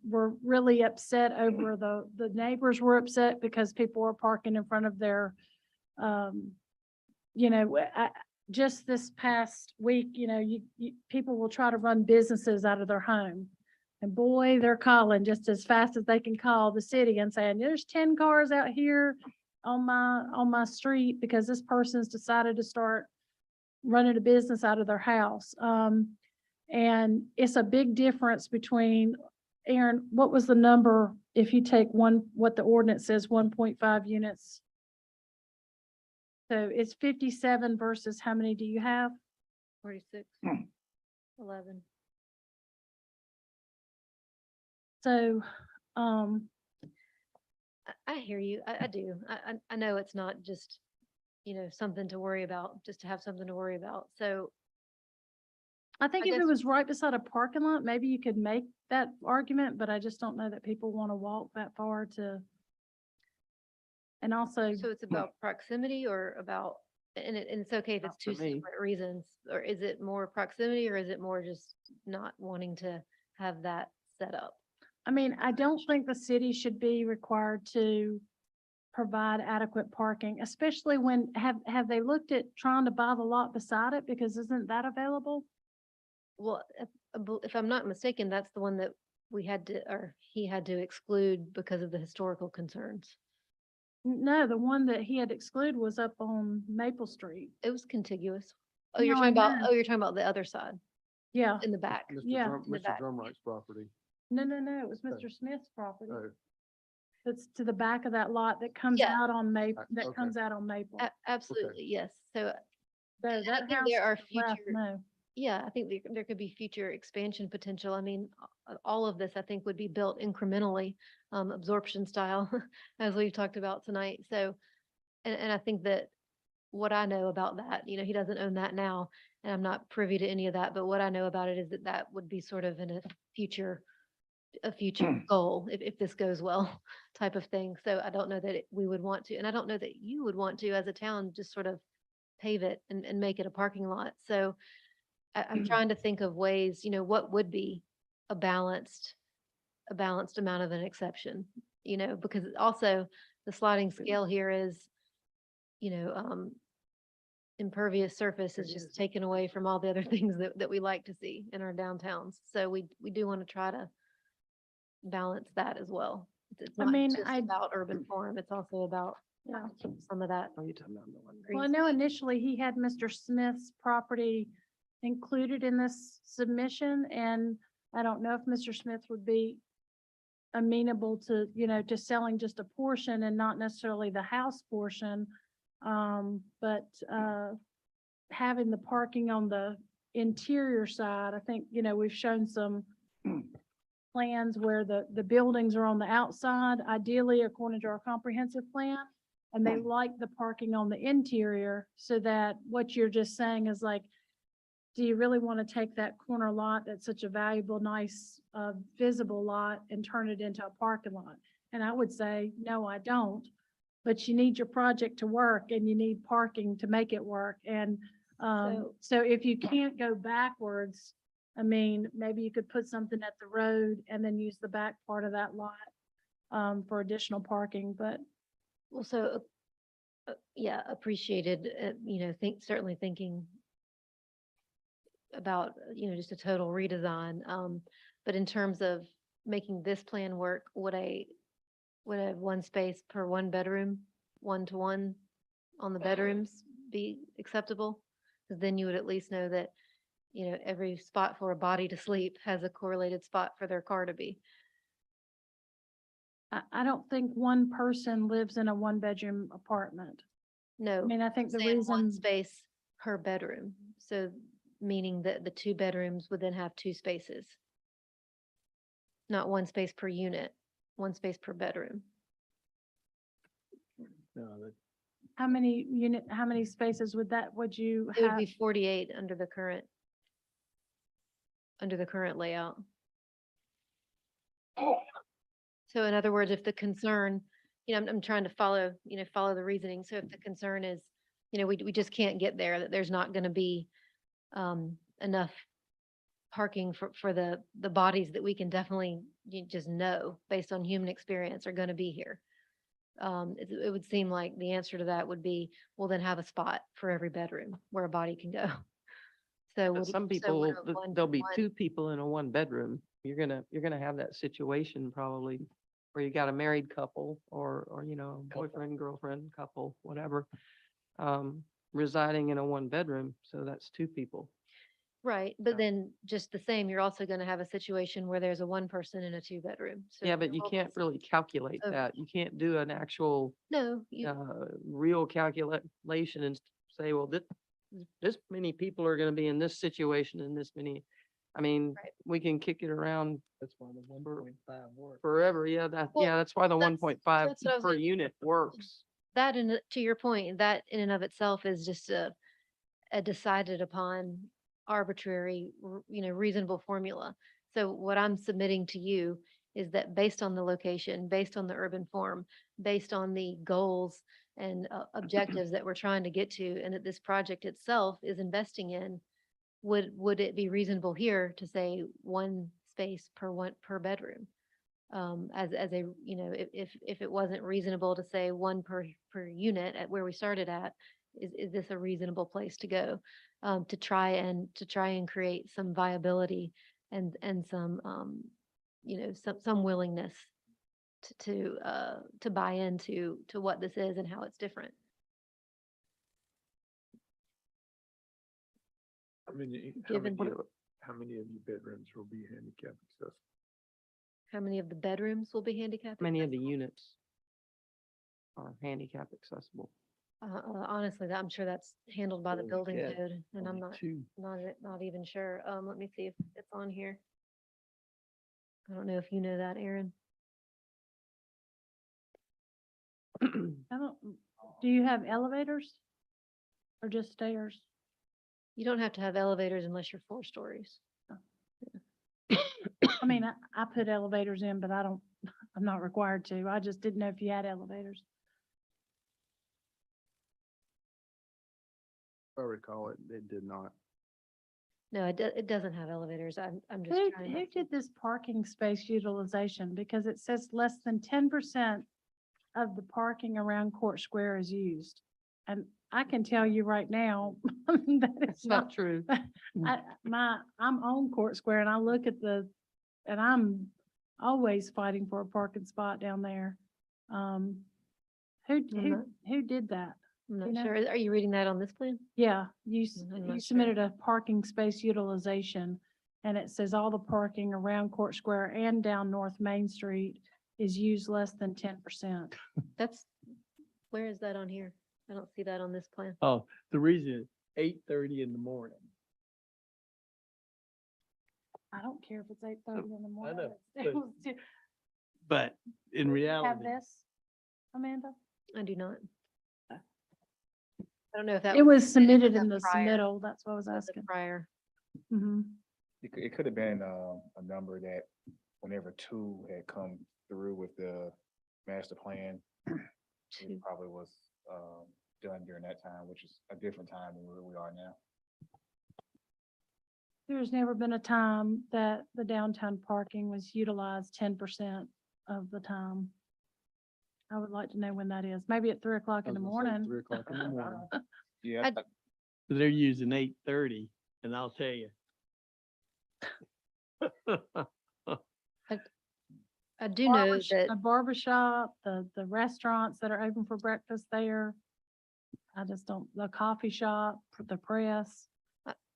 A: really upset over. The neighbors were upset because people were parking in front of their, just this past week, people will try to run businesses out of their home. And boy, they're calling just as fast as they can call the city and saying, there's 10 cars out here on my street because this person's decided to start running a business out of their house. And it's a big difference between, Aaron, what was the number if you take what the ordinance says, 1.5 units? So it's 57 versus how many do you have?
I: 46, 11.
A: So,
I: I hear you. I do. I know it's not just, something to worry about, just to have something to worry about. So
A: I think
I: I
A: if it
I: guess-
A: was right beside a parking lot, maybe you could make that argument, but I just don't know that people want to walk that far to. And also,
I: So it's about proximity or about, and it's okay if
J: Not
I: it's two
J: for me.
I: separate reasons, or is it more proximity or is it more just not wanting to have that set up?
A: I mean, I don't think the city should be required to provide adequate parking, especially when, have they looked at trying to buy the lot beside it? Because isn't that available?
I: Well, if I'm not mistaken, that's the one that we had to, or he had to exclude because of the historical concerns.
A: No, the one that he had excluded was up on Maple Street.
I: It was contiguous. Oh,
A: No,
I: you're
A: I
I: talking about,
A: know.
I: oh, you're talking about the other side
A: Yeah,
I: in the back.
A: Yeah,
I: in the back.
C: Drumright's property.
A: no, it was
C: Okay.
A: Mr. Smith's property.
C: Oh,
A: That's to the back of that lot that comes
I: Yeah.
A: out on Maple, that
C: Okay.
A: comes out on Maple.
I: Absolutely, yes. So
A: So
I: and I
A: that
I: think
A: house
I: there are
A: to the left,
I: future-
A: no.
I: yeah, I think there could be future expansion potential. I mean, all of this, I think, would be built incrementally, absorption style, as we've talked about tonight. So, and I think that what I know about that, he doesn't own that now, and I'm not privy to any of that, but what I know about it is that that would be sort of in a future goal, if this goes well, type of thing. So I don't know that we would want to, and I don't know that you would want to, as a town, just sort of pave it and make it a parking lot. So I'm trying to think of ways, what would be a balanced amount of an exception, because also the sliding scale here is, impervious surface is just taken away from all the other things that we like to see in our downtowns. So we do want to try to balance that as well. It's
A: I
I: not
A: mean,
I: just about urban farm, it's also about
A: Yeah.
I: some of that.
J: Are you talking about the one?
A: Well, I know initially he had Mr. Smith's property included in this submission, and I don't know if Mr. Smith would be amenable to, to selling just a portion and not necessarily the house portion. But having the parking on the interior side, I think, we've shown some plans where the buildings are on the outside, ideally according to our comprehensive plan. And they like the parking on the interior, so that what you're just saying is like, do you really want to take that corner lot that's such a valuable, nice, visible lot and turn it into a parking lot? And I would say, no, I don't. But you need your project to work and you need parking to make it work. And so if you can't go backwards, I mean, maybe you could put something at the road and then use the back part of that lot for additional parking, but
I: Well, so, yeah, appreciated, certainly thinking about, just a total redesign. But in terms of making this plan work, would a one space per one bedroom, 1-to-1 on the bedrooms be acceptable? Because then you would at least know that, every spot for a body to sleep has a correlated spot for their car to be.
A: I don't think one person lives in a one-bedroom apartment.
I: No.
A: I mean, I think the
I: saying one
A: reason,
I: space per bedroom, so meaning that the 2 bedrooms would then have 2 spaces. Not one space per unit, one space per bedroom.
A: how many spaces would you
I: It would
A: have?
I: be 48 under the current layout. So in other words, if the concern, I'm trying to follow the reasoning. So if the concern is, we just can't get there, that there's not going to be enough parking for the bodies that we can definitely just know based on human experience are going to be here. It would seem like the answer to that would be, well, then have a spot for every bedroom where a body can go. So
J: But some
I: would
J: people,
I: a
J: there'll be
I: 1-to-1
J: 2 people in a 1 bedroom. you're gonna have that situation probably where you got a married couple or, you know, boyfriend, girlfriend, couple, whatever, residing in a one bedroom. So that's two people.
I: Right, but then just the same, you're also gonna have a situation where there's a one person in a two bedroom. So
J: Yeah, but
I: there
J: you
I: will be
J: can't
I: some-
J: really calculate
I: of-
J: that. You can't do an actual,
I: No, you,
J: real calculation and say, well, this many people are gonna be in this situation and this many. I mean,
I: Right.
J: we can kick it around
L: That's why the 1.5 works.
J: forever. Yeah,
I: Well,
J: that's why the
I: that's-
J: 1.5
I: that's what I was
J: per
I: gonna-
J: unit works.
I: that in, to your point, that in and of itself is just a decided upon arbitrary, reasonable formula. So what I'm submitting to you is that based on the location, based on the urban form, based on the goals and objectives that we're trying to get to, and that this project itself is investing in, would it be reasonable here to say one space per bedroom? As a, if it wasn't reasonable to say one per unit at where we started at, is this a reasonable place to go? To try and create some viability and some, some willingness to buy into what this is and how it's different. Given-
E: how many of your bedrooms will be handicap accessible?
I: How many of the bedrooms will be handicapped?
J: Many of the
I: accessible?
J: units are handicap accessible.
I: Honestly, I'm sure that's handled by the
L: Holy
I: building
L: shit.
I: code, and I'm
L: Only two.
I: not even sure. Let me see if it's on here. I don't know if you know that, Aaron.
A: I don't, do you have elevators? Or just stairs?
I: You don't have to have elevators unless you're 4 stories.
A: I mean, I put elevators in, but I'm not required to. I just didn't know if you had elevators.
C: If I recall it, it did not.
I: No, it doesn't have elevators. I'm just
A: Who
I: trying.
A: who
I: to-
A: did this parking space utilization? Because it says less than 10% of the parking around Court Square is used. And I can tell you right now, that
J: It's
A: it's
J: not
A: not,
J: true.
A: I'm on Court Square and I look at and I'm always fighting for a parking spot down there. Who did that?
I: I'm
A: you
I: not
A: know?
I: sure. Are you reading that on this plan?
A: Yeah,
I: I'm
A: you
I: not sure.
A: submitted a parking space utilization and it says all the parking around Court Square and down North Main Street is used less than 10%.
I: Where is that on here? I don't see that on this plan.
U: Oh, the reason, 8:30 in the morning.
A: I don't care if it's 8:30 in the morning.
U: know,
A: It
U: but-
A: was too-
U: But in
A: Have
U: reality,
A: this, Amanda?
I: I do not. I don't know if that.
A: It was submitted
I: the
A: in the
I: prior-
A: submittal. That's what I was
I: was the
A: asking.
I: prior.
A: Mhm.
G: It could have been a number that whenever 2 had come through with the master plan,
I: Two.
G: it probably was done during that time, which is a different time than where we are now.
A: There's never been a time that the downtown parking was utilized 10% of the time. I would like to know when that is. Maybe at 3 o'clock in the morning.
C: 3 o'clock in the morning.
G: Yeah,
I: I-
U: they're using 8:30, and I'll tell you.
I: I do know that.
A: The barber shop, the restaurants that are open for breakfast there. I just don't, the coffee shop, the press.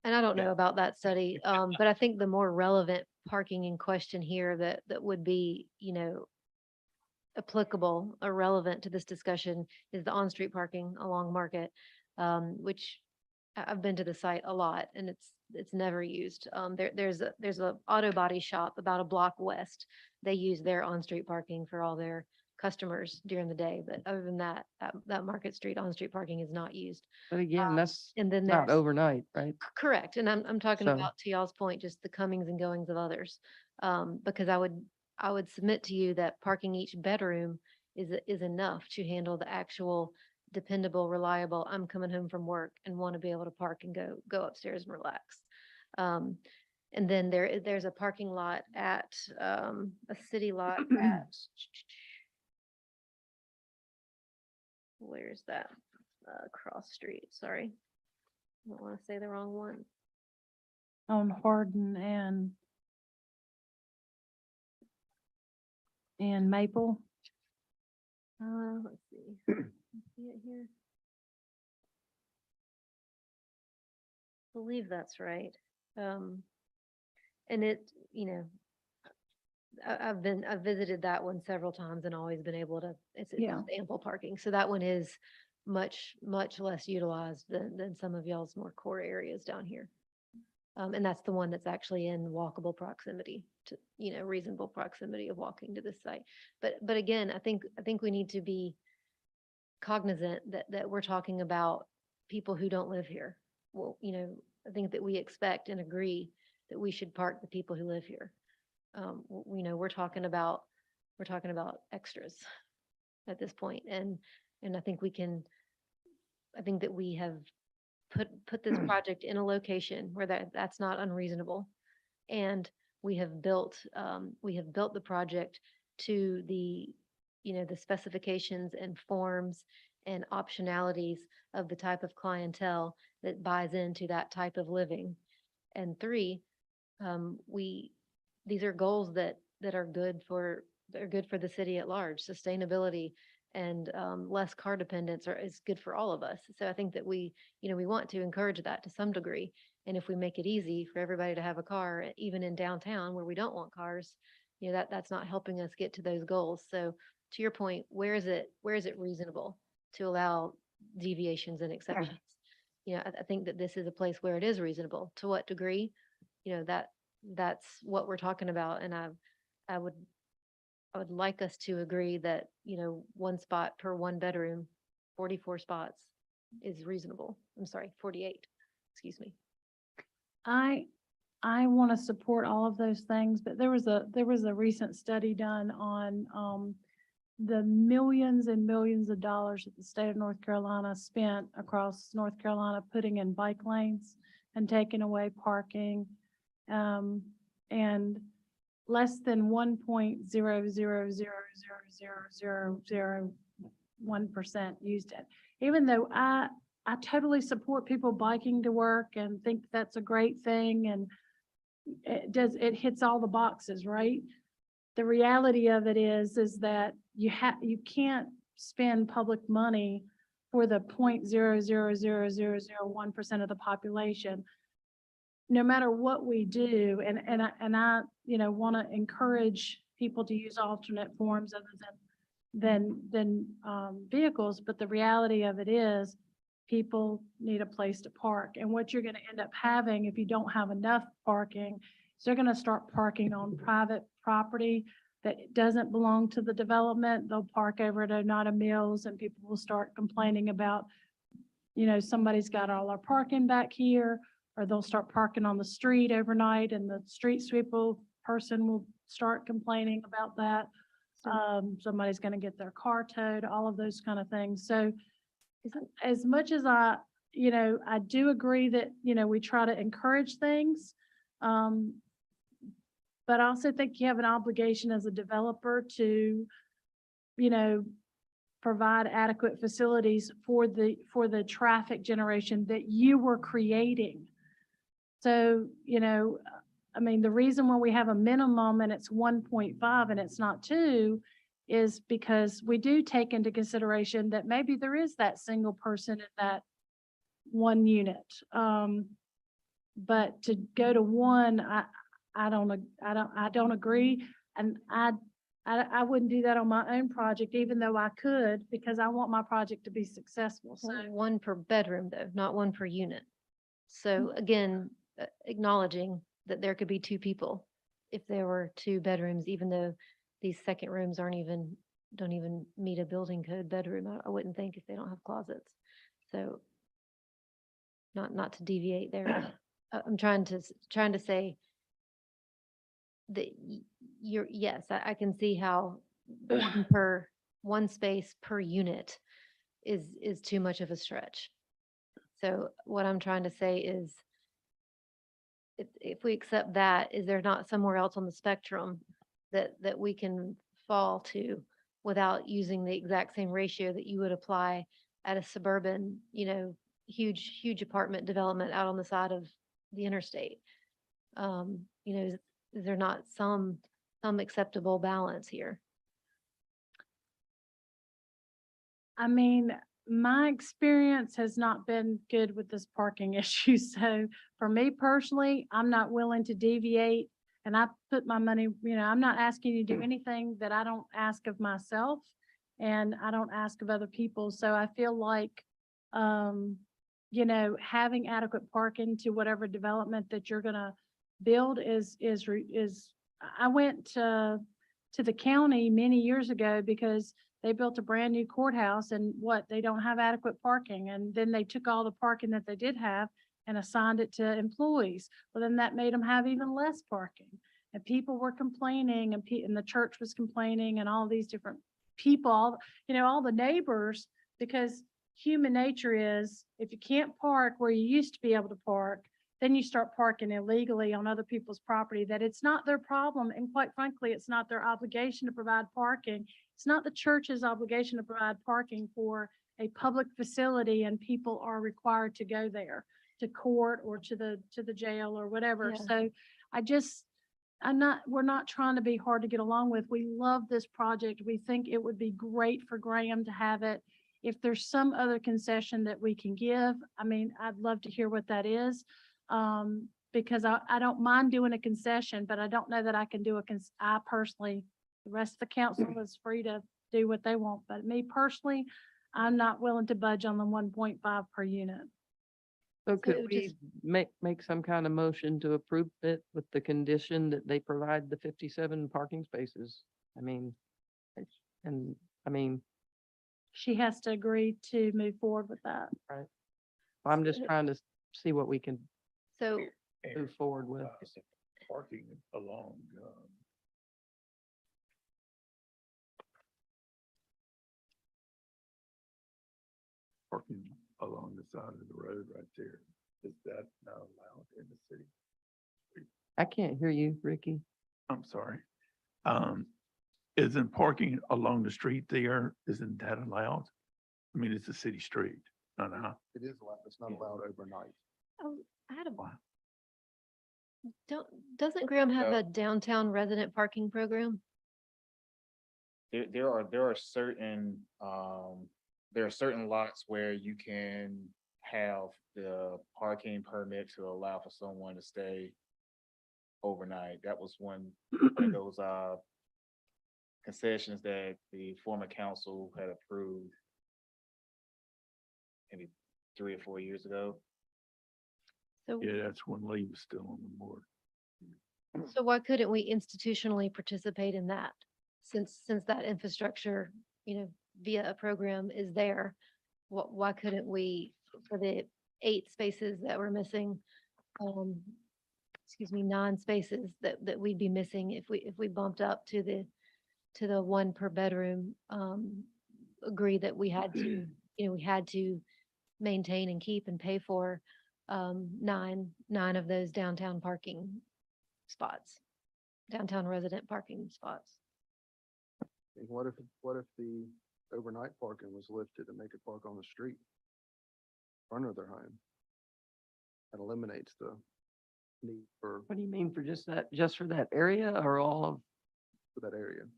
I: And I don't know about that study, but I think the more relevant parking in question here that would be, applicable or relevant to this discussion is the on-street parking along Market, which I've been to the site a lot and it's never used. There's a auto body shop about a block west. They use their on-street parking for all their customers during the day, but other than that Market Street on-street parking is not used.
J: But again, that's
I: And then
J: not
I: there's.
J: overnight, right?
I: Correct, and I'm talking
J: So-
I: about, to y'all's point, just the comings and goings of others. Because I would submit to you that parking each bedroom is enough to handle the actual dependable, reliable, I'm coming home from work and want to be able to park and go upstairs and relax. And then there's a parking lot at, a city lot at, where's that? Cross Street, sorry. I don't want to say the wrong one.
A: On Hardin and and Maple.
I: Let's see. See it here? Believe that's right. And it, I've visited that one several times and always been able to, it's
A: Yeah.
I: ample parking. So that one is much less utilized than some of y'all's more core areas down here. And that's the one that's actually in walkable proximity to, reasonable proximity of walking to this site. But again, I think we need to be cognizant that we're talking about people who don't live here. Well, I think that we expect and agree that we should park the people who live here. We're talking about extras at this point, and I think that we have put this project in a location where that's not unreasonable, and we have built the project to the the specifications and forms and optionalities of the type of clientele that buys into that type of living. And three, these are goals that are good for the city at large. Sustainability and less car dependence is good for all of us. So I think that we want to encourage that to some degree. And if we make it easy for everybody to have a car, even in downtown where we don't want cars, that's not helping us get to those goals. So to your point, where is it reasonable to allow deviations and exceptions? I think that this is a place where it is reasonable. To what degree? That's what we're talking about. And I would like us to agree that, 1 spot per 1 bedroom, 44 spots is reasonable. I'm sorry, 48, excuse me.
A: I want to support all of those things, but there was a recent study done on the millions and millions of dollars that the state of North Carolina spent across North Carolina putting in bike lanes and taking away parking. And less than 1.0000001% used it. Even though I totally support people biking to work and think that's a great thing, and it hits all the boxes, right? The reality of it is that you can't spend public money for the 0.00001% of the population. No matter what we do, and I want to encourage people to use alternate forms other than vehicles, but the reality of it is people need a place to park. And what you're going to end up having if you don't have enough parking is they're going to start parking on private property that doesn't belong to the development. They'll park over at Oneida Mills, and people will start complaining about, somebody's got all our parking back here. Or they'll start parking on the street overnight, and the street sweeper person will start complaining about that. Somebody's going to get their car towed, all of those kind of things. So as much as I do agree that, we try to encourage things. But I also think you have an obligation as a developer to, provide adequate facilities for the traffic generation that you were creating. So, the reason why we have a minimum and it's 1.5 and it's not 2 is because we do take into consideration that maybe there is that single person in that one unit. But to go to 1, I don't agree. And I wouldn't do that on my own project, even though I could, because I want my project to be successful. So
I: 1 per bedroom though, not 1 per unit. So again, acknowledging that there could be 2 people if there were 2 bedrooms, even though these second rooms don't even meet a building code bedroom. I wouldn't think if they don't have closets. So not to deviate there. I'm trying to say that yes, I can see how 1 space per unit is too much of a stretch. So what I'm trying to say is, if we accept that, is there not somewhere else on the spectrum that we can fall to without using the exact same ratio that you would apply at a suburban, huge apartment development out on the side of the interstate? Is there not some acceptable balance here?
A: I mean, my experience has not been good with this parking issue. So for me personally, I'm not willing to deviate. And I put my money, I'm not asking you to do anything that I don't ask of myself and I don't ask of other people. So I feel like, having adequate parking to whatever development that you're gonna build I went to the county many years ago because they built a brand new courthouse and they don't have adequate parking. And then they took all the parking that they did have and assigned it to employees. Well, then that made them have even less parking. And people were complaining and the church was complaining and all these different people, all the neighbors, because human nature is if you can't park where you used to be able to park, then you start parking illegally on other people's property, that it's not their problem. And quite frankly, it's not their obligation to provide parking. It's not the church's obligation to provide parking for a public facility, and people are required to go there to court or to the jail or whatever.
I: Yeah.
A: So we're not trying to be hard to get along with. We love this project. We think it would be great for Graham to have it. If there's some other concession that we can give, I mean, I'd love to hear what that is. Because I don't mind doing a concession, but I don't know that I can do I personally, the rest of the council is free to do what they want, but me personally, I'm not willing to budge on the 1.5 per unit.
J: So could
I: it
J: we
I: just-
J: make some kind of motion to approve it with the condition that they provide the 57 parking spaces? I mean,
A: She has to agree to move forward with that.
J: I'm just trying to see what we can
I: So
J: move forward with.
E: Parking along, parking along the side of the road right there. Is that not allowed in the city?
J: I can't hear you, Ricky.
E: I'm sorry. Isn't parking along the street there, isn't that allowed? I mean, it's a city street. No.
C: It is allowed, it's not allowed overnight.
I: I had
E: Wow.
I: doesn't Graham have
G: No.
I: a downtown resident parking program?
G: There are certain, lots where you can have the parking permit to allow for someone to stay overnight. That was one of those, concessions that the former council had approved maybe 3 or 4 years ago.
I: So,
E: Yeah, that's when Lee was still on the board.
I: so why couldn't we institutionally participate in that? Since that infrastructure, via a program is there, why couldn't we, for the 8 spaces that we're missing, 9 spaces that we'd be missing if we bumped up to the 1 per bedroom, agree that we had to, we had to maintain and keep and pay for 9 of those downtown parking spots, downtown resident parking spots.
C: And what if the overnight parking was lifted and they could park on the street in front of their home? That eliminates the need for
J: What do you mean for just for that area or all of?
C: that area.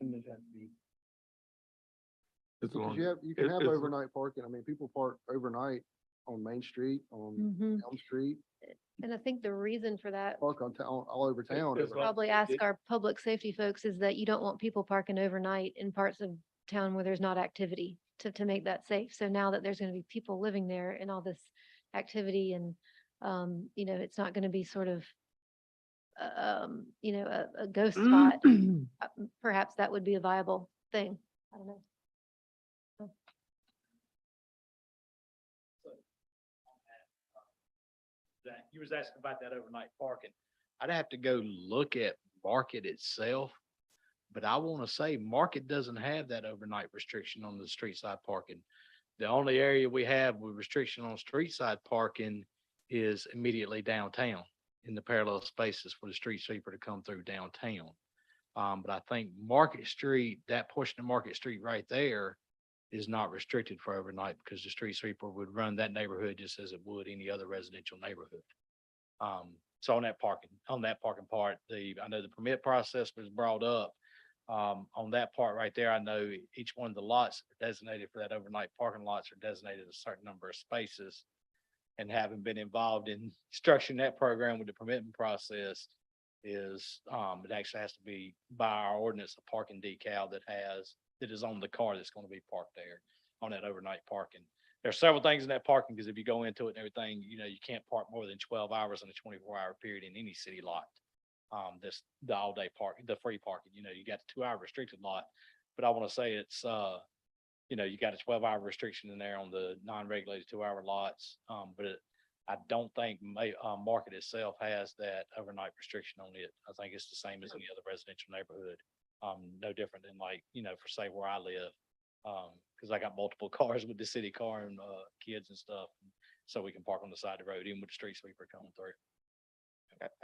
E: As
C: Because
E: long,
C: you can have
E: it's-
C: overnight parking. I mean, people park overnight on Main Street, on
I: Mhm.
C: Elm Street,
I: And I think the reason for that,
C: park on town, all over town.
E: it's
C: overnight.
I: probably ask our public safety folks, is that you don't want people parking overnight in parts of town where there's not activity to make that safe. So now that there's going to be people living there and all this activity and, it's not going to be sort of, a ghost spot. Perhaps that would be a viable thing. I don't know.
H: That you was asking about that overnight parking. I'd have to go look at Market itself. But I want to say Market doesn't have that overnight restriction on the street side parking. The only area we have with restriction on street side parking is immediately downtown in the parallel spaces for the street sweeper to come through downtown. But I think Market Street, that portion of Market Street right there is not restricted for overnight because the street sweeper would run that neighborhood just as it would any other residential neighborhood. So on that parking part, I know the permit process was brought up. On that part right there, I know each one of the lots designated for that overnight parking lots are designated a certain number of spaces. And having been involved in structuring that program with the permitting process is, it actually has to be by our ordinance, a parking decal that is on the car that's going to be parked there on that overnight parking. There's several things in that parking, because if you go into it and everything, you know, you can't park more than 12 hours in a 24-hour period in any city lot. That's the all-day parking, the free parking, you know, you got the 2-hour restricted lot, but I want to say it's, you know, you got a 12-hour restriction in there on the non-regulated 2-hour lots. I don't think Market itself has that overnight restriction on it. I think it's the same as any other residential neighborhood. No different than, like, you know, for say where I live. Cause I got multiple cars with the city car and kids and stuff. So we can park on the side of the road, even with the street sweeper coming through.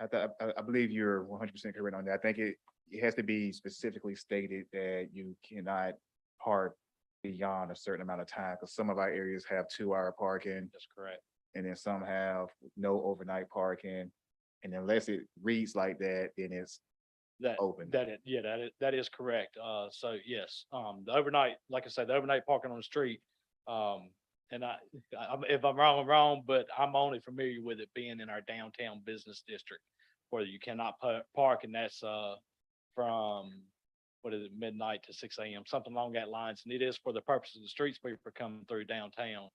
G: I believe you're 100% correct on that. I think it has to be specifically stated that you cannot park beyond a certain amount of time, because some of our areas have 2-hour parking,
H: That's correct.
G: and then some have no overnight parking. And unless it reads like that, then it's open.
H: That is correct. So yes, the overnight, like I said, the overnight parking on the street. And if I'm wrong, I'm wrong, but I'm only familiar with it being in our downtown business district where you cannot park, and that's from, what is it, midnight to 6 a.m., something along that lines. And it is for the purpose of the street sweeper coming through downtown,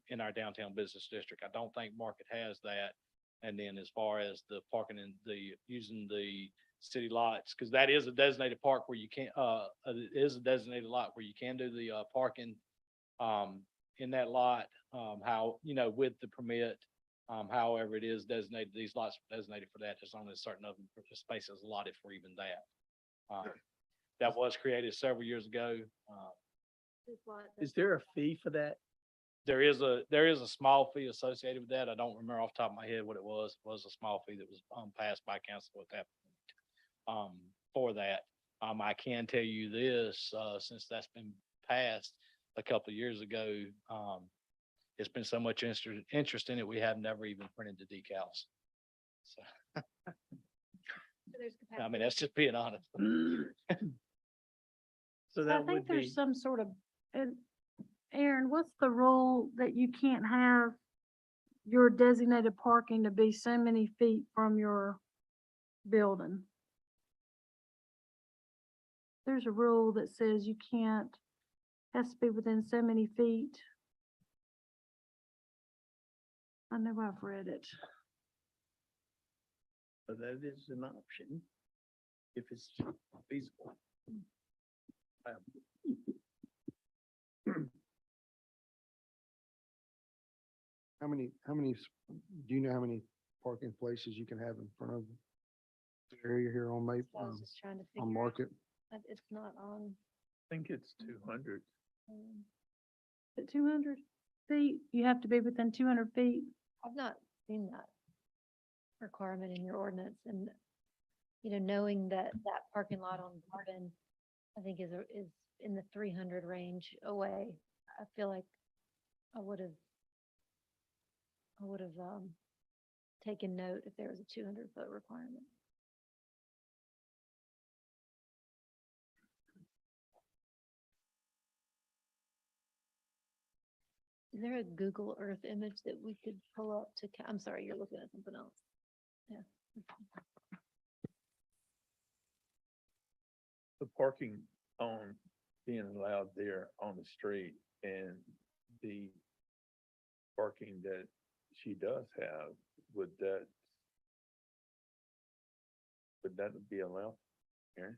H: in our downtown business district. I don't think Market has that. And then as far as the parking and using the city lots, because that is a designated park where you can, it is a designated lot where you can do the parking in that lot, how, you know, with the permit, however it is designated, these lots are designated for that. There's only a certain of spaces allotted for even that. That was created several years ago.
U: Is there a fee for that?
H: There is a small fee associated with that. I don't remember off the top of my head what it was. It was a small fee that was passed by council at that point. For that, I can tell you this, since that's been passed a couple of years ago, it's been so much interest in it, we have never even printed the decals. So, I mean, that's just being honest.
U: So
A: I
U: that would
A: think
U: be,
A: there's some sort of, Aaron, what's the rule that you can't have your designated parking to be so many feet from your building? There's a rule that says you can't, has to be within so many feet. I know I've read it.
U: so that is an option if it's feasible.
C: Do you know how many parking places you can have in front of the area here on
I: I was just trying to figure
C: on
I: out,
C: Market?
I: but it's not on.
E: I think it's 200.
A: At 200 feet, you have to be within 200 feet.
I: I've not seen that requirement in your ordinance, and, you know, knowing that that parking lot on Garden, I think is in the 300 range away. I feel like I would have taken note if there was a 200-foot requirement. Is there a Google Earth image that we could pull up to, I'm sorry, you're looking at something else. Yeah.
E: The parking on being allowed there on the street and the parking that she does have, would that be allowed? Aaron?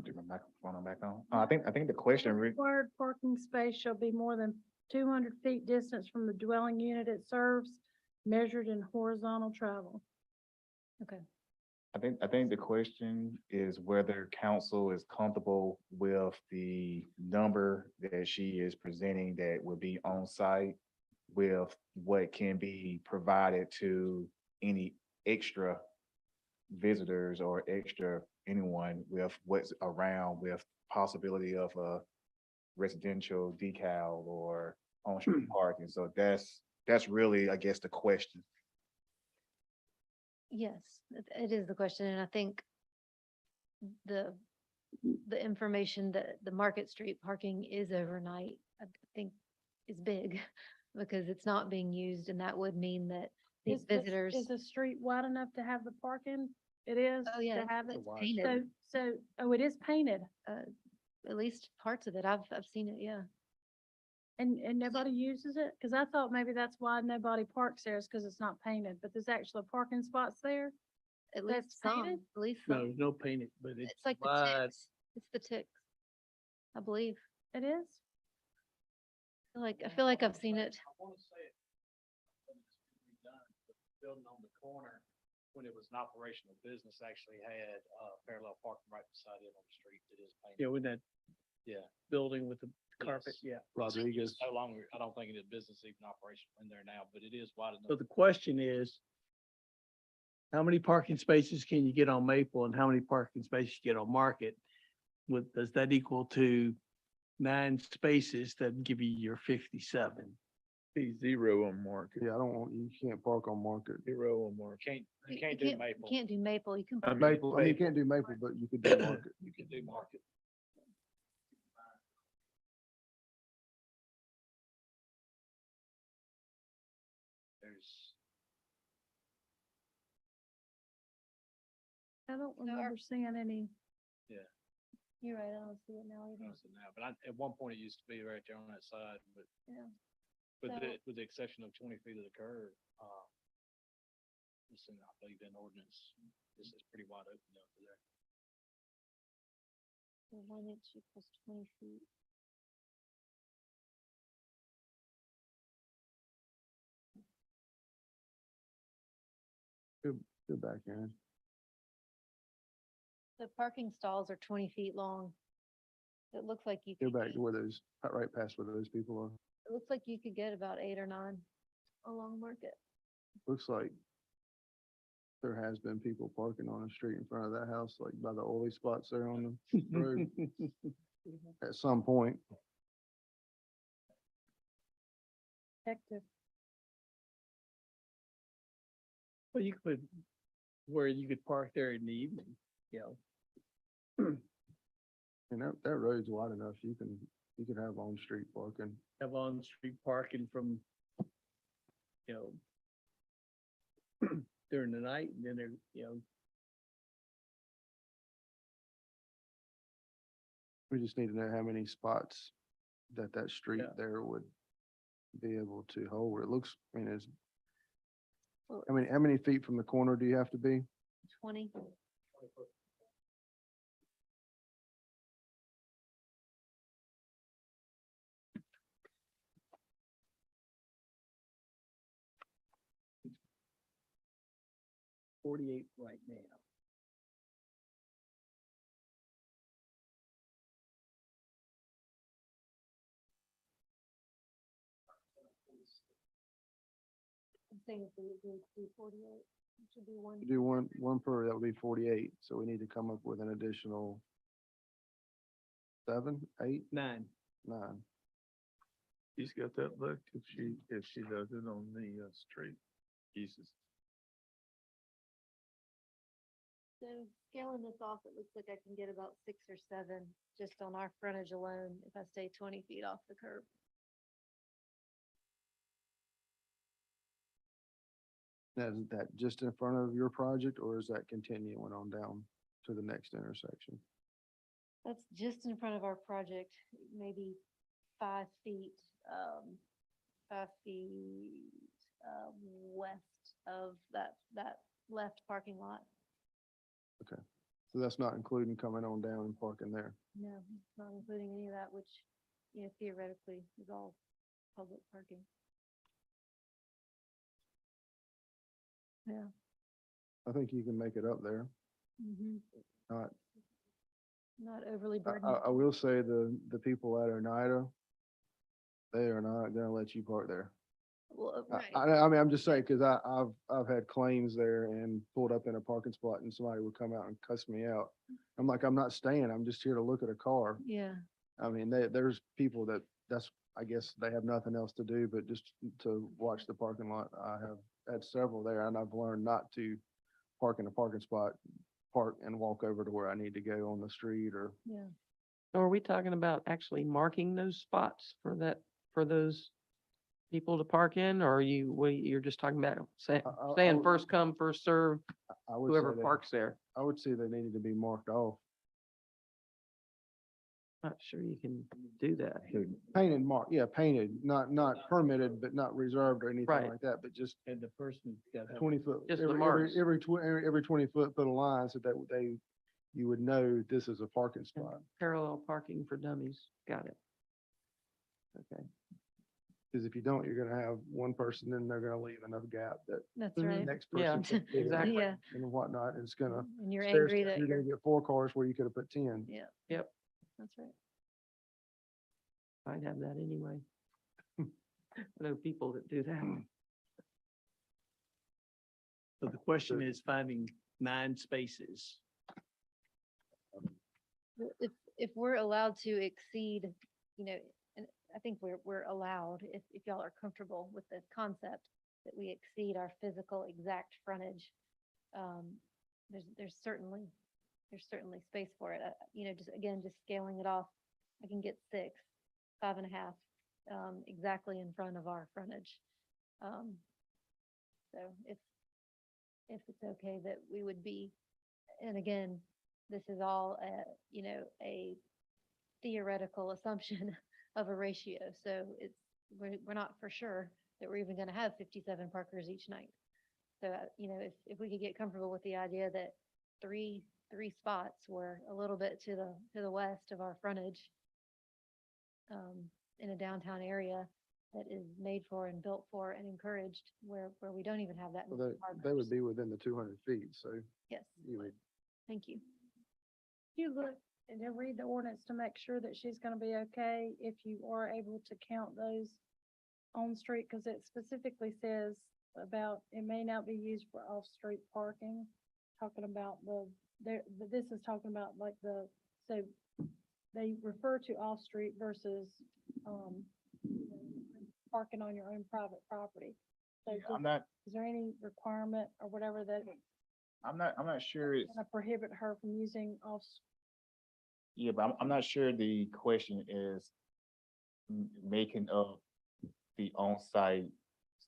G: Do my microphone back on? I think the question,
A: Required parking space shall be more than 200 feet distance from the dwelling unit it serves, measured in horizontal travel.
I: Okay.
G: I think the question is whether council is comfortable with the number that she is presenting that will be on site with what can be provided to any extra visitors or extra anyone with what's around, with possibility of a residential decal or on-street parking. So that's really, I guess, the question.
I: Yes, it is the question, and I think the, the information that the Market Street parking is overnight, I think is big because it's not being used and that would mean that these visitors.
A: Is the street wide enough to have the parking? It is
I: Oh, yeah,
A: to have
I: it's
A: it?
I: painted,
A: Oh, it is painted
I: at least parts of it. I've seen it, yeah.
A: and nobody uses it? Cause I thought maybe that's why nobody parks there is cause it's not painted, but there's actually parking spots there.
I: At
A: That's
I: least some,
A: painted?
I: at least
U: No,
I: some.
U: there's no painted, but it's
I: It's like the
U: wide.
I: ticks. It's the ticks. I believe.
A: It is?
I: I feel like I've seen it.
H: I want to say it. when it's been redone, but the Building on the corner, when it was an operational business, actually had parallel parking right beside it on the street that is painted.
U: Yeah, with that
H: Yeah.
U: building with the carpet,
H: Yes.
U: yeah.
C: Rodriguez.
H: It's no longer, I don't think it is business even operational in there now, but it is wide enough.
U: So the question is, how many parking spaces can you get on Maple and how many parking spaces you get on Market? Does that equal to 9 spaces that give you your 57?
E: Be 0 on Market.
C: Yeah, you can't park on Market.
E: 0 on Market.
H: You can't do Maple.
I: Can't do Maple. You can.
E: I mean,
C: Maple, I mean, you can't do Maple, but you could do Market.
H: You can do Market. There's,
A: I don't
I: So our-
A: remember seeing any.
I: You're right. I don't see it now
H: I
I: either.
H: don't see now, but at one point it used to be right there on that side, but
I: Yeah.
H: with the exception of 20 feet of the curb, it's in, I believe in ordinance, this is pretty wide open down to there.
I: So 1 inch equals 20 feet.
C: Go back, Aaron.
I: The parking stalls are 20 feet long. It looks like you
C: Go
I: could,
C: back to where those, right past where those people are.
I: it looks like you could get about 8 or 9 along Market.
C: Looks like there has been people parking on the street in front of that house, like by the oily spots there on the road at some point.
A: Hectic.
U: Well, you could, where you could park there in the evening, you know,
C: And that road's wide enough. You can have on-street parking.
U: have on-street parking from, you know, during the night and then they're, you know,
C: We just need to know how many spots that street
U: Yeah.
C: there would be able to hold. It looks, I mean,
I: Well,
C: how many feet from the corner do you have to be?
I: 20.
U: $48 right now.
I: I'm saying if we do 48, it should be one.
C: You do one per, that would be 48. So we need to come up with an additional 7, 8,
U: 9.
C: 9.
E: She's got that look if she does it on the street. Jesus.
I: So scaling this off, it looks like I can get about 6 or 7 just on our frontage alone if I stay 20 feet off the curb.
C: Now, is that just in front of your project or is that continuing on down to the next intersection?
I: That's just in front of our project, maybe 5 feet, 5 feet, west of that left parking lot.
C: So that's not including coming on down and parking there.
I: No, not including any of that, which, you know, theoretically is all public parking. Yeah.
C: I think you can make it up there.
I: Mm-hmm.
C: Not,
I: Not overly
C: I
I: burdened.
C: will say the people at Oneida, they are not gonna let you park there.
I: Well,
C: I mean, I'm just saying, cause I've had claims there and pulled up in a parking spot and somebody would come out and cuss me out. I'm like, I'm not staying. I'm just here to look at a car.
I: Yeah.
C: I mean, there's people that's, I guess they have nothing else to do but just to watch the parking lot. I have had several there and I've learned not to park in a parking spot park and walk over to where I need to go on the street or.
A: Yeah.
J: So are we talking about actually marking those spots for that, for those people to park in, or are you, you're just talking about saying,
C: I
J: saying
C: would-
J: first come, first serve,
C: I would say
J: whoever
C: that-
J: parks there?
C: I would say they needed to be marked off.
J: Not sure you can do that.
C: Painted mark, yeah, painted, not permitted, but not reserved or anything
J: Right.
C: like that, but just
U: And the person got to have
C: 20 foot.
J: Just the
C: every-
J: marks.
C: Every 20 foot, put a line so that you would know this is a parking spot.
J: Parallel parking for dummies. Got it. Okay.
C: Because if you don't, you're gonna have one person, then they're gonna leave enough gap that
A: That's
J: Mhm.
A: right.
C: next
J: Yeah,
C: person. can fit in
J: exactly.
A: Yeah.
C: And whatnot, and it's gonna.
I: And you're
C: stair
I: angry
C: step,
I: that
C: You're
I: you're,
C: gonna get 4 cars where you could have put 10.
A: Yeah.
J: Yep.
A: That's right.
J: I'd have that anyway. I know people that do that.
U: So the question is finding 9 spaces.
I: well, if we're allowed to exceed, and I think we're allowed, if y'all are comfortable with the concept that we exceed our physical exact frontage, there's certainly space for it. Just scaling it off, I can get 6, 5.5, exactly in front of our frontage. So if it's okay that we would be, and again, this is all a theoretical assumption of a ratio. So we're not for sure that we're even gonna have 57 parkers each night. So, if we could get comfortable with the idea that three spots were a little bit to the west of our frontage, in a downtown area that is made for and built for and encouraged, where we don't even have that.
C: So
I: many
C: they would
I: parkers.
C: be within the 200 feet, so
I: Yes,
C: you would.
I: thank you.
A: You look and then read the ordinance to make sure that she's gonna be okay if you are able to count those on street, because it specifically says about, it may not be used for off-street parking. Talking about this is talking about like so they refer to off-street versus, parking on your own private property. So
G: I'm not,
A: is there any requirement or whatever that
G: I'm not sure it's,
A: gonna prohibit her from using off?
G: yeah, but I'm not sure the question is making of the on-site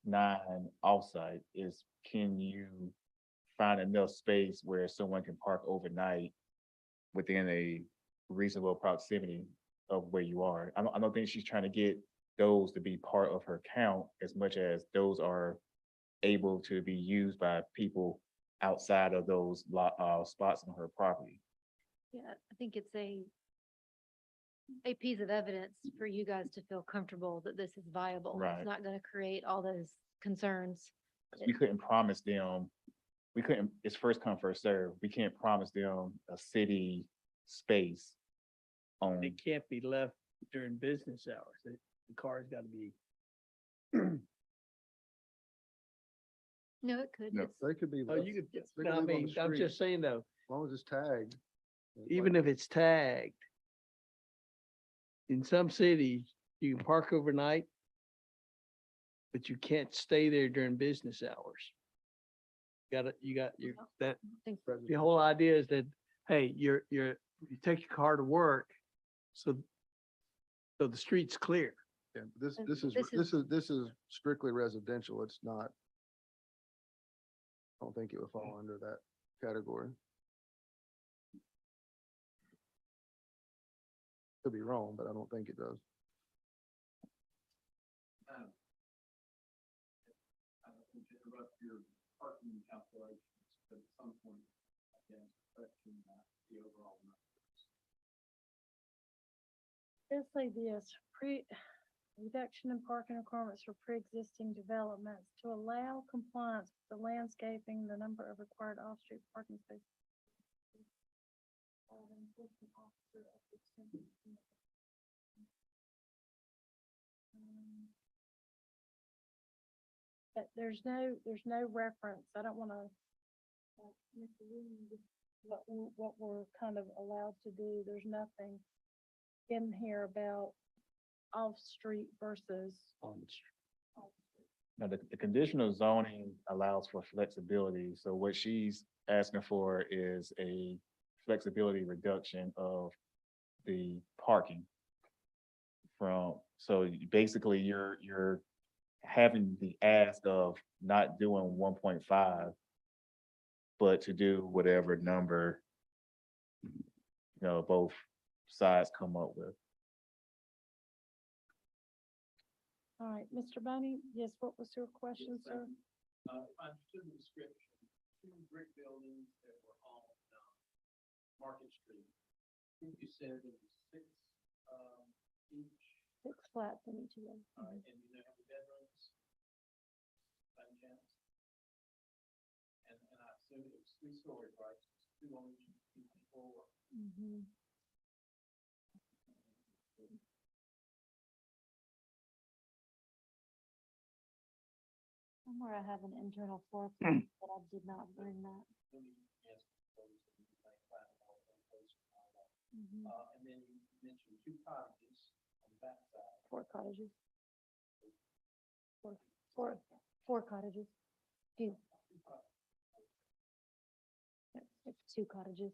G: 9 off-site is, can you find enough space where someone can park overnight within a reasonable proximity of where you are? I don't think she's trying to get those to be part of her count as much as those are able to be used by people outside of those spots on her property.
I: Yeah, I think it's a piece of evidence for you guys to feel comfortable that this is viable.
G: Right.
I: It's not gonna create all those concerns.
G: 'Cause we couldn't promise them, it's first come, first serve. We can't promise them a city space on,
U: It can't be left during business hours. The car's got to be.
I: No, it could.
G: No.
I: It's-
C: They could be.
U: Oh,
C: left-
U: you could,
C: they could
U: no, I
C: live on the
U: mean, I'm
C: street,
U: just saying though,
C: As long as it's tagged.
U: even if it's tagged. In some cities, you can park overnight. But you can't stay there during business hours. That,
I: I think
U: the whole idea is that, hey, you take your car to work. So the street's clear.
C: Yeah, this
I: And
C: is this is strictly residential. It's not. I don't think it would fall under that category. Could be wrong, but I don't think it does.
D: I don't want to interrupt your parking calculations, but at some point, again, question the overall numbers.
A: Let's say this, reduction in parking requirements for pre-existing developments to allow compliance with the landscaping, the number of required off-street parking spaces. But there's no reference, I don't wanna mislead what we're kind of allowed to do, there's nothing in here about off-street versus
G: now the conditional zoning allows for flexibility. So what she's asking for is a flexibility reduction of the parking so basically you're having the ask of not doing 1.5, but to do whatever number, both sides come up with.
A: All right, Mr. Boney, yes, what was your question, sir?
R: If I understood the description, 2 brick buildings that were on, Market Street. I think you said there was 6, each,
A: 6 flats in each of them.
R: and you know how many bedrooms? By any chance? And I assume it was 3 stories, right? 2 on each floor.
A: Mhm. Somewhere I have an internal floor plan, but I did not bring that.
R: Let me ask those that you might find out on those.
A: Mhm.
R: And then you mentioned 2 cottages on the back side.
A: 4 cottages. Four cottages. Two. It's 2 cottages.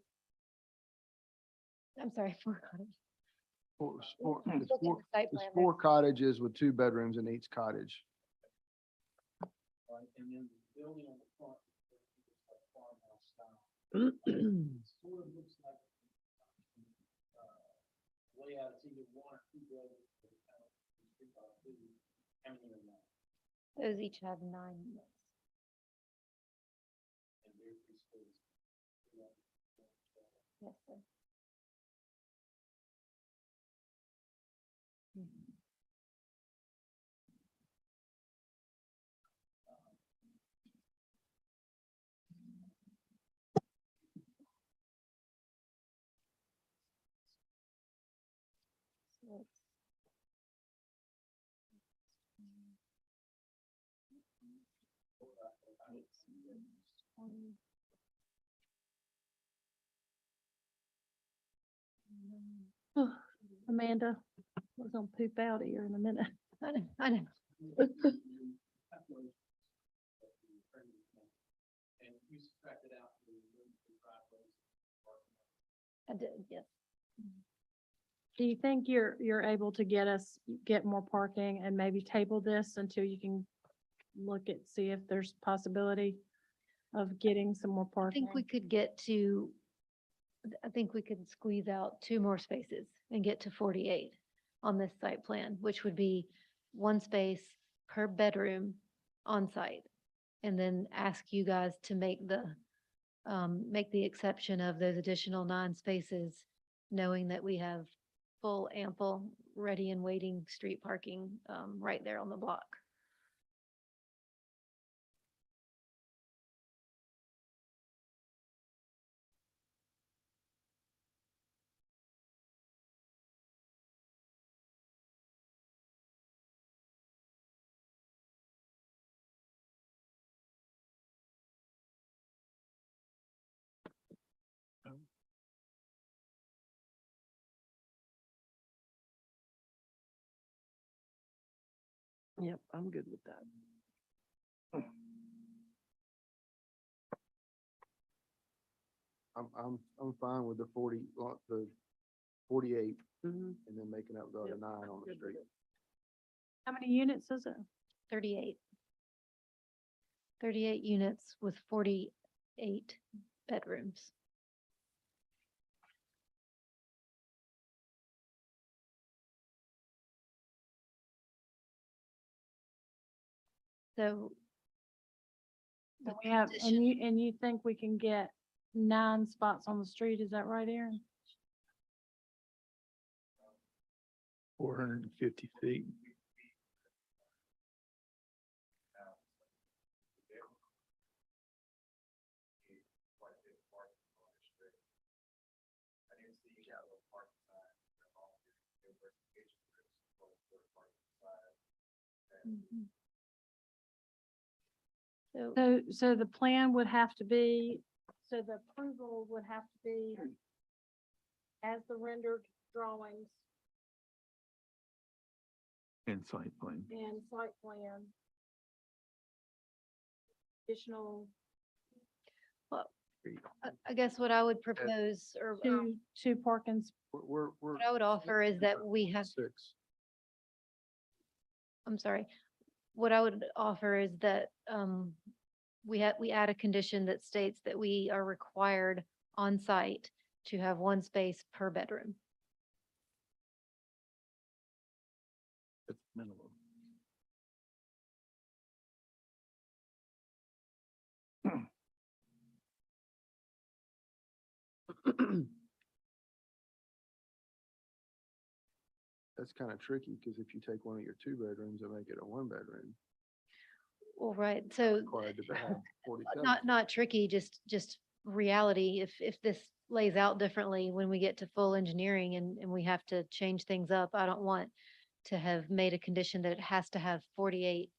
A: I'm sorry, 4 cottages.
C: It's
A: Look at the site plan there.
C: 4 cottages with 2 bedrooms in each cottage.
R: Right, and then the building on the front, it's like farmhouse style. Sort of looks like, layout, it's either 1 or 2 buildings. But it's kind of, how many are there?
A: Those each have 9 units.
R: And they're 3 stories.
A: Yes, sir. So it's Amanda, we're gonna poop out of here in a minute.
I: I know, I know.
R: And you subtracted out the driveways.
I: I did, yes.
A: Do you think you're able to get more parking and maybe table this until you can see if there's possibility of getting some more
I: I
A: parking?
I: think we could squeeze out 2 more spaces and get to 48 on this site plan, which would be 1 space per bedroom on site. And then ask you guys to make the exception of those additional 9 spaces, knowing that we have full, ample, ready and waiting street parking right there on the block.
J: Yep, I'm good with that.
C: I'm fine with the 48
J: Mhm.
C: and then making up the other
J: Yep.
C: 9 on the
J: Good with
C: street.
J: it.
A: How many units is it?
I: 38. 38 units with 48 bedrooms. So.
A: So
I: the
A: we have,
I: condition-
A: and you think we can get 9 spots on the street, is that right, Aaron?
E: 450 feet.
A: So the plan would have to be, so the approval would have to be as the rendered drawings
E: And site plan.
A: and site plan. Additional,
C: feet.
I: I guess what I would propose or
A: Two parking.
C: We're.
I: what I would offer is that we have,
C: Six.
I: I'm sorry. What I would offer is that we add a condition that states that we are required on site to have one space per bedroom.
U: It's minimum.
C: That's kind of tricky, because if you take one of your two bedrooms and make it a one bedroom,
I: Well, right, so
C: required to have 47.
I: not tricky, just reality. If this lays out differently when we get to full engineering and we have to change things up, I don't want to have made a condition that it has to have 48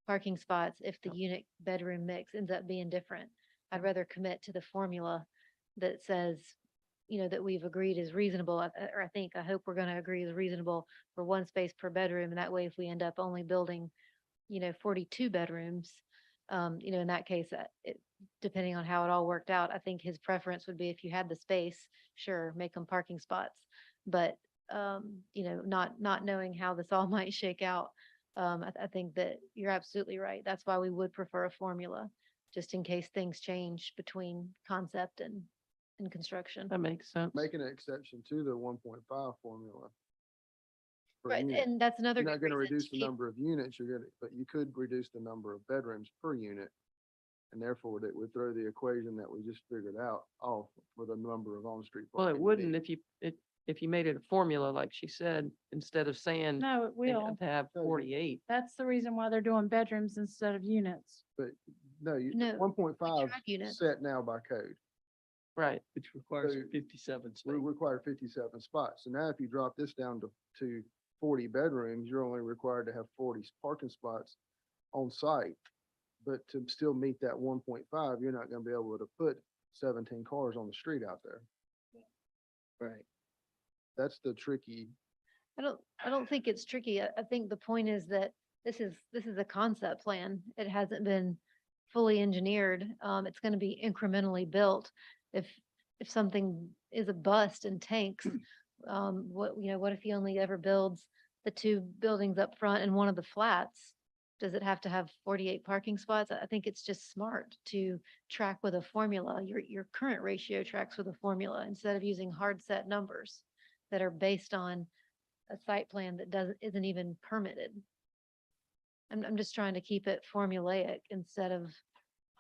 I: parking spots if the unit bedroom mix ends up being different. I'd rather commit to the formula that says, that we've agreed is reasonable, or I hope we're gonna agree is reasonable for one space per bedroom. And that way, if we end up only building, 42 bedrooms, in that case, depending on how it all worked out, I think his preference would be if you had the space, sure, make them parking spots. But, not knowing how this all might shake out, I think that you're absolutely right. That's why we would prefer a formula, just in case things change between concept and construction.
J: That makes sense.
C: Making an exception to the 1.5 formula. per
I: Right,
C: unit.
I: and that's another.
C: You're not
I: good
C: gonna
I: reason to
C: reduce the
I: keep-
C: number of units, but you could reduce the number of bedrooms per unit. And therefore, that would throw the equation that we just figured out off for the number of on-street.
J: Well, it
C: parking
J: wouldn't
C: needs.
J: if you made it a formula, like she said, instead of saying
A: No, it
J: they
A: will.
J: have to have
C: No,
J: 48.
A: That's the reason why they're doing bedrooms instead of units.
C: But no,
I: No,
C: 1.5
I: track units.
C: set now by code.
J: Right.
U: Which requires
C: So
U: 57
C: We
U: spaces.
C: require 57 spots. So now if you drop this down to 40 bedrooms, you're only required to have 40 parking spots on site. But to still meet that 1.5, you're not gonna be able to put 17 cars on the street out there.
U: Right.
C: That's the tricky.
I: I don't think it's tricky. I think the point is that this is a concept plan. It hasn't been fully engineered. It's gonna be incrementally built. If something is a bust and tanks, what if he only ever builds the two buildings up front and one of the flats? Does it have to have 48 parking spots? I think it's just smart to track with a formula. Your current ratio tracks with a formula instead of using hard set numbers that are based on a site plan that isn't even permitted. I'm just trying to keep it formulaic instead of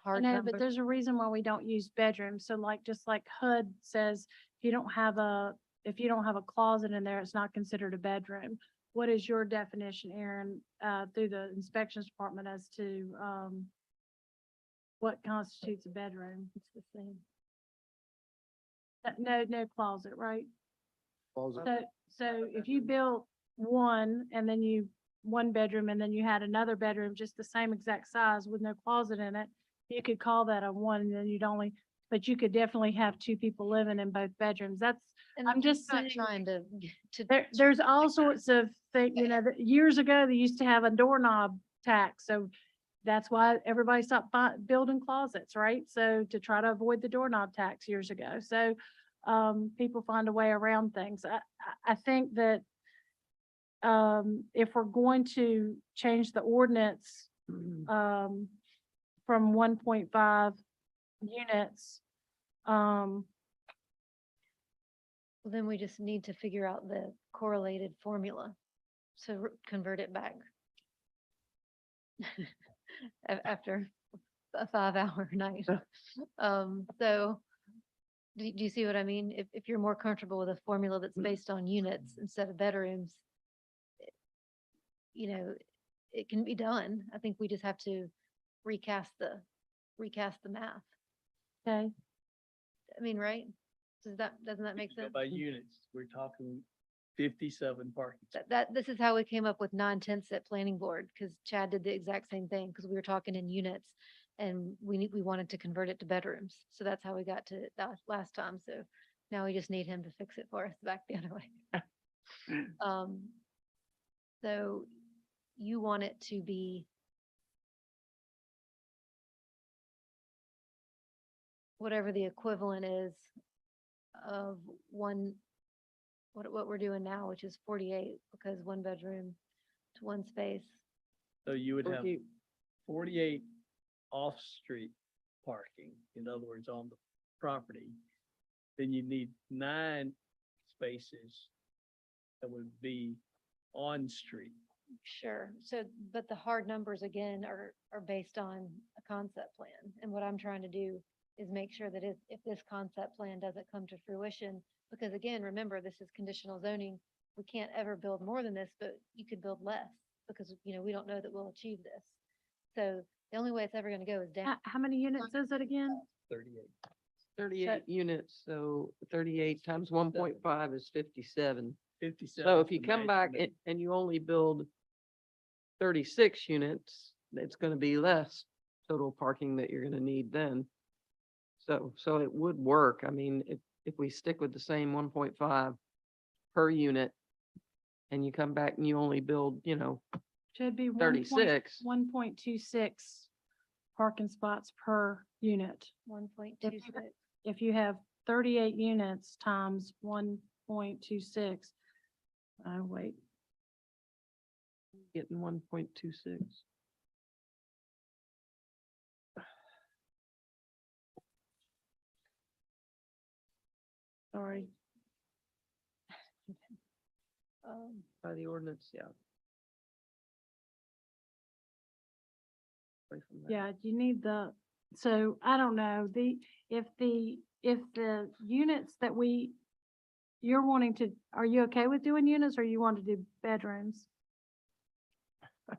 A: I
I: hard
A: know,
I: numbers.
A: but there's a reason why we don't use bedrooms. So like, just like HUD says, if you don't have a closet in there, it's not considered a bedroom. What is your definition, Aaron, through the inspections department as to, what constitutes a bedroom? It's the same. No closet, right?
C: Closet.
A: So if you built one bedroom and then you had another bedroom, just the same exact size with no closet in it, you could call that a one, and then but you could definitely have two people living in both bedrooms.
I: And
A: I'm just
I: not
A: saying,
I: trying to
A: there's all sorts of things, years ago, they used to have a doorknob tax, so that's why everybody stopped building closets, right? So to try to avoid the doorknob tax years ago. So, people find a way around things. I think that, if we're going to change the ordinance, from 1.5 units,
I: Well, then we just need to figure out the correlated formula. So convert it back. After a 5-hour night. So do you see what I mean? If you're more comfortable with a formula that's based on units instead of bedrooms, it can be done. I think we just have to recast the math.
A: okay?
I: I mean, right? Doesn't that make
U: If you go
I: sense?
U: By units, we're talking 57 parking.
I: This is how we came up with 9/10 at planning board, because Chad did the exact same thing, because we were talking in units and we wanted to convert it to bedrooms. So that's how we got to that last time. So now we just need him to fix it for us back the other way. So you want it to be whatever the equivalent is of one, what we're doing now, which is 48, because one bedroom to one space.
U: So you would
J: So if
U: have
J: you-
U: 48 off-street parking, in other words, on the property. Then you need 9 spaces that would be on-street.
I: Sure. So, but the hard numbers again are based on a concept plan. And what I'm trying to do is make sure that if this concept plan doesn't come to fruition, because again, remember, this is conditional zoning. We can't ever build more than this, but you could build less because, we don't know that we'll achieve this. So the only way it's ever going to go is down.
A: How many units is it again?
U: 38.
J: 38 units, so 38 times 1.5 is 57.
U: 57.
J: So
U: is
J: if you
U: the
J: come back
U: maximum.
J: and you only build 36 units, it's gonna be less total parking that you're gonna need then. So it would work. I mean, if we stick with the same 1.5 per unit and you come back and you only build,
A: Should be
J: 36.
A: 1.26 parking spots per unit.
I: 1.26.
A: If you have 38 units times 1.26. Oh, wait,
J: Getting 1.26.
A: sorry.
J: By the ordinance, yeah. Away from that.
A: Yeah, you need so I don't know, if the units that you're wanting to, are you okay with doing units or you want to do bedrooms?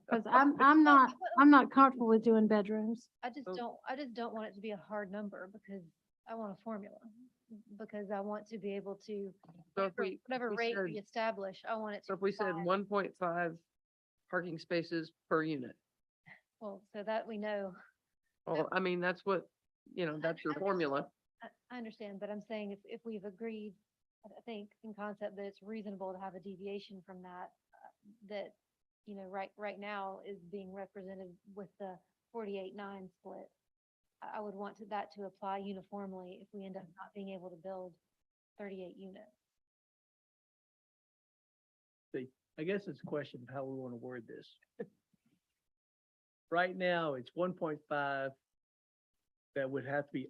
A: Cause I'm not comfortable with doing bedrooms.
I: I just don't want it to be a hard number because I want a formula. Because I want to be able to,
J: So if
I: whatever
J: we
I: rate
J: said-
I: we establish, I want it
J: So
I: to.
J: if we said
I: apply.
J: 1.5 parking spaces per unit,
I: Well, so that we know.
J: well, I mean, that's what, that's your formula.
I: I understand, but I'm saying if we've agreed, I think in concept that it's reasonable to have a deviation from that, that, right now is being represented with the 48-9 split. I would want that to apply uniformly if we end up not being able to build 38 units.
U: I guess it's a question of how we want to word this. Right now, it's 1.5 that would have to be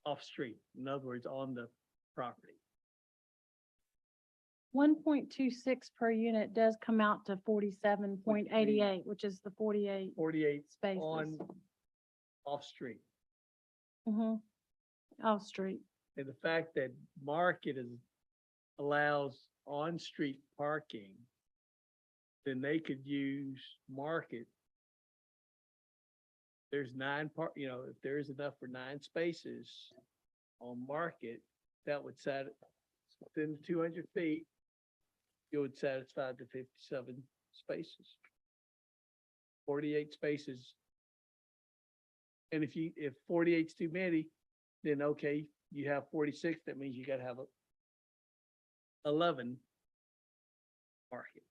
U: off-street, in other words, on the property.
A: 1.26 per unit does come out to 47.88, which is the 48.
U: 48
A: Spaces.
U: on off-street.
A: Off street.
U: And the fact that market allows on-street parking, then they could use market. There's if there is enough for 9 spaces on market, that would within 200 feet, it would satisfy the 57 spaces. 48 spaces. And if 48's too many, then okay, you have 46, that means you gotta have 11 market.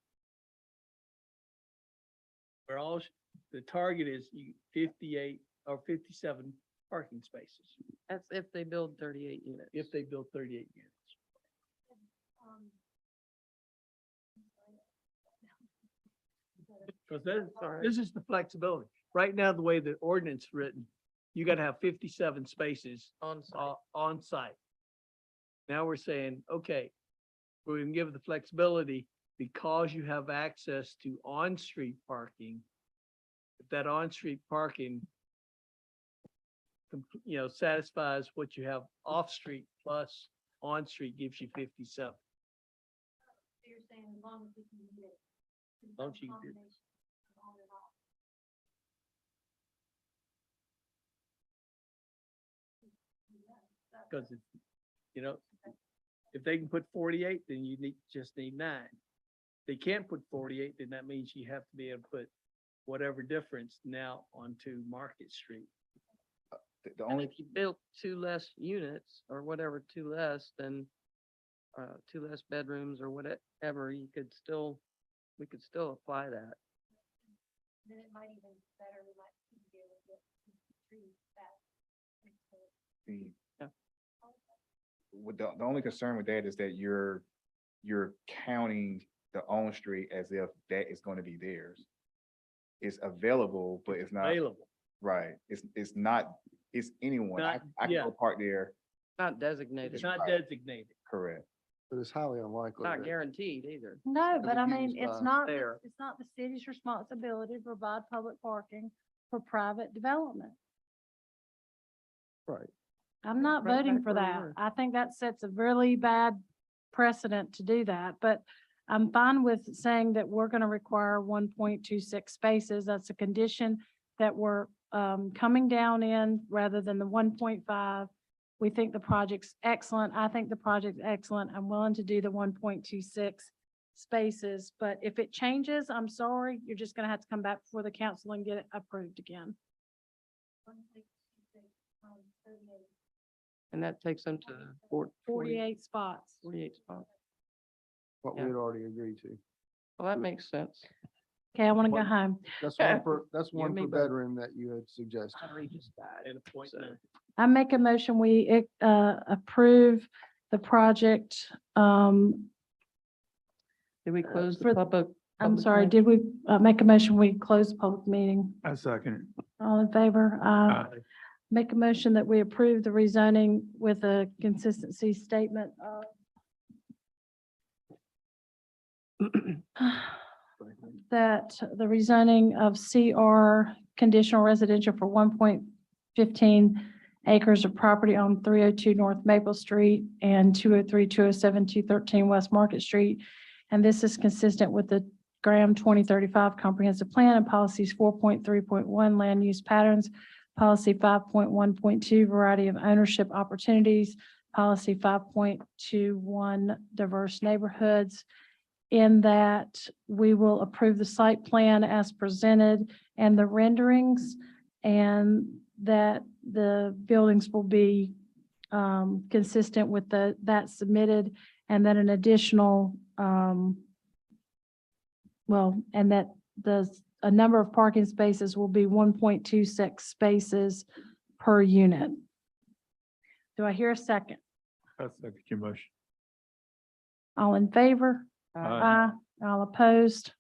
U: The target is 58 or 57 parking spaces,
J: That's if they build 38 units.
U: if they build 38 units. Because this is the flexibility. Right now, the way the ordinance is written, you gotta have 57 spaces
J: On site.
U: on site. Now we're saying, okay, we're gonna give the flexibility because you have access to on-street parking. If that on-street parking satisfies what you have off-street plus on-street gives you 57.
I: You're saying as long as we can get it.
U: Long as you can do it.
I: On and off.
U: Because if they can put 48, then just need 9. If they can't put 48, then that means you have to be able to put whatever difference now onto Market Street.
G: The
J: And
G: only,
J: if you built 2 less units or whatever, 2 less, then 2 less bedrooms or whatever, we could still apply that.
I: Then it might even better, we might be able to get trees that.
G: 15.
J: Yeah.
G: With the only concern with that is that you're counting the on street as if that is going to be theirs. It's available, but it's not,
L: Available.
G: right, it's not, it's anyone,
L: Not-
G: I can
L: yeah.
G: go park there,
J: Not designated,
L: It's not
G: Right.
L: designated.
G: correct.
C: But it's highly unlikely.
J: not
C: that-
J: guaranteed either.
A: No,
C: If
A: but
C: it's
A: I mean,
C: used
A: it's
C: by-
A: not,
J: There.
A: it's not the city's responsibility to provide public parking for private development.
C: Right.
A: I'm not
J: Right
A: voting
J: back
A: for
J: where we
A: that.
J: were.
A: I think that sets a really bad precedent to do that, but I'm fine with saying that we're gonna require 1.26 spaces. That's a condition that we're coming down in rather than the 1.5. We think the project's excellent. I think the project's excellent. I'm willing to do the 1.26 spaces, but if it changes, I'm sorry, you're just gonna have to come back before the council and get it approved again.
J: And that takes them to
A: 48 spots.
J: 48 spots.
C: What we
J: Yeah.
C: had already agreed to.
J: Well, that makes sense.
A: Okay, I want to go
C: What-
A: home.
C: That's
J: Okay.
C: one per, that's
J: You
C: one
J: and me
C: per
J: both.
C: bedroom that you had suggested.
J: Battery just died.
L: And appointment.
A: I make a motion, we approve the project.
J: Did we close
A: for-
J: the public?
A: I'm
J: public
A: sorry,
J: hearing?
A: did we make a motion, we close the public meeting?
E: I second
A: All in favor?
E: it.
A: Make a motion that we approve the rezoning with a consistency statement of that the rezoning of CR conditional residential for 1.15 acres of property on 302 North Maple Street and 203, 207, 213 West Market Street. And this is consistent with the Graham 2035 Comprehensive Plan and policies 4.3.1 land use patterns, policy 5.1.2 variety of ownership opportunities, policy 5.21 diverse neighborhoods. In that we will approve the site plan as presented and the renderings, and that the buildings will be consistent with that submitted, and then an additional, and that a number of parking spaces will be 1.26 spaces per unit. Do I hear a second?
E: I second your motion.
A: All in favor?
E: Aye.
A: All opposed?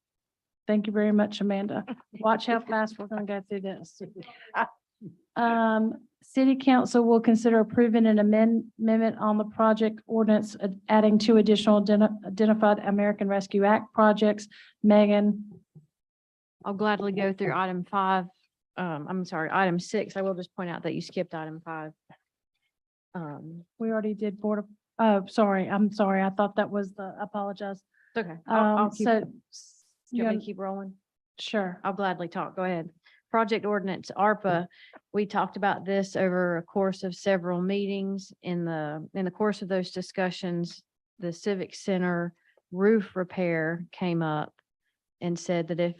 A: Thank you very much, Amanda. Watch how fast we're gonna go through this. City council will consider approving an amendment on the project ordinance, adding 2 additional identified American Rescue Act projects. Megan,
F: I'll gladly go through item 5. I'm sorry, item 6. I will just point out that you skipped item 5.
A: we already did board of, oh, sorry, I'm sorry. I thought that was I apologize.
F: It's okay. I'll keep,
A: So.
F: do you want me to keep rolling?
A: Sure.
F: I'll gladly talk. Go ahead. Project ordinance, ARPA. We talked about this over a course of several meetings. In the course of those discussions, the Civic Center roof repair came up and said that if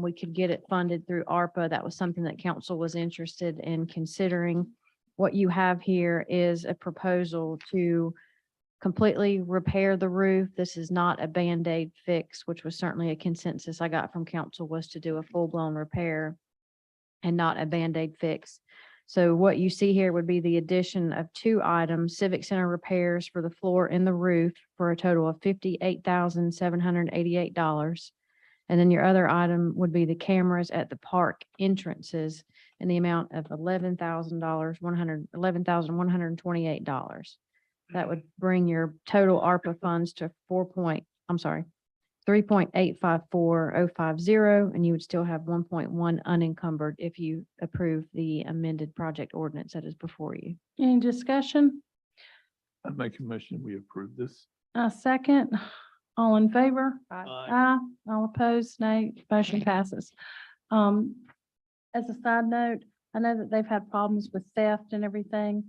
F: we could get it funded through ARPA, that was something that council was interested in considering. What you have here is a proposal to completely repair the roof. This is not a Band-Aid fix, which was certainly a consensus I got from council, was to do a full-blown repair and not a Band-Aid fix. So what you see here would be the addition of 2 items: Civic Center repairs for the floor and the roof for a total of $58,788. And then your other item would be the cameras at the park entrances in the amount of $11,128. That would bring your total ARPA funds to 3.854050, and you would still have 1.1 unencumbered if you approve the amended project ordinance that is before you.
A: Any discussion?
E: I make a motion, we approve this.
A: A second. All in favor?
L: Aye.
A: Aye. All opposed? Nay. Motion passes. As a side note, I know that they've had problems with theft and everything.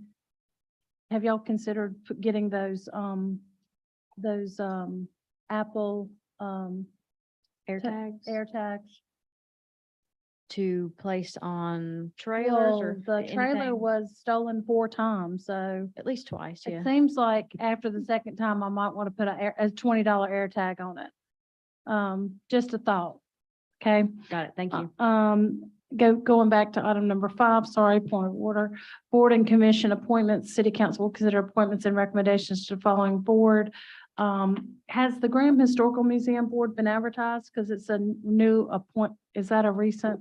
A: Have y'all considered getting those Apple,
F: AirTags
A: AirTags?
F: to place on trailers or
A: Well, the trailer
F: anything?
A: was stolen 4 times, so
F: At least twice, yeah.
A: it seems like after the second time, I might want to put a $20 AirTag on it. Just a thought. Okay.
F: Got it. Thank you.
A: going back to item number 5, sorry, point of order. Board and commission appointments, city council will consider appointments and recommendations to the following board. Has the Graham Historical Museum Board been advertised? Because it's a new is that a recent?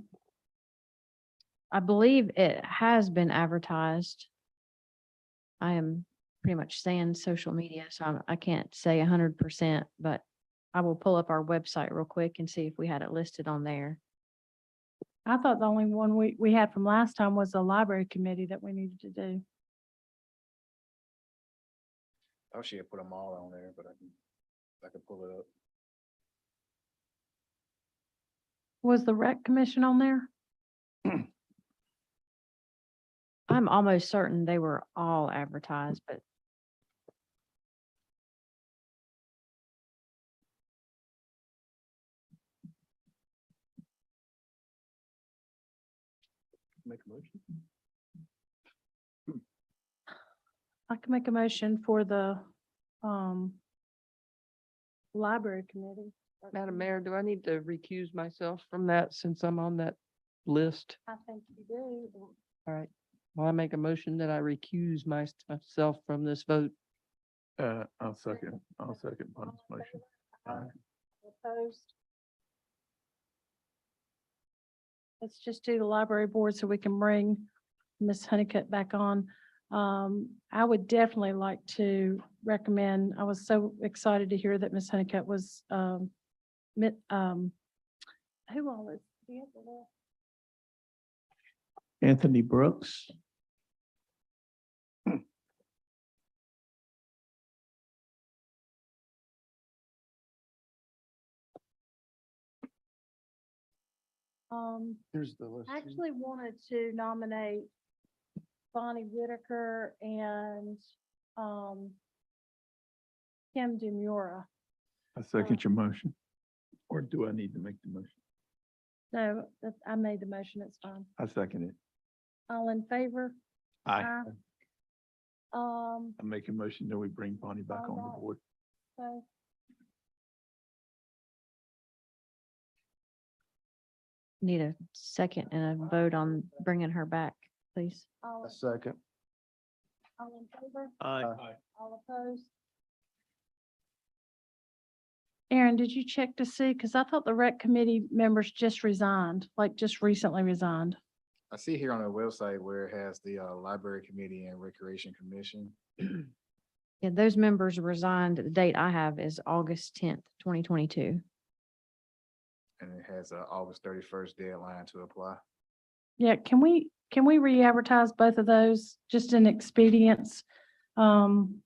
F: I believe it has been advertised. I am pretty much saying social media, so I can't say 100%, but I will pull up our website real quick and see if we had it listed on there.
A: I thought the only one we had from last time was the library committee that we needed to do.
G: Oh, she had put them all on there, but I can pull it up.
A: Was the rec commission on there?
F: I'm almost certain they were all advertised, but
E: Make a motion.
A: I can make a motion for the library committee.
J: Madam Mayor, do I need to recuse myself from that since I'm on that list?
A: I think you do.
J: All right. Well, I make a motion that I recuse myself from this vote.
E: I'll second Bonnie's motion.
A: Opposed? Let's just do the library board so we can bring Ms. Honeycutt back on. I would definitely like to recommend, I was so excited to hear that Ms. Honeycutt was, who all is? Do you have the list?
U: Anthony Brooks.
C: Here's the list.
A: I actually wanted to nominate Bonnie Whitaker and, Kim Demura.
E: I second your motion. Or do I need to make the motion?
A: No, I made the motion, it's fine.
E: I second it.
A: All in favor?
E: Aye.
A: Um,
E: I make a motion that we bring Bonnie back on the board.
A: so
F: need a second and a vote on bringing her back, please.
A: all,
C: A second.
A: all in favor?
U: Aye.
A: All opposed? Aaron, did you check to see? Because I thought the rec committee members just resigned, like just recently resigned.
G: I see here on our website where it has the Library Committee and Recreation Commission.
F: Yeah, those members resigned. The date I have is August 10th, 2022.
G: And it has a August 31st deadline to apply.
A: Yeah, can we re-advertise both of those just in expedience?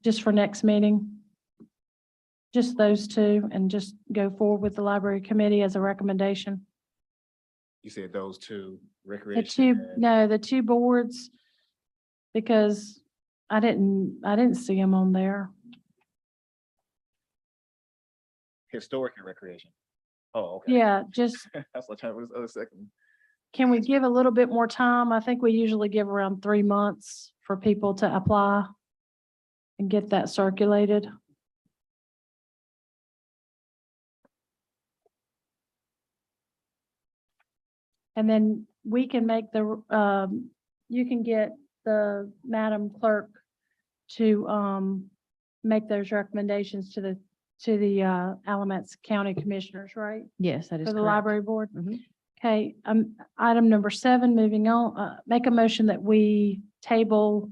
A: Just for next meeting? Just those two and just go forward with the library committee as a recommendation?
G: You said those two,
A: The
G: Recreation.
A: two, no, the two boards, because I didn't see them on there.
G: Historic and Recreation. Oh, okay.
A: Yeah, just,
G: That's what time was the other second.
A: can we give a little bit more time? I think we usually give around 3 months for people to apply and get that circulated. And then we can make you can get the Madam Clerk to, make those recommendations to the Alamance County Commissioners, right?
F: Yes, that is
A: For the
F: correct.
A: library board?
F: Mhm.
A: Okay, item number 7, moving on, make a motion that we table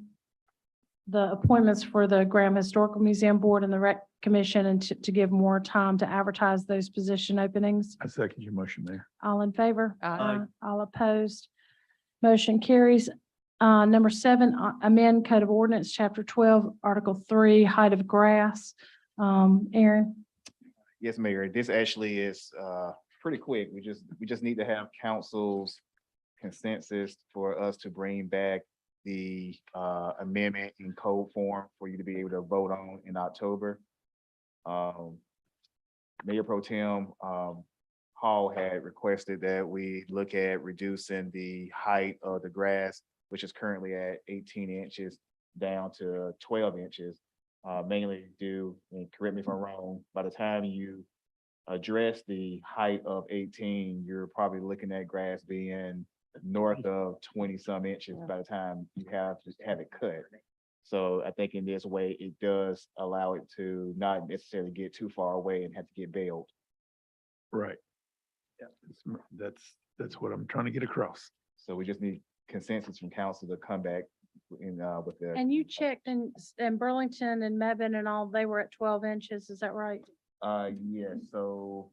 A: the appointments for the Graham Historical Museum Board and the Rec Commission and to give more time to advertise those position openings.
E: I second your motion, Mayor.
A: All in favor?
J: Aye.
A: All opposed? Motion carries. Number 7, amend Code of Ordinance, Chapter 12, Article 3, height of grass. Aaron?
G: Yes, Mayor, this actually is pretty quick. We just need to have council's consensus for us to bring back the amendment in code form for you to be able to vote on in October. Mayor Pro Tem Hall had requested that we look at reducing the height of the grass, which is currently at 18 inches down to 12 inches. Mainly due, and correct me if I'm wrong, by the time you address the height of 18, you're probably looking at grass being north of 20-some inches
J: Yeah.
G: by the time you have it cut. So I think in this way, it does allow it to not necessarily get too far away and have to get bailed.
E: Right. Yeah, that's what I'm trying to get across.
G: So we just need consensus from council to come back with the.
A: And you checked in Burlington and Mebane and all, they were at 12 inches, is that right?
G: Yeah, so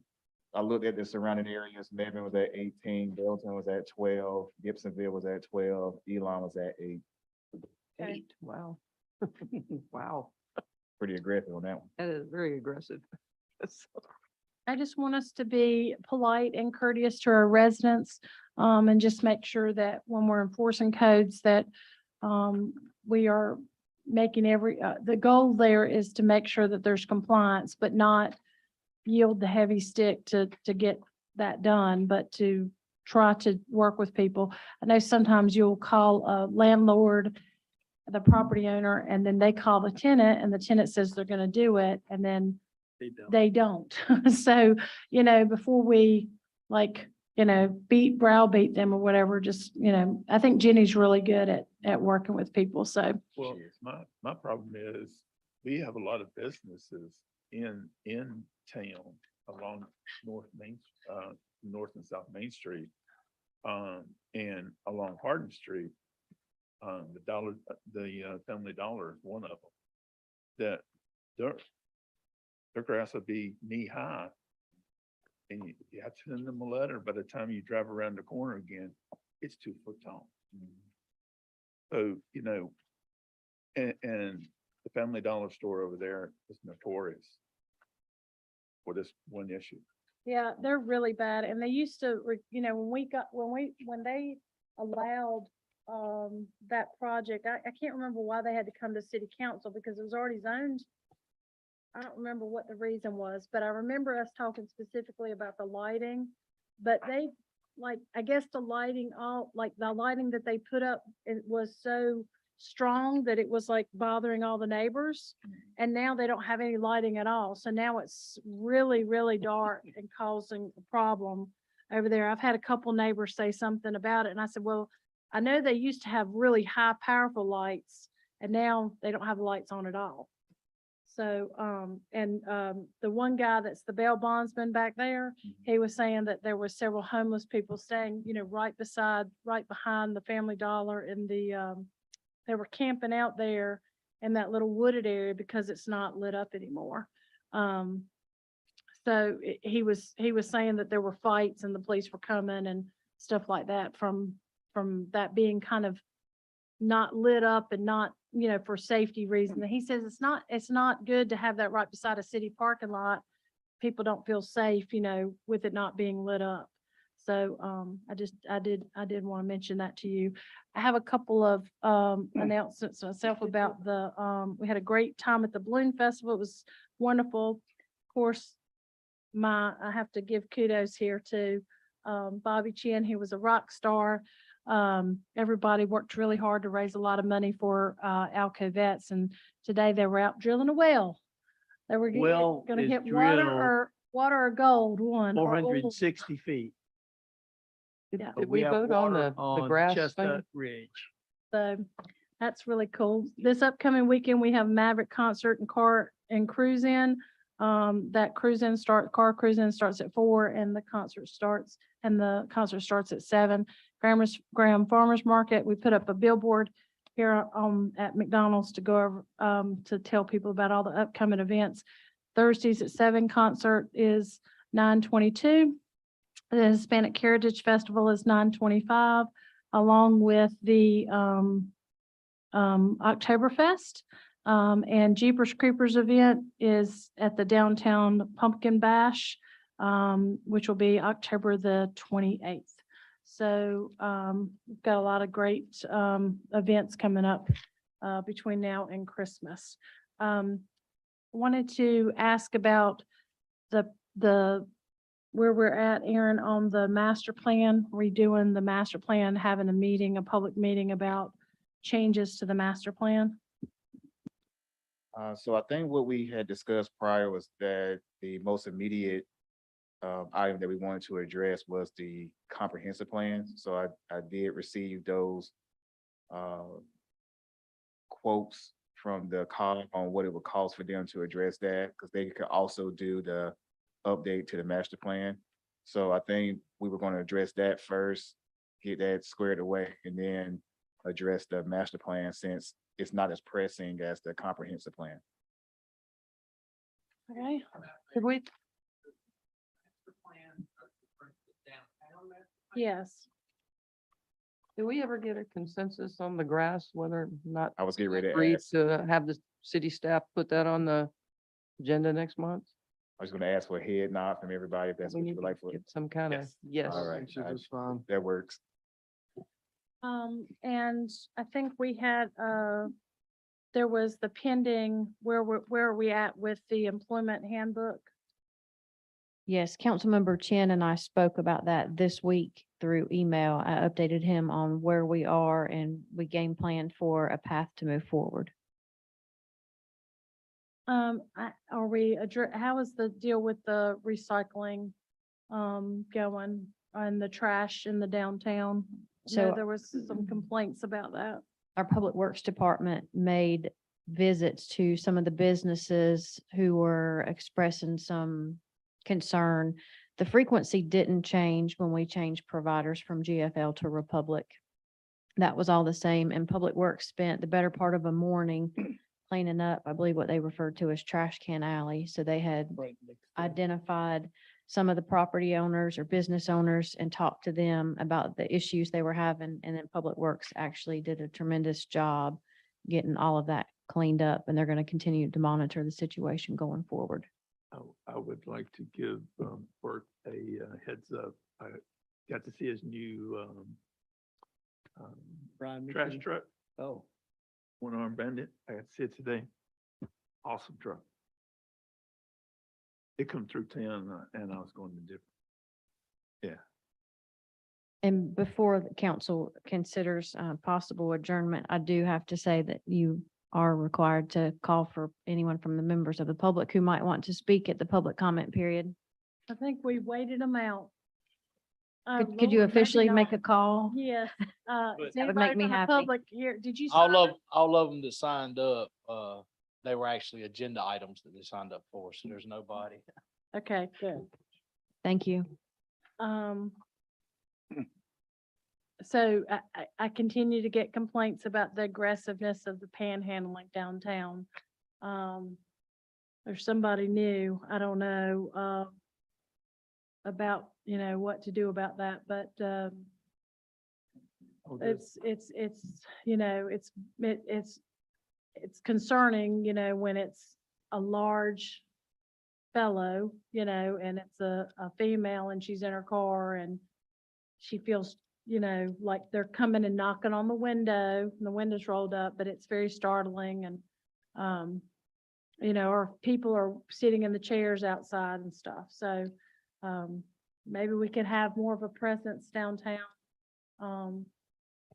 G: I looked at the surrounding areas. Mebane was at 18, Belton was at 12, Gibsonville was at 12, Elon was at 8.
A: Okay.
J: 8, wow. Wow,
G: Pretty aggressive on that one.
J: that is very aggressive.
A: I just want us to be polite and courteous to our residents, and just make sure that when we're enforcing codes that, we are making the goal there is to make sure that there's compliance, but not yield the heavy stick to get that done, but to try to work with people. I know sometimes you'll call a landlord, the property owner, and then they call the tenant and the tenant says they're gonna do it, and then they don't. So, before we browbeat them or whatever, just, I think Jenny's really good at working with people. So,
E: Well, my problem is, we have a lot of businesses in town along North and South Main Street. And along Hardin Street, the Family Dollar is one of them. That their grass would be knee high. And you have to send them a letter. By the time you drive around the corner again, it's 2 foot tall. So, and the Family Dollar store over there is notorious for this one issue.
A: yeah, they're really bad. And they used to, when they allowed, that project, I can't remember why they had to come to city council because it was already zoned. I don't remember what the reason was, but I remember us talking specifically about the lighting. But they, I guess the lighting, the lighting that they put up, it was so strong that it was bothering all the neighbors. And now they don't have any lighting at all. So now it's really, really dark and causing a problem over there. I've had a couple neighbors say something about it. And I said, well, I know they used to have really high powerful lights and now they don't have lights on at all. So, the one guy that's the bail bondsman back there, he was saying that there were several homeless people staying, right behind the Family Dollar and they were camping out there in that little wooded area because it's not lit up anymore. So he was saying that there were fights and the police were coming and stuff like that from that being kind of not lit up and not, for safety reasons. And he says it's not good to have that right beside a city parking lot. People don't feel safe, with it not being lit up. So, I did want to mention that to you. I have a couple of, announcements myself about we had a great time at the Balloon Festival. It was wonderful. Of course, I have to give kudos here to, Bobby Chin. He was a rock star. Everybody worked really hard to raise a lot of money for Alco Vets, and today they were out drilling a well. They were
U: Well,
A: gonna
U: it's
A: hit
U: drilled
A: water or gold one. or oil.
U: 460 feet.
A: Yeah.
U: But
J: Did we
U: have
J: vote on
U: water
J: the
U: on
J: grass thing?
U: Chestnut Ridge.
A: So that's really cool. This upcoming weekend, we have Maverick concert and car and cruise in. Car cruise in starts at 4 and the concert starts at 7. Graham Farmers Market, we put up a billboard here at McDonald's to go over, to tell people about all the upcoming events. Thursdays at 7, concert is 9:22. The Hispanic Heritage Festival is 9:25, along with the Oktoberfest. And Jeepers Creepers event is at the Downtown Pumpkin Bash, which will be October the 28th. So we've got a lot of great events coming up between now and Christmas. Wanted to ask about the where we're at, Aaron, on the master plan, redoing the master plan, having a public meeting about changes to the master plan.
G: So I think what we had discussed prior was that the most immediate item that we wanted to address was the comprehensive plan. So I did receive those quotes from the call on what it would cost for them to address that, because they could also do the update to the master plan. So I think we were going to address that first, get that squared away, and then address the master plan since it's not as pressing as the comprehensive plan.
A: Okay, did we? Yes.
J: Did we ever get a consensus on the grass, whether or not
G: I was getting ready to
J: agreed
G: ask,
J: to have the city staff put that on the agenda next month?
G: I was going to ask for a head nod from everybody, if that's
J: We
G: what
J: need
G: you would
J: to
G: like for.
J: get some kind of, yes.
G: All right,
C: Should just fine.
G: that works.
A: And I think we had, there was the pending, where are we at with the employment handbook?
F: Yes, Councilmember Chin and I spoke about that this week through email. I updated him on where we are and we game planned for a path to move forward.
A: Are we, how is the deal with the recycling, going and the trash in the downtown? So
F: So-
A: there was some complaints about that.
F: Our Public Works Department made visits to some of the businesses who were expressing some concern. The frequency didn't change when we changed providers from GFL to Republic. That was all the same, and Public Works spent the better part of a morning cleaning up, I believe what they referred to as Trash Can Alley. So they had identified some of the property owners or business owners and talked to them about the issues they were having. And then Public Works actually did a tremendous job getting all of that cleaned up, and they're going to continue to monitor the situation going forward.
E: I would like to give Bert a heads up. I got to see his new trash truck,
L: Oh.
E: one arm bandit. I got to see it today. Awesome truck. It come through town and I was going to different.
F: And before the council considers possible adjournment, I do have to say that you are required to call for anyone from the members of the public who might want to speak at the public comment period.
A: I think we waited them out.
F: Could you officially make a call?
A: Yes.
H: But-
A: Is
F: That would make
A: anybody
F: me
A: from the
F: happy.
A: Public here, did you? sign up?
H: All of them that signed up, they were actually agenda items that they signed up for, so there's nobody.
A: Okay, good.
F: Thank you.
A: So I continue to get complaints about the aggressiveness of the panhandling downtown. There's somebody new, I don't know, about, what to do about that, but, it's, it's concerning, when it's a large fellow, and it's a female and she's in her car and she feels, like they're coming and knocking on the window and the window's rolled up, but it's very startling and, or people are sitting in the chairs outside and stuff. So, maybe we could have more of a presence downtown.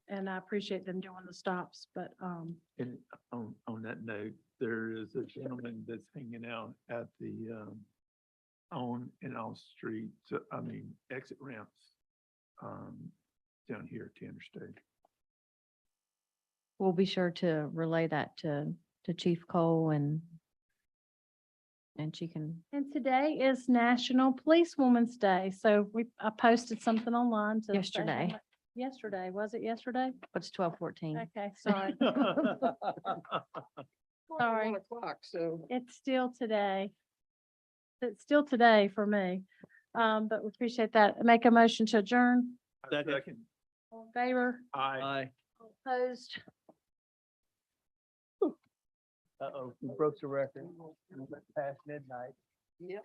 A: And I appreciate them doing the stops, but,
E: And on that note, there is a gentleman that's hanging out at the on and off street, exit ramps down here at the interstate.
F: We'll be sure to relay that to Chief Cole and she can,
A: and today is National Policewoman's Day. So I posted something online to. say
F: Yesterday.
A: how much- Yesterday, was it yesterday?
F: what's 12:14?
A: Okay, sorry. Sorry.
J: 1 o'clock, so.
A: It's still today. It's still today for me. But we appreciate that. Make a motion to adjourn.
E: Second.
A: All in favor?
E: Aye.
A: All Opposed?
L: Uh-oh, we broke the record. We went past midnight.
J: Yep.